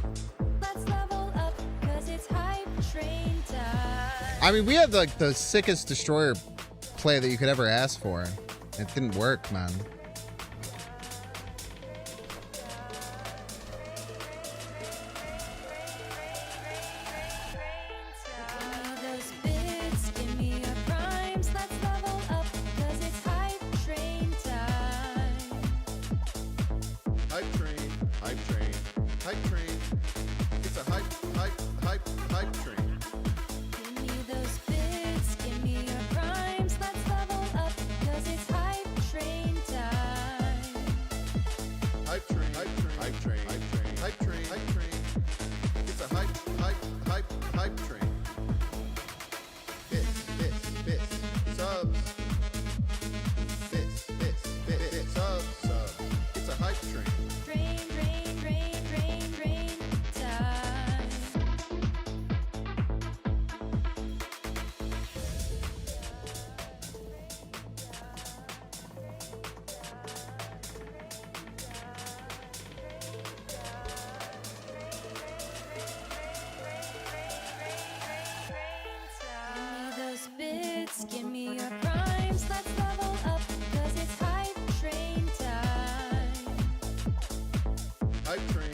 Let's level up, 'cause it's hype train time. I mean, we had like the sickest destroyer play that you could ever ask for. It didn't work, man. Give me those bits, give me your primes, let's level up, 'cause it's hype train time. Hype train. It's a hype train. Give me those bits, give me your primes, let's level up, 'cause it's hype train time. Hype train. It's a hype train. Bits. Subs. Bits. Subs. It's a hype train. Train time. Give me those bits, give me your primes, let's level up, 'cause it's hype train time. Hype train.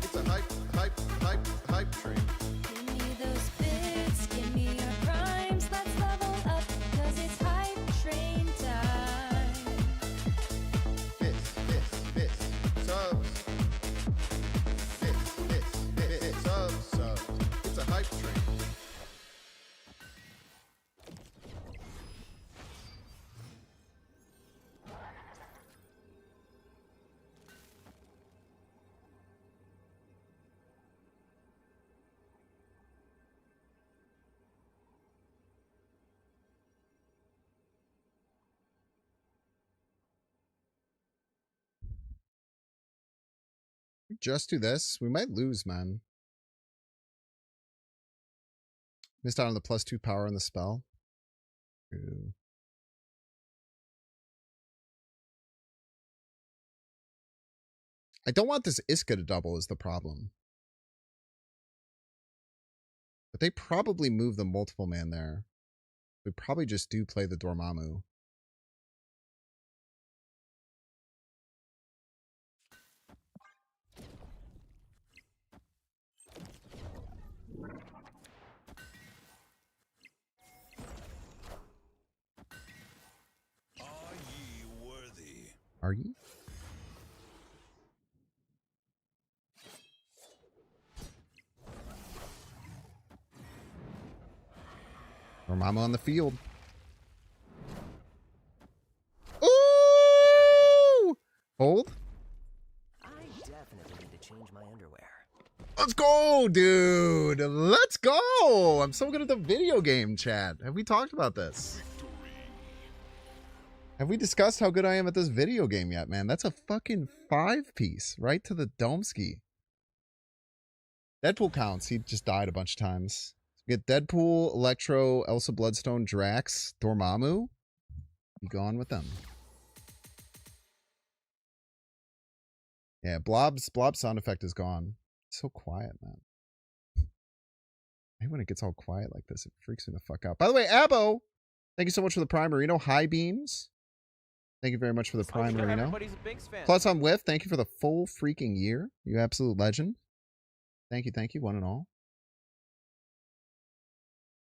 It's a hype train. Give me those bits, give me your primes, let's level up, 'cause it's hype train time. Bits. Subs. Bits. Subs. It's a hype train. Just do this. We might lose, man. Missed out on the +2 power on the spell. Ooh. I don't want this Iska to double is the problem. But they probably move the multiple man there. We probably just do play the Dormammu. Are ye worthy? Are you? Dormammu on the field. Ooh! Hold. I definitely need to change my underwear. Let's go, dude. Let's go. I'm so good at the video game chat. Have we talked about this? Have we discussed how good I am at this video game yet, man? That's a fucking 5-piece right to the Domski. Deadpool counts. He just died a bunch of times. We get Deadpool, Electro, Elsa Bloodstone, Drax, Dormammu. Be gone with them. Yeah, Blob's sound effect is gone. It's so quiet, man. When it gets all quiet like this, it freaks me the fuck out. By the way, Abo, thank you so much for the Prime Marino. High Beams, thank you very much for the Prime Marino. Everybody's a Binks fan. Plus on Whiff, thank you for the full freaking year. You absolute legend. Thank you, one and all.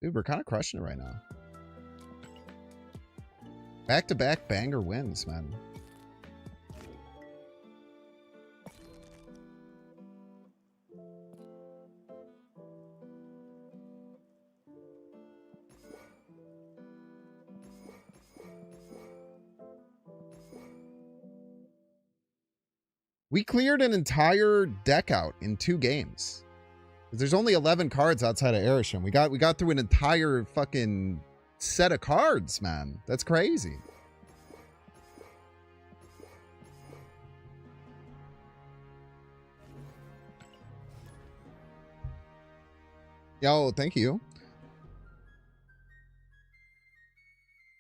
Dude, we're kind of crushing it right now. Back-to-back banger wins, man. We cleared an entire deck out in 2 games. There's only 11 cards outside of Arishem. We got through an entire fucking set of cards, man. That's crazy. Yo, thank you.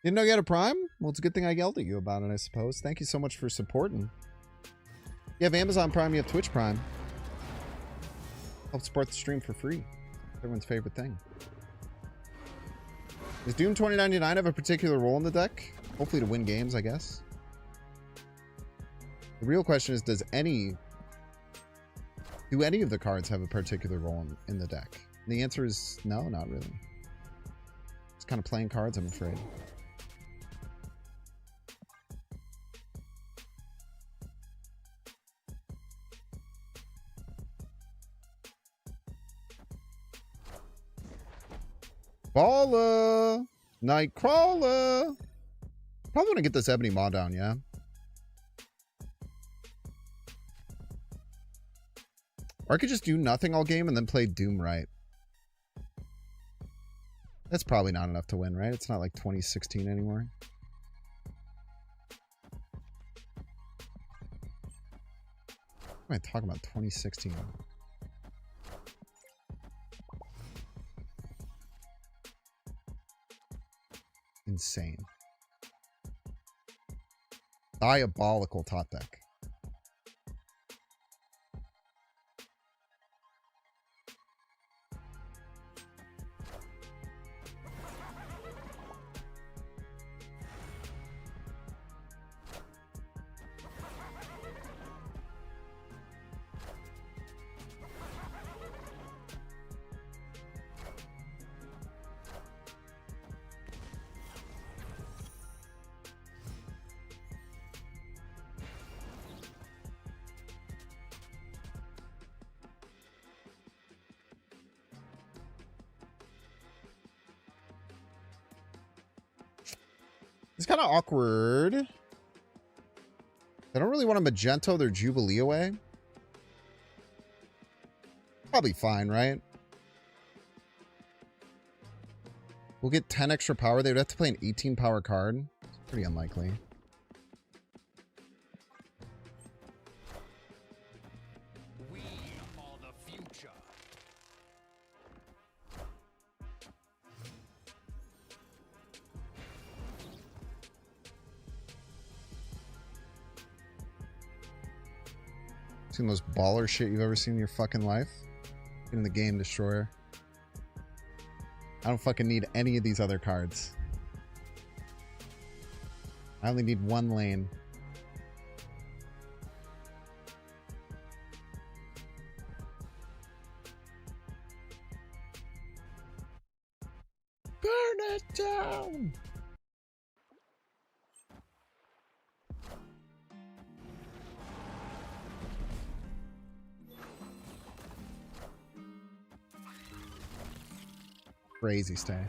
Didn't know you had a Prime? Well, it's a good thing I yelled at you about it, I suppose. Thank you so much for supporting. You have Amazon Prime, you have Twitch Prime. Help support the stream for free. Everyone's favorite thing. Does Doom 2099 have a particular role in the deck? Hopefully to win games, I guess. The real question is, do any of the cards have a particular role in the deck? And the answer is no, not really. It's kind of playing cards, I'm afraid. Baller! Nightcrawler! Probably want to get this Ebony Maw down, yeah? Or I could just do nothing all game and then play Doom right. That's probably not enough to win, right? It's not like 2016 anymore. What am I talking about? 2016. Insane. Diabolical top deck. It's kind of awkward. I don't really want to Magento their Jubilee away. Probably fine, right? We'll get 10 extra power. They would have to play an 18 power card. It's pretty unlikely. We are the future. Seen the most baller shit you've ever seen in your fucking life? Get in the game, Destroyer. I don't fucking need any of these other cards. I only need one lane. Burn it down! Crazy stay.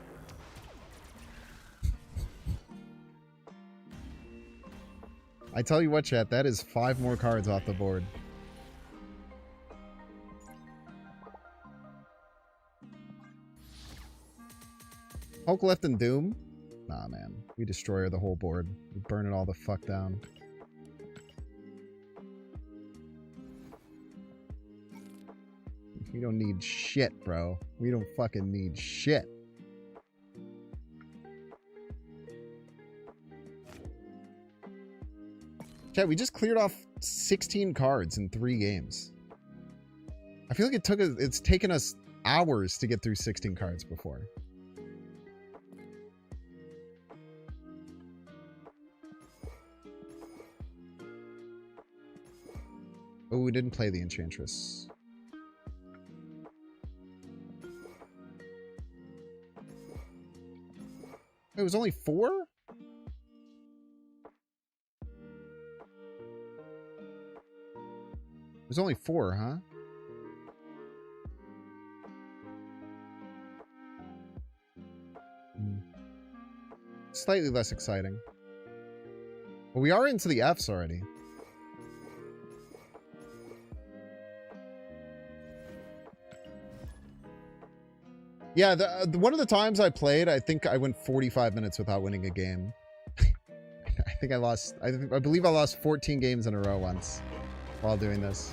I tell you what, chat, that is 5 more cards off the board. Hulk left in Doom? Nah, man. We destroy the whole board. We burn it all the fuck down. We don't need shit, bro. We don't fucking need shit. Chat, we just cleared off 16 cards in 3 games. I feel like it's taken us hours to get through 16 cards before. Oh, we didn't play the Enchantress. It was only 4? It was only 4, huh? Slightly less exciting. Well, we are into the Fs already. Yeah, one of the times I played, I think I went 45 minutes without winning a game. I think I believe I lost 14 games in a row once while doing this.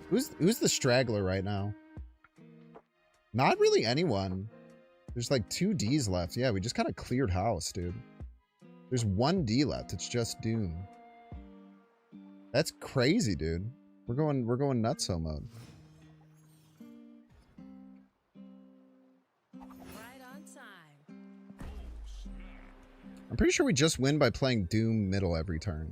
Who's the straggler right now? Not really anyone. There's like 2 Ds left. Yeah, we just kind of cleared house, dude. There's 1 D left. It's just Doom. That's crazy, dude. We're going nutso mode. Right on time. I'm pretty sure we just win by playing Doom middle every turn.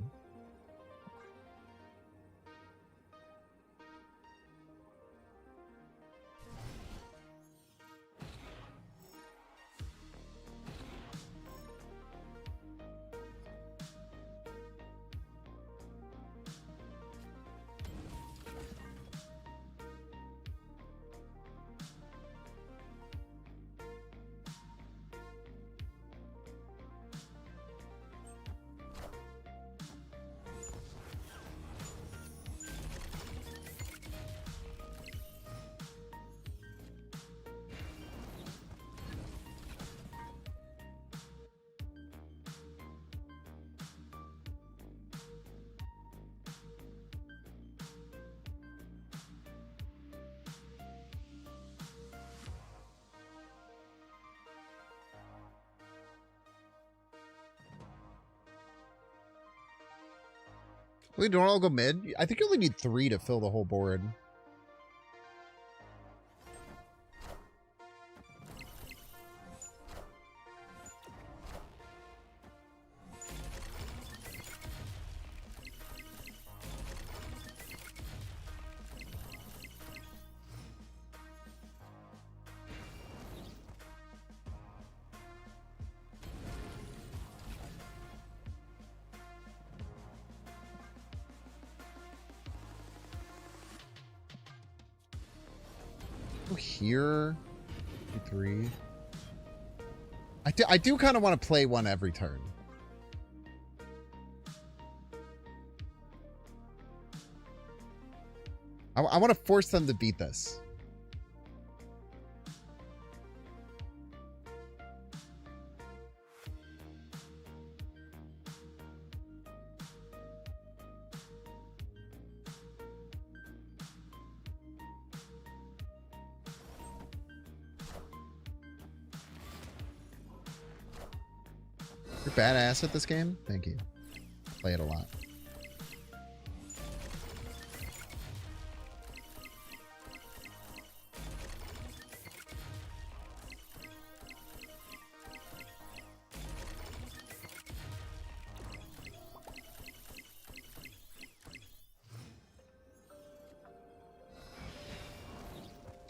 We don't all go mid. I think you only need 3 to fill the whole board. Here, 3. I do kind of want to play one every turn. I want to force them to beat this. You're badass at this game? Thank you. Play it a lot.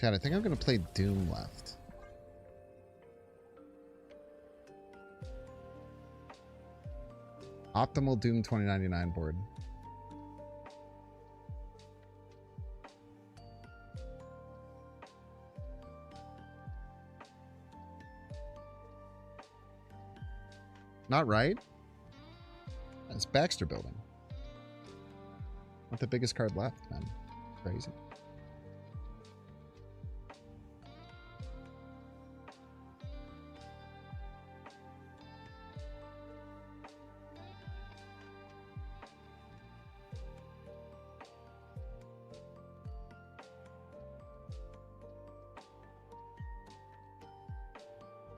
Chad, I think I'm going to play Doom left. Optimal Doom 2099 board. Not right? That's Baxter building. Not the biggest card left, man. Crazy.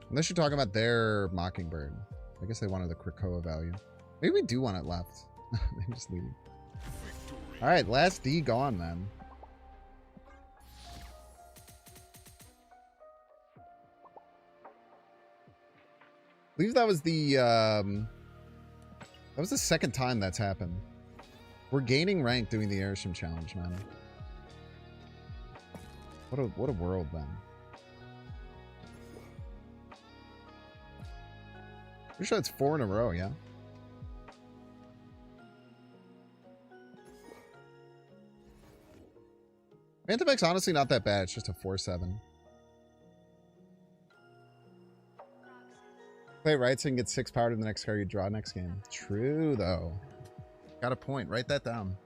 Unless you're talking about their Mockingbird. I guess they wanted the Krakoa value. Maybe we do want it left. They just leave. All right, last D gone, man. I believe that was the second time that's happened. We're gaining rank doing the Arishem challenge, man. What a world, man. Pretty sure it's 4 in a row, yeah. Phantom X honestly not that bad. It's just a 4-7. Play it right so you can get 6 power to the next card you draw next game. True, though. Got a point. Write that down.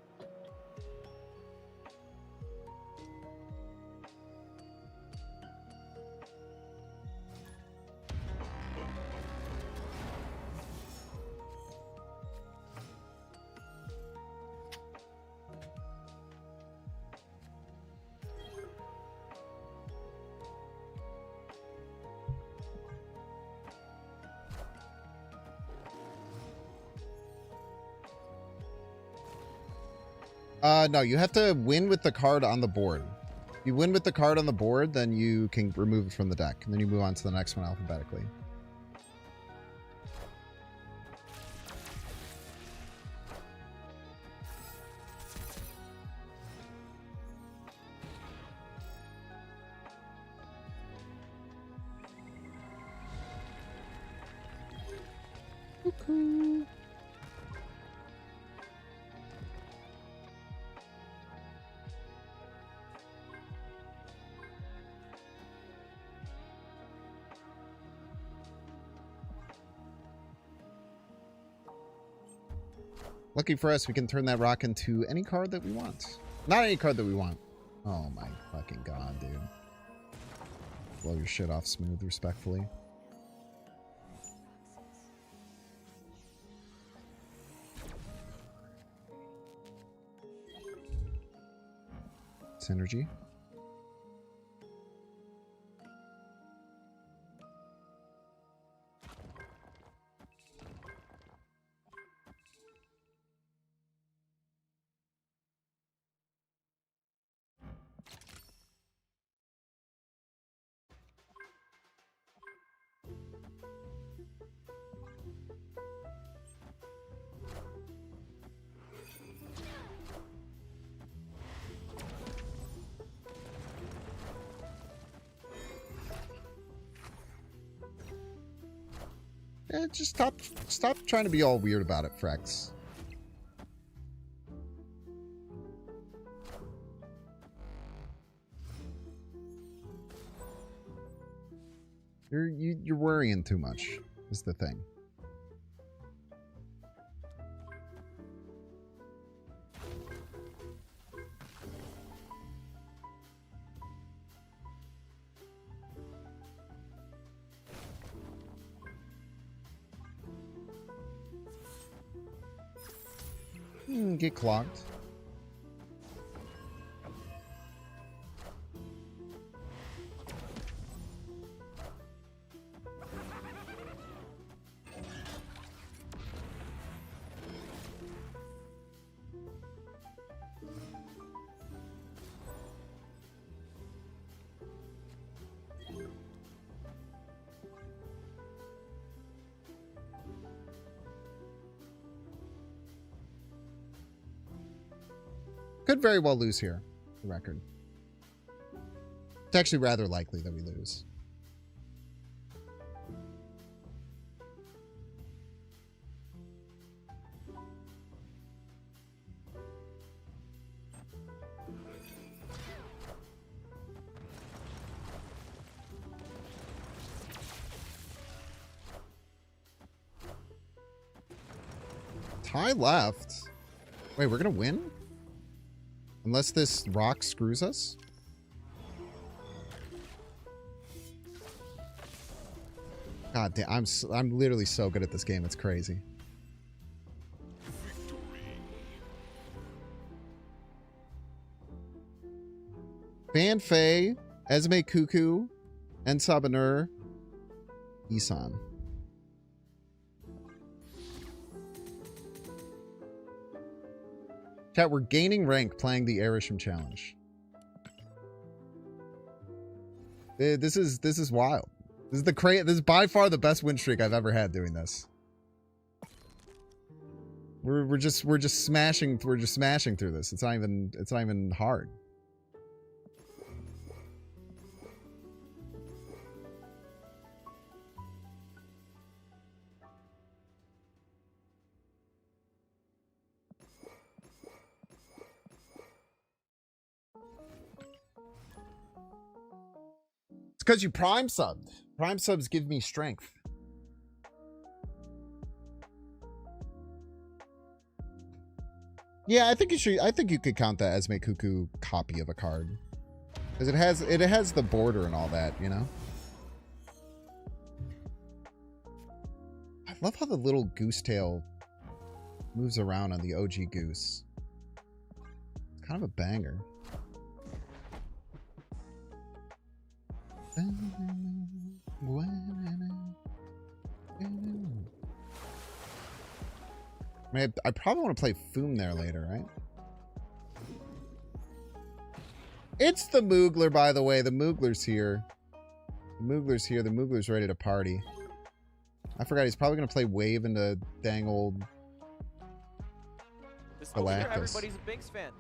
No, you have to win with the card on the board. If you win with the card on the board, then you can remove it from the deck. And then you move on to the next one alphabetically. Cuckoo. Lucky for us, we can turn that rock into any card that we want. Not any card that we want. Oh my fucking god, dude. Blow your shit off smooth, respectfully. Synergy. Yeah, just stop trying to be all weird about it, Frex. You're worrying too much, is the thing. Get clogged. Could very well lose here, for the record. It's actually rather likely that we lose. Tie left. Wait, we're gonna win? Unless this rock screws us? God damn, I'm literally so good at this game, it's crazy. Fan Fei, Esme Cuckoo, Ensabanur, Isan. Chat, we're gaining rank playing the Arishem challenge. This is wild. This is by far the best win streak I've ever had doing this. We're just smashing through this. It's not even hard. It's because you prime subbed. Prime subs give me strength. Yeah, I think you should. I think you could count that as Esme Cuckoo copy of a card, because it has the border and all that, you know. I love how the little goose tail moves around on the OG goose. It's kind of a banger. I probably want to play Foom there later, right? It's the Moogler, by the way. The Moogler's here. The Moogler's here. The Moogler's ready to party. I forgot he's probably going to play Wave into dang old This Galactus. everybody's a Binks fan.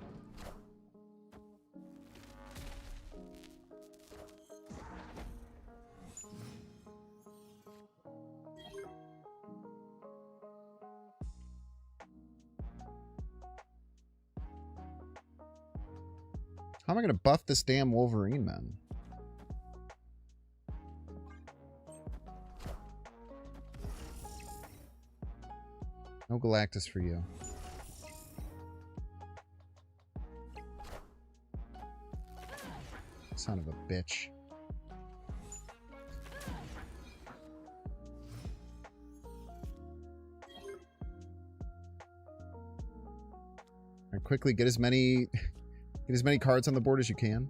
How am I going to buff this damn Wolverine, man? No Galactus for you. Son of a bitch. All right, quickly get as many cards on the board as you can.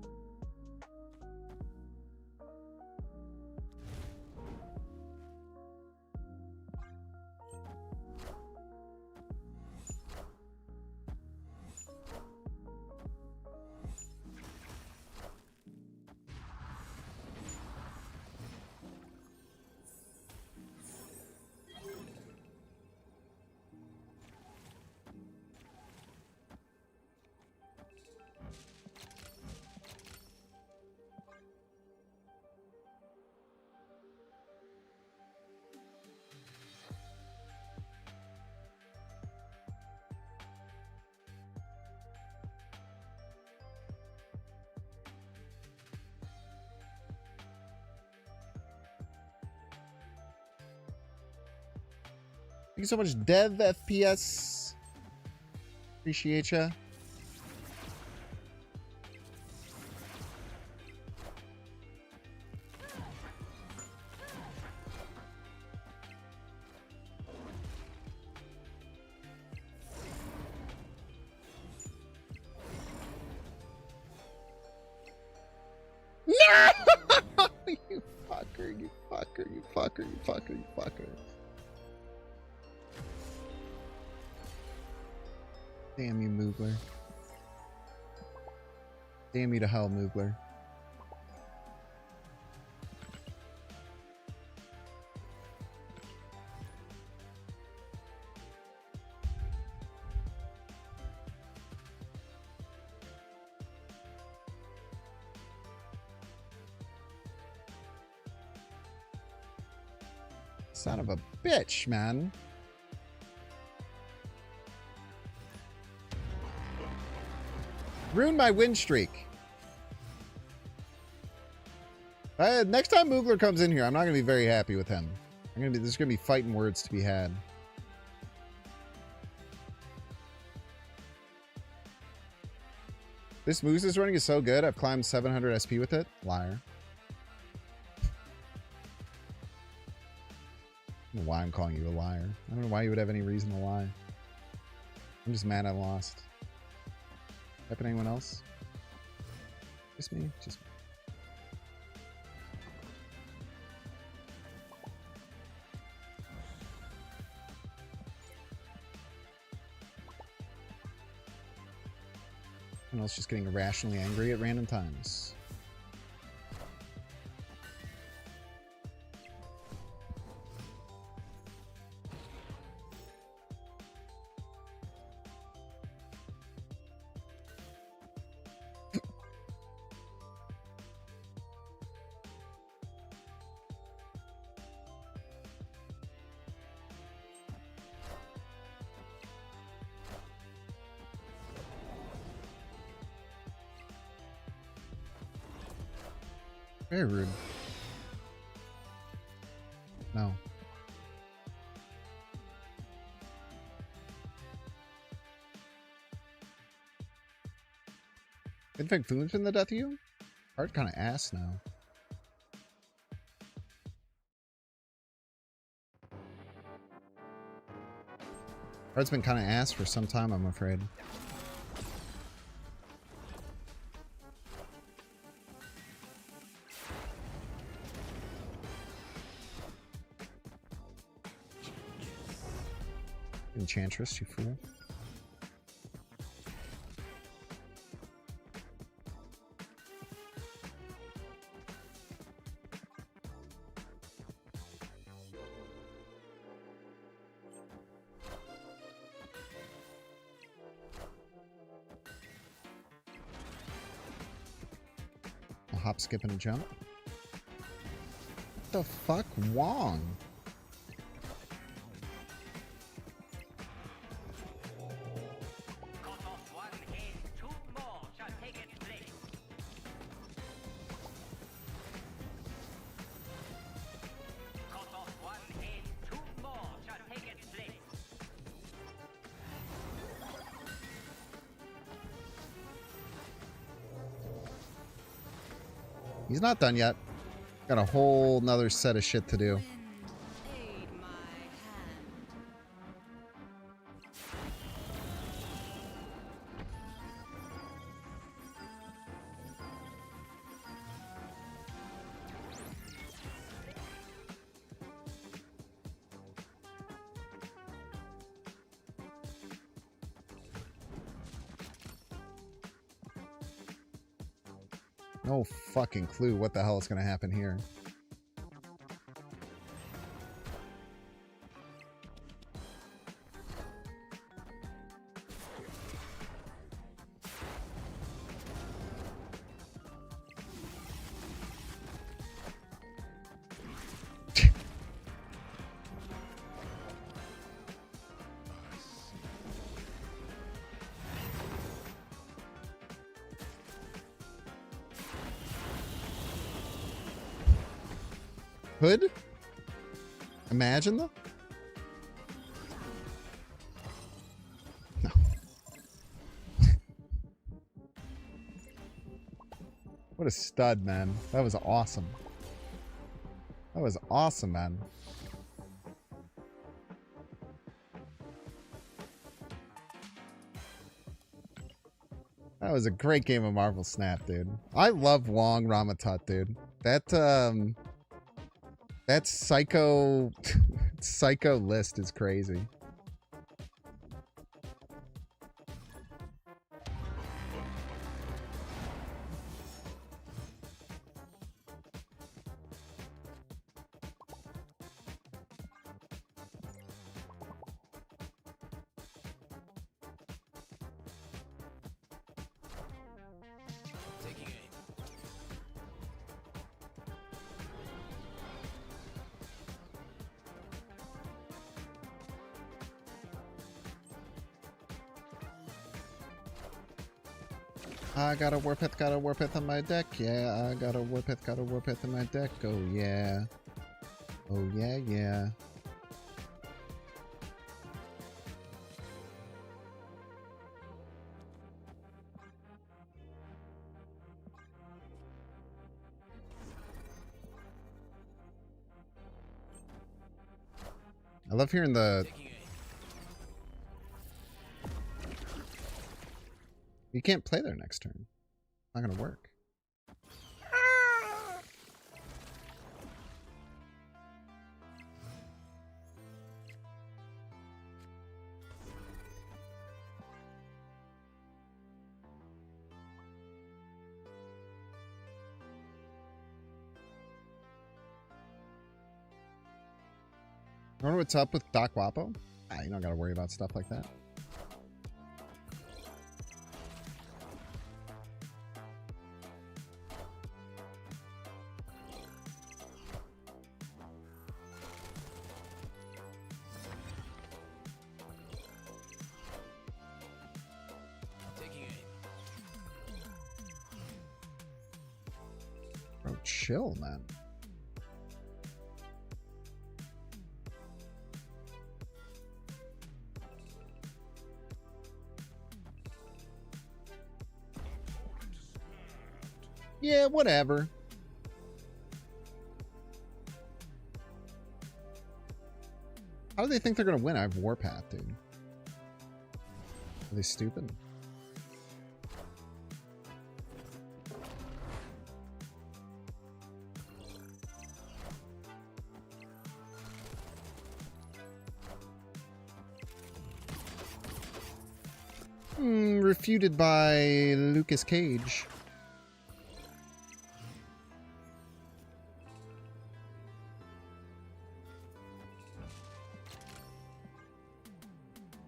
Thank you so much, Dev FPS. Appreciate ya. No! You fucker, you fucker, you fucker, you fucker, you fucker. Damn you, Moogler. Damn you to hell, Moogler. Son of a bitch, man. Ruined my win streak. Next time Moogler comes in here, I'm not going to be very happy with him. There's going to be fighting words to be had. This Moose is running is so good. I've climbed 700 SP with it. Liar. I don't know why I'm calling you a liar. I don't know why you would have any reason to lie. I'm just mad I lost. Happen to anyone else? Just me? Just me. And else just getting irrationally angry at random times. Very rude. No. Infect Food's been the death of you? Art kind of ass now. Art's been kind of ass for some time, I'm afraid. Enchantress, you fool. A hop, skip, and a jump. What the fuck, Wong? He's not done yet. Got a whole nother set of shit to do. Aid my hand. No fucking clue what the hell is going to happen here. Hood? Imagine though? No. What a stud, man. That was awesome. That was awesome, man. That was a great game of Marvel Snap, dude. I love Wong Ramatut, dude. That psycho psycho list is crazy. Taking aim. I got a Warpith on my deck. Yeah, I got a Warpith on my deck. Oh yeah. Oh yeah, yeah. I love hearing the... Taking aim. You can't play there next turn. Not gonna work. I wonder what's up with Doc Wapo. Ah, you don't gotta worry about stuff like that. Taking aim. Bro, chill, man. Yeah, whatever. How do they think they're gonna win? I have Warpath, dude. Are they stupid? Refuted by Lucas Cage.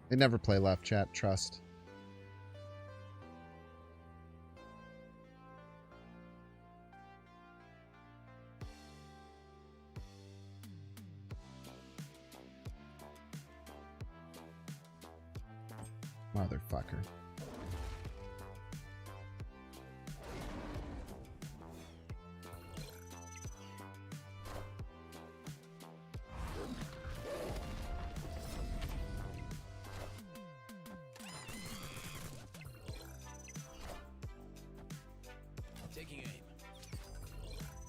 They never play left, chat. Trust. Motherfucker. Taking aim.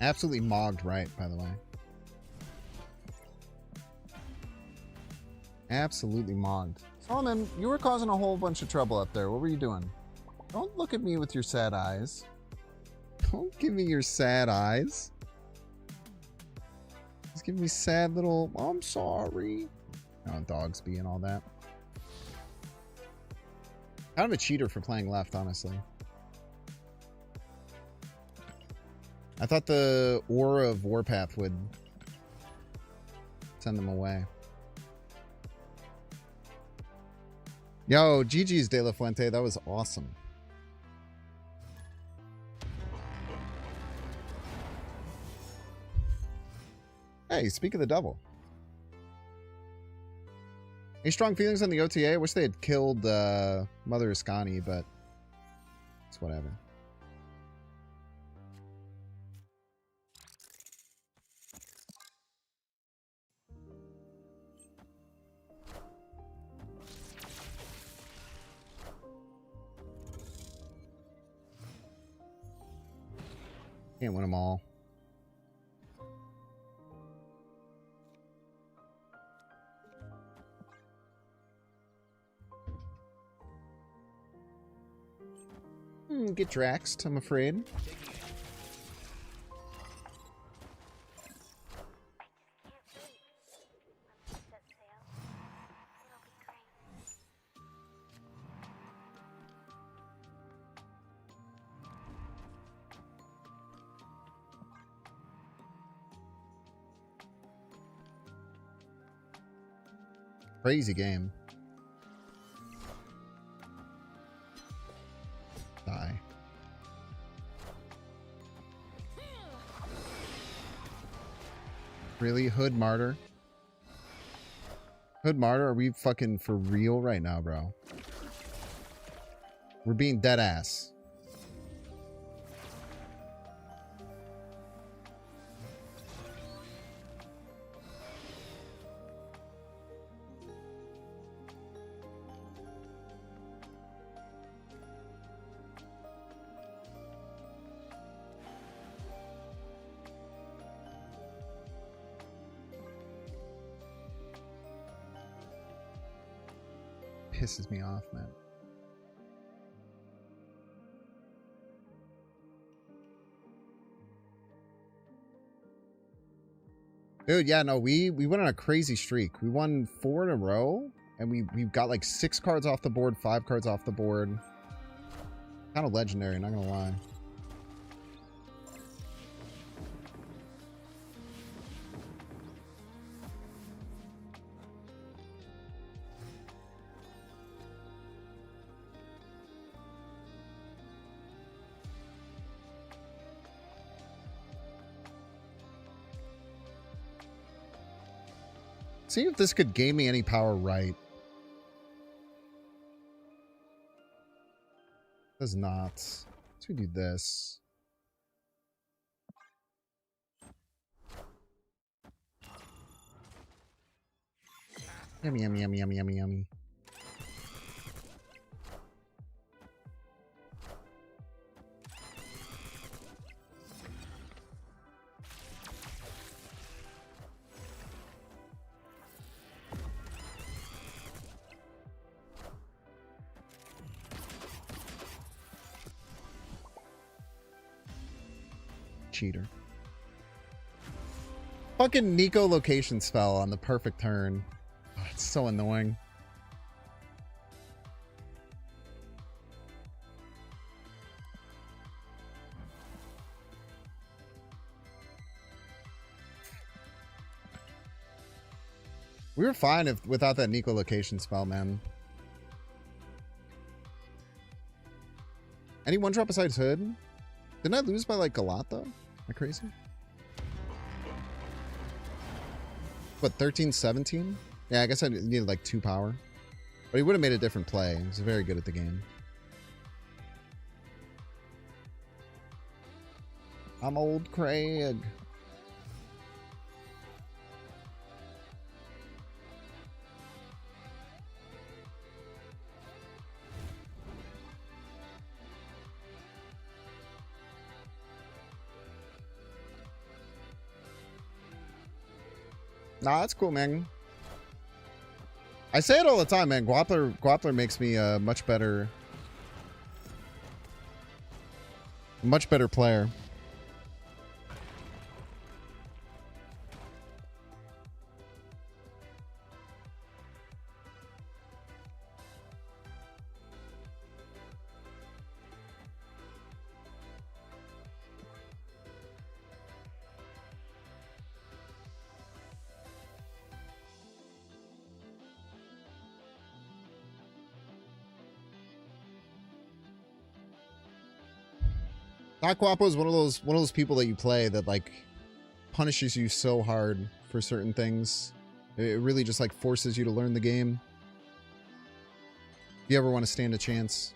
Absolutely mogged right, by the way. Absolutely mogged. Solomon, you were causing a whole bunch of trouble up there. What were you doing? Don't look at me with your sad eyes. Don't give me your sad eyes. Just give me sad little, I'm sorry. Oh, dogs be and all that. Kind of a cheater for playing left, honestly. I thought the aura of Warpath would send them away. Yo, GG's De La Fuente. That was awesome. Hey, speak of the devil. Any strong feelings on the OTA? I wish they had killed Mother Ascani, but it's whatever. Can't win them all. Get Draxed, I'm afraid. Crazy game. Die. Really? Hood Martyr? Hood Martyr? Are we fucking for real right now, bro? We're being dead ass. Pisses me off, man. Dude, yeah, no, we went on a crazy streak. We won 4 in a row, and we got like 6 cards off the board, 5 cards off the board. Kind of legendary, not gonna lie. See if this could gain me any power right. Does not. So we do this. Yummy, yummy, yummy, yummy, yummy, yummy. Cheater. Fucking Nico location spell on the perfect turn. Oh, it's so annoying. We were fine if without that Nico location spell, man. Any one drop besides Hood? Didn't I lose by like a lot though? Am I crazy? What, 13, 17? Yeah, I guess I needed like 2 power. But he would have made a different play. He was very good at the game. I'm old Craig. Nah, that's cool, man. I say it all the time, man. Guapler makes me a much better player. Not Guapo is one of those people that you play that like punishes you so hard for certain things. It really just like forces you to learn the game. If you ever want to stand a chance.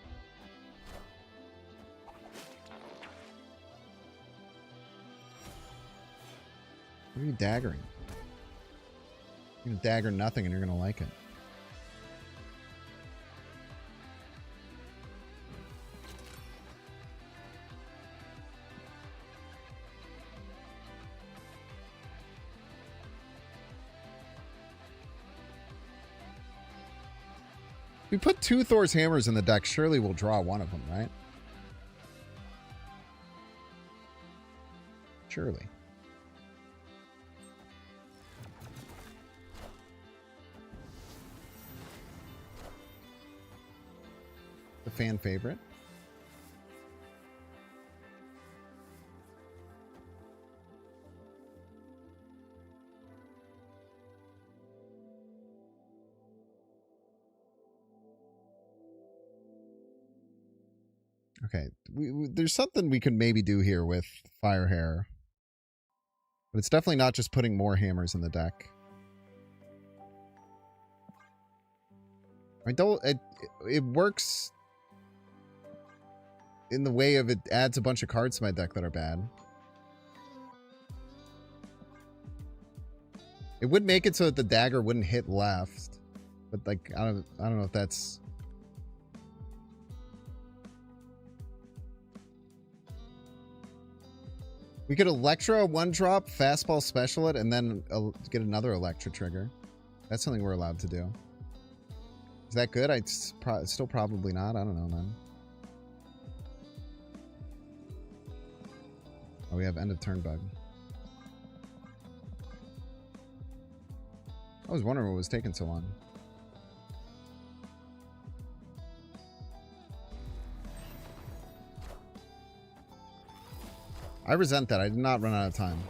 What are you daggering? You're gonna dagger nothing and you're gonna like it. We put 2 Thor's hammers in the deck, surely we'll draw one of them, right? Surely. The fan favorite. Okay, there's something we could maybe do here with Fire Hair. But it's definitely not just putting more hammers in the deck. I don't... It works in the way of it adds a bunch of cards to my deck that are bad. It would make it so that the dagger wouldn't hit left. But like, I don't know if that's... We could Electra 1-drop, fastball special it, and then get another Electra trigger. That's something we're allowed to do. Is that good? It's still probably not. I don't know, man. Oh, we have end of turn bug. I was wondering what was taking so long. I resent that. I did not run out of time.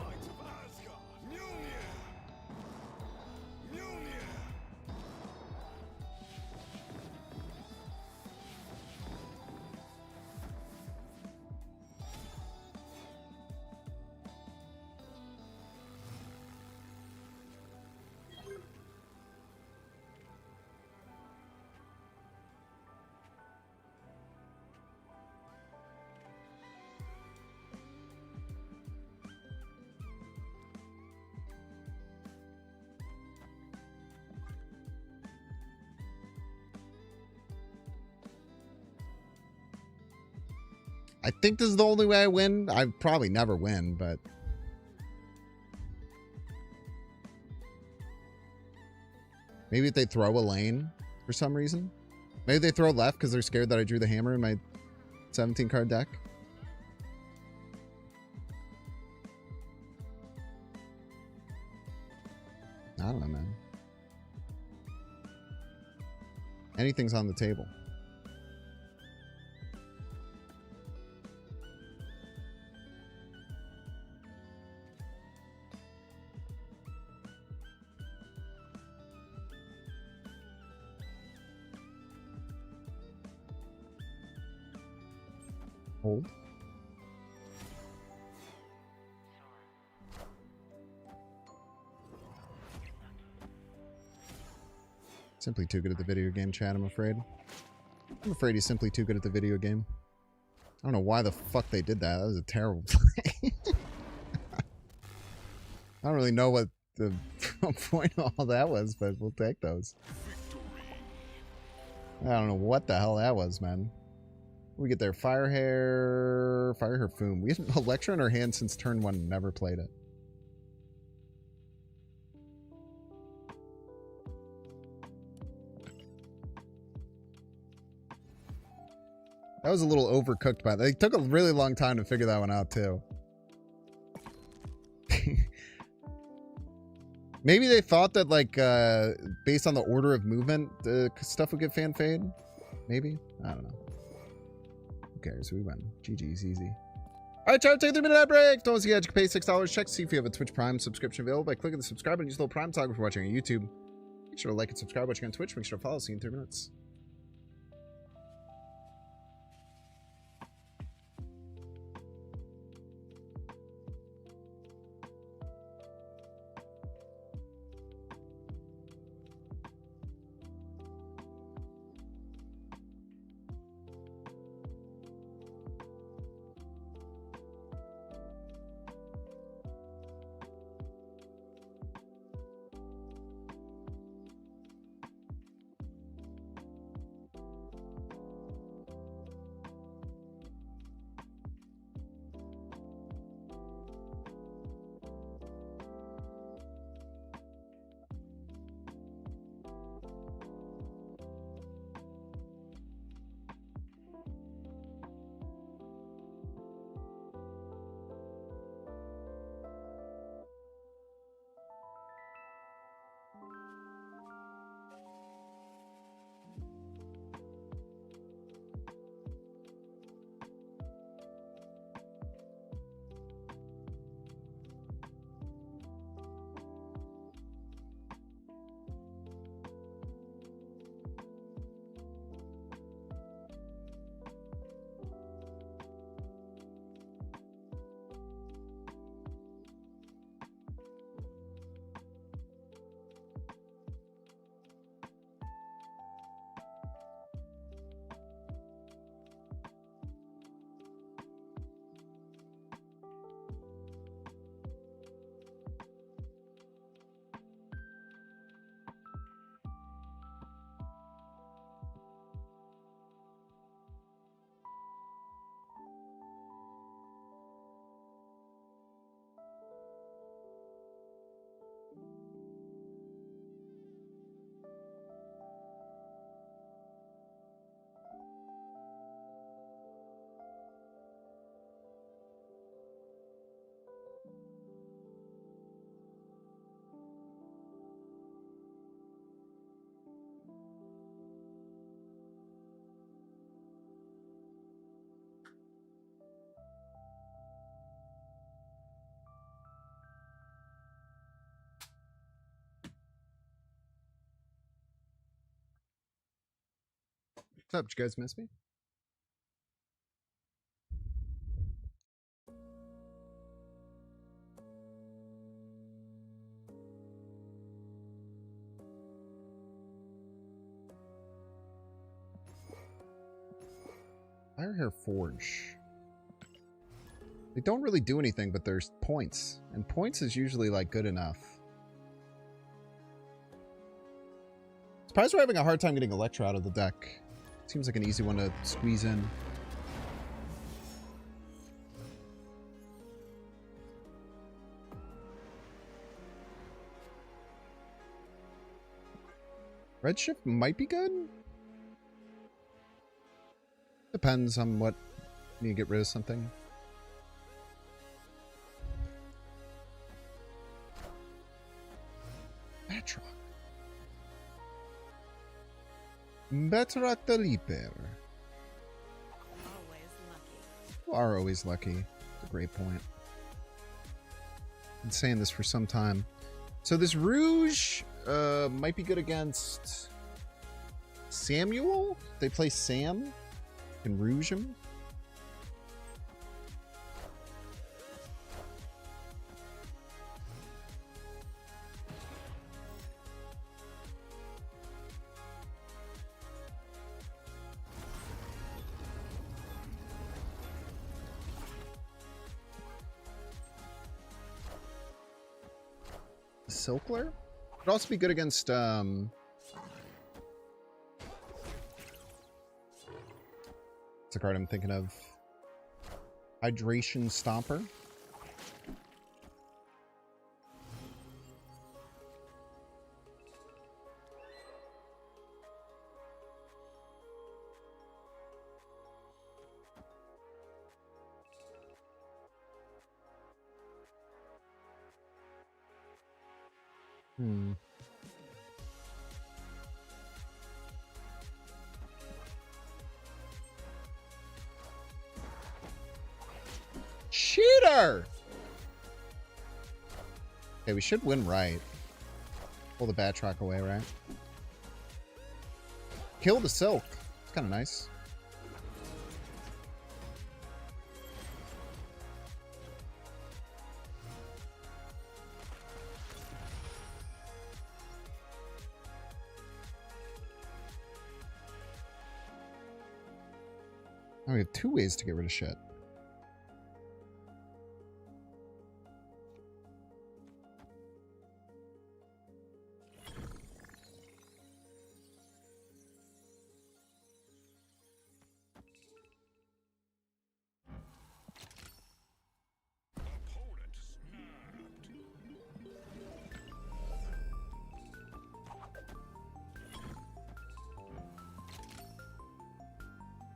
I think this is the only way I win. I probably never win, but... Maybe if they throw a lane for some reason. Maybe they throw left because they're scared that I drew the hammer in my 17 card deck. I don't know, man. Anything's on the table. Hold. Simply too good at the video game, chat, I'm afraid. I'm afraid he's simply too good at the video game. I don't know why the fuck they did that. That was a terrible play. I don't really know what the point of all that was, but we'll take those. I don't know what the hell that was, man. We get there. Fire Hair Foom. We had Electra in our hand since turn 1. Never played it. That was a little overcooked, but they took a really long time to figure that one out, too. Maybe they thought that, like, based on the order of movement, the stuff would get fan fade? Maybe? I don't know. Who cares? We win. GG's easy. Alright, chat, take a 3-minute ad break. Don't forget you can pay $6. Check to see if you have a Twitch Prime subscription available by clicking the subscribe button. Use the little Prime toggle if you're watching on YouTube. Make sure to like and subscribe watching on Twitch. Make sure to follow. See you in 3 minutes. What's up? Did you guys miss me? Firehair Forge. They don't really do anything, but there's points. And points is usually, like, good enough. Surprised we're having a hard time getting Electra out of the deck. Seems like an easy one to squeeze in. Redshift might be good. Depends on what you get rid of something. Batroc. Batroc the Leaper. Always lucky. You are always lucky. That's a great point. Been saying this for some time. So this Rouge might be good against Samuel. They play Sam. You can Rouge him. Silkler would also be good against what's the card I'm thinking of? Hydration Stomper. Cheater! Okay, we should win right. Pull the Batroc away, right? Kill the Silk. It's kind of nice. Oh, we have two ways to get rid of shit.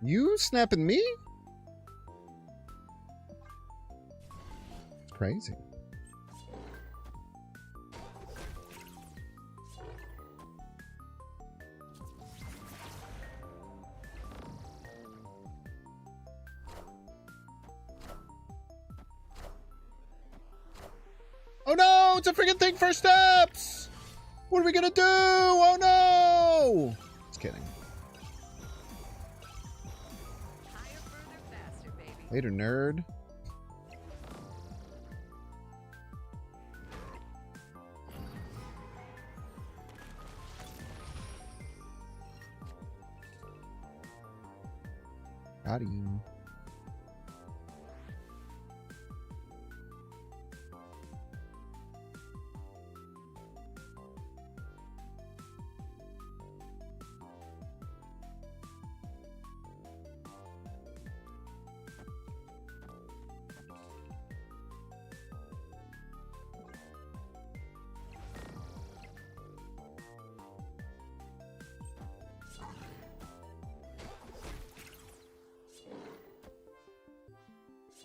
You snapping me? It's crazy. Oh no! It's a freaking thing for steps! What are we gonna do? Oh no! Just kidding. Later, nerd. Got him.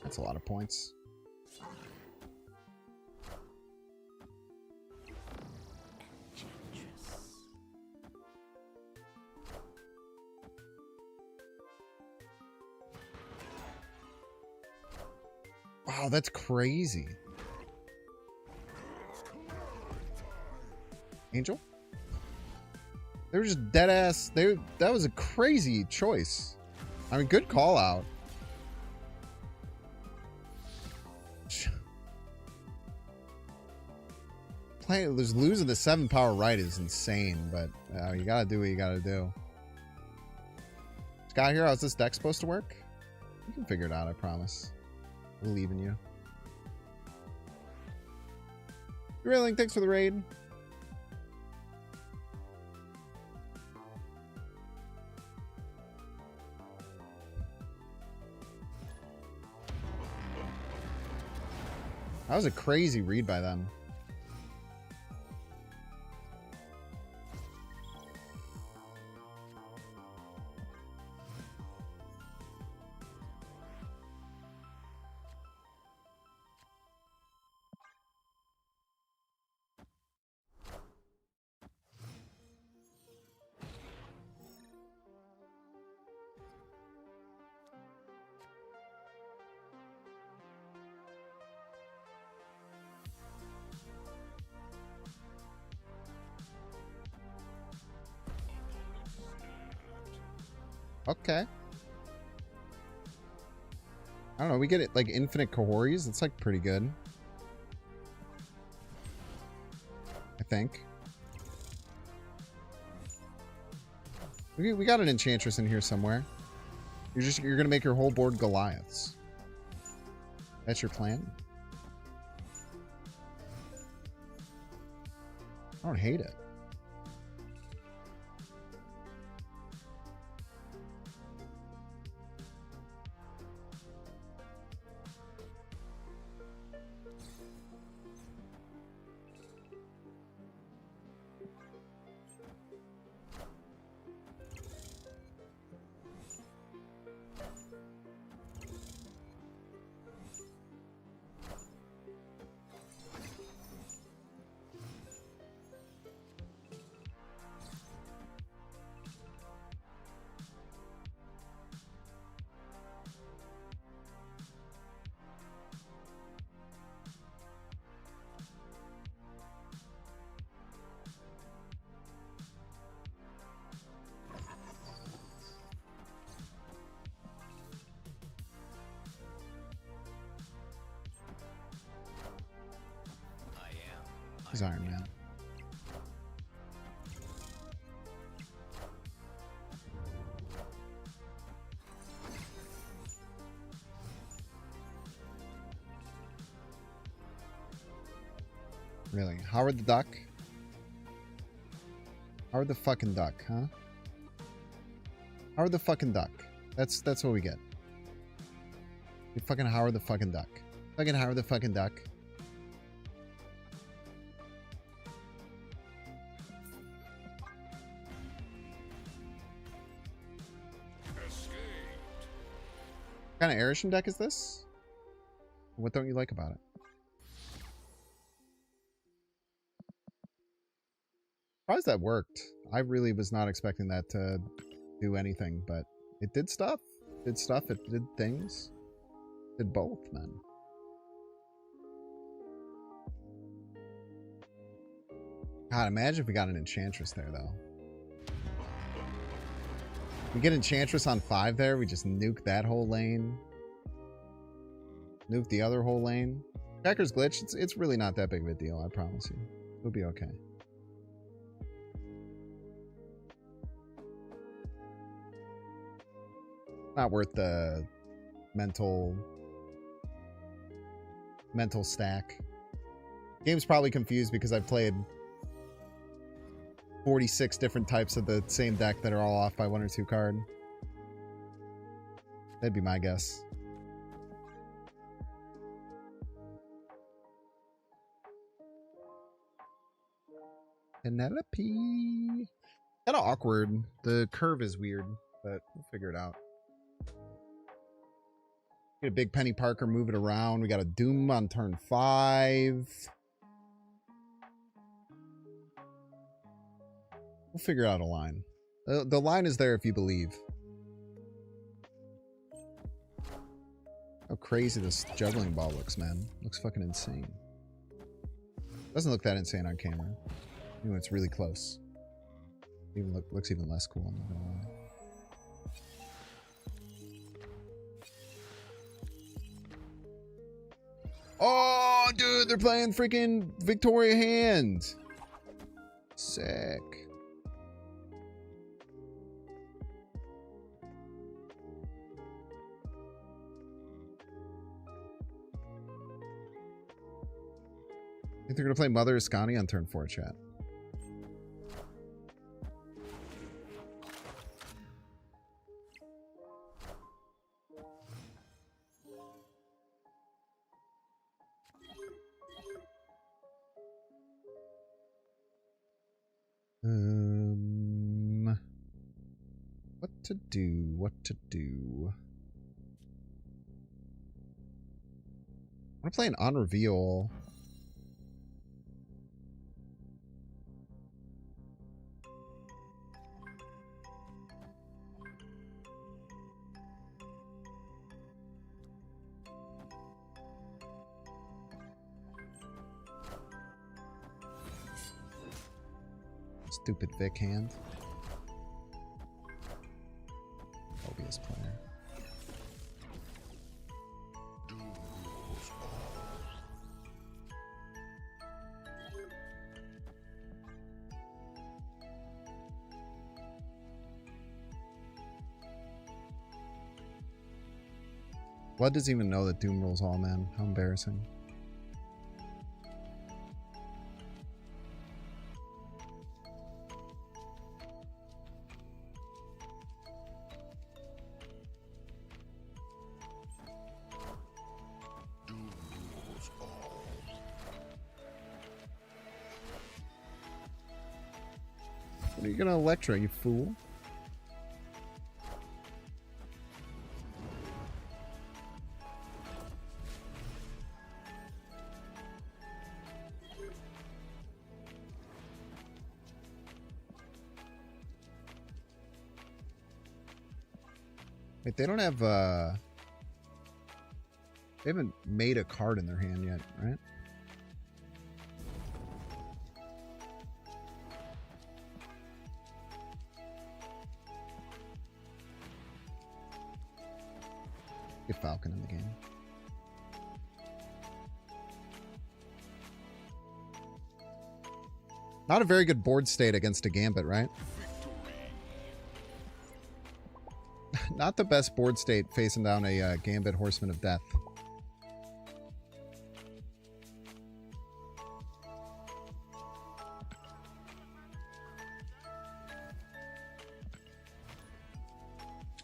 That's a lot of points. Wow, that's crazy. Angel? They were just dead ass. That was a crazy choice. I mean, good call out. Losing the 7 power right is insane, but you gotta do what you gotta do. Scott here, how's this deck supposed to work? You can figure it out, I promise. We'll believe in you. Railing, thanks for the raid. That was a crazy read by them. Okay. I don't know. We get it like infinite Kahoris. It's like pretty good. I think. We got an Enchantress in here somewhere. You're gonna make your whole board Goliaths. That's your plan? I don't hate it. He's Iron Man. Really? Howard the Duck? Howard the fucking Duck, huh? Howard the fucking Duck. That's what we get. You fucking Howard the fucking Duck. Fucking Howard the fucking Duck. What kind of Arishem deck is this? What don't you like about it? Surprised that worked. I really was not expecting that to do anything, but it did stuff. It did stuff. It did things. It did both, man. God, imagine if we got an Enchantress there, though. We get Enchantress on 5 there. We just nuke that whole lane. Nuke the other whole lane. Cracker's Glitch, it's really not that big of a deal, I promise you. It'll be okay. Not worth the mental stack. Game's probably confused because I've played 46 different types of the same deck that are all off by 1 or 2 card. That'd be my guess. Penelope. Kind of awkward. The curve is weird, but we'll figure it out. Get a big Penny Parker, move it around. We got a Doom on turn 5. We'll figure out a line. The line is there if you believe. How crazy this juggling ball looks, man. Looks fucking insane. Doesn't look that insane on camera. You know, it's really close. Even looks even less cool. I'm not gonna lie. Oh, dude, they're playing freaking Victoria Hand. Sick. I think they're going to play Mother Ascani on turn 4, chat. What to do? What to do? I want to play an on reveal. Stupid Vic hand. Blood doesn't even know that Doom rules all, man. How embarrassing. What are you gonna Electra, you fool? Wait, they don't have, they haven't made a card in their hand yet, right? Get Falcon in the game. Not a very good board state against a Gambit, right? Not the best board state facing down a Gambit Horseman of Death.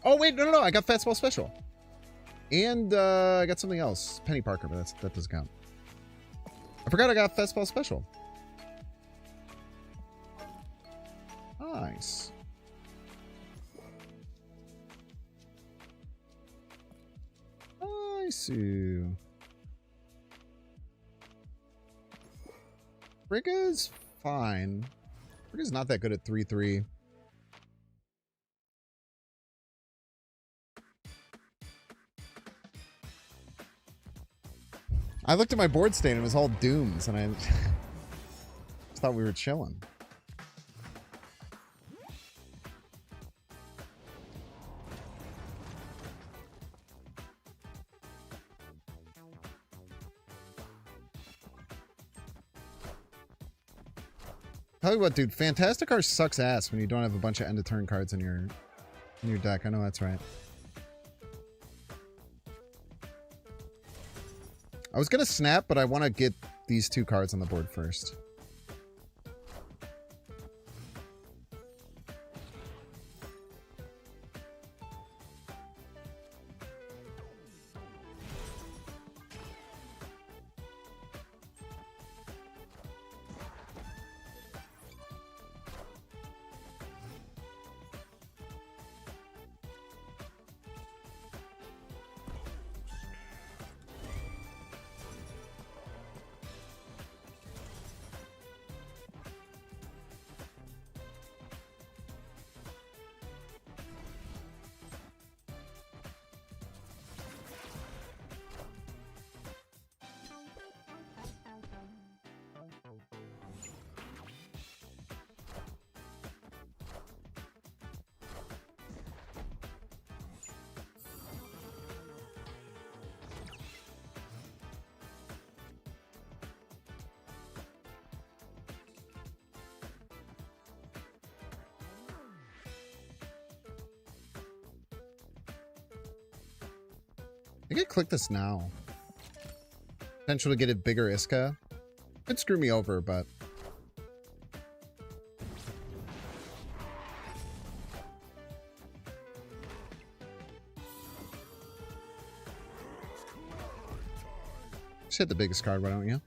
Oh, wait, no. I got Fastball Special. And I got something else. Penny Parker, but that doesn't count. I forgot I got Fastball Special. Nice. I see. Frigga's fine. Frigga's not that good at 3-3. I looked at my board state and it was all dooms, and I just thought we were chilling. Tell you what, dude, Fantastic Car sucks ass when you don't have a bunch of end of turn cards in your deck. I know that's right. I was gonna snap, but I want to get these two cards on the board first. I could click this now. Potential to get a bigger Iska. Could screw me over, but... Just hit the biggest card, why don't you?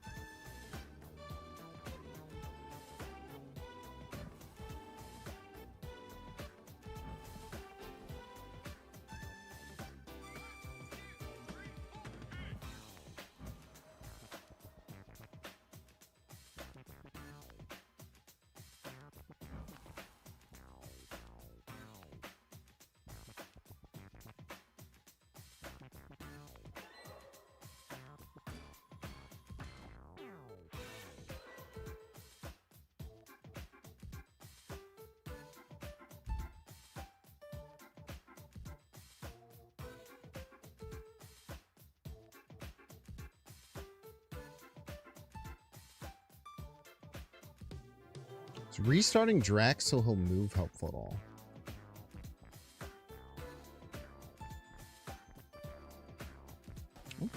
Is restarting Drax so he'll move helpful at all?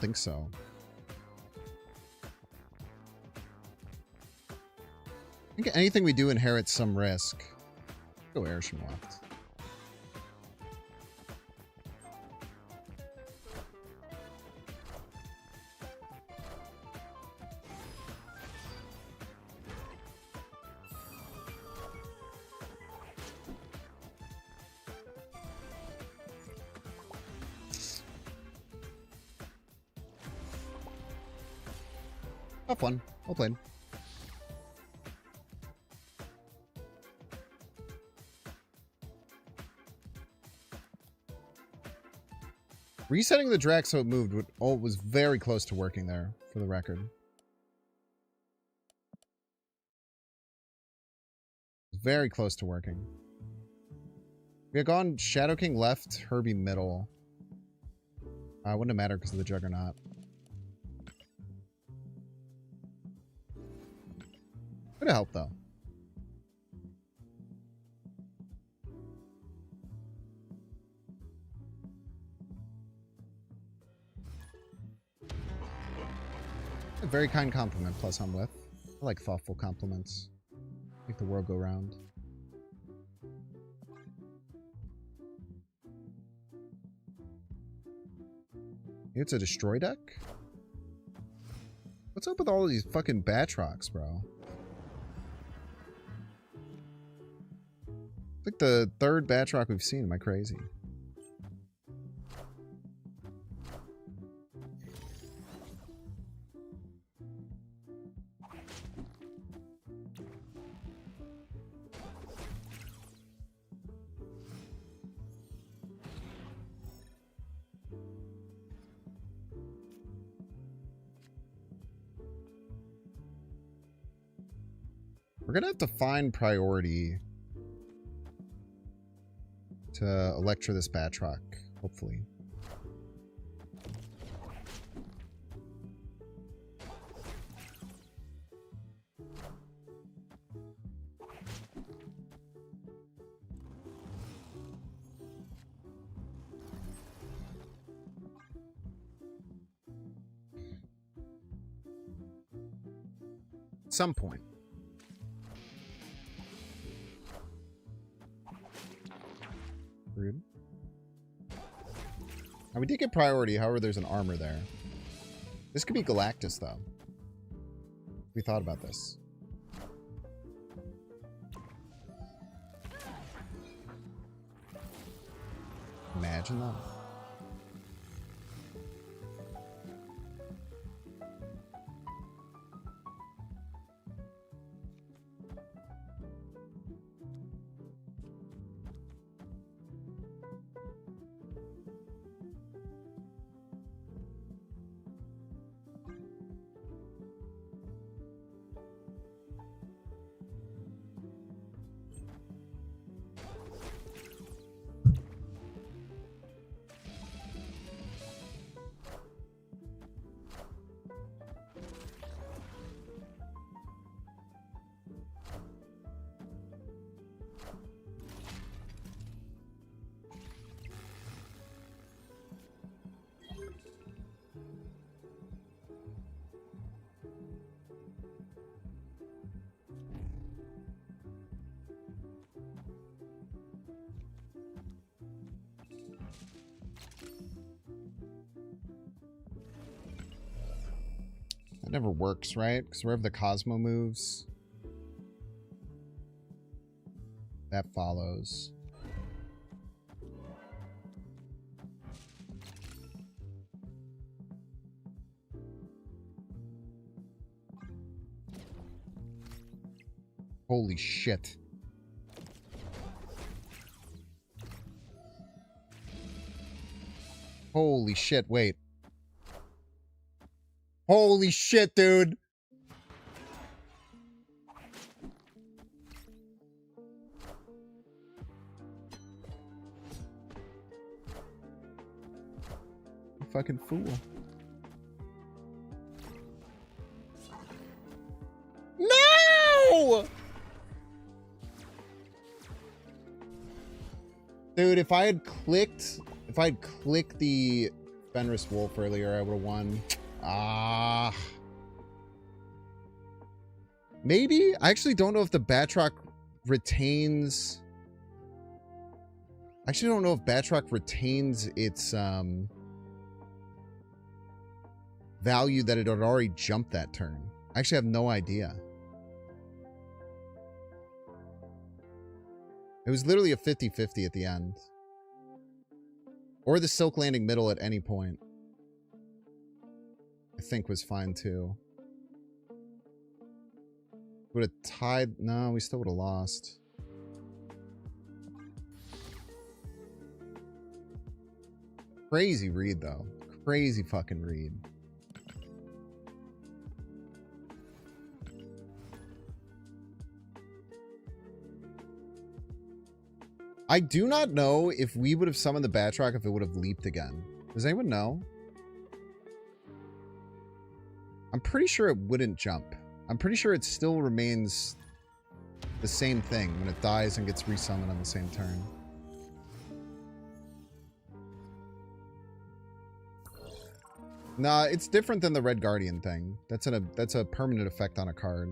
think so. I think anything we do inherits some risk. Go Arishem left. Have fun. Well played. Resetting the Drax so it moved was very close to working there, for the record. Very close to working. We had gone Shadow King left, Herbie middle. Wouldn't have mattered because of the Juggernaut. Could have helped, though. A very kind compliment, plus I'm with. I like thoughtful compliments. Make the world go round. It's a destroy deck? What's up with all of these fucking Batrocks, bro? It's like the third Batroc we've seen. Am I crazy? We're gonna have to find priority to Electra this Batroc, hopefully. At some point. Rude. Now we did get priority, however there's an armor there. This could be Galactus though. We thought about this. Imagine that. That never works, right? Because wherever the Cosmo moves, that follows. Holy shit. Holy shit, wait. Holy shit, dude. You fucking fool. No! Dude, if I had clicked the Fenris Wolf earlier, I would have won. Ah. Maybe? I actually don't know if the Batroc retains... I actually don't know if Batroc retains its value that it had already jumped that turn. I actually have no idea. It was literally a 50-50 at the end. Or the Silk Landing middle at any point. I think was fine too. Would have tied... No, we still would have lost. Crazy read, though. Crazy fucking read. I do not know if we would have summoned the Batroc if it would have leaped again. Does anyone know? I'm pretty sure it wouldn't jump. I'm pretty sure it still remains the same thing when it dies and gets resummoned on the same turn. Nah, it's different than the Red Guardian thing. That's a permanent effect on a card.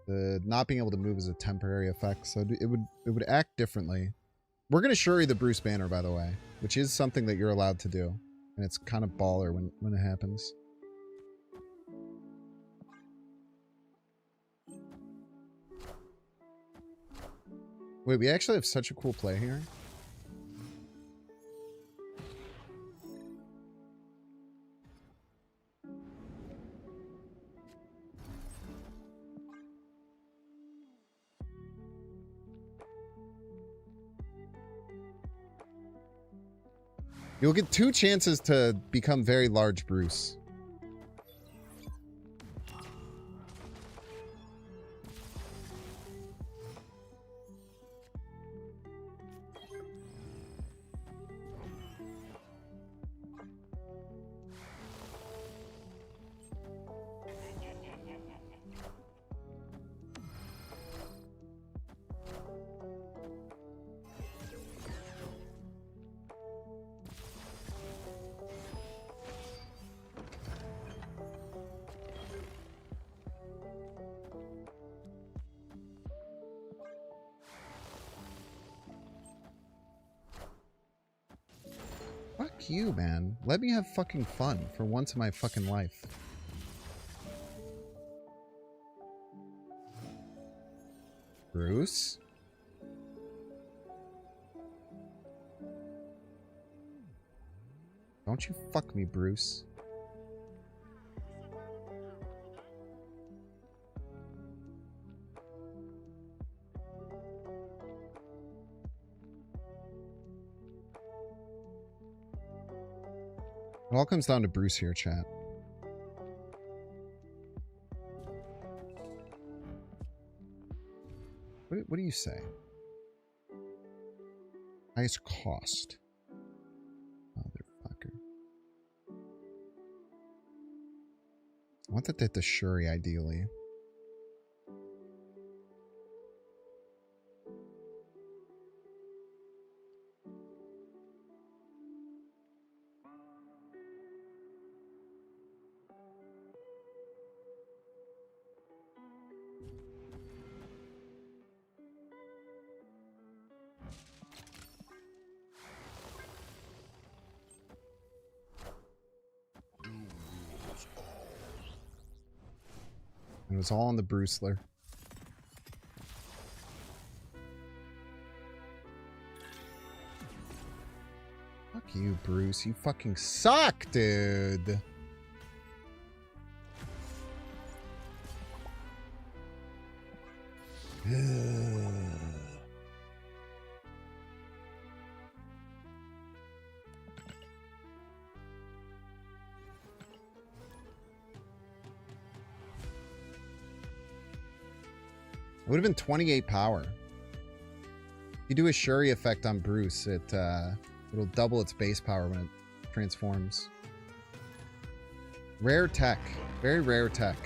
The not being able to move is a temporary effect, so it would act differently. We're gonna Shuri the Bruce banner, by the way, which is something that you're allowed to do, and it's kind of baller when it happens. Wait, we actually have such a cool play here. You'll get 2 chances to become very large, Bruce. Fuck you, man. Let me have fucking fun for once in my fucking life. Bruce? Don't you fuck me, Bruce. It all comes down to Bruce here, chat. What do you say? Highest cost. Motherfucker. I want that to Shuri, ideally. It was all on the Bruceler. Fuck you, Bruce. You fucking suck, dude. It would have been 28 power. If you do a Shuri effect on Bruce, it'll double its base power when it transforms. Rare tech. Very rare tech.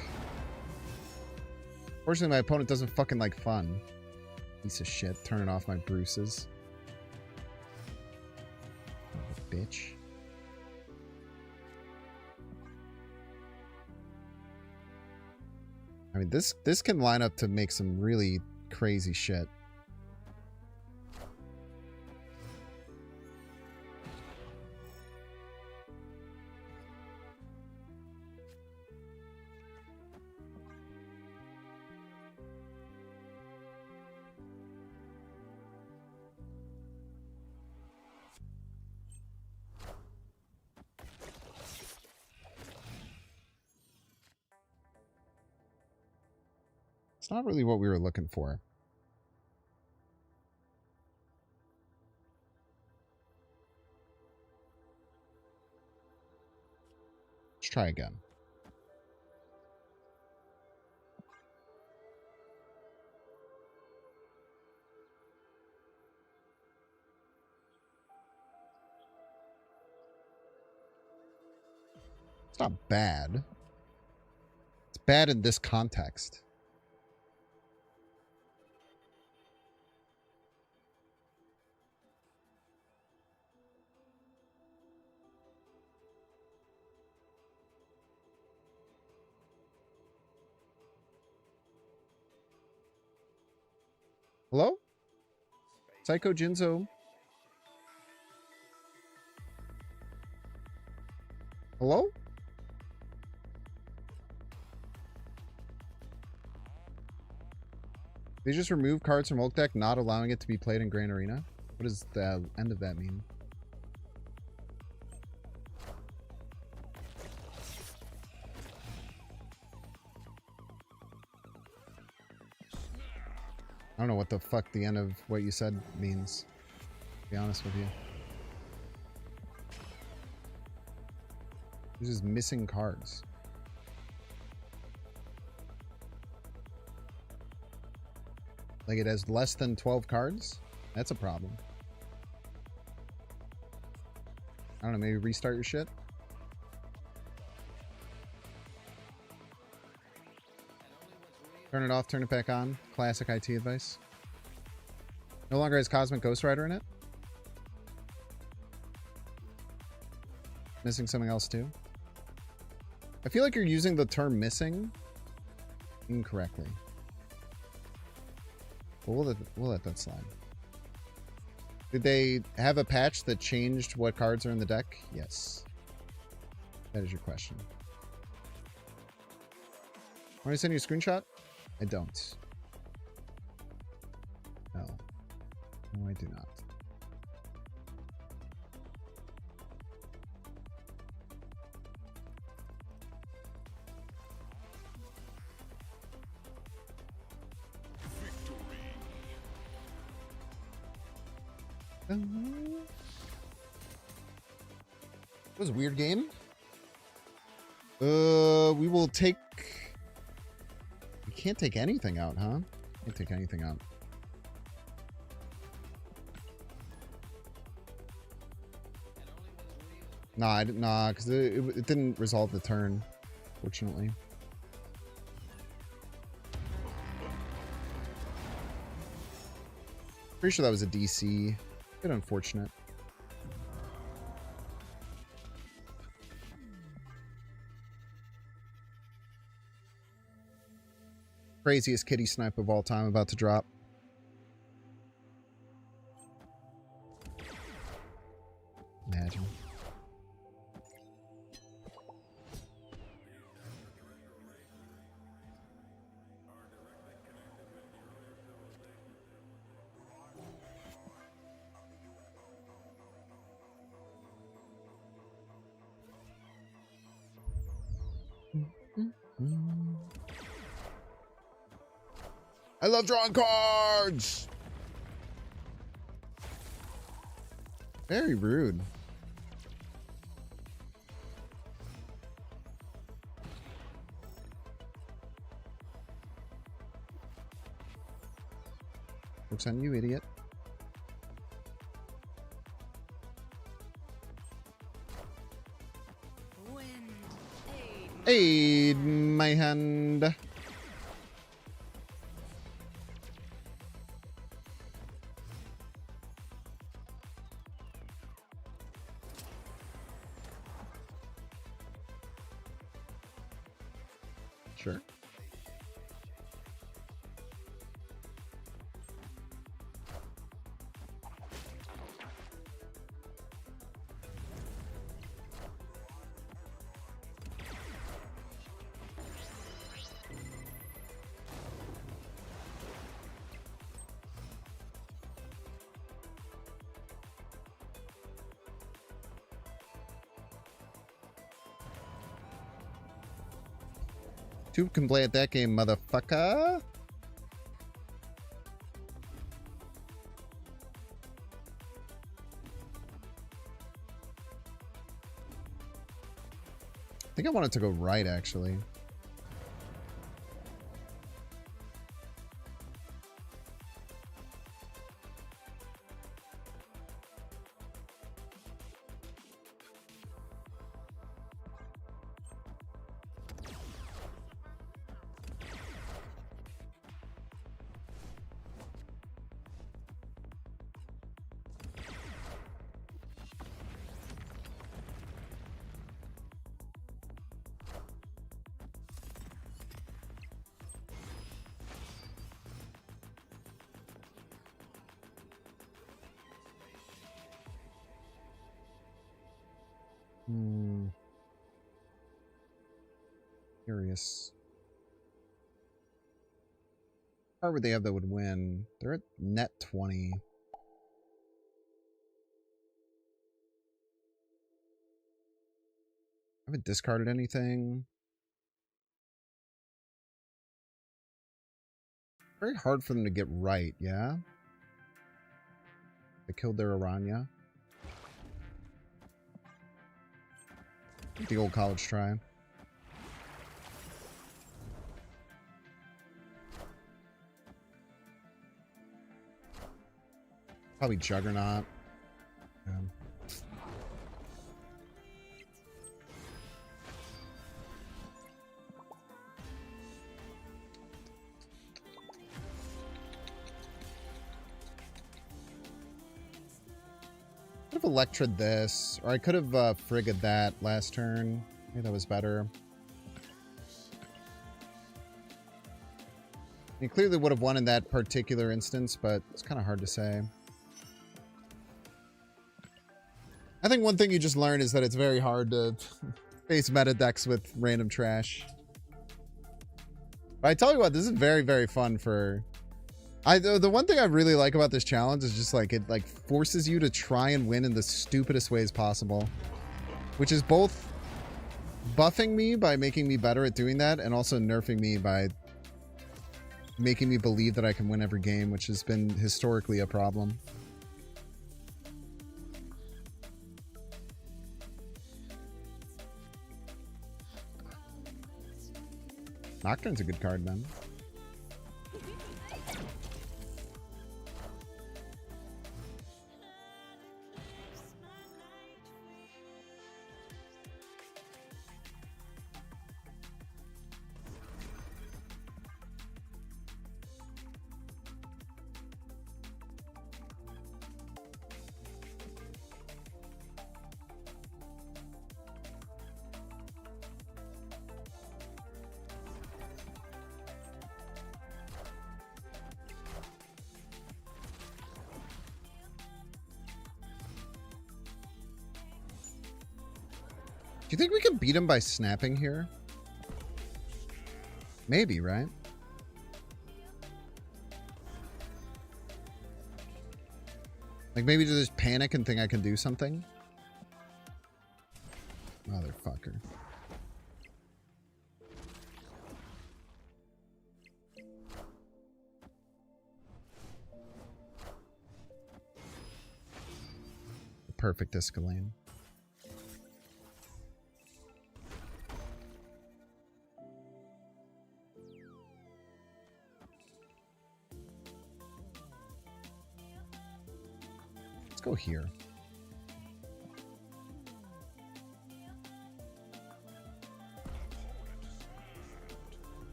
Fortunately, my opponent doesn't fucking like fun. Piece of shit. Turning off my Bruces. Oh, bitch. I mean, this can line up to make some really crazy shit. It's not really what we were looking for. Let's try again. It's not bad. It's bad in this context. Hello? Psycho Jinzo. Hello? They just remove cards from Oak Deck, not allowing it to be played in Grand Arena? What does the end of that mean? I don't know what the fuck the end of what you said means, to be honest with you. This is missing cards. Like it has less than 12 cards? That's a problem. I don't know, maybe restart your shit? Turn it off, turn it back on. Classic IT advice. No longer has Cosmic Ghost Rider in it. Missing something else too. I feel like you're using the term missing incorrectly. But we'll let that slide. Did they have a patch that changed what cards are in the deck? Yes. That is your question. Want me to send you a screenshot? I don't. No. No, I do not. It was a weird game. We will take... We can't take anything out, huh? Can't take anything out. Nah, because it didn't resolve the turn, fortunately. Pretty sure that was a DC. Bit unfortunate. Craziest kitty snipe of all time about to drop. Imagine. I love drawing cards! Very rude. Looks on you, idiot. Aid my hand. Sure. Two can play at that game, motherfucker. I think I wanted to go right, actually. Curious. How would they have that would win? They're at net 20. I haven't discarded anything. Very hard for them to get right, yeah? They killed their Aranya. The old college try. Probably Juggernaut. Yeah. Could have Electra'd this, or I could have frigged that last turn. Maybe that was better. He clearly would have won in that particular instance, but it's kind of hard to say. I think one thing you just learn is that it's very hard to face meta decks with random trash. But I tell you what, this is very, very fun for... The one thing I really like about this challenge is just like it like forces you to try and win in the stupidest ways possible. Which is both buffing me by making me better at doing that and also nerfing me by making me believe that I can win every game, which has been historically a problem. Nocturne's a good card, man. Do you think we can beat him by snapping here? Maybe, right? Like maybe to just panic and think I can do something? Motherfucker. The perfect Escalade. Go here.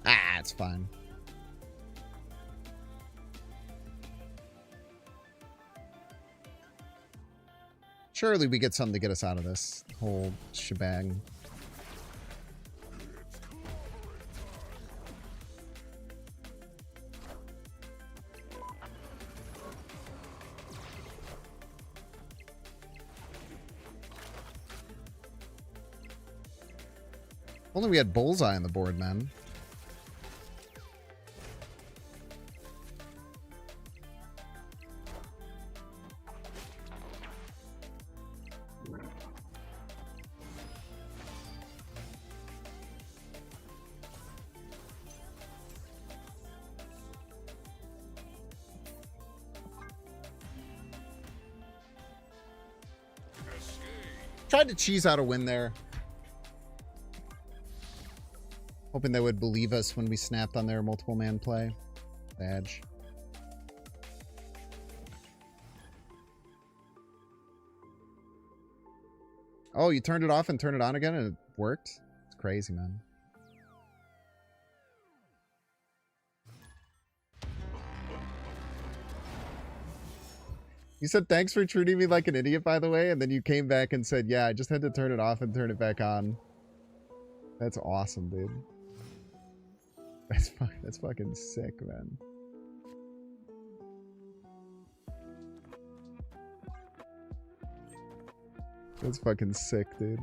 Ah, it's fine. Surely we get something to get us out of this whole shebang. Only we had Bullseye on the board, man. Tried to cheese out a win there. Hoping they would believe us when we snapped on their multiple man play. Badge. Oh, you turned it off and turned it on again and it worked? It's crazy, man. You said thanks for treating me like an idiot, by the way, and then you came back and said, yeah, I just had to turn it off and turn it back on. That's awesome, dude. That's fucking sick, man. That's fucking sick, dude.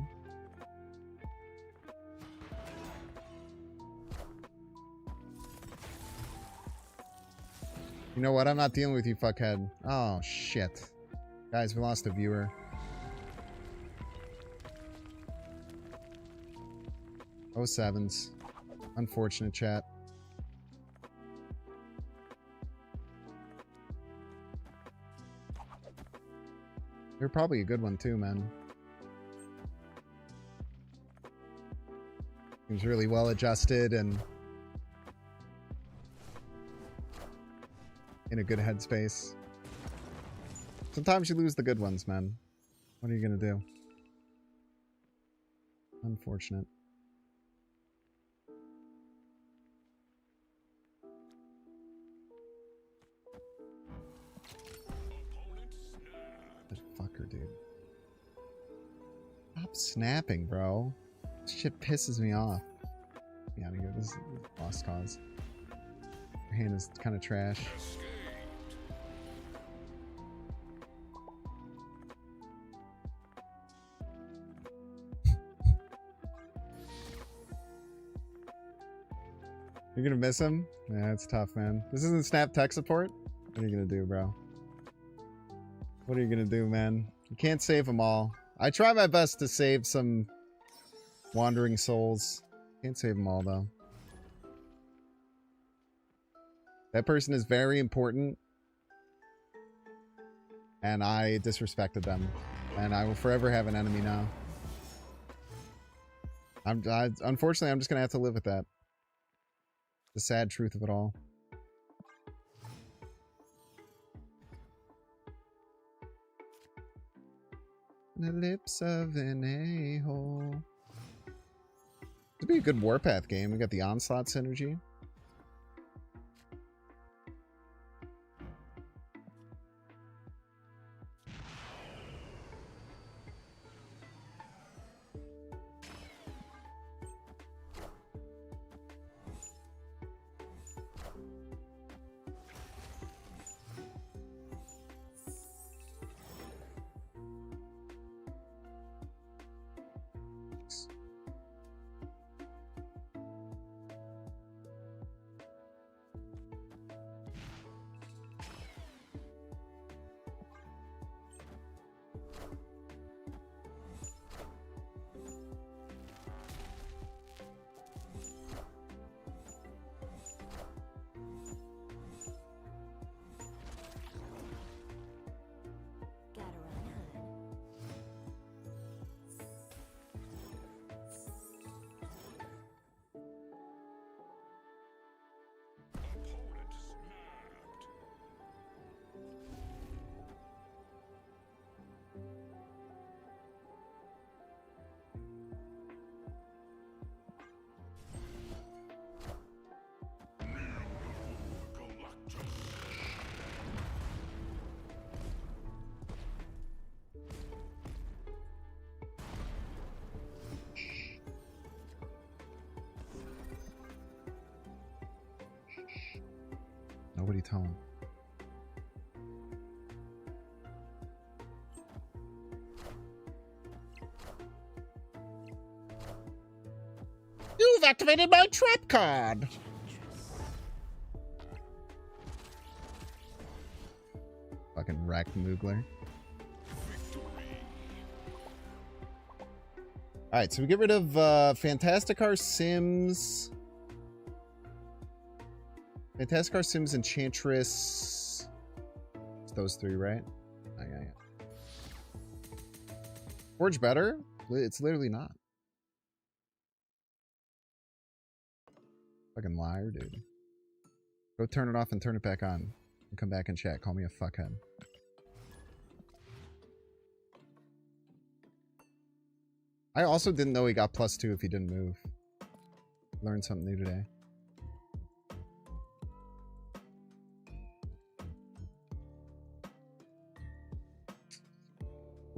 You know what? I'm not dealing with you, fuckhead. Oh, shit. Guys, we lost a viewer. Oh, sevens. Unfortunate, chat. You're probably a good one, too, man. Seems really well adjusted and in a good headspace. Sometimes you lose the good ones, man. What are you gonna do? Unfortunate. The fucker, dude. Stop snapping, bro. This shit pisses me off. Get out of here. This is a lost cause. Your hand is kind of trash. You're gonna miss him? Yeah, it's tough, man. This isn't Snap tech support? What are you gonna do, bro? What are you gonna do, man? You can't save them all. I try my best to save some wandering souls. Can't save them all, though. That person is very important. And I disrespected them. And I will forever have an enemy now. Unfortunately, I'm just gonna have to live with that. The sad truth of it all. The lips of an a-hole. This would be a good Warpath game. We got the Onslaught synergy. Nobody tell him. You've activated my trap card. Fucking wrecked Moogler. Alright, so we get rid of Fantastic Car Sims. Fantastic Car Sims, Enchantress. It's those three, right? Oh, yeah, yeah. Forge better? It's literally not. Fucking liar, dude. Go turn it off and turn it back on. And come back and chat. Call me a fuckhead. I also didn't know he got +2 if he didn't move. Learned something new today.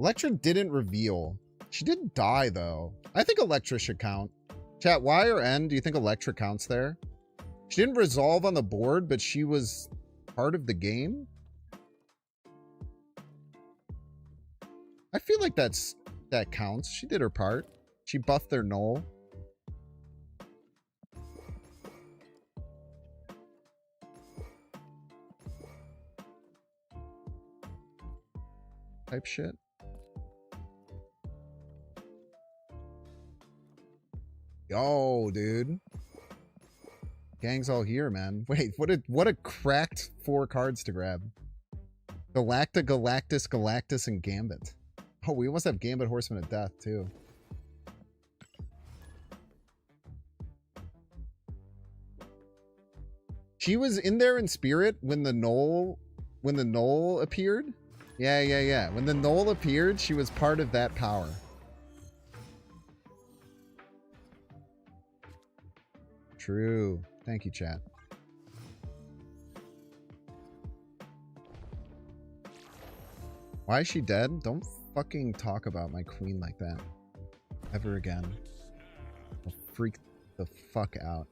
Electra didn't reveal. She didn't die, though. I think Electra should count. Chat, Y or N, do you think Electra counts there? She didn't resolve on the board, but she was part of the game? I feel like that counts. She did her part. She buffed their null. Type shit. Yo, dude. Gang's all here, man. Wait, what a cracked 4 cards to grab. Galacta, Galactus, Galactus, and Gambit. Oh, we almost have Gambit Horseman of Death, too. She was in there in spirit when the Knoll appeared. Yeah. When the Knoll appeared, she was part of that power. True. Thank you, chat. Why is she dead? Don't fucking talk about my queen like that. Ever again. I'll freak the fuck out.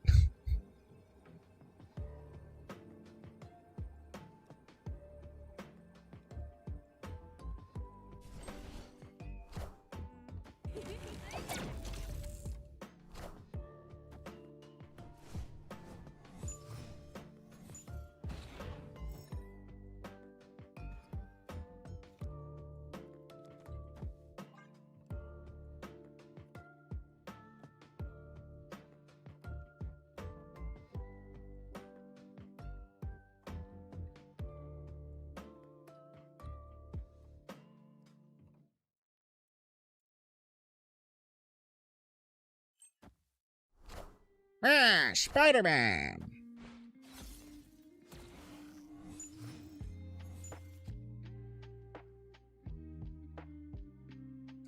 Ah, Spider-Man!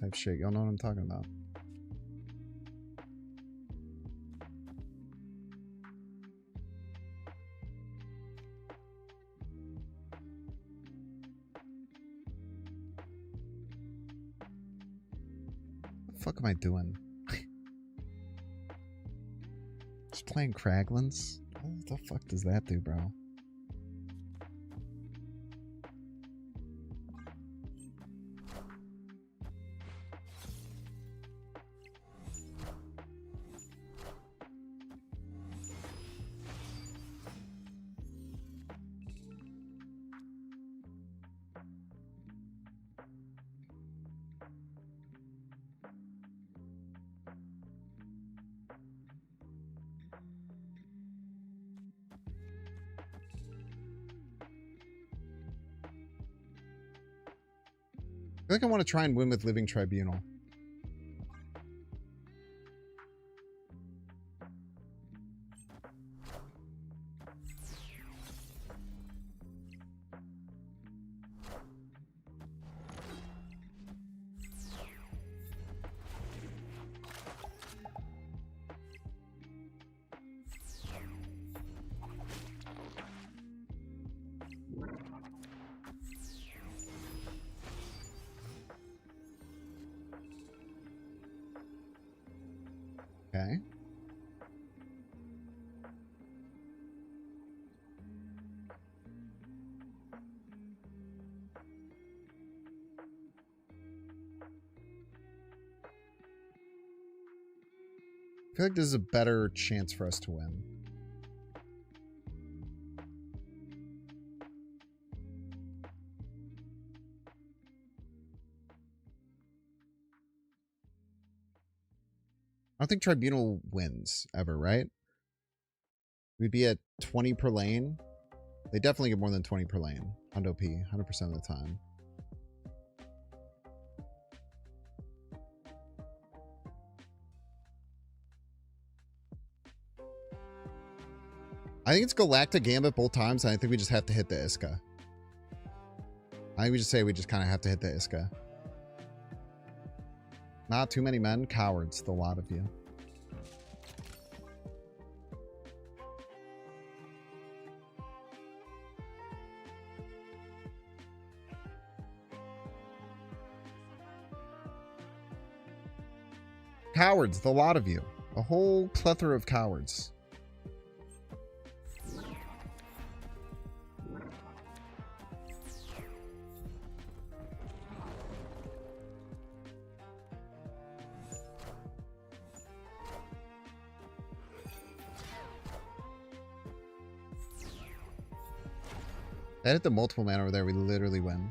Type shit, y'all know what I'm talking about. What the fuck am I doing? Just playing Kraglins? What the fuck does that do, bro? I feel like I want to try and win with Living Tribunal. Okay. I feel like this is a better chance for us to win. I don't think Tribunal wins ever, right? We'd be at 20 per lane. They definitely get more than 20 per lane. Hundo P, 100% of the time. think it's Galactic Gambit both times, and I think we just have to hit the Iska. I think we just say we just kind of have to hit the Iska. Not too many men. Cowards, the lot of you. Cowards, the lot of you. A whole plethora of cowards. That hit the multiple man over there. We literally win.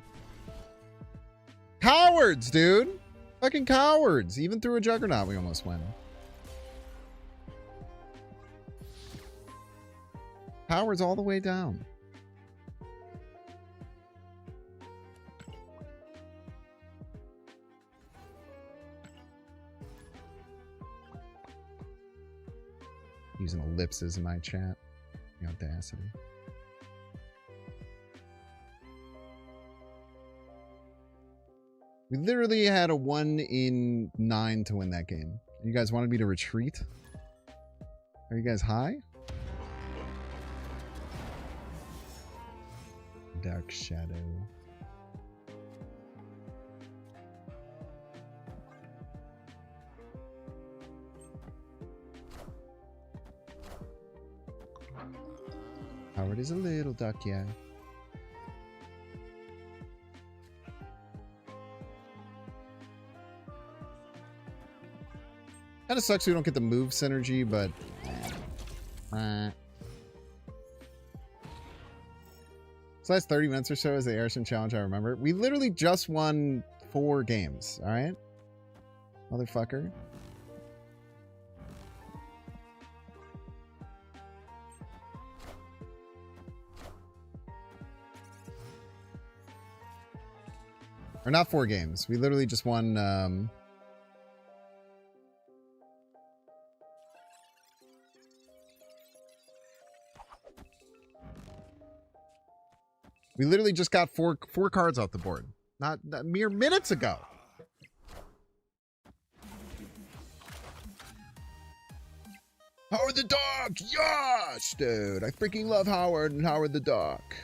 Cowards, dude. Fucking cowards. Even through a juggernaut, we almost win. Cowards all the way down. Using ellipses in my chat. The audacity. We literally had a 1 in 9 to win that game. You guys wanted me to retreat? Are you guys high? Dark Shadow. Howard is a little duck, yeah. Kind of sucks we don't get the move synergy, but this last 30 minutes or so is the Arishem challenge. I remember we literally just won 4 games. All right, motherfucker. Or not 4 games. We literally just won. We literally just got four cards off the board. Not mere minutes ago. Howard the Duck! Yes, dude. I freaking love Howard and Howard the Duck.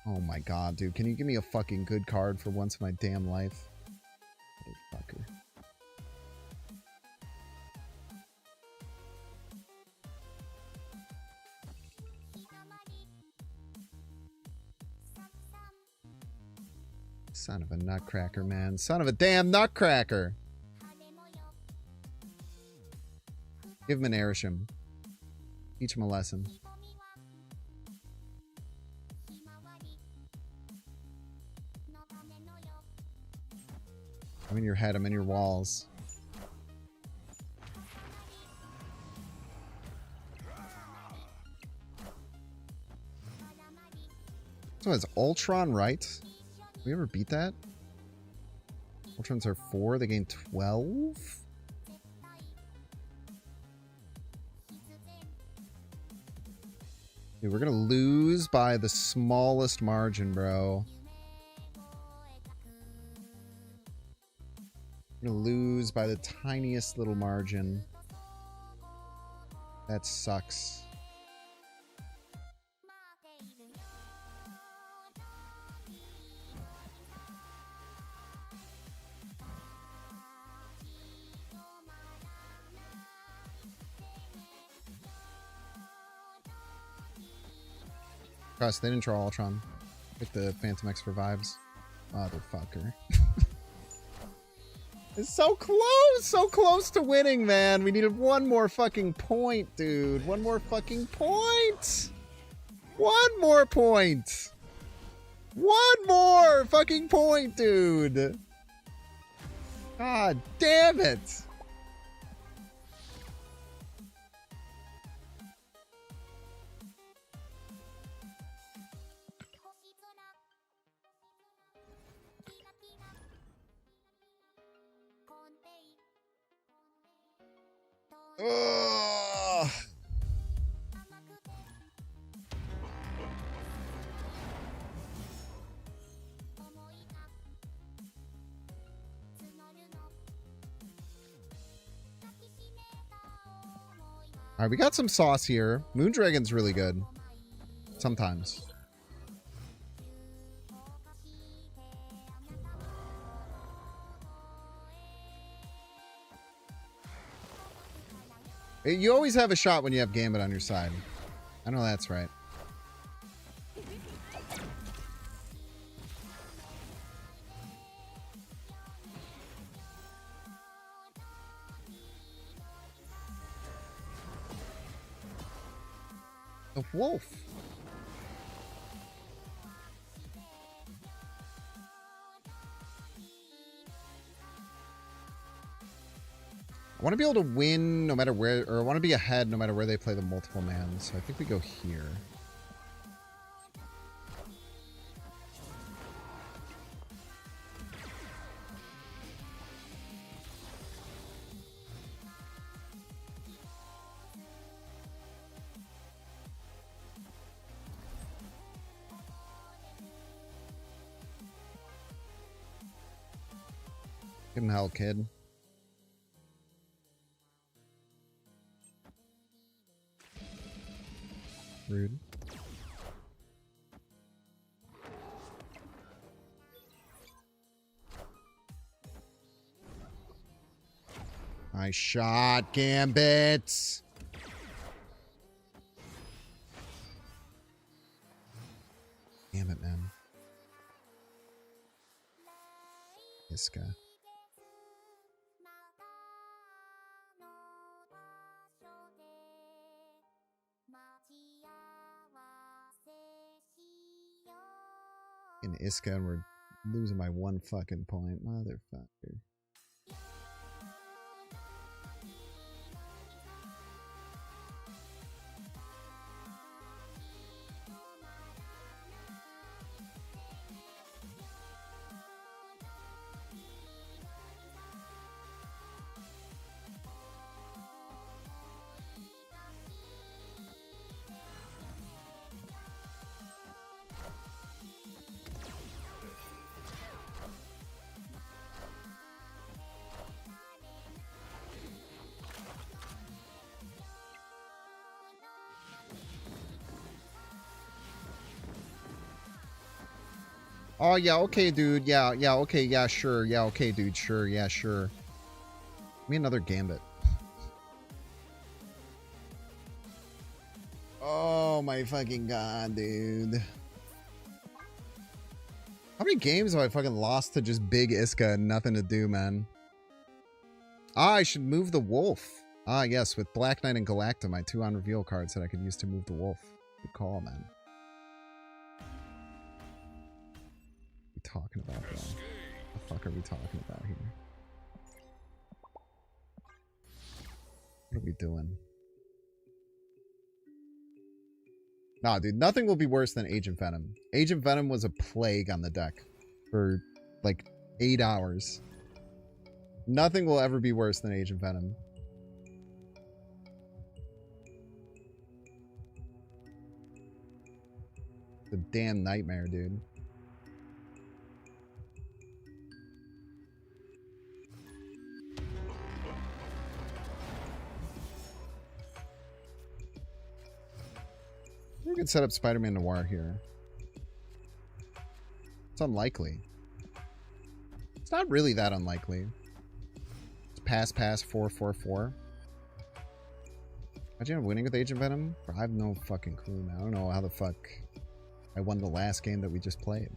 Oh my god, dude. Can you give me a fucking good card for once in my damn life? Motherfucker. Son of a nutcracker, man. Son of a damn nutcracker. Give him an Arishem. Teach him a lesson. I'm in your head. I'm in your walls. So it's Ultron, right? We ever beat that? Ultrons are 4. They gain 12? Dude, we're gonna lose by the smallest margin, bro. We're gonna lose by the tiniest little margin. That sucks. Trust, they didn't draw Ultron. Pick the Phantom X for vibes. Motherfucker. It's so close to winning, man. We needed one more fucking point, dude. One more fucking point. One more point. One more fucking point, dude. God damn it. Ugh. All right, we got some sauce here. Moondragon's really good. Sometimes. You always have a shot when you have Gambit on your side. I know that's right. The wolf. I want to be able to win no matter where, or I want to be ahead no matter where they play the multiple man. So I think we go here. Give him hell, kid. Rude. Nice shot, Gambit. Damn it, man. Iska. In Iska, and we're losing by 1 fucking point. Motherfucker. Oh, yeah, okay, dude. Yeah, okay, yeah, sure. Yeah, okay, dude, sure, yeah, sure. Give me another Gambit. Oh, my fucking god, dude. How many games have I fucking lost to just big Iska and nothing to do, man? Ah, I should move the wolf. Ah, yes, with Black Knight and Galacta, my 2 on reveal cards that I could use to move the wolf. Good call, man. Talking about, bro? What the fuck are we talking about here? What are we doing? Nah, dude, nothing will be worse than Agent Venom. Agent Venom was a plague on the deck for like 8 hours. Nothing will ever be worse than Agent Venom. It's a damn nightmare, dude. We could set up Spider-Man Noir here. It's unlikely. It's not really that unlikely. It's pass, 4-4-4. Imagine I'm winning with Agent Venom? I have no fucking clue, man. I don't know how the fuck I won the last game that we just played.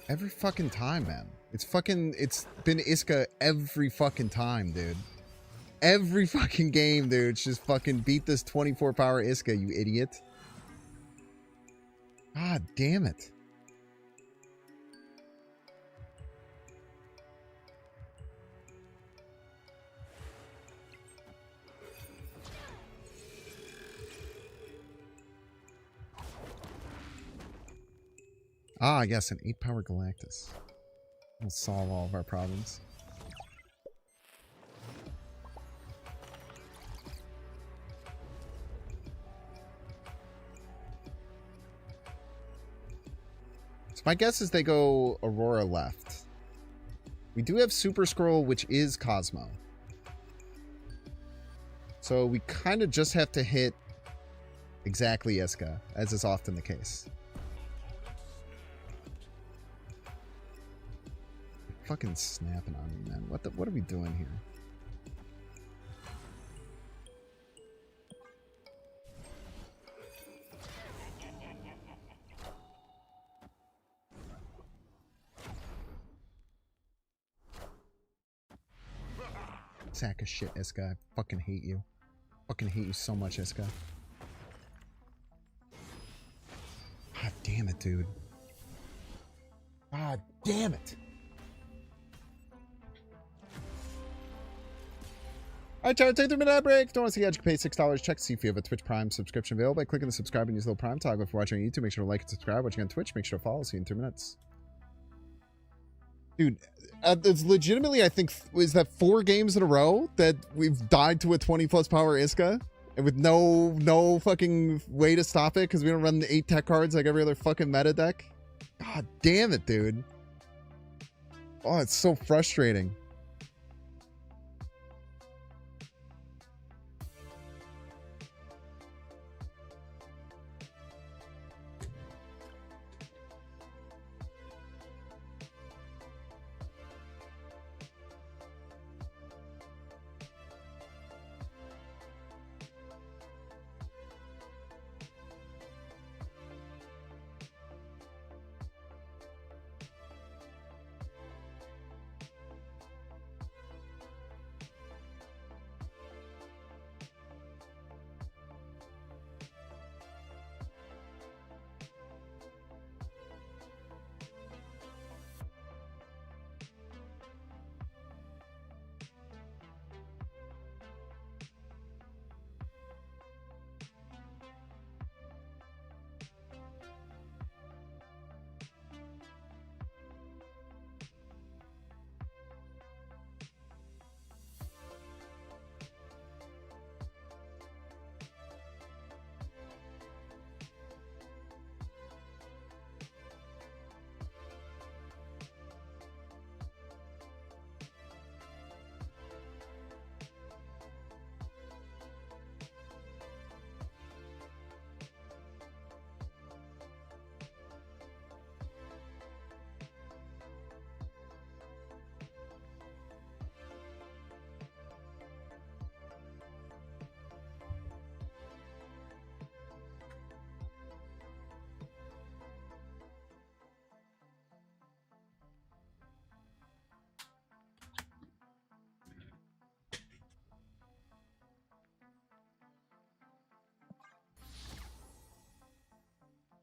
Every fucking time, man. It's been Iska every fucking time, dude. Every fucking game, dude. It's just fucking beat this 24 power Iska, you idiot. God damn it. Ah, yes, an 8-power Galactus. Will solve all of our problems. So my guess is they go Aurora left. We do have Super Scroll, which is Cosmo. So we kind of just have to hit exactly Iska, as is often the case. Fucking snapping on me, man. What are we doing here? Sack of shit, Iska. I fucking hate you. Fucking hate you so much, Iska. God damn it, dude. God damn it. Alright, try to take 3-minute ad break. Don't want to see ads, you can pay $6. Check to see if you have a Twitch Prime subscription available by clicking the subscribe and use the little Prime toggle. If you're watching on YouTube, make sure to like and subscribe. Watching on Twitch, make sure to follow. See you in 3 minutes. Dude, it's legitimately, I think, is that 4 games in a row that we've died to a 20+ power Iska? And with no fucking way to stop it because we don't run the 8 tech cards like every other fucking meta deck? God damn it, dude. Oh, it's so frustrating.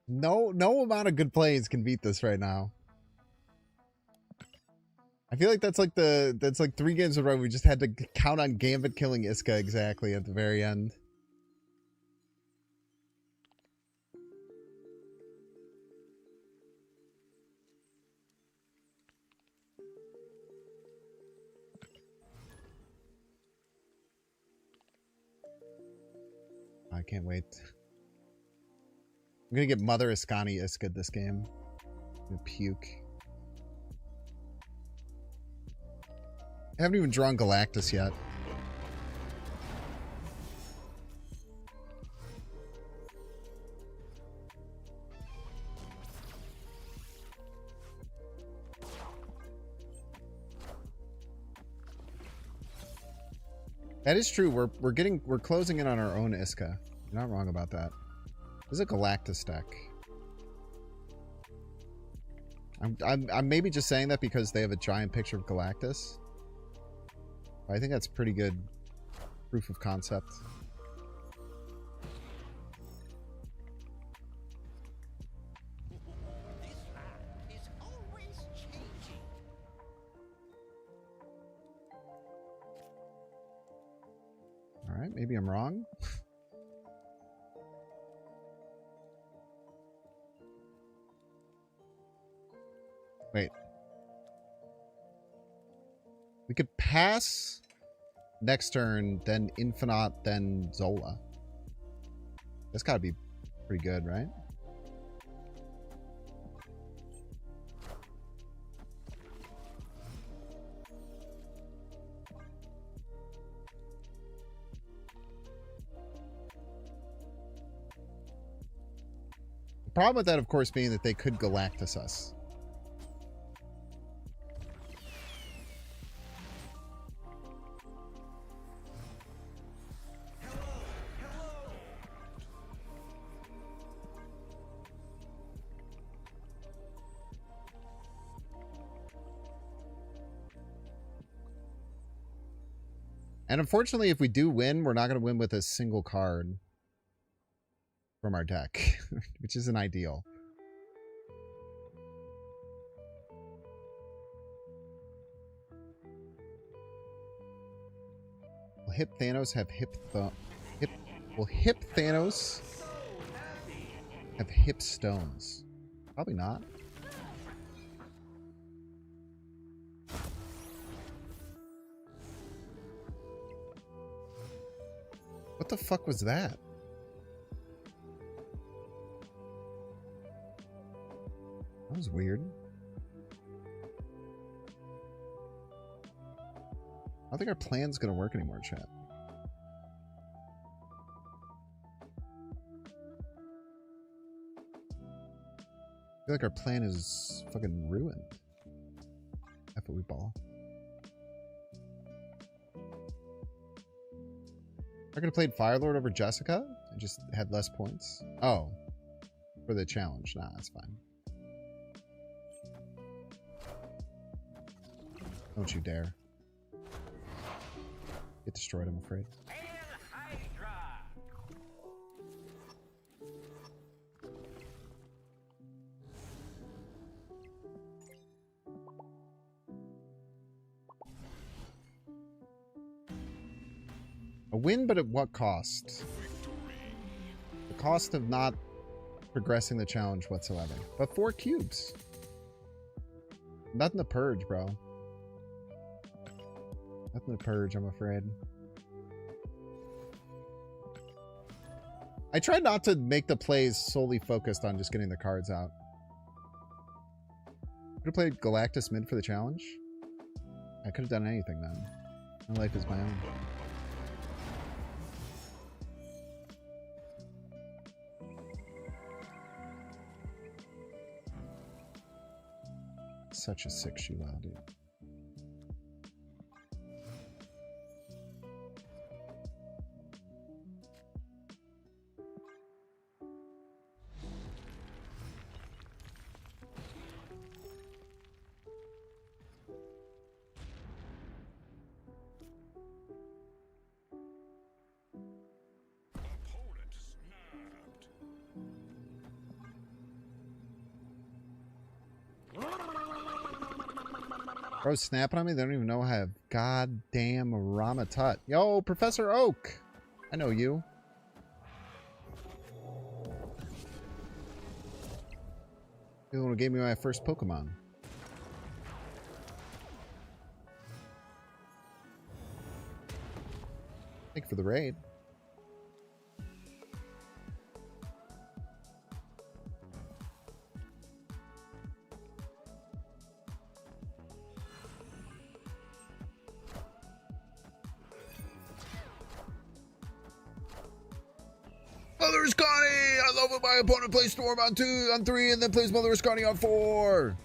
No amount of good plays can beat this right now. I feel like that's like 3 games in a row we just had to count on Gambit killing Iska exactly at the very end. I can't wait. I'm gonna get Mother Iskani Iska this game. I'm gonna puke. I haven't even drawn Galactus yet. That is true. We're closing in on our own Iska. You're not wrong about that. This is a Galactus deck. I'm maybe just saying that because they have a giant picture of Galactus. I think that's pretty good proof of concept. All right, maybe I'm wrong. Wait. We could pass next turn, then Infinite, then Zola. That's gotta be pretty good, right? The problem with that, of course, being that they could Galactus us. And unfortunately, if we do win, we're not going to win with a single card from our deck, which isn't ideal. Will Hip Thanos have will Hip Thanos have hip stones? Probably not. What the fuck was that? That was weird. I don't think our plan's gonna work anymore, chat. I feel like our plan is fucking ruined. F what we ball. I could have played Firelord over Jessica and just had less points. Oh, for the challenge. Nah, that's fine. Don't you dare. Get destroyed, I'm afraid. A win, but at what cost? The cost of not progressing the challenge whatsoever. But 4 cubes. Nothing to purge, bro. Nothing to purge, I'm afraid. I tried not to make the plays solely focused on just getting the cards out. Could have played Galactus mid for the challenge. I could have done anything then. My life is my own. Such a sick shoe out, dude. Bro, snapping on me? They don't even know I have goddamn Ramatut. Yo, Professor Oak! I know you. You're the one who gave me my first Pokemon. Thank you for the raid. Mother Scotty! I love when my opponent plays Storm on 3 and then plays Mother Scotty on 4.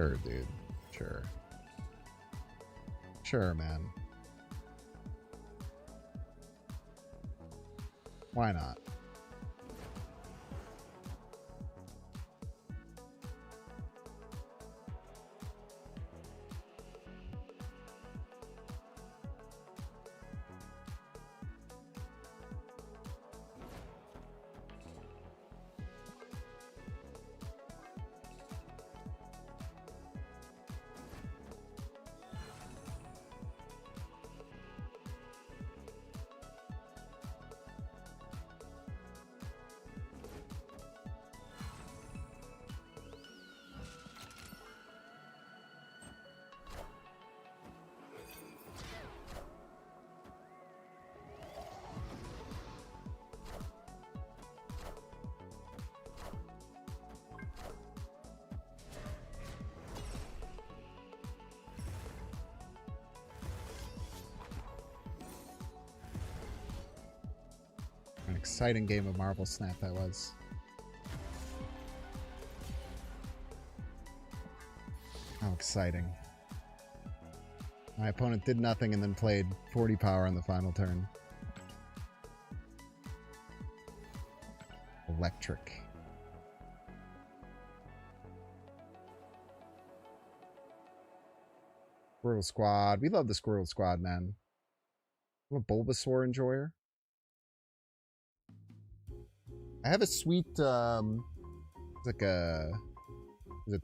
Sure, dude. Sure. Sure, man. Why not? An exciting game of Marble Snap that was. How exciting. My opponent did nothing and then played 40 power on the final turn. Electric. Squirrel Squad. We love the Squirrel Squad, man. I'm a Bulbasaur enjoyer. I have a sweet, it's like a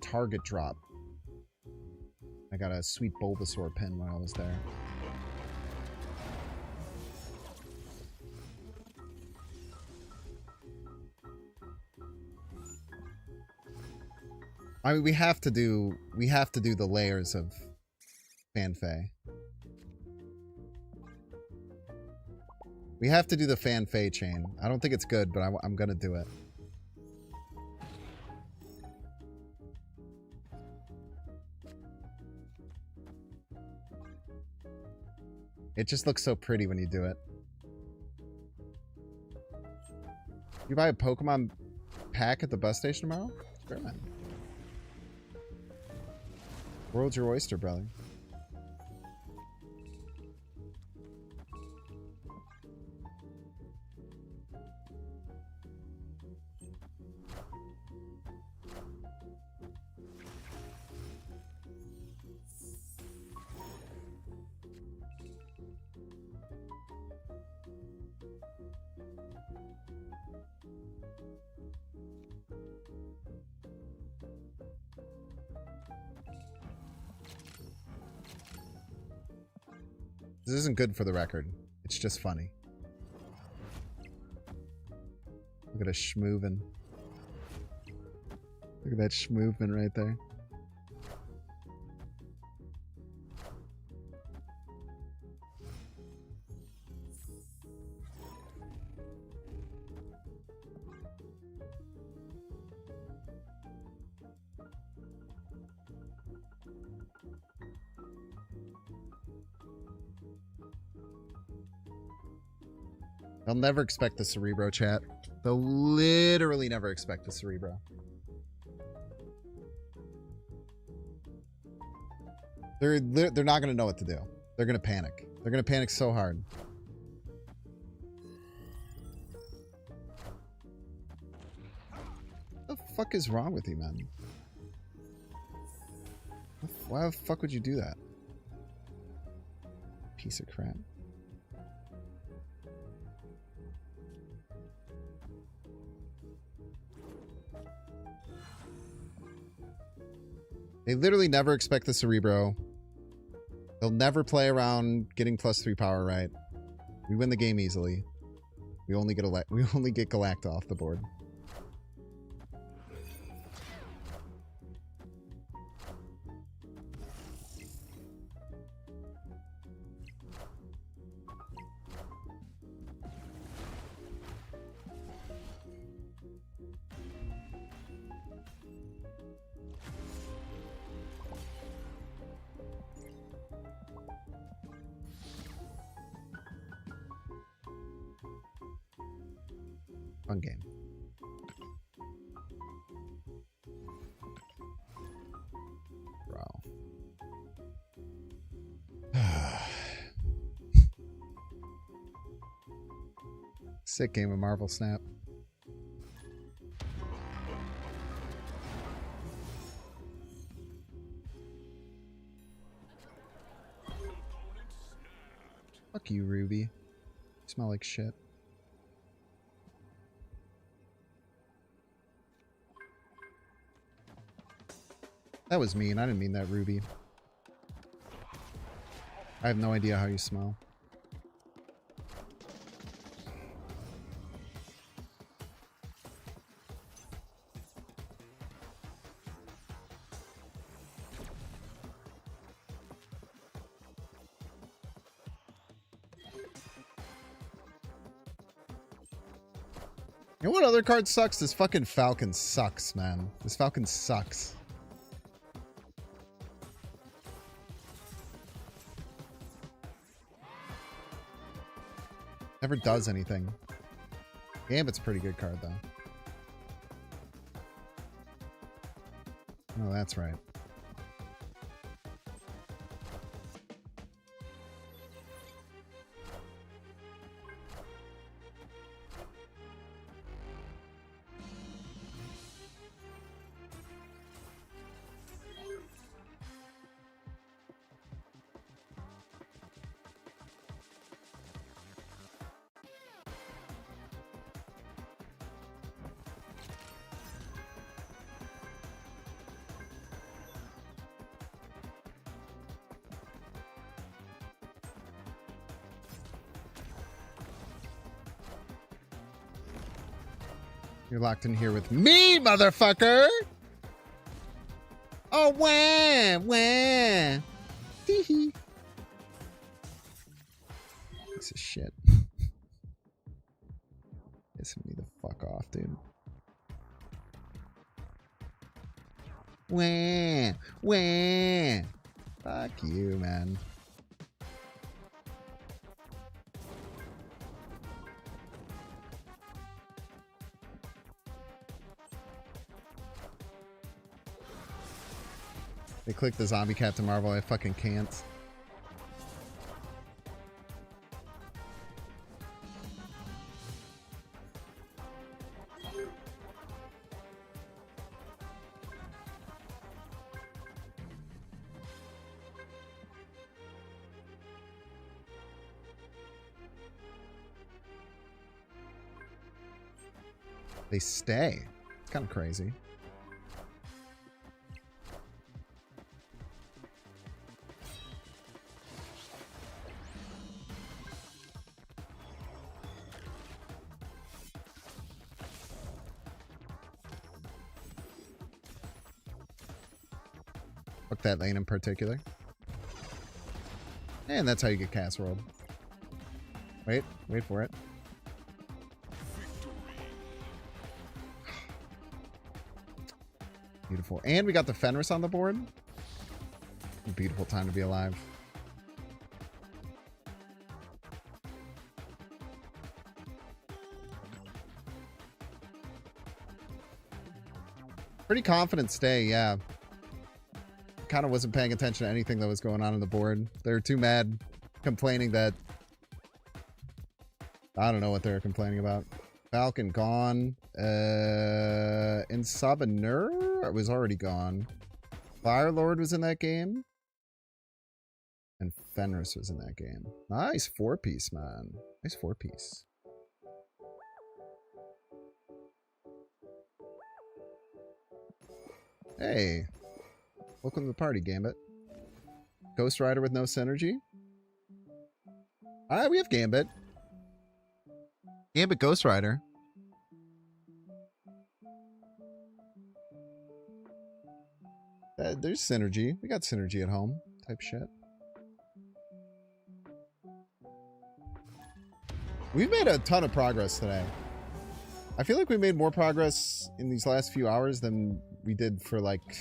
target drop. I got a sweet Bulbasaur pin when I was there. I mean, we have to do the layers of Fanfei. We have to do the Fanfei chain. I don't think it's good, but I'm gonna do it. It just looks so pretty when you do it. You buy a Pokemon pack at the bus station tomorrow? Sure, man. World's your oyster, brother. This isn't good for the record. It's just funny. Look at a schmoovin'. Look at that schmoovin' right there. They'll never expect the Cerebro, chat. They'll literally never expect the Cerebro. They're not going to know what to do. They're going to panic. They're going to panic so hard. What the fuck is wrong with you, man? Why the fuck would you do that? Piece of crap. They literally never expect the Cerebro. They'll never play around getting +3 power right. We win the game easily. We only get Galacta off the board. Fun game. Sick game of Marvel Snap. Fuck you, Ruby. You smell like shit. That was mean. I didn't mean that, Ruby. I have no idea how you smell. You know what other card sucks? This fucking Falcon sucks, man. This Falcon sucks. Never does anything. Gambit's a pretty good card, though. Oh, that's right. You're locked in here with me, motherfucker! Oh, wah! Wah! Hee-hee. Piece of shit. Pissing me the fuck off, dude. Wah! Wah! Fuck you, man. They click the zombie Captain Marvel. I fucking can't. They stay. It's kind of crazy. Fuck that lane in particular. And that's how you get casserole. Wait for it. Beautiful. And we got the Fenris on the board. Beautiful time to be alive. Pretty confident stay, yeah. Kind of wasn't paying attention to anything that was going on the board. They were too mad, complaining that... I don't know what they were complaining about. Falcon gone. Insabanur was already gone. Firelord was in that game. And Fenris was in that game. Nice 4-piece, man. Nice 4-piece. Hey. Welcome to the party, Gambit. Ghost Rider with no synergy. Alright, we have Gambit. Gambit Ghost Rider. There's synergy. We got synergy at home. Type shit. We've made a ton of progress today. I feel like we made more progress in these last few hours than we did for like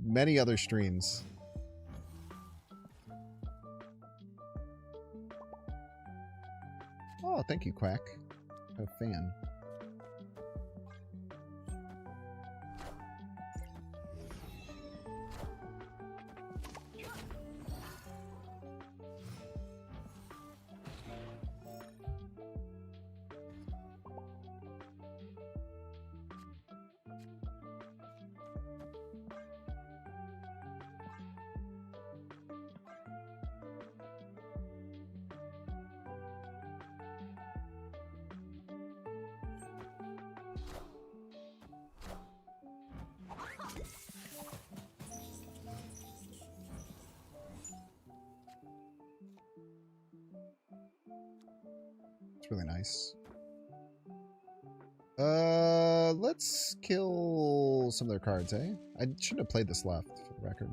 many other streams. Oh, thank you, Quack. A fan. really nice. Let's kill some of their cards, eh? I shouldn't have played this left, for the record.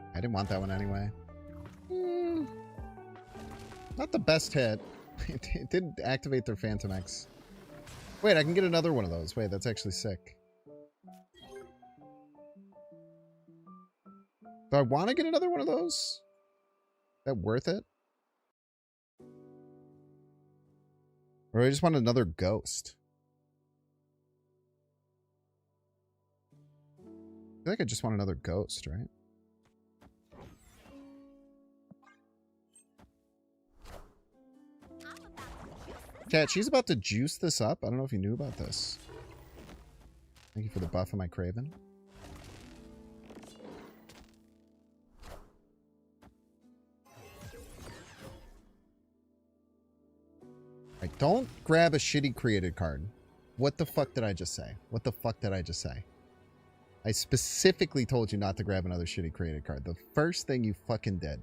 I didn't want that one anyway. Not the best hit. It didn't activate their Phantom X. Wait, I can get another one of those. Wait, that's actually sick. Do I want to get another one of those? Is that worth it? Or I just want another ghost? I feel like I just want another ghost, right? Chat, she's about to juice this up. I don't know if you knew about this. Thank you for the buff on my Craven. Alright, don't grab a shitty created card. What the fuck did I just say? What the fuck did I just say? I specifically told you not to grab another shitty created card. The first thing you fucking did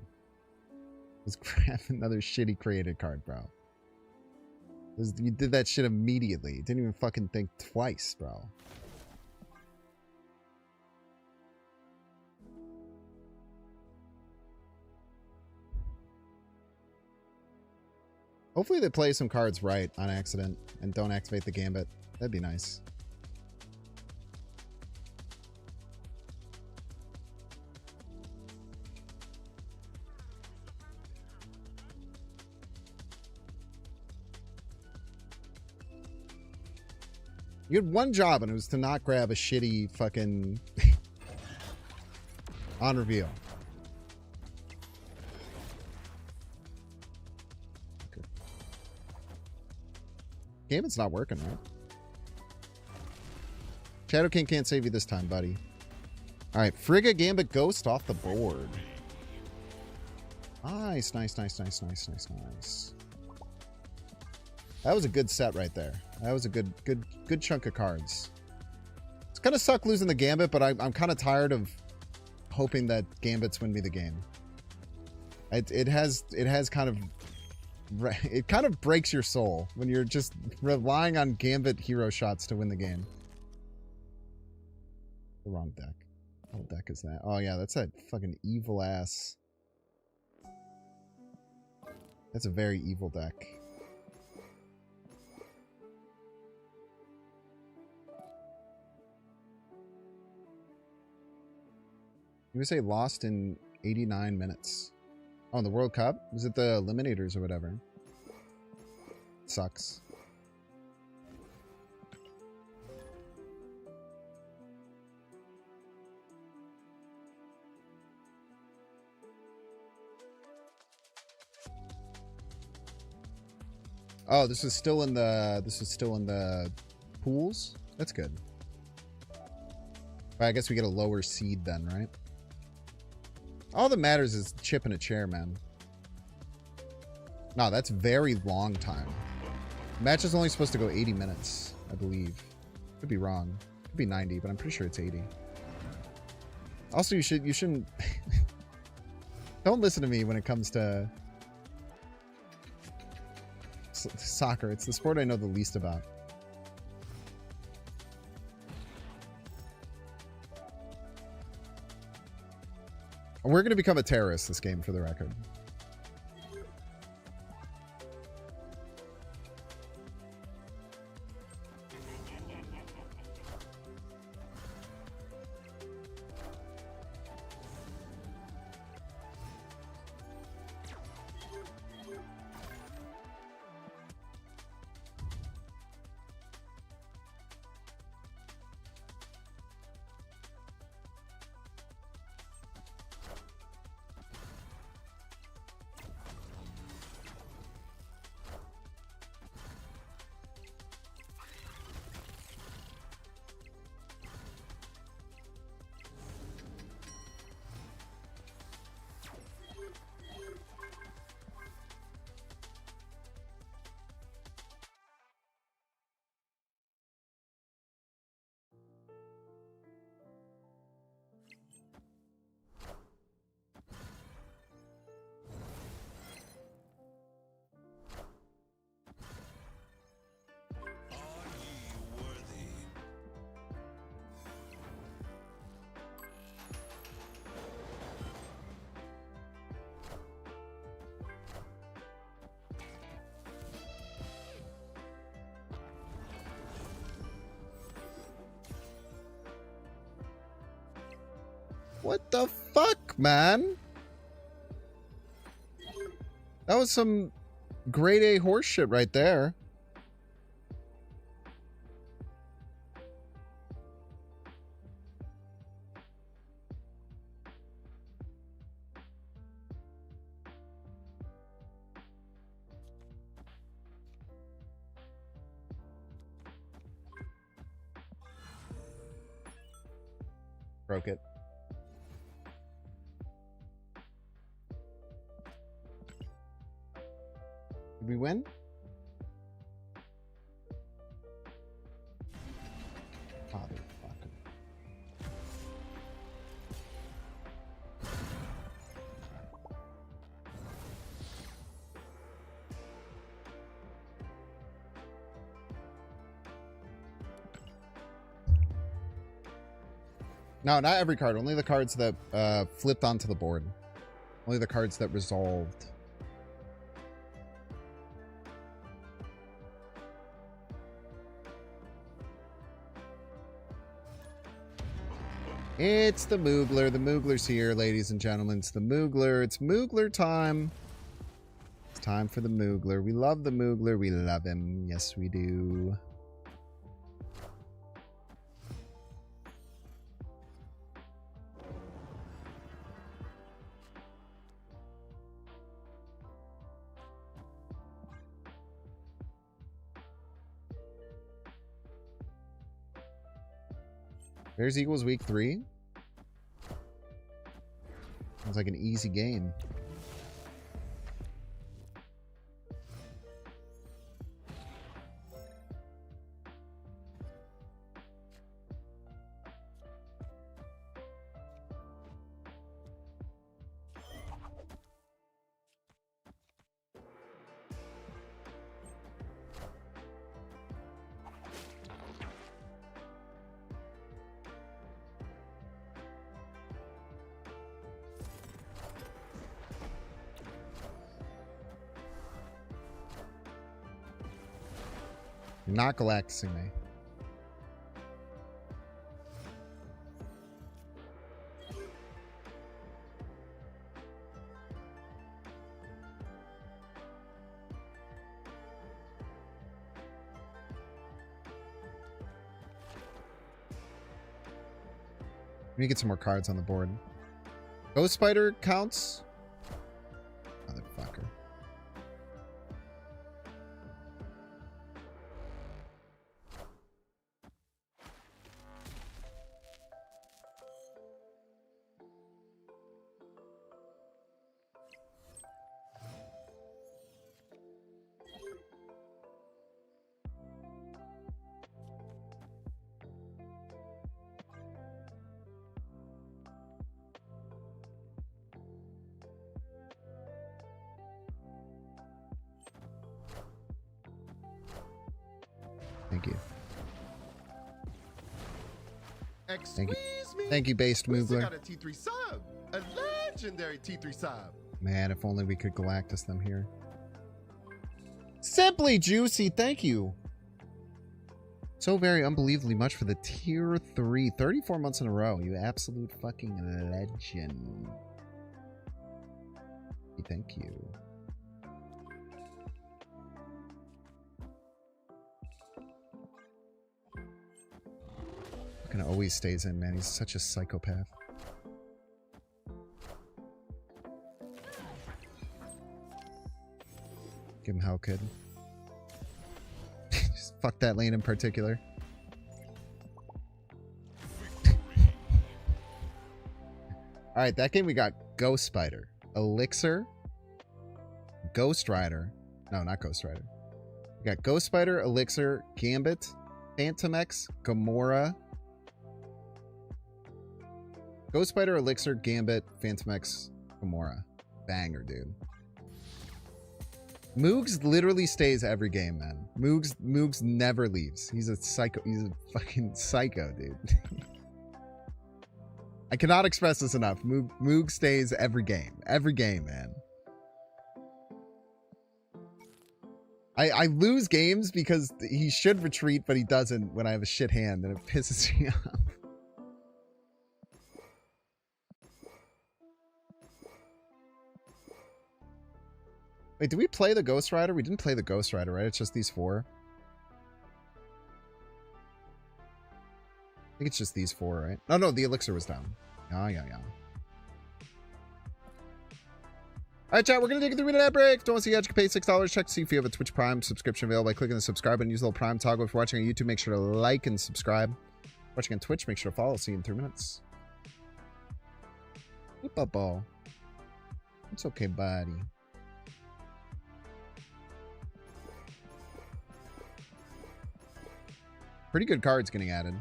was grab another shitty created card, bro. You did that shit immediately. You didn't even fucking think twice, bro. Hopefully they play some cards right on accident and don't activate the Gambit. That'd be nice. You had one job, and it was to not grab a shitty fucking on reveal. Okay. Gambit's not working, right? Shadow King can't save you this time, buddy. Alright, Frigga Gambit Ghost off the board. Nice, nice, nice, nice, nice, nice, nice. That was a good set right there. That was a good chunk of cards. It's gonna suck losing the Gambit, but I'm kind of tired of hoping that Gambits win me the game. It kind of breaks your soul when you're just relying on Gambit hero shots to win the game. The wrong deck. What deck is that? Oh yeah, that's that fucking evil ass. That's a very evil deck. USA lost in 89 minutes. Oh, in the World Cup? Was it the Eliminators or whatever? Sucks. Oh, this is still in the pools? That's good. I guess we get a lower seed then, right? All that matters is chip in a chair, man. No, that's very long time. Match is only supposed to go 80 minutes, I believe. Could be wrong. Could be 90, but I'm pretty sure it's 80. Also, you shouldn't don't listen to me when it comes to soccer. It's the sport I know the least about. We're going to become a terrorist this game, for the record. What the fuck, man? That was some grade A horse shit right there. Broke it. Did we win? Motherfucker. No, not every card. Only the cards that flipped onto the board. Only the cards that resolved. It's the Moogler. The Moogler's here, ladies and gentlemen. It's the Moogler. It's Moogler time. It's time for the Moogler. We love the Moogler. We love him. Yes, we do. Bears equals week 3. Sounds like an easy game. You're not galacticing me. Let me get some more cards on the board. Ghost Spider counts. Motherfucker. Thank you. Excuse me. Thank you, Based We still Moogler. got a T3 sub. A legendary T3 sub. Man, if only we could Galactus them here. Simply Juicy, thank you. So very unbelievably much for the tier 3. 34 months in a row. You absolute fucking legend. Thank you. Fucking always stays in, man. He's such a psychopath. Give him Hell Kid. Just fuck that lane in particular. Alright, that game we got Ghost Spider, Elixir, Ghost Rider. No, not Ghost Rider. We got Ghost Spider, Elixir, Gambit, Phantom X, Gamora. Ghost Spider, Elixir, Gambit, Phantom X, Gamora. Banger, dude. Moogs literally stays every game, man. Moogs never leaves. He's a psycho. He's a fucking psycho, dude. I cannot express this enough. Moog stays every game. Every game, man. I lose games because he should retreat, but he doesn't when I have a shit hand, and it pisses me off. Wait, did we play the Ghost Rider? We didn't play the Ghost Rider, right? It's just these 4. I think it's just these 4, right? Oh, no, the elixir was down. Yeah. All right, chat, we're going to take a 3-minute ad break. Don't want to see you guys can pay $6. Check to see if you have a Twitch Prime subscription available by clicking the subscribe button. Use the little Prime toggle. If you're watching on YouTube, make sure to like and subscribe. Watching on Twitch, make sure to follow. See you in 3 minutes. Whoop up, ball. It's okay, buddy. Pretty good cards getting added.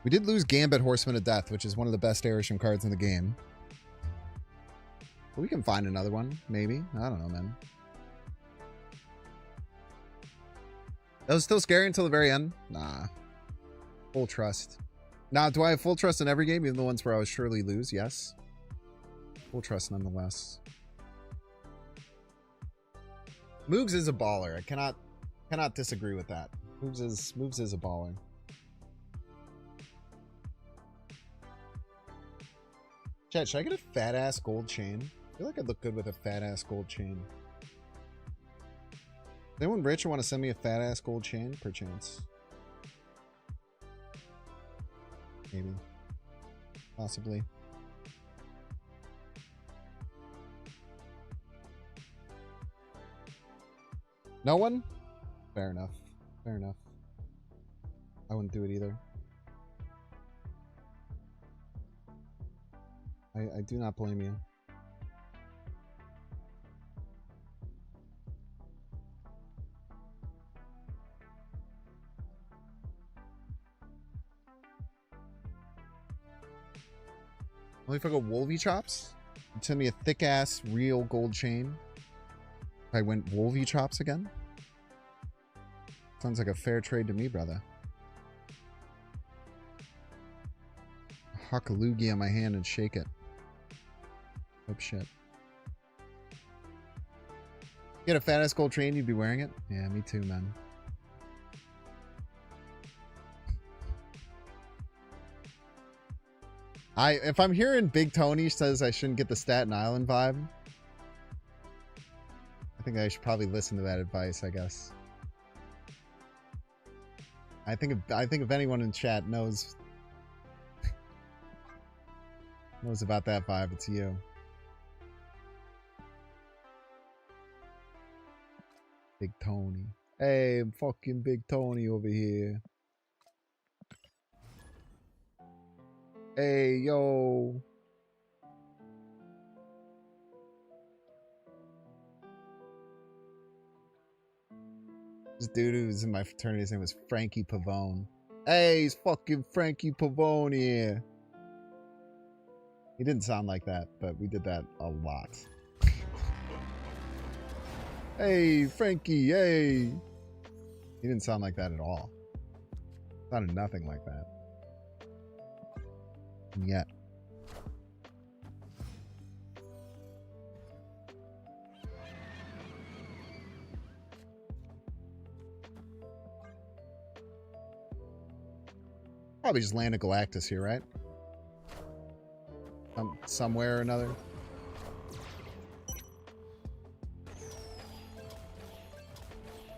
We did lose Gambit Horseman of Death, which is one of the best Arishem cards in the game. But we can find another one, maybe. I don't know, man. That was still scary until the very end? Nah. Full trust. Now, do I have full trust in every game, even the ones where I would surely lose? Yes. Full trust nonetheless. Moogs is a baller. I cannot disagree with that. Moogs is a baller. Chat, should I get a fat ass gold chain? I feel like I'd look good with a fat ass gold chain. Does anyone rich want to send me a fat ass gold chain? Perchance. Maybe. Possibly. No one? Fair enough. Fair enough. I wouldn't do it either. I do not blame you. Only if I go Wolvie Chops? You'd send me a thick ass real gold chain. If I went Wolvie Chops again? Sounds like a fair trade to me, brother. Huck a loogie on my hand and shake it. Oh shit. Get a fat ass gold chain, you'd be wearing it? Yeah, me too, man. If I'm hearing Big Tony says I shouldn't get the Staten Island vibe, I think I should probably listen to that advice, I guess. I think if anyone in chat knows about that vibe, it's you. Big Tony. Hey, I'm fucking Big Tony over here. Hey, yo. This dude who was in my fraternity, his name was Frankie Pavone. Hey, he's fucking Frankie Pavone here. He didn't sound like that, but we did that a lot. Hey, Frankie, hey. He didn't sound like that at all. Sounded nothing like that. And yet. Probably just land a Galactus here, right? Somewhere or another.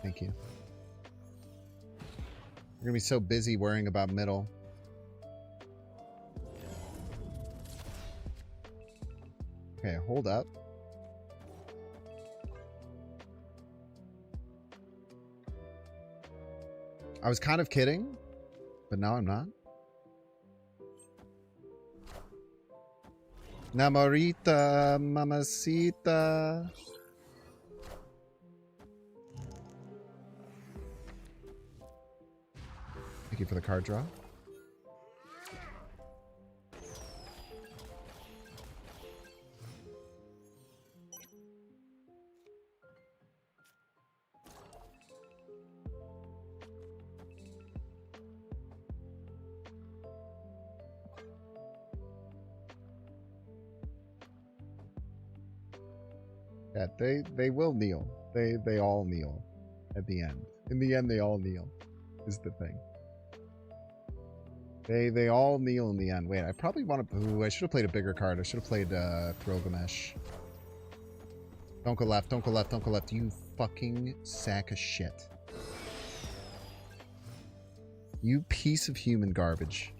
Thank you. You're gonna be so busy worrying about middle. Okay, hold up. I was kind of kidding, but now I'm not. Namorita, mamacita. Thank you for the card draw. Yeah, they will kneel. They all kneel at the end. In the end, they all kneel. Is the thing. They all kneel in the end. Wait, I probably want to. Ooh, I should have played a bigger card. I should have played Thrilgamesh. Don't go left. Don't go left. Don't go left. You fucking sack of shit. You piece of human garbage.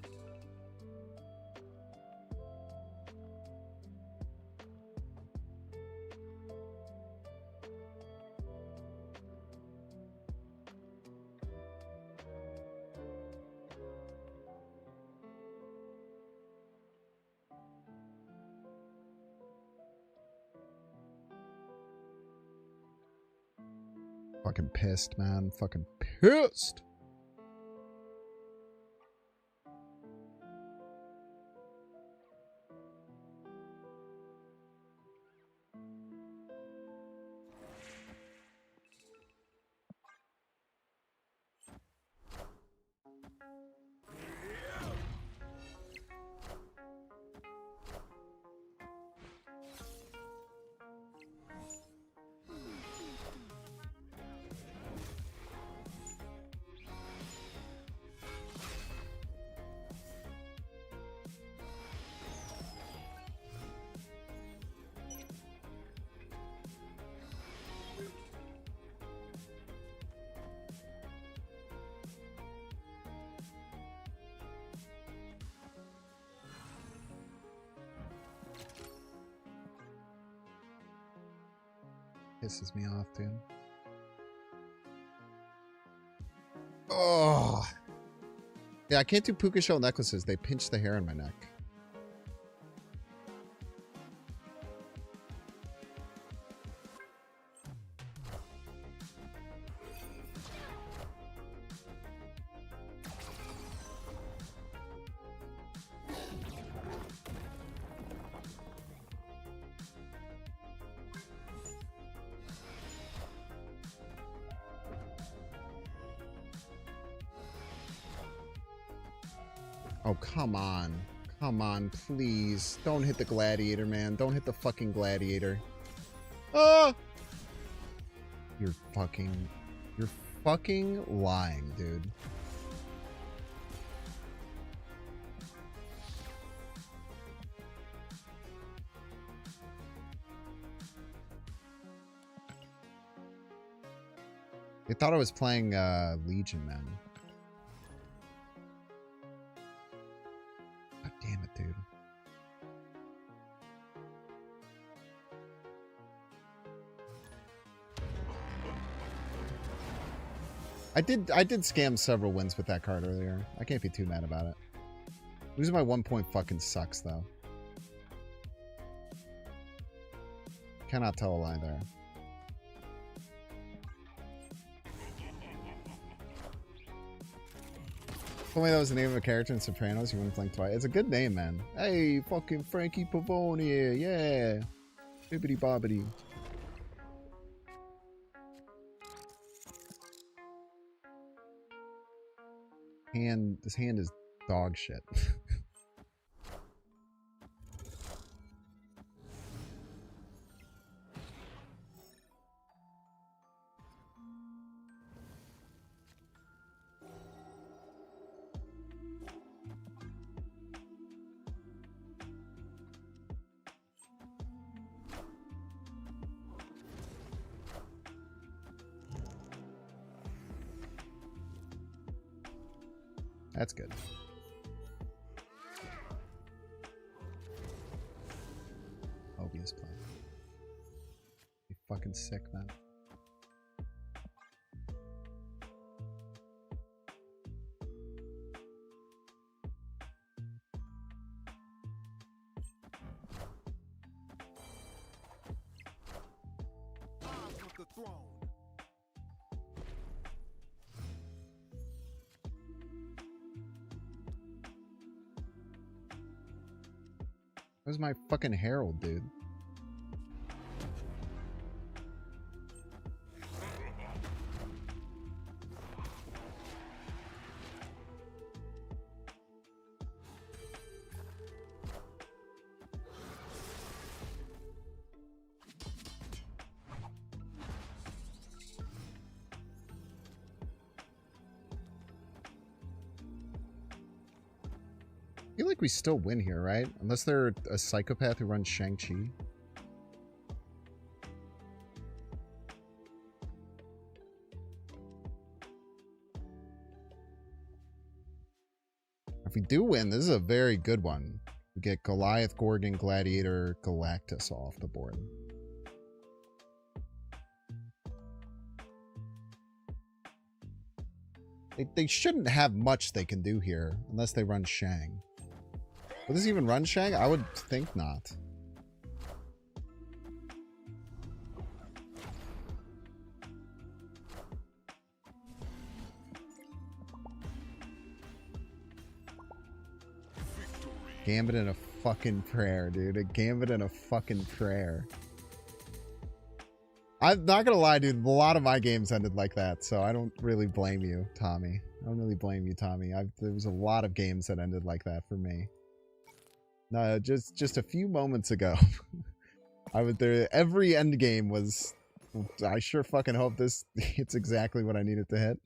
Fucking pissed, man. Fucking pissed. Pisses me off, dude. Oh. Yeah, I can't do puka shell necklaces. They pinch the hair on my neck. Oh, come on. Come on, please. Don't hit the gladiator, man. Don't hit the fucking gladiator. Ah! You're fucking lying, dude. They thought I was playing Legion, man. God damn it, dude. I did scam several wins with that card earlier. I can't be too mad about it. Losing my 1 point fucking sucks, though. Cannot tell a lie there. If only that was the name of a character in Sopranos, you wouldn't blink twice. It's a good name, man. Hey, fucking Frankie Pavone, yeah. Bibbidi bobbidi. This hand is dog shit. That's good. Obvious plan. You fucking sick, man. Where's my fucking herald, dude? I feel like we still win here, right? Unless they're a psychopath who runs Shang-Chi. If we do win, this is a very good one. We get Goliath, Gorgon, Gladiator, Galactus off the board. They shouldn't have much they can do here unless they run Shang. Will this even run Shang? I would think not. Gambit and a fucking prayer, dude. A gambit and a fucking prayer. I'm not gonna lie, dude. A lot of my games ended like that, so I don't really blame you, Tommy. I don't really blame you, Tommy. There was a lot of games that ended like that for me. No, just a few moments ago, I was there. Every end game was. I sure fucking hope this hits exactly what I needed to hit.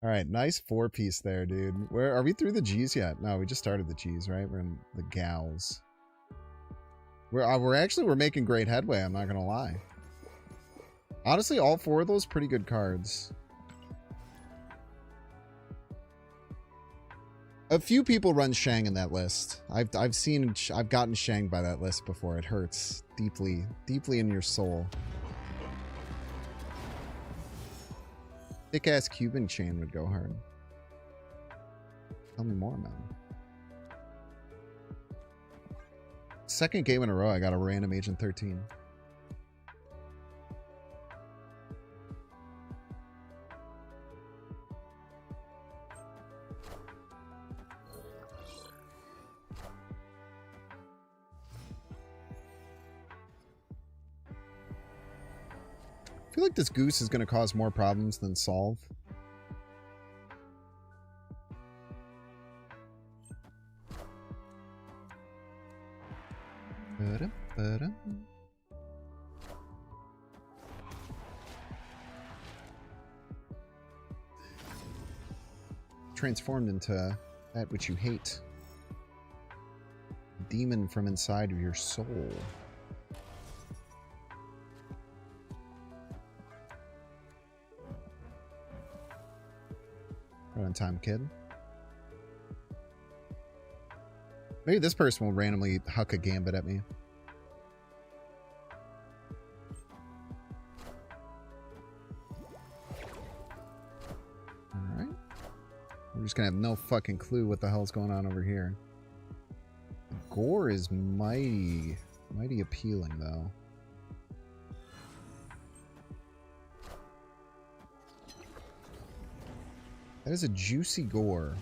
All right, nice 4-piece there, dude. Where are we through the G's yet? No, we just started the G's, right? We're in the gals. We're making great headway. I'm not gonna lie. Honestly, all 4 of those pretty good cards. A few people run Shang in that list. I've gotten Shang by that list before. It hurts deeply, deeply in your soul. Thick-ass Cuban chain would go hard. Tell me more, man. Second game in a row, I got a random Agent 13. I feel like this goose is going to cause more problems than solve. Transformed into that which you hate. Demon from inside of your soul. Right on time, kid. Maybe this person will randomly huck a gambit at me. Alright. We're just gonna have no fucking clue what the hell's going on over here. Gore is mighty appealing, though. That is a juicy gore.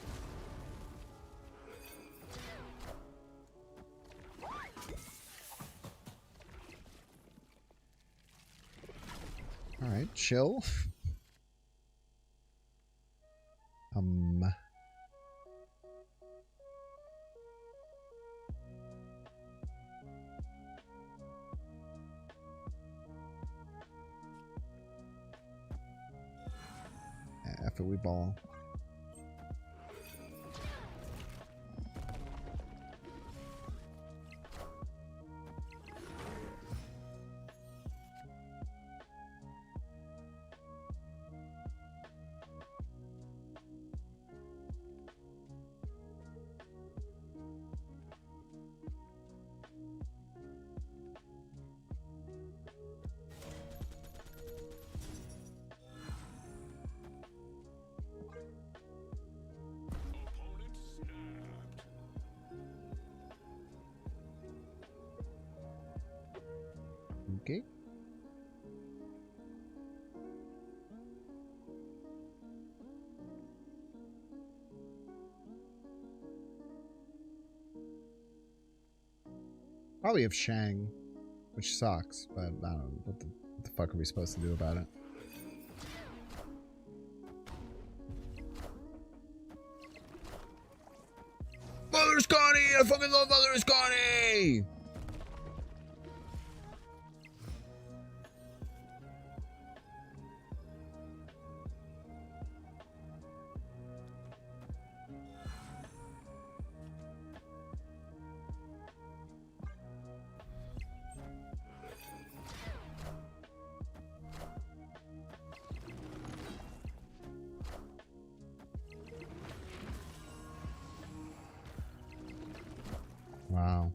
Alright, chill. After we ball. Okay. Probably have Shang, which sucks, but I don't know. What the fuck are we supposed to do about it? Mother Scotty! I fucking love Mother Scotty! Wow.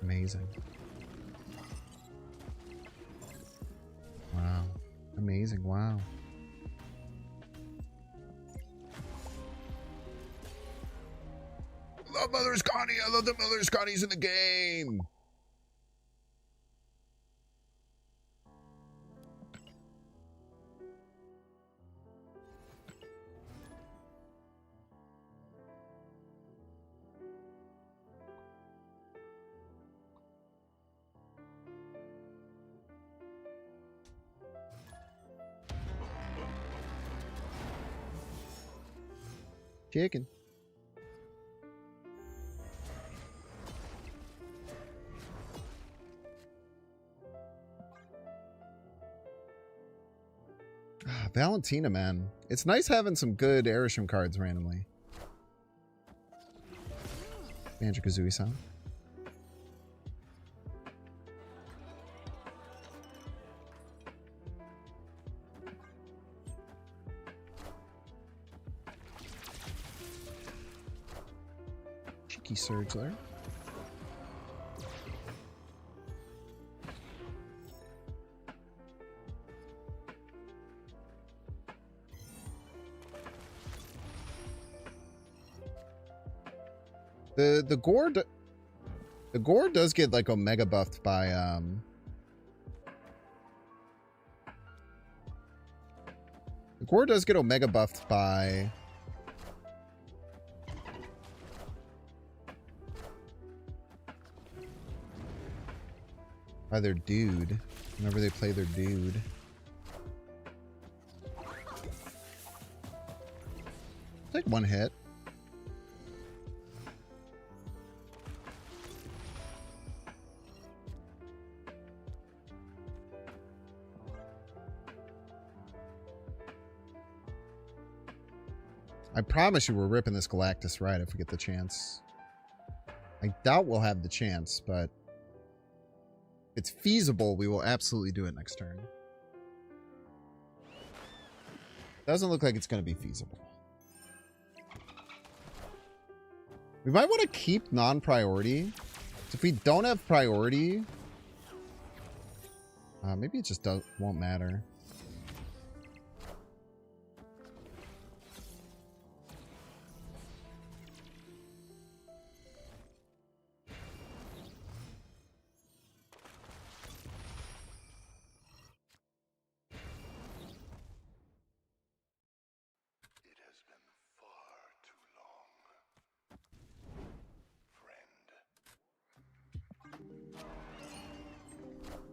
Amazing. Wow. Amazing. Wow. I love Mother's Connie. I love that Mother's Connie's in the game. Chicken. Valentina, man. It's nice having some good Arishem cards randomly. Banjo-Kazooie-san. Cheeky Surge there. The gore does get like omega buffed by the gore does get omega buffed by their dude whenever they play their dude. Take one hit. I promise you we're ripping this Galactus right if we get the chance. I doubt we'll have the chance, but if it's feasible, we will absolutely do it next turn. Doesn't look like it's going to be feasible. We might want to keep non-priority. If we don't have priority, maybe it just won't matter.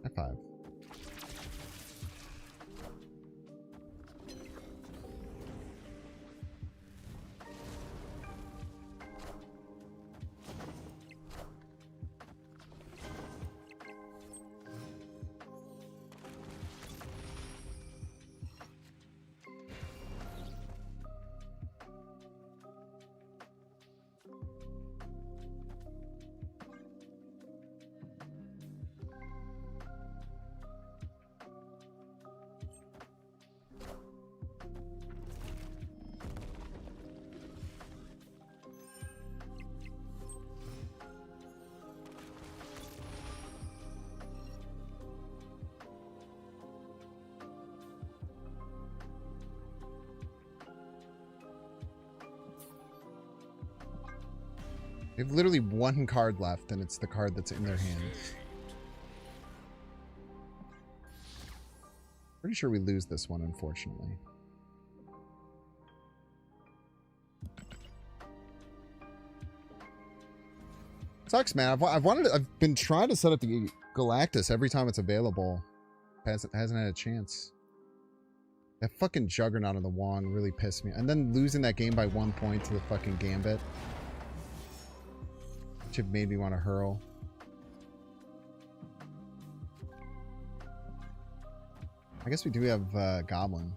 F5. They have literally one card left, and it's the card that's in their hand. Pretty sure we lose this one, unfortunately. Sucks, man. I've been trying to set up the Galactus every time it's available. Hasn't had a chance. That fucking Juggernaut on the Wong really pissed me. And then losing that game by 1 point to the fucking Gambit. Which have made me want to hurl. I guess we do have Goblin.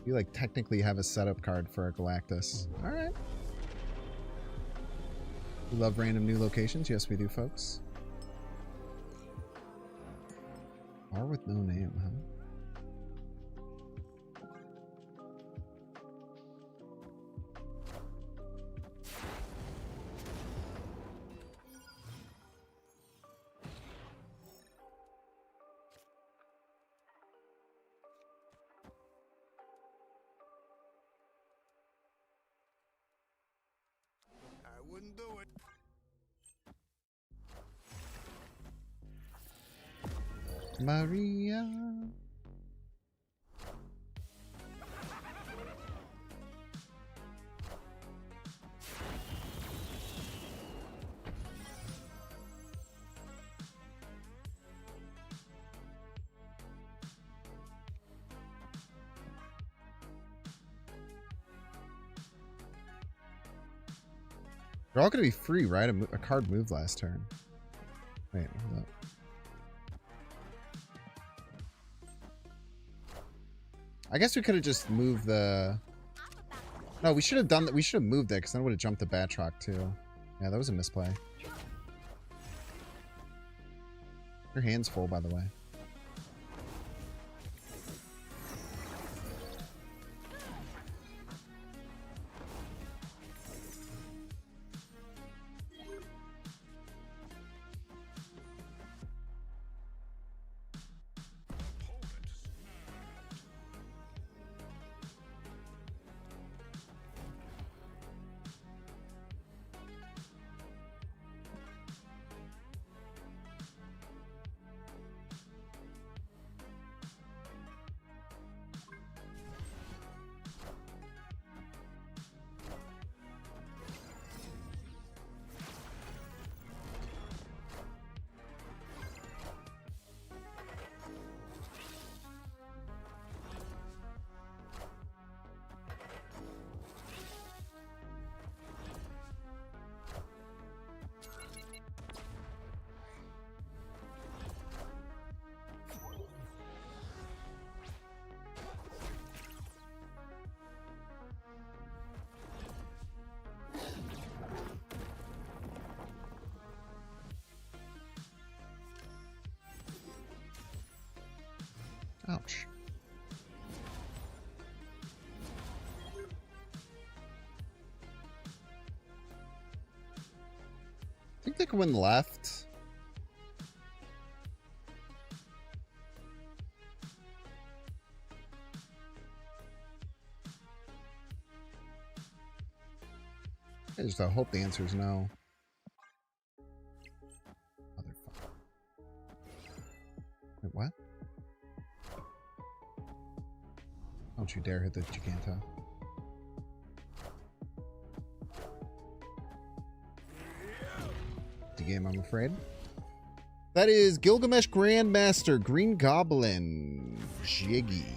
We like technically have a setup card for a Galactus. Alright. We love random new locations. Yes, we do, folks. R with no name, huh? Maria. They're all going to be free, right? A card moved last turn. Wait, hold up. I guess we could have just moved the... No, we should have done that. We should have moved it because then it would have jumped the Batroc too. Yeah, that was a misplay. Your hand's full, by the way. Ouch. I think they can win left. I just hope the answer is no. Motherfucker. Wait, what? Don't you dare hit the Giganta. The game, I'm afraid. That is Gilgamesh Grandmaster, Green Goblin, Jiggy.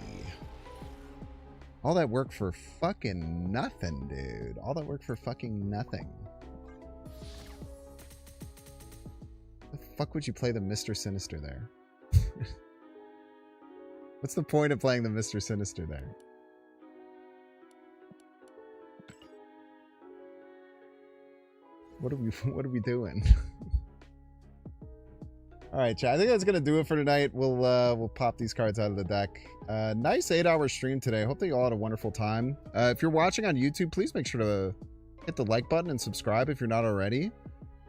All that work for fucking nothing, dude. All that work for fucking nothing. The fuck would you play the Mr. Sinister there? What's the point of playing the Mr. Sinister there? What are we doing? All right, chat. I think that's gonna do it for tonight. We'll pop these cards out of the deck. Nice 8-hour stream today. I hope that you all had a wonderful time. If you're watching on YouTube, please make sure to hit the like button and subscribe if you're not already.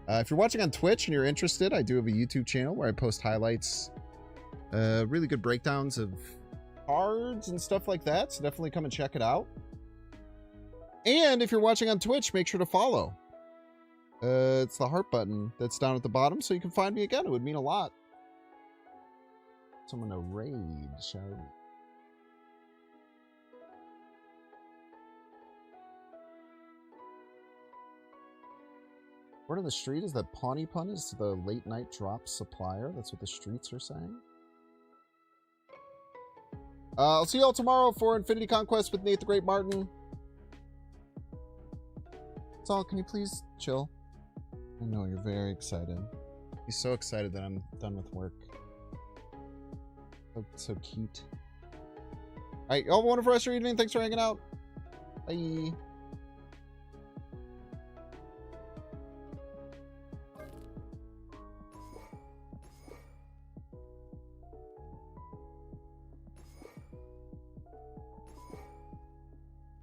If you're watching on Twitch and you're interested, I do have a YouTube channel where I post highlights, really good breakdowns of cards and stuff like that. So definitely come and check it out. And if you're watching on Twitch, make sure to follow. It's the heart button that's down at the bottom, so you can find me again. It would mean a lot. Someone to raid, shall we? Word on the street is that Pawnee Pun is the late night drop supplier. That's what the streets are saying. I'll see you all tomorrow for Infinity Conquest with Nate the Great Martin. Saul, can you please chill? I know you're very excited. He's so excited that I'm done with work. So cute. Alright, y'all have a wonderful rest of your evening. Thanks for hanging out. Bye.